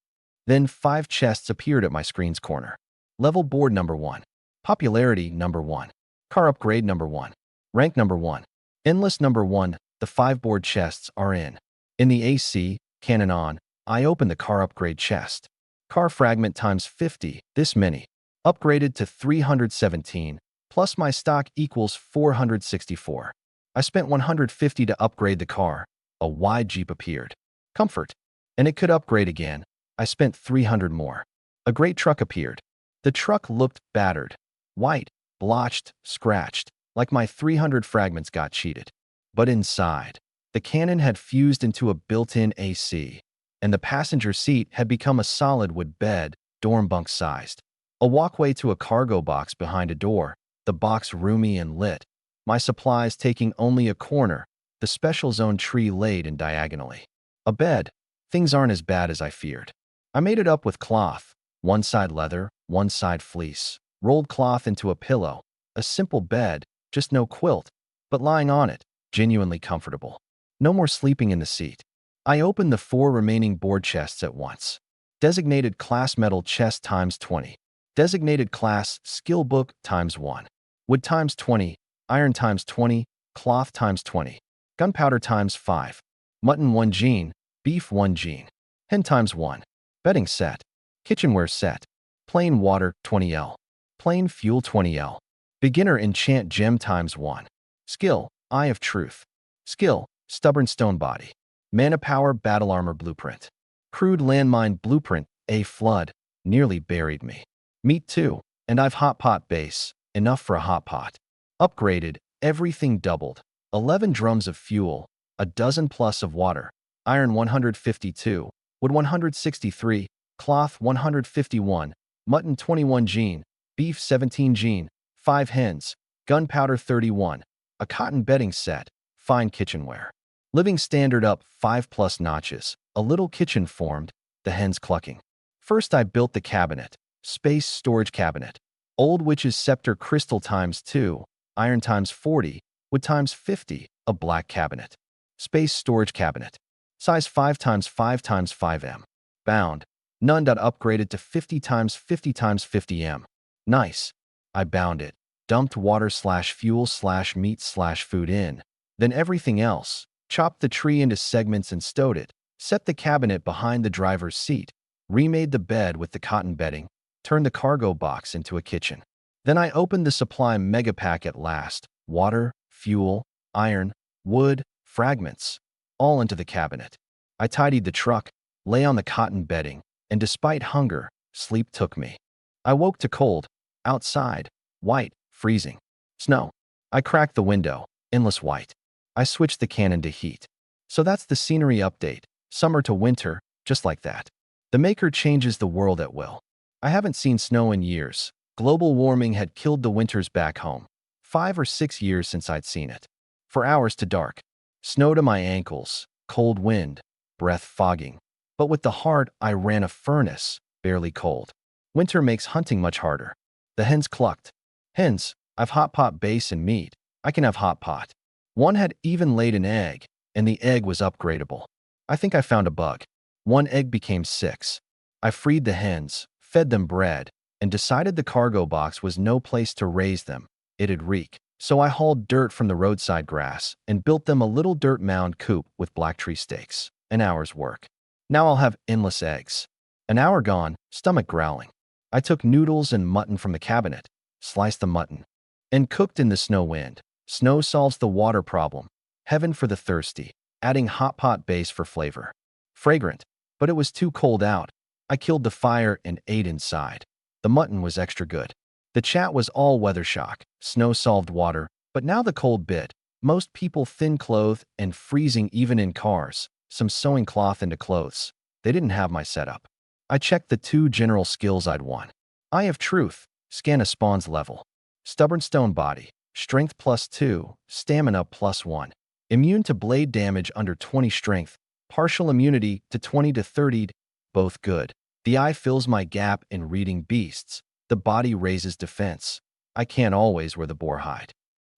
Then 5 chests appeared at my screen's corner. Level board number 1. Popularity number 1. Car upgrade number 1. Rank number 1. Endless number 1. The 5 board chests are in. In the AC, cannon on, I open the car upgrade chest. Car fragment times 50, this many. Upgraded to 317, plus my stock equals 464. I spent 150 to upgrade the car. A wide Jeep appeared. Comfort. And it could upgrade again. I spent 300 more. A great truck appeared. The truck looked battered. White, blotched, scratched, like my 300 fragments got cheated. But inside, the cannon had fused into a built-in AC, and the passenger seat had become a solid wood bed, dorm bunk sized. A walkway to a cargo box behind a door, the box roomy and lit. My supplies taking only a corner, the special zone tree laid in diagonally. A bed. Things aren't as bad as I feared. I made it up with cloth, one side leather, one side fleece, rolled cloth into a pillow, a simple bed, just no quilt, but lying on it, genuinely comfortable. No more sleeping in the seat. I opened the 4 remaining board chests at once. Designated class metal chest times 20. Designated class skill book times 1. Wood times 20. Iron times 20. Cloth times 20. Gunpowder times 5. Mutton 1 gene. Beef 1 gene. Hen times 1. Bedding set. Kitchenware set. Plain water 20L. Plain fuel 20L. Beginner enchant gem times 1. Skill, Eye of Truth. Skill, Stubborn Stone Body. Mana Power Battle Armor Blueprint. Crude Landmine Blueprint, a flood, nearly buried me. Meat 2, and I've hot pot base, enough for a hot pot. Upgraded, everything doubled. 11 drums of fuel, a dozen plus of water. Iron 152, wood 163, cloth 151, mutton 21 gene, beef 17 gene, 5 hens, gunpowder 31, a cotton bedding set, fine kitchenware. Living standard up 5 plus notches, a little kitchen formed, the hens clucking. First I built the cabinet, space storage cabinet. Old Witch's Scepter crystal times 2, iron times 40, wood times 50, a black cabinet. Space storage cabinet. Size 5 times 5 times 5M. Bound. None. Upgraded to 50 times 50 times 50M. Nice. I bound it. Dumped water / fuel / meat / food in. Then everything else. Chopped the tree into segments and stowed it. Set the cabinet behind the driver's seat. Remade the bed with the cotton bedding. Turned the cargo box into a kitchen. Then I opened the supply mega pack at last. Water, fuel, iron, wood, fragments. All into the cabinet. I tidied the truck, lay on the cotton bedding, and despite hunger, sleep took me. I woke to cold. Outside. White. Freezing. Snow. I cracked the window. Endless white. I switched the cannon to heat. So that's the scenery update. Summer to winter, just like that. The maker changes the world at will. I haven't seen snow in years. Global warming had killed the winters back home. 5 or 6 years since I'd seen it. For hours to dark. Snow to my ankles. Cold wind. Breath fogging. But with the heart, I ran a furnace. Barely cold. Winter makes hunting much harder. The hens clucked. Hens, I've hot pot base and meat. I can have hot pot. One had even laid an egg, and the egg was upgradable. I think I found a bug. 1 egg became 6. I freed the hens, fed them bread, and decided the cargo box was no place to raise them. It'd reek. So I hauled dirt from the roadside grass and built them a little dirt mound coop with black tree stakes. An hour's work. Now I'll have endless eggs. An hour gone, stomach growling. I took noodles and mutton from the cabinet, sliced the mutton, and cooked in the snow wind. Snow solves the water problem. Heaven for the thirsty. Adding hot pot base for flavor. Fragrant, but it was too cold out. I killed the fire and ate inside. The mutton was extra good. The chat was all weather shock, snow solved water, but now the cold bit. Most people thin-clothed and freezing even in cars, some sewing cloth into clothes. They didn't have my setup. I checked the 2 general skills I'd won. Eye of Truth, scan a spawn's level. Stubborn Stone Body, strength +2, stamina +1. Immune to blade damage under 20 strength, partial immunity to 20 to 30, both good. The eye fills my gap in reading beasts. The body raises defense. I can't always wear the boar hide.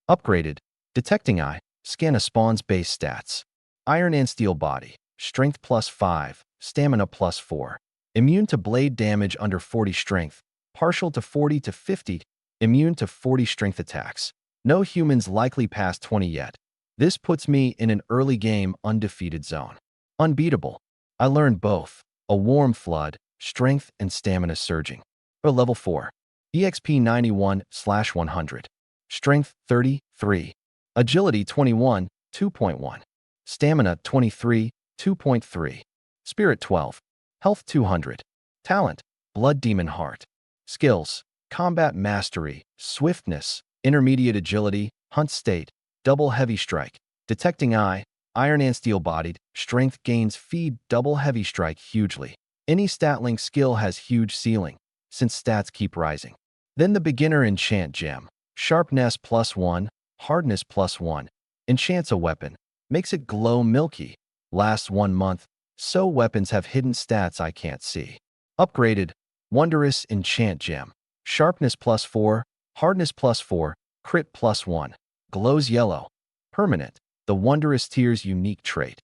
Upgraded, detecting eye, scan a spawn's base stats. Iron and Steel Body, strength +5, stamina +4. Immune to blade damage under 40 strength, partial to 40 to 50, immune to 40 strength attacks. No humans likely past 20 yet. This puts me in an early game undefeated zone. Unbeatable. I learned both, a warm flood, strength and stamina surging. Or level 4. EXP 91/100. Strength 33. Agility 21, 2.1. Stamina 23, 2.3. Spirit 12. Health 200. Talent, Blood Demon Heart. Skills, Combat Mastery, Swiftness, Intermediate Agility, Hunt State, Double Heavy Strike. Detecting Eye, Iron and Steel Bodied, Strength gains feed Double Heavy Strike hugely. Any stat link skill has huge ceiling, since stats keep rising. Then the Beginner Enchant Gem. Sharpness +1, Hardness +1. Enchants a weapon, makes it glow milky. Lasts 1 month, so weapons have hidden stats I can't see. Upgraded, Wondrous Enchant Gem. Sharpness +4, Hardness +4, Crit +1. Glows yellow. Permanent, the Wondrous Tier's unique trait.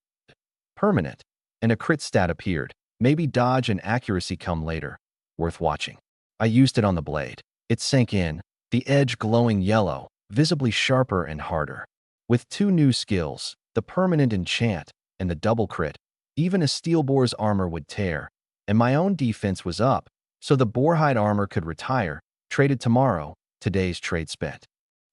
Permanent, and a crit stat appeared. Maybe dodge and accuracy come later. Worth watching. I used it on the blade. It sank in, the edge glowing yellow, visibly sharper and harder. With 2 new skills, the permanent enchant and the double crit, even a steel boar's armor would tear, and my own defense was up, so the boarhide armor could retire, traded tomorrow, today's trade spent.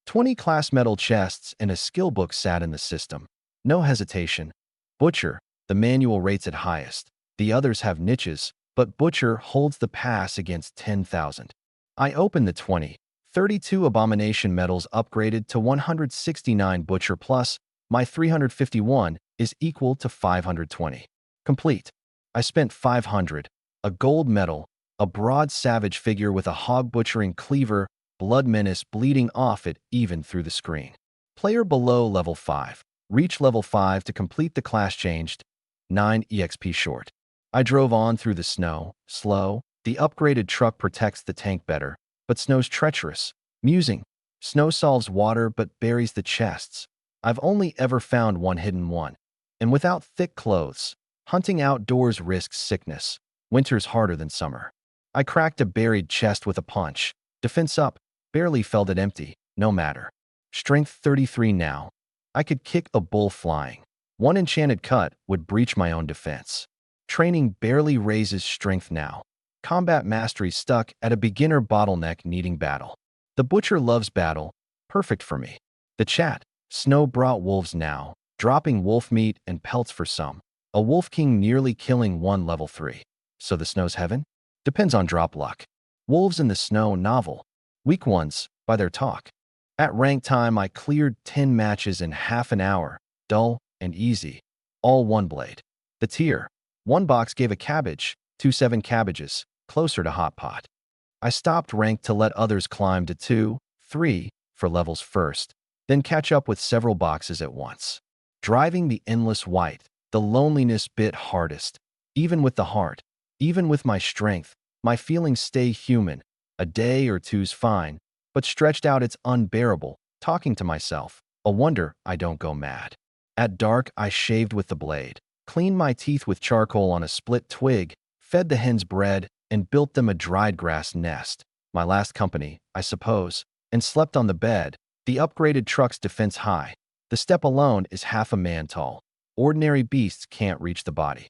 20 class metal chests and a skill book sat in the system. No hesitation. Butcher, the manual rates it highest. The others have niches, but Butcher holds the pass against 10,000. I opened the 20. 32 abomination medals upgraded to 169 Butcher plus, my 351 is equal to 520. Complete. I spent 500, a gold medal, a broad savage figure with a hog butchering cleaver, blood menace bleeding off it even through the screen. Player below level 5. Reach level 5 to complete the class changed. 9 EXP short. I drove on through the snow, slow. The upgraded truck protects the tank better, but snow's treacherous. Musing. Snow solves water but buries the chests. I've only ever found one hidden one. And without thick clothes, hunting outdoors risks sickness. Winter's harder than summer. I cracked a buried chest with a punch. Defense up. Barely felt it empty. No matter. Strength 33 now. I could kick a bull flying. 1 enchanted cut would breach my own defense. Training barely raises strength now. Combat mastery stuck at a beginner bottleneck needing battle. The butcher loves battle. Perfect for me. The chat. Snow brought wolves now. Dropping wolf meat and pelts for some. A wolf king nearly killing 1 level 3. So the snow's heaven? Depends on drop luck. Wolves in the Snow novel. Weak ones, by their talk. At rank time I cleared 10 matches in half an hour. Dull and easy. All 1 blade. The tier. 1 box gave a cabbage, 2 7 cabbages, closer to hot pot. I stopped rank to let others climb to 2, 3 for levels first, then catch up with several boxes at once. Driving the endless white, the loneliness bit hardest. Even with the heart, even with my strength, my feelings stay human. A day or two's fine, but stretched out it's unbearable, talking to myself. A wonder I don't go mad. At dark I shaved with the blade, cleaned my teeth with charcoal on a split twig, fed the hens bread, and built them a dried grass nest. My last company, I suppose, and slept on the bed. The upgraded truck's defense high. The step alone is half a man tall. Ordinary beasts can't reach the body.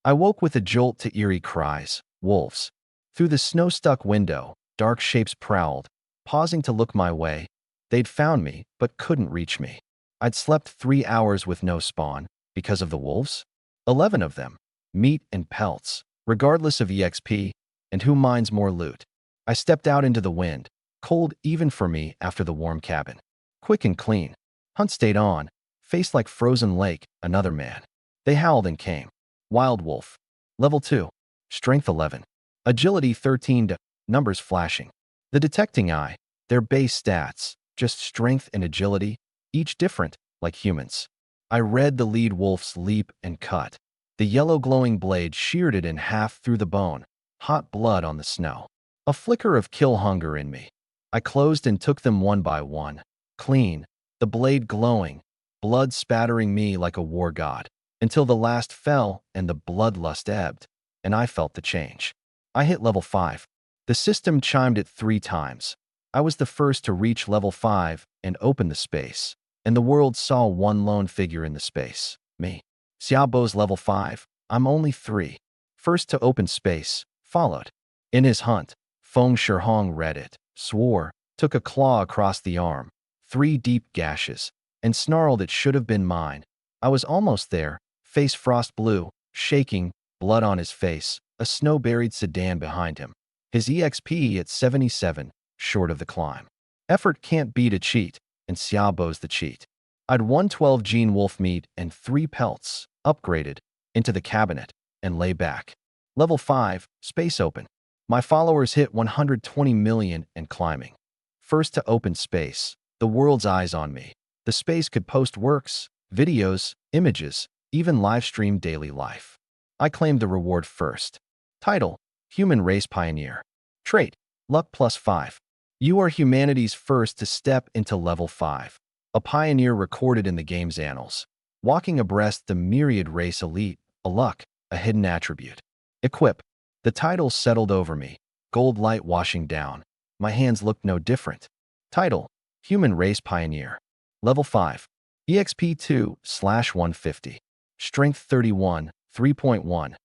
I woke with a jolt to eerie cries. Wolves. Through the snow-stuck window, dark shapes prowled, pausing to look my way. They'd found me, but couldn't reach me. I'd slept 3 hours with no spawn, because of the wolves? 11 of them. Meat and pelts, regardless of EXP, and who mines more loot. I stepped out into the wind. Cold even for me after the warm cabin. Quick and clean. Hunt stayed on. Face like frozen lake, another man. They howled and came. Wild wolf. Level 2. Strength 11. Agility 13 to numbers flashing. The detecting eye. Their base stats. Just strength and agility. Each different, like humans. I read the lead wolf's leap and cut. The yellow glowing blade sheared it in half through the bone. Hot blood on the snow. A flicker of kill hunger in me. I closed and took them one by one. Clean. The blade glowing. Blood spattering me like a war god. Until the last fell and the bloodlust ebbed. And I felt the change. I hit level 5. The system chimed it 3 times. I was the first to reach level 5 and open the space. And the world saw one lone figure in the space. Me. Xiaobo's level 5. I'm only 3. First to open space. Followed. In his hunt, Feng Shihong read it, swore, took a claw across the arm, 3 deep gashes, and snarled it should have been mine. I was almost there, face frost blue, shaking, blood on his face, a snow-buried sedan behind him. His EXP at 77, short of the climb. Effort can't beat a cheat, and Xiaobo's the cheat. I'd 112 gene wolf meat and 3 pelts, upgraded, into the cabinet, and lay back. Level 5, space open. My followers hit 120 million and climbing. First to open space, the world's eyes on me. The space could post works, videos, images, even live stream daily life. I claimed the reward first. Title, Human Race Pioneer. Trait, Luck +5. You are humanity's first to step into level 5. A pioneer recorded in the game's annals. Walking abreast the myriad race elite, a luck, a hidden attribute. Equip. The title settled over me, gold light washing down. My hands looked no different. Title, Human Race Pioneer. Level 5. EXP 2/150. Strength 31, 3.1.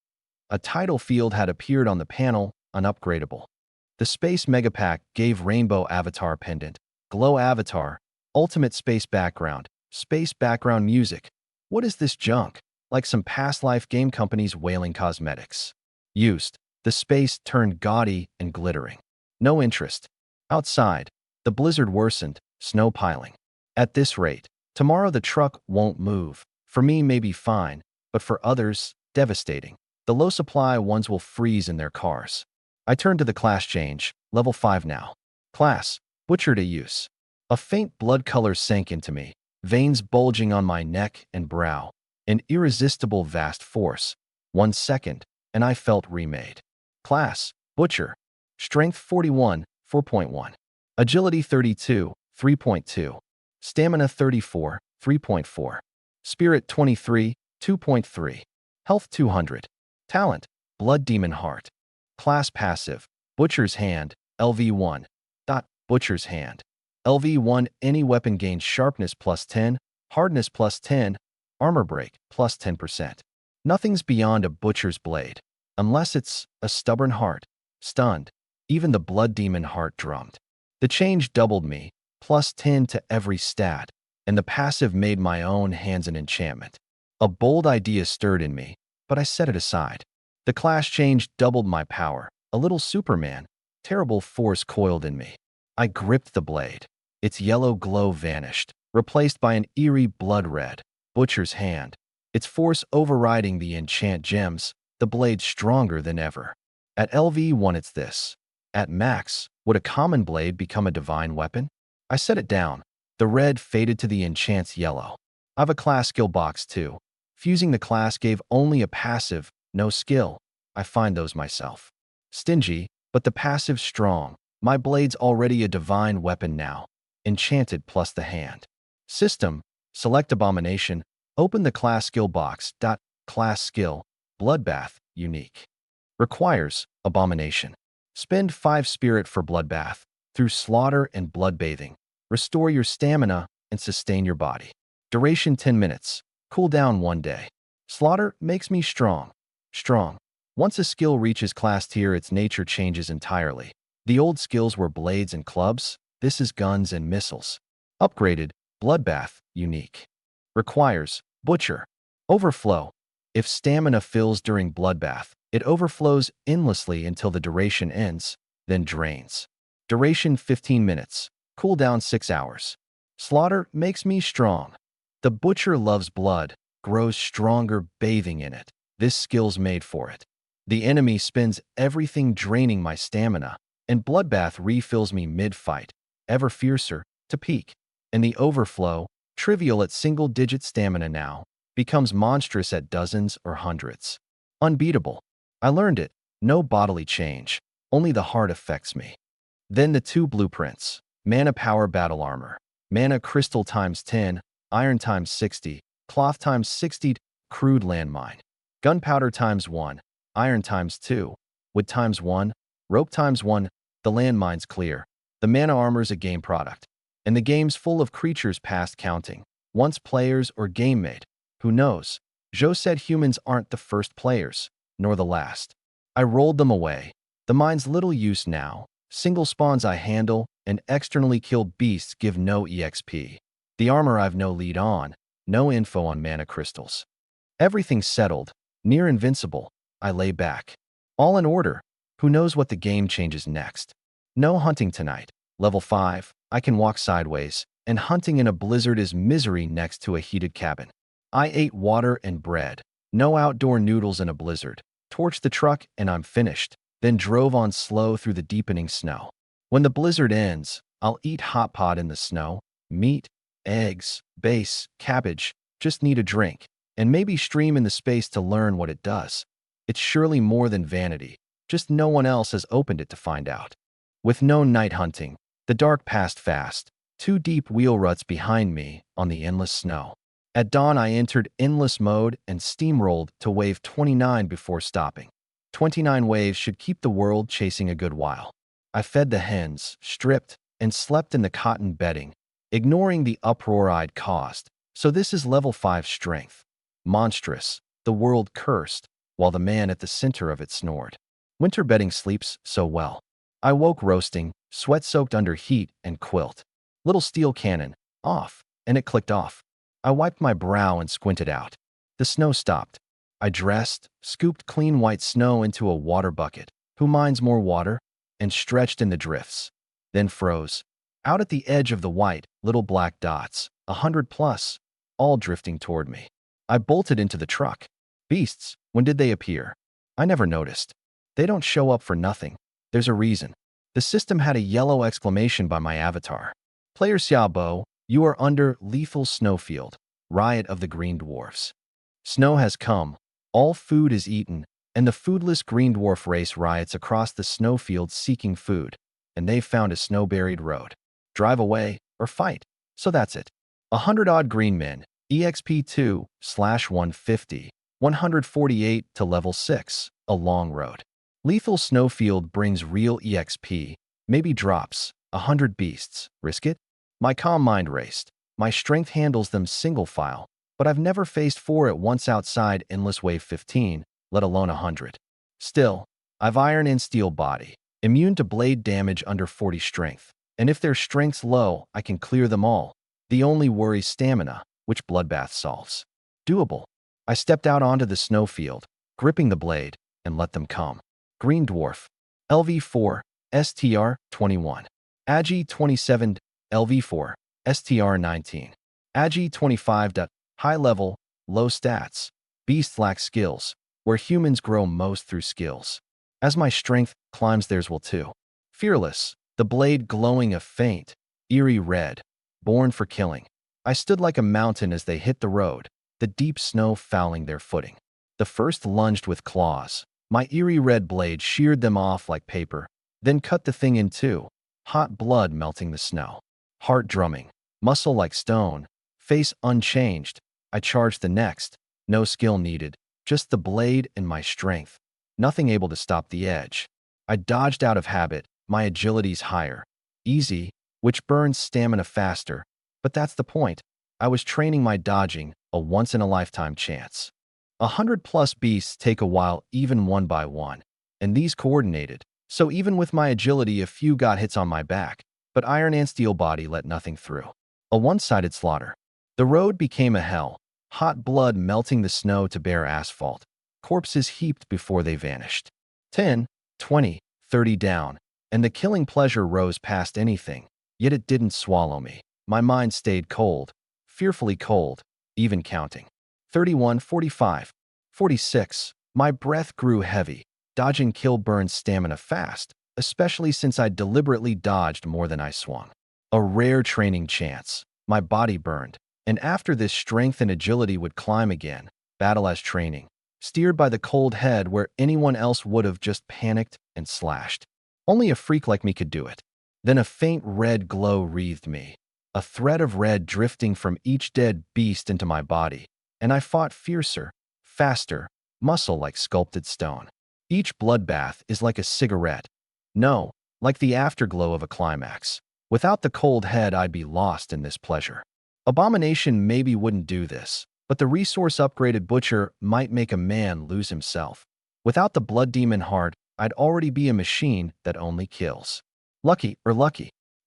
A title field had appeared on the panel, unupgradable. The Space Megapack gave Rainbow Avatar Pendant, Glow Avatar, Ultimate Space Background Music. What is this junk? Like some past life game company's wailing cosmetics. Used. The space turned gaudy and glittering. No interest. Outside, the blizzard worsened, snow piling. At this rate, tomorrow the truck won't move. For me, maybe fine, but for others, devastating. The low supply ones will freeze in their cars. I turned to the class change, level 5 now. Class, Butcher to use. A faint blood color sank into me, veins bulging on my neck and brow. An irresistible vast force. 1 second, and I felt remade. Class, Butcher. Strength 41, 4.1. Agility 32, 3.2. Stamina 34, 3.4. Spirit 23, 2.3. Health 200. Talent, Blood Demon Heart. Class Passive, Butcher's Hand, LV1. Butcher's Hand. LV1, any weapon gains sharpness +10, hardness +10, armor break +10%. Nothing's beyond a butcher's blade. Unless it's a stubborn heart. Stunned. Even the Blood Demon Heart drummed. The change doubled me, +10 to every stat, and the passive made my own hands an enchantment. A bold idea stirred in me, but I set it aside. The class change doubled my power. A little Superman. Terrible force coiled in me. I gripped the blade. Its yellow glow vanished, replaced by an eerie blood red. Butcher's Hand. Its force overriding the enchant gems, the blade stronger than ever. At LV1 it's this. At max, would a common blade become a divine weapon? I set it down. The red faded to the enchant's yellow. I've a class skill box too. Fusing the class gave only a passive, no skill. I find those myself. Stingy, but the passive strong. My blade's already a divine weapon now. Enchanted plus the hand. System, select Abomination, open the class skill box. Class skill, Bloodbath, unique. Requires, Abomination. Spend 5 spirit for Bloodbath. Through slaughter and bloodbathing. Restore your stamina and sustain your body. Duration 10 minutes. Cooldown 1 day. Slaughter makes me strong. Strong. Once a skill reaches class tier, its nature changes entirely. The old skills were blades and clubs. This is guns and missiles. Upgraded, Bloodbath, unique. Requires, Butcher. Overflow. If stamina fills during Bloodbath, it overflows endlessly until the duration ends, then drains. Duration 15 minutes. Cooldown 6 hours. Slaughter makes me strong. The butcher loves blood, grows stronger bathing in it. This skill's made for it. The enemy spends everything draining my stamina, and bloodbath refills me mid-fight, ever fiercer, to peak. And the overflow, trivial at single-digit stamina now, becomes monstrous at dozens or hundreds. Unbeatable. I learned it. No bodily change. Only the heart affects me. Then the 2 blueprints. Mana power battle armor. Mana crystal times 10, iron times 60, cloth times 60, crude landmine. Gunpowder times 1, iron times 2, wood times 1, rope times 1, the landmine's clear. The mana armor's a game product. And the game's full of creatures past counting. Once players or game made. Who knows? Joe said humans aren't the first players, nor the last. I rolled them away. The mine's little use now. Single spawns I handle, and externally killed beasts give no EXP. The armor I've no lead on, no info on mana crystals. Everything's settled, near invincible. I lay back. All in order. Who knows what the game changes next? No hunting tonight. Level 5, I can walk sideways, and hunting in a blizzard is misery next to a heated cabin. I ate water and bread. No outdoor noodles in a blizzard. Torched the truck and I'm finished. Then drove on slow through the deepening snow. When the blizzard ends, I'll eat hot pot in the snow, meat, eggs, base, cabbage, just need a drink, and maybe stream in the space to learn what it does. It's surely more than vanity, just no one else has opened it to find out. With no night hunting, the dark passed fast, 2 deep wheel ruts behind me on the endless snow. At dawn I entered endless mode and steamrolled to wave 29 before stopping. 29 waves should keep the world chasing a good while. I fed the hens, stripped, and slept in the cotton bedding, ignoring the uproar I'd caused. So this is level 5 strength. Monstrous, the world cursed, while the man at the center of it snored. Winter bedding sleeps so well. I woke roasting, sweat-soaked under heat and quilt. Little steel cannon, off, and it clicked off. I wiped my brow and squinted out. The snow stopped. I dressed, scooped clean white snow into a water bucket. Who minds more water? And stretched in the drifts. Then froze. Out at the edge of the white, little black dots, 100 plus, all drifting toward me. I bolted into the truck. Beasts, when did they appear? I never noticed. They don't show up for nothing. There's a reason. The system had a yellow exclamation by my avatar. Player Xiaobo, you are under lethal snowfield, riot of the green dwarfs. Snow has come, all food is eaten, and the foodless green dwarf race riots across the snowfield seeking food, and they've found a snow-buried road. Drive away or fight. So that's it. 100-odd green men, EXP 2/150, 148 to level 6, a long road. Lethal snowfield brings real EXP, maybe drops, 100 beasts. Risk it? My calm mind raced. My strength handles them single file, but I've never faced 4 at once outside endless wave 15, let alone 100. Still, I've iron and steel body, immune to blade damage under 40 strength, and if their strength's low, I can clear them all. The only worry's stamina, which bloodbath solves. Doable. I stepped out onto the snowfield, gripping the blade, and let them come. Green dwarf, LV4, STR 21. Agi 27, LV4, STR 19. Agi 25. High level, low stats. Beast lack skills, where humans grow most through skills. As my strength climbs, theirs will too. Fearless, the blade glowing a faint, eerie red, born for killing. I stood like a mountain as they hit the road, the deep snow fouling their footing. The first lunged with claws. My eerie red blade sheared them off like paper, then cut the thing in two, hot blood melting the snow. Heart drumming, muscle like stone, face unchanged. I charged the next, no skill needed, just the blade and my strength. Nothing able to stop the edge. I dodged out of habit, my agility's higher. Easy, which burns stamina faster, but that's the point. I was training my dodging, a once-in-a-lifetime chance. 100+ beasts take a while even one by one, and these coordinated, so even with my agility a few got hits on my back, but iron and steel body let nothing through. A one-sided slaughter. The road became a hell, hot blood melting the snow to bare asphalt, corpses heaped before they vanished. 10, 20, 30 down, and the killing pleasure rose past anything, yet it didn't swallow me. My mind stayed cold, fearfully cold, even counting. 31, 45, 46. My breath grew heavy. Dodging kill burned stamina fast, especially since I deliberately dodged more than I swung. A rare training chance. My body burned, and after this strength and agility would climb again, battle as training, steered by the cold head where anyone else would have just panicked and slashed. Only a freak like me could do it. Then a faint red glow wreathed me, a thread of red drifting from each dead beast into my body, and I fought fiercer, faster, muscle like sculpted stone. Each bloodbath is like a cigarette. No, like the afterglow of a climax. Without the cold head, I'd be lost in this pleasure. Abomination maybe wouldn't do this, but the resource-upgraded butcher might make a man lose himself. Without the blood demon heart, I'd already be a machine that only kills. Lucky.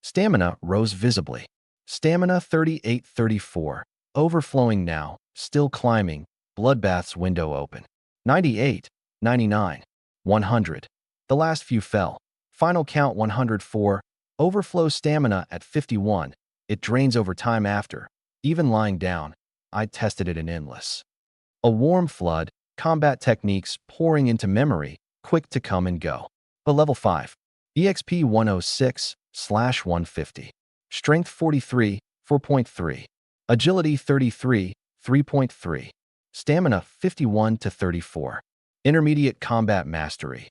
Stamina rose visibly. Stamina 38-34. Overflowing now, still climbing, bloodbath's window open. 98, 99, 100. The last few fell. Final count 104. Overflow stamina at 51. It drains over time after. Even lying down, I tested it in endless. A warm flood, combat techniques pouring into memory, quick to come and go. But level 5. EXP 106/150. Strength 43, 4.3. Agility 33, 3.3. Stamina 51-34. Intermediate combat mastery.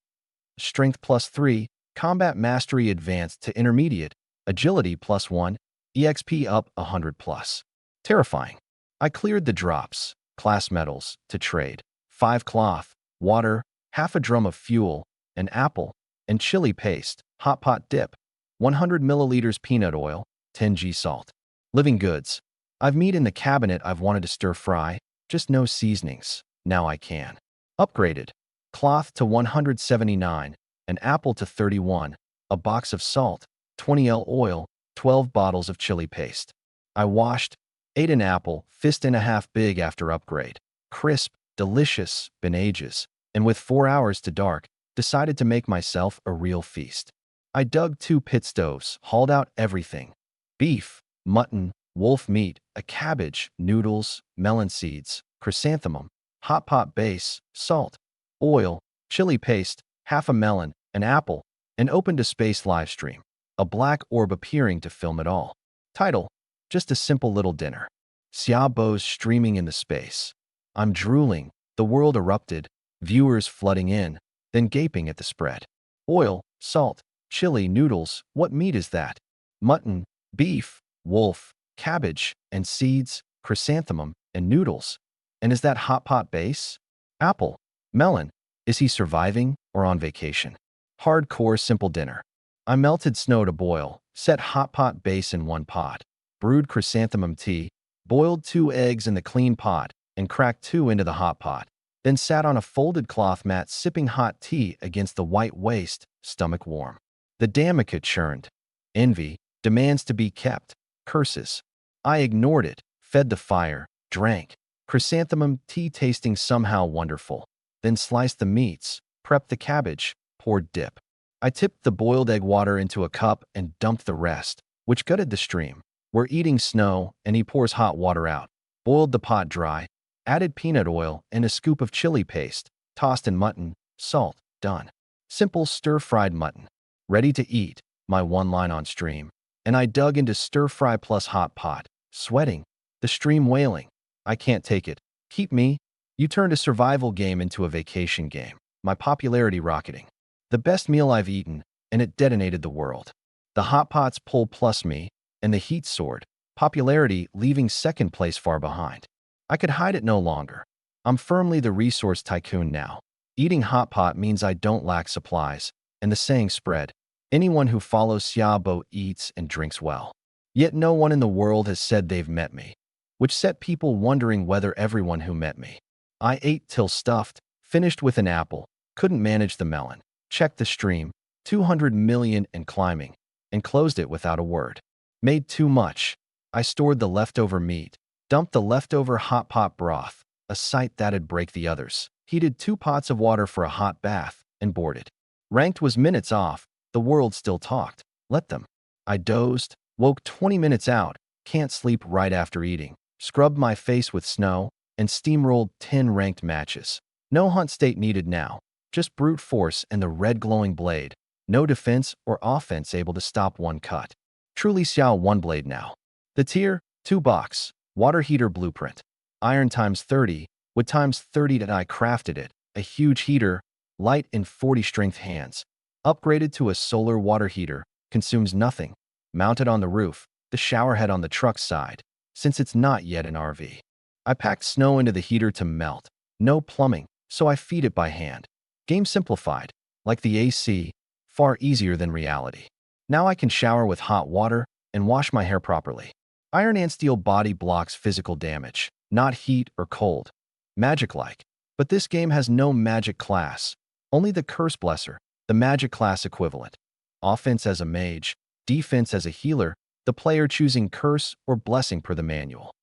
Strength +3, combat mastery advanced to intermediate, agility +1, EXP up 100+. Terrifying. I cleared the drops, class medals, to trade. 5 cloth, water, half a drum of fuel, an apple, and chili paste, hot pot dip, 100 milliliters peanut oil, 10 g salt. Living goods. I've meat in the cabinet I've wanted to stir fry, just no seasonings. Now I can. Upgraded. Cloth to 179, an apple to 31, a box of salt, 20 oil, 12 bottles of chili paste. I washed, ate an apple, fist and a half big after upgrade. Crisp, delicious, been ages, and with 4 hours to dark, decided to make myself a real feast. I dug 2 pit stoves, hauled out everything. Beef, mutton, wolf meat, a cabbage, noodles, melon seeds, chrysanthemum, hot pot base, salt, oil, chili paste, half a melon, an apple, and opened a space livestream, a black orb appearing to film it all. Title: just a simple little dinner. Xia bows streaming in the space. I'm drooling, the world erupted, viewers flooding in, then gaping at the spread. Oil, salt, chili, noodles, what meat is that? Mutton, beef, wolf, cabbage, and seeds, chrysanthemum, and noodles. And is that hot pot base? Apple, melon. Is he surviving or on vacation? Hardcore simple dinner. I melted snow to boil, set hot pot base in 1 pot, brewed chrysanthemum tea, boiled 2 eggs in the clean pot, and cracked 2 into the hot pot, then sat on a folded cloth mat sipping hot tea against the white waste, stomach warm. The Damica churned. Envy, demands to be kept, curses. I ignored it, fed the fire, drank. Chrysanthemum tea tasting somehow wonderful. Then sliced the meats, prepped the cabbage, poured dip. I tipped the boiled egg water into a cup and dumped the rest, which gutted the stream. We're eating snow, and he pours hot water out. Boiled the pot dry, added peanut oil and a scoop of chili paste, tossed in mutton, salt, done. Simple stir-fried mutton. Ready to eat, my one line on stream. And I dug into stir-fry plus hot pot, sweating, the stream wailing. I can't take it. Keep me. You turned a survival game into a vacation game. My popularity rocketing. The best meal I've eaten, and it detonated the world. The hot pot's pull plus me, and the heat soared. Popularity leaving second place far behind. I could hide it no longer. I'm firmly the resource tycoon now. Eating hot pot means I don't lack supplies, and the saying spread. Anyone who follows Xiaobo eats and drinks well. Yet no one in the world has said they've met me, which set people wondering whether everyone who met me. I ate till stuffed, finished with an apple, couldn't manage the melon, checked the stream, 200 million and climbing, and closed it without a word. Made too much. I stored the leftover meat, dumped the leftover hot pot broth, a sight that'd break the others, heated 2 pots of water for a hot bath, and boarded. Ranked was minutes off, The world still talked. Let them. I dozed, woke 20 minutes out, can't sleep right after eating, scrubbed my face with snow, and steamrolled 10 ranked matches. No hunt state needed now, just brute force and the red glowing blade. No defense or offense able to stop one cut. Truly Xiao one blade now. The tier, 2 box, water heater blueprint. Iron times 30, wood times 30 that I crafted it. A huge heater, light in 40 strength hands. Upgraded to a solar water heater, consumes nothing. Mounted on the roof, the shower head on the truck's side, since it's not yet an RV. I packed snow into the heater to melt. No plumbing, so I feed it by hand. Game simplified, like the AC, far easier than reality. Now I can shower with hot water and wash my hair properly. Iron and steel body blocks physical damage, not heat or cold. Magic-like. But this game has no magic class, only the curse blesser, the magic class equivalent. Offense as a mage, defense as a healer, the player choosing curse or blessing per the manual.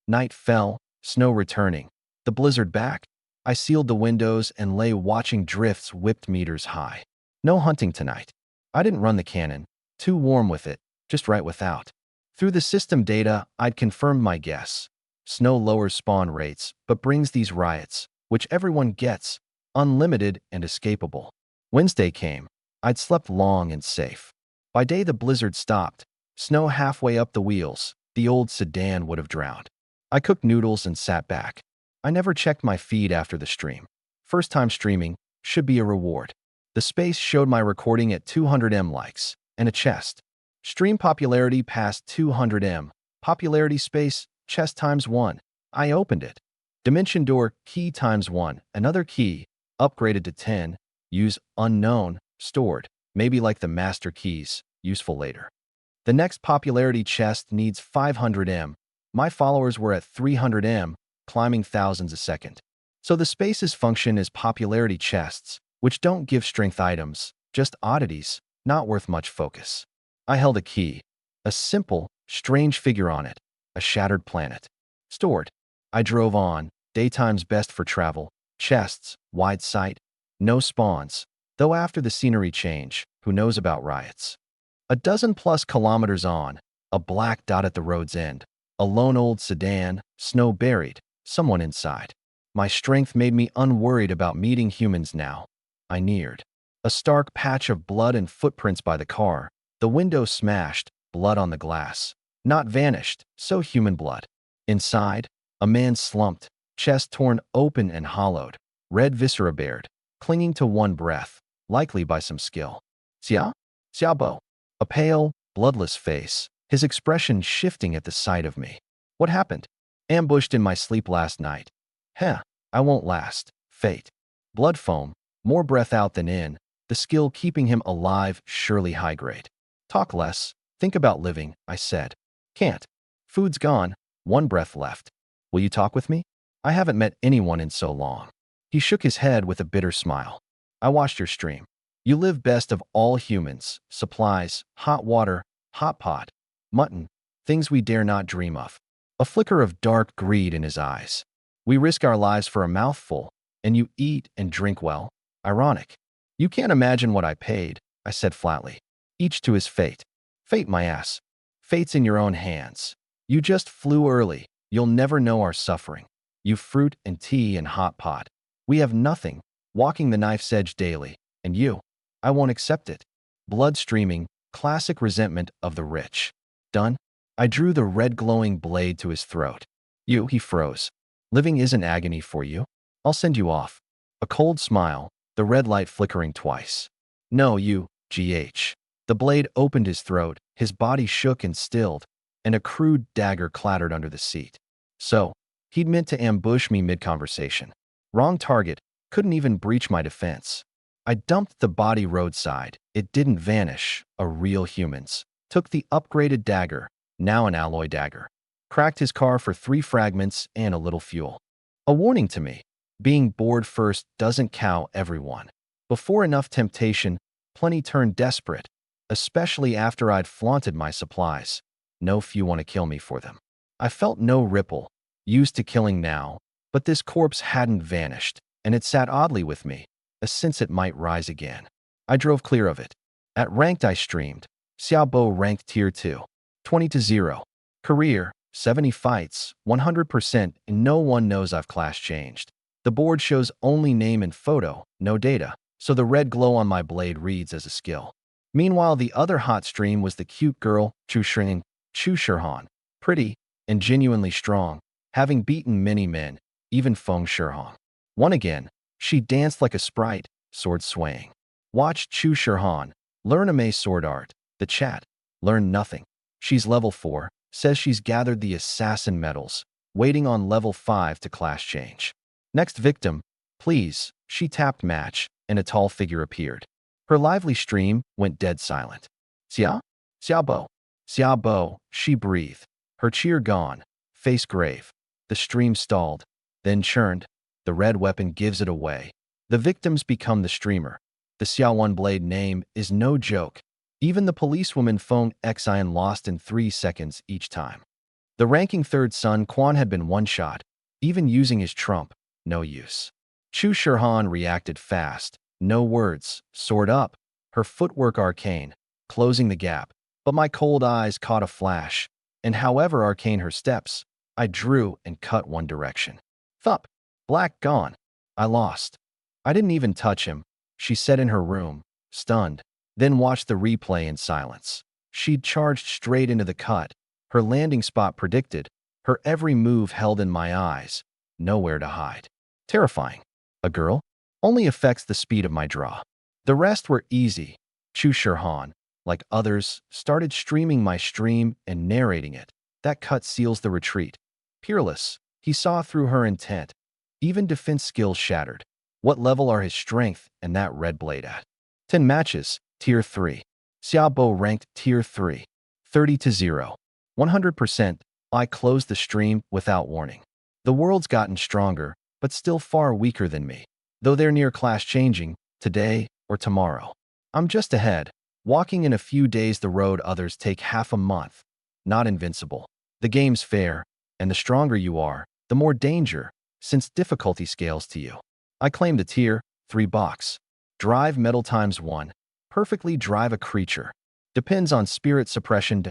Night fell, snow returning. The blizzard back. I sealed the windows and lay watching drifts whipped meters high. No hunting tonight. I didn't run the cannon, too warm with it, just right without. Through the system data, I'd confirmed my guess. Snow lowers spawn rates, but brings these riots, which everyone gets, unlimited and escapable. Wednesday came. I'd slept long and safe. By day the blizzard stopped. Snow halfway up the wheels, the old sedan would have drowned. I cooked noodles and sat back. I never checked my feed after the stream. First time streaming, should be a reward. The space showed my recording at 200M likes, and a chest. Stream popularity passed 200M. Popularity space, chest times 1. I opened it. Dimension door, key times 1. Another key, upgraded to 10. Use unknown, stored. Maybe like the master keys, useful later. The next popularity chest needs 500M. My followers were at 300M, climbing thousands a second. So the space's function is popularity chests, which don't give strength items, just oddities, not worth much focus. I held a key, a simple, strange figure on it, a shattered planet. Stored. I drove on, daytime's best for travel, chests, wide sight, no spawns, though after the scenery change, who knows about riots. A dozen plus kilometers on, a black dot at the road's end, a lone old sedan, snow buried, someone inside. My strength made me unworried about meeting humans now. I neared. A stark patch of blood and footprints by the car, the window smashed, blood on the glass. Not vanished, so human blood. Inside, a man slumped, chest torn open and hollowed, red viscera bared, clinging to one breath, likely by some skill. Xia? Xiaobo. A pale, bloodless face, his expression shifting at the sight of me. What happened? Ambushed in my sleep last night. Heh, I won't last. Fate. Blood foam, more breath out than in, the skill keeping him alive surely high grade. Talk less, think about living, I said. Can't. Food's gone, one breath left. Will you talk with me? I haven't met anyone in so long. He shook his head with a bitter smile. I watched your stream. You live best of all humans, supplies, hot water, hot pot, mutton, things we dare not dream of. A flicker of dark greed in his eyes. We risk our lives for a mouthful, and you eat and drink well. Ironic. You can't imagine what I paid, I said flatly. Each to his fate. Fate, my ass. Fate's in your own hands. You just flew early. You'll never know our suffering. You fruit and tea and hot pot. We have nothing, walking the knife's edge daily. And you? I won't accept it. Blood streaming, classic resentment of the rich. Done? I drew the red glowing blade to his throat. You, he froze. Living isn't agony for you. I'll send you off. A cold smile, the red light flickering twice. No, you, GH. The blade opened his throat, his body shook and stilled, and a crude dagger clattered under the seat. So, he'd meant to ambush me mid-conversation. Wrong target, couldn't even breach my defense. I dumped the body roadside. It didn't vanish, a real human's. Took the upgraded dagger, now an alloy dagger. Cracked his car for 3 fragments and a little fuel. A warning to me. Being bored first doesn't cow everyone. Before enough temptation, plenty turned desperate, especially after I'd flaunted my supplies. No few want to kill me for them. I felt no ripple, used to killing now, but this corpse hadn't vanished, and it sat oddly with me, a sense it might rise again. I drove clear of it. At ranked I streamed. Xiaobo ranked tier 2. 20-0. Career, 70 fights, 100%, and no one knows I've class changed. The board shows only name and photo, no data, so the red glow on my blade reads as a skill. Meanwhile, the other hot stream was the cute girl, Chu Shirhan, pretty and genuinely strong, having beaten many men, even Feng Shirhan. Won again, she danced like a sprite, sword swaying. Watch Chu Shirhan, learn Ame sword art. The chat, learn nothing. She's level 4, says she's gathered the assassin medals, waiting on level 5 to class change. Next victim, please, she tapped match, and a tall figure appeared. Her lively stream went dead silent. Xiaobo. Xiaobo, she breathed. Her cheer gone, face grave. The stream stalled, then churned. The red weapon gives it away. The victims become the streamer. The Xiaowan blade name is no joke. Even the policewoman Feng Xian lost in 3 seconds each time. The ranking third Sun Quan had been one shot, even using his trump, no use. Chu Shirhan reacted fast, no words, sword up, her footwork arcane, closing the gap, but my cold eyes caught a flash, and however arcane her steps, I drew and cut one direction. Thup! Black gone. I lost. I didn't even touch him, she said in her room, stunned, then watched the replay in silence. She'd charged straight into the cut, her landing spot predicted, her every move held in my eyes, nowhere to hide. Terrifying. A girl? Only affects the speed of my draw. The rest were easy. Chu Shirhan, like others, started streaming my stream and narrating it. That cut seals the retreat. Peerless, he saw through her intent. Even defense skills shattered. What level are his strength and that red blade at? 10 matches, tier 3. Xiaobo ranked tier 3. 30-0. 100%, I closed the stream without warning. The world's gotten stronger, but still far weaker than me. Though they're near class changing, today or tomorrow. I'm just ahead, walking in a few days the road others take half a month. Not invincible. The game's fair, and the stronger you are, the more danger, since difficulty scales to you. I claim the tier 3 box. Drive metal ×1. Perfectly drive a creature. Depends on spirit suppression.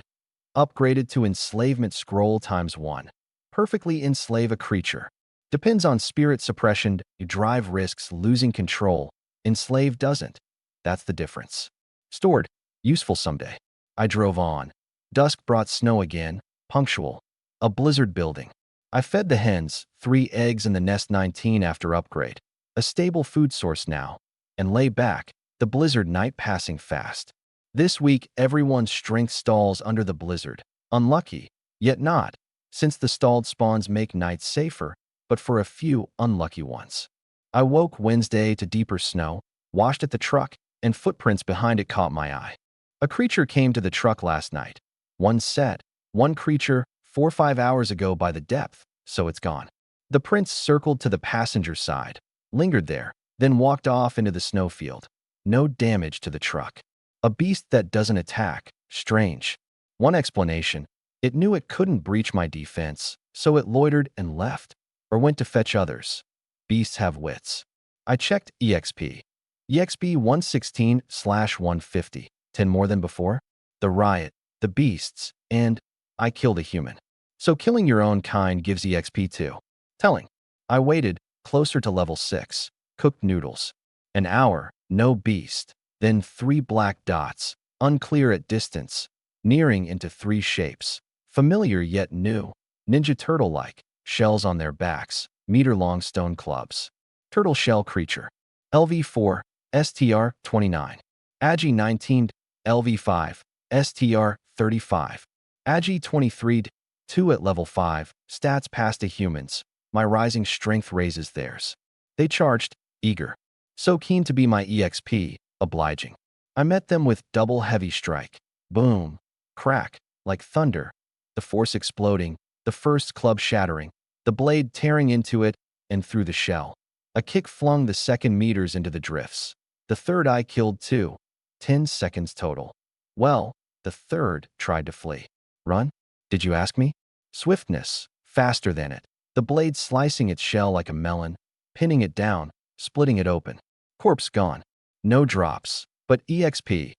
Upgraded to enslavement scroll ×1. Perfectly enslave a creature. Depends on spirit suppression. Drive risks losing control. Enslave doesn't. That's the difference. Stored. Useful someday. I drove on. Dusk brought snow again. Punctual. A blizzard building. I fed the hens, 3 eggs in the nest 19 after upgrade. A stable food source now. And lay back, the blizzard night passing fast. This week everyone's strength stalls under the blizzard. Unlucky, yet not, since the stalled spawns make nights safer, but for a few unlucky ones. I woke Wednesday to deeper snow, washed at the truck, and footprints behind it caught my eye. A creature came to the truck last night. One set, one creature, 4 or 5 hours ago by the depth, so it's gone. The prince circled to the passenger side, lingered there, then walked off into the snowfield. No damage to the truck. A beast that doesn't attack. Strange. One explanation, it knew it couldn't breach my defense, so it loitered and left, or went to fetch others. Beasts have wits. I checked EXP. EXP 116/150. 10 more than before? The riot, the beasts, and I killed a human. So killing your own kind gives EXP too. Telling. I waited, closer to level 6. Cooked noodles. An hour, no beast. Then 3 black dots, unclear at distance, nearing into 3 shapes. Familiar yet new. Ninja turtle-like, shells on their backs, meter-long stone clubs. Turtle shell creature. LV4, STR 29. Agi 19, LV5, STR 35. Agi 23, 2 at level 5, stats past to humans. My rising strength raises theirs. They charged, eager. So keen to be my EXP, obliging. I met them with double heavy strike. Boom. Crack. Like thunder. The force exploding, the first club shattering, the blade tearing into it and through the shell. A kick flung the second meters into the drifts. The third I killed too. 10 seconds total. Well, the third tried to flee. Run? Did you ask me? Swiftness. Faster than it. The blade slicing its shell like a melon, pinning it down, splitting it open. Corpse gone. No drops, but EXP.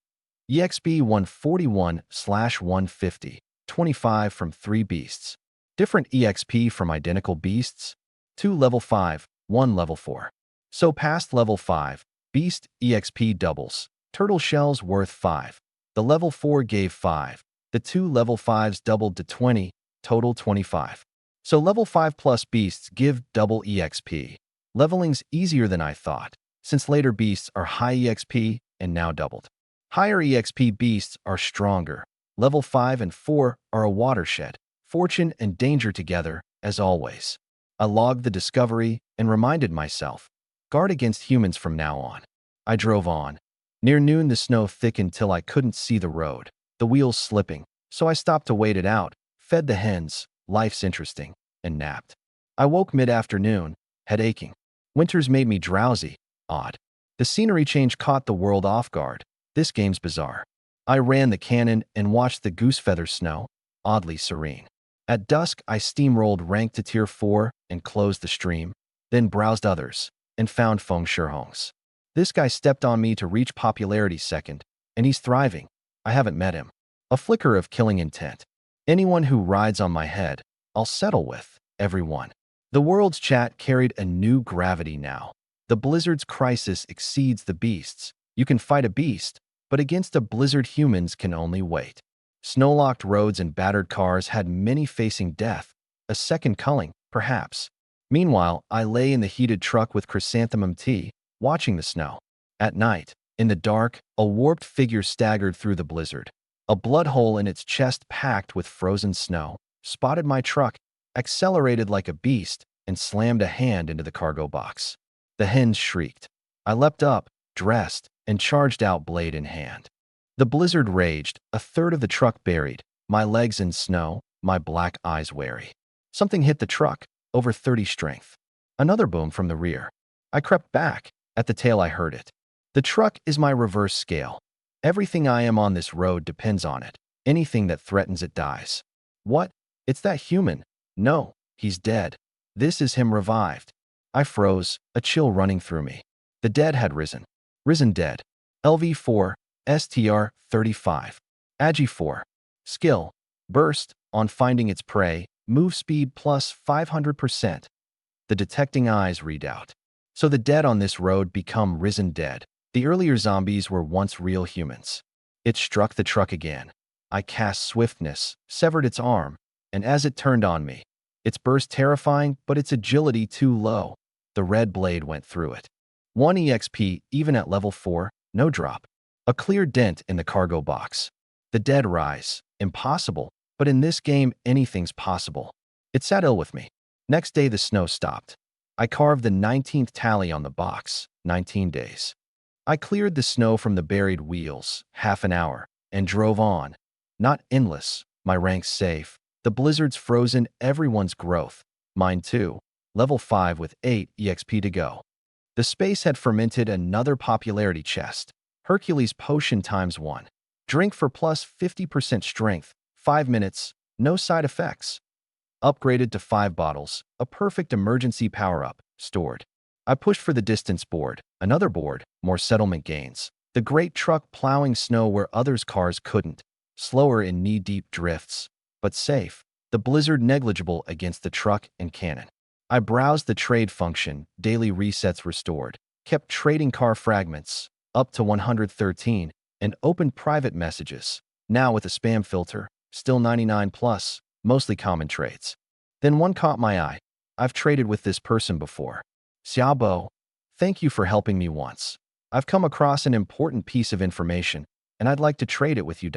EXP 141/150, 25 from 3 beasts. Different EXP from identical beasts, 2 level 5, 1 level 4. So past level 5, beast EXP doubles. Turtle shells worth 5. The level 4 gave 5. The 2 level 5s doubled to 20, total 25. So level 5 plus beasts give double EXP. Leveling's easier than I thought, since later beasts are high EXP and now doubled. Higher EXP beasts are stronger. Level 5 and 4 are a watershed. Fortune and danger together, as always. I logged the discovery and reminded myself, guard against humans from now on. I drove on. Near noon, the snow thickened till I couldn't see the road, the wheels slipping, so I stopped to wait it out, fed the hens, life's interesting, and napped. I woke mid-afternoon, head aching. Winters made me drowsy, odd. The scenery change caught the world off guard. This game's bizarre. I ran the cannon and watched the goosefeather snow, oddly serene. At dusk, I steamrolled rank to tier 4 and closed the stream, then browsed others, and found Feng Shihong's. This guy stepped on me to reach popularity second, and he's thriving. I haven't met him. A flicker of killing intent. Anyone who rides on my head, I'll settle with, everyone. The world's chat carried a new gravity now. The blizzard's crisis exceeds the beast's. You can fight a beast, but against a blizzard humans can only wait. Snow-locked roads and battered cars had many facing death, a second culling, perhaps. Meanwhile, I lay in the heated truck with chrysanthemum tea, watching the snow. At night, in the dark, a warped figure staggered through the blizzard. A blood hole in its chest packed with frozen snow, spotted my truck, accelerated like a beast, and slammed a hand into the cargo box. The hens shrieked. I leapt up, dressed, and charged out blade in hand. The blizzard raged, a third of the truck buried, my legs in snow, my black eyes wary. Something hit the truck, over 30 strength. Another boom from the rear. I crept back. At the tail I heard it. The truck is my reverse scale. Everything I am on this road depends on it. Anything that threatens it dies. What? It's that human. No, he's dead. This is him revived. I froze, a chill running through me. The dead had risen. Risen dead. LV4, STR 35. Agi 4. Skill. Burst, on finding its prey, move speed plus 500%. The detecting eyes read out. So the dead on this road become risen dead. The earlier zombies were once real humans. It struck the truck again. I cast swiftness, severed its arm, and as it turned on me, its burst terrifying, but its agility too low. The red blade went through it. 1 EXP, even at level 4, no drop. A clear dent in the cargo box. The dead rise. Impossible, but in this game, anything's possible. It sat ill with me. Next day, the snow stopped. I carved the 19th tally on the box, 19 days. I cleared the snow from the buried wheels, half an hour, and drove on. Not endless, my ranks safe. The blizzard's frozen everyone's growth. Mine too. Level 5 with 8 EXP to go. The space had fermented another popularity chest. Hercules potion ×1. Drink for plus 50% strength, 5 minutes, no side effects. Upgraded to 5 bottles, a perfect emergency power-up, stored. I pushed for the distance board, another board, more settlement gains. The great truck plowing snow where others' cars couldn't. Slower in knee-deep drifts, but safe. The blizzard negligible against the truck and cannon. I browsed the trade function, daily resets restored. Kept trading car fragments, up to 113, and opened private messages. Now with a spam filter, still 99 plus. Mostly common trades. Then one caught my eye. I've traded with this person before. Xiaobo, thank you for helping me once. I've come across an important piece of information, and I'd like to trade it with you.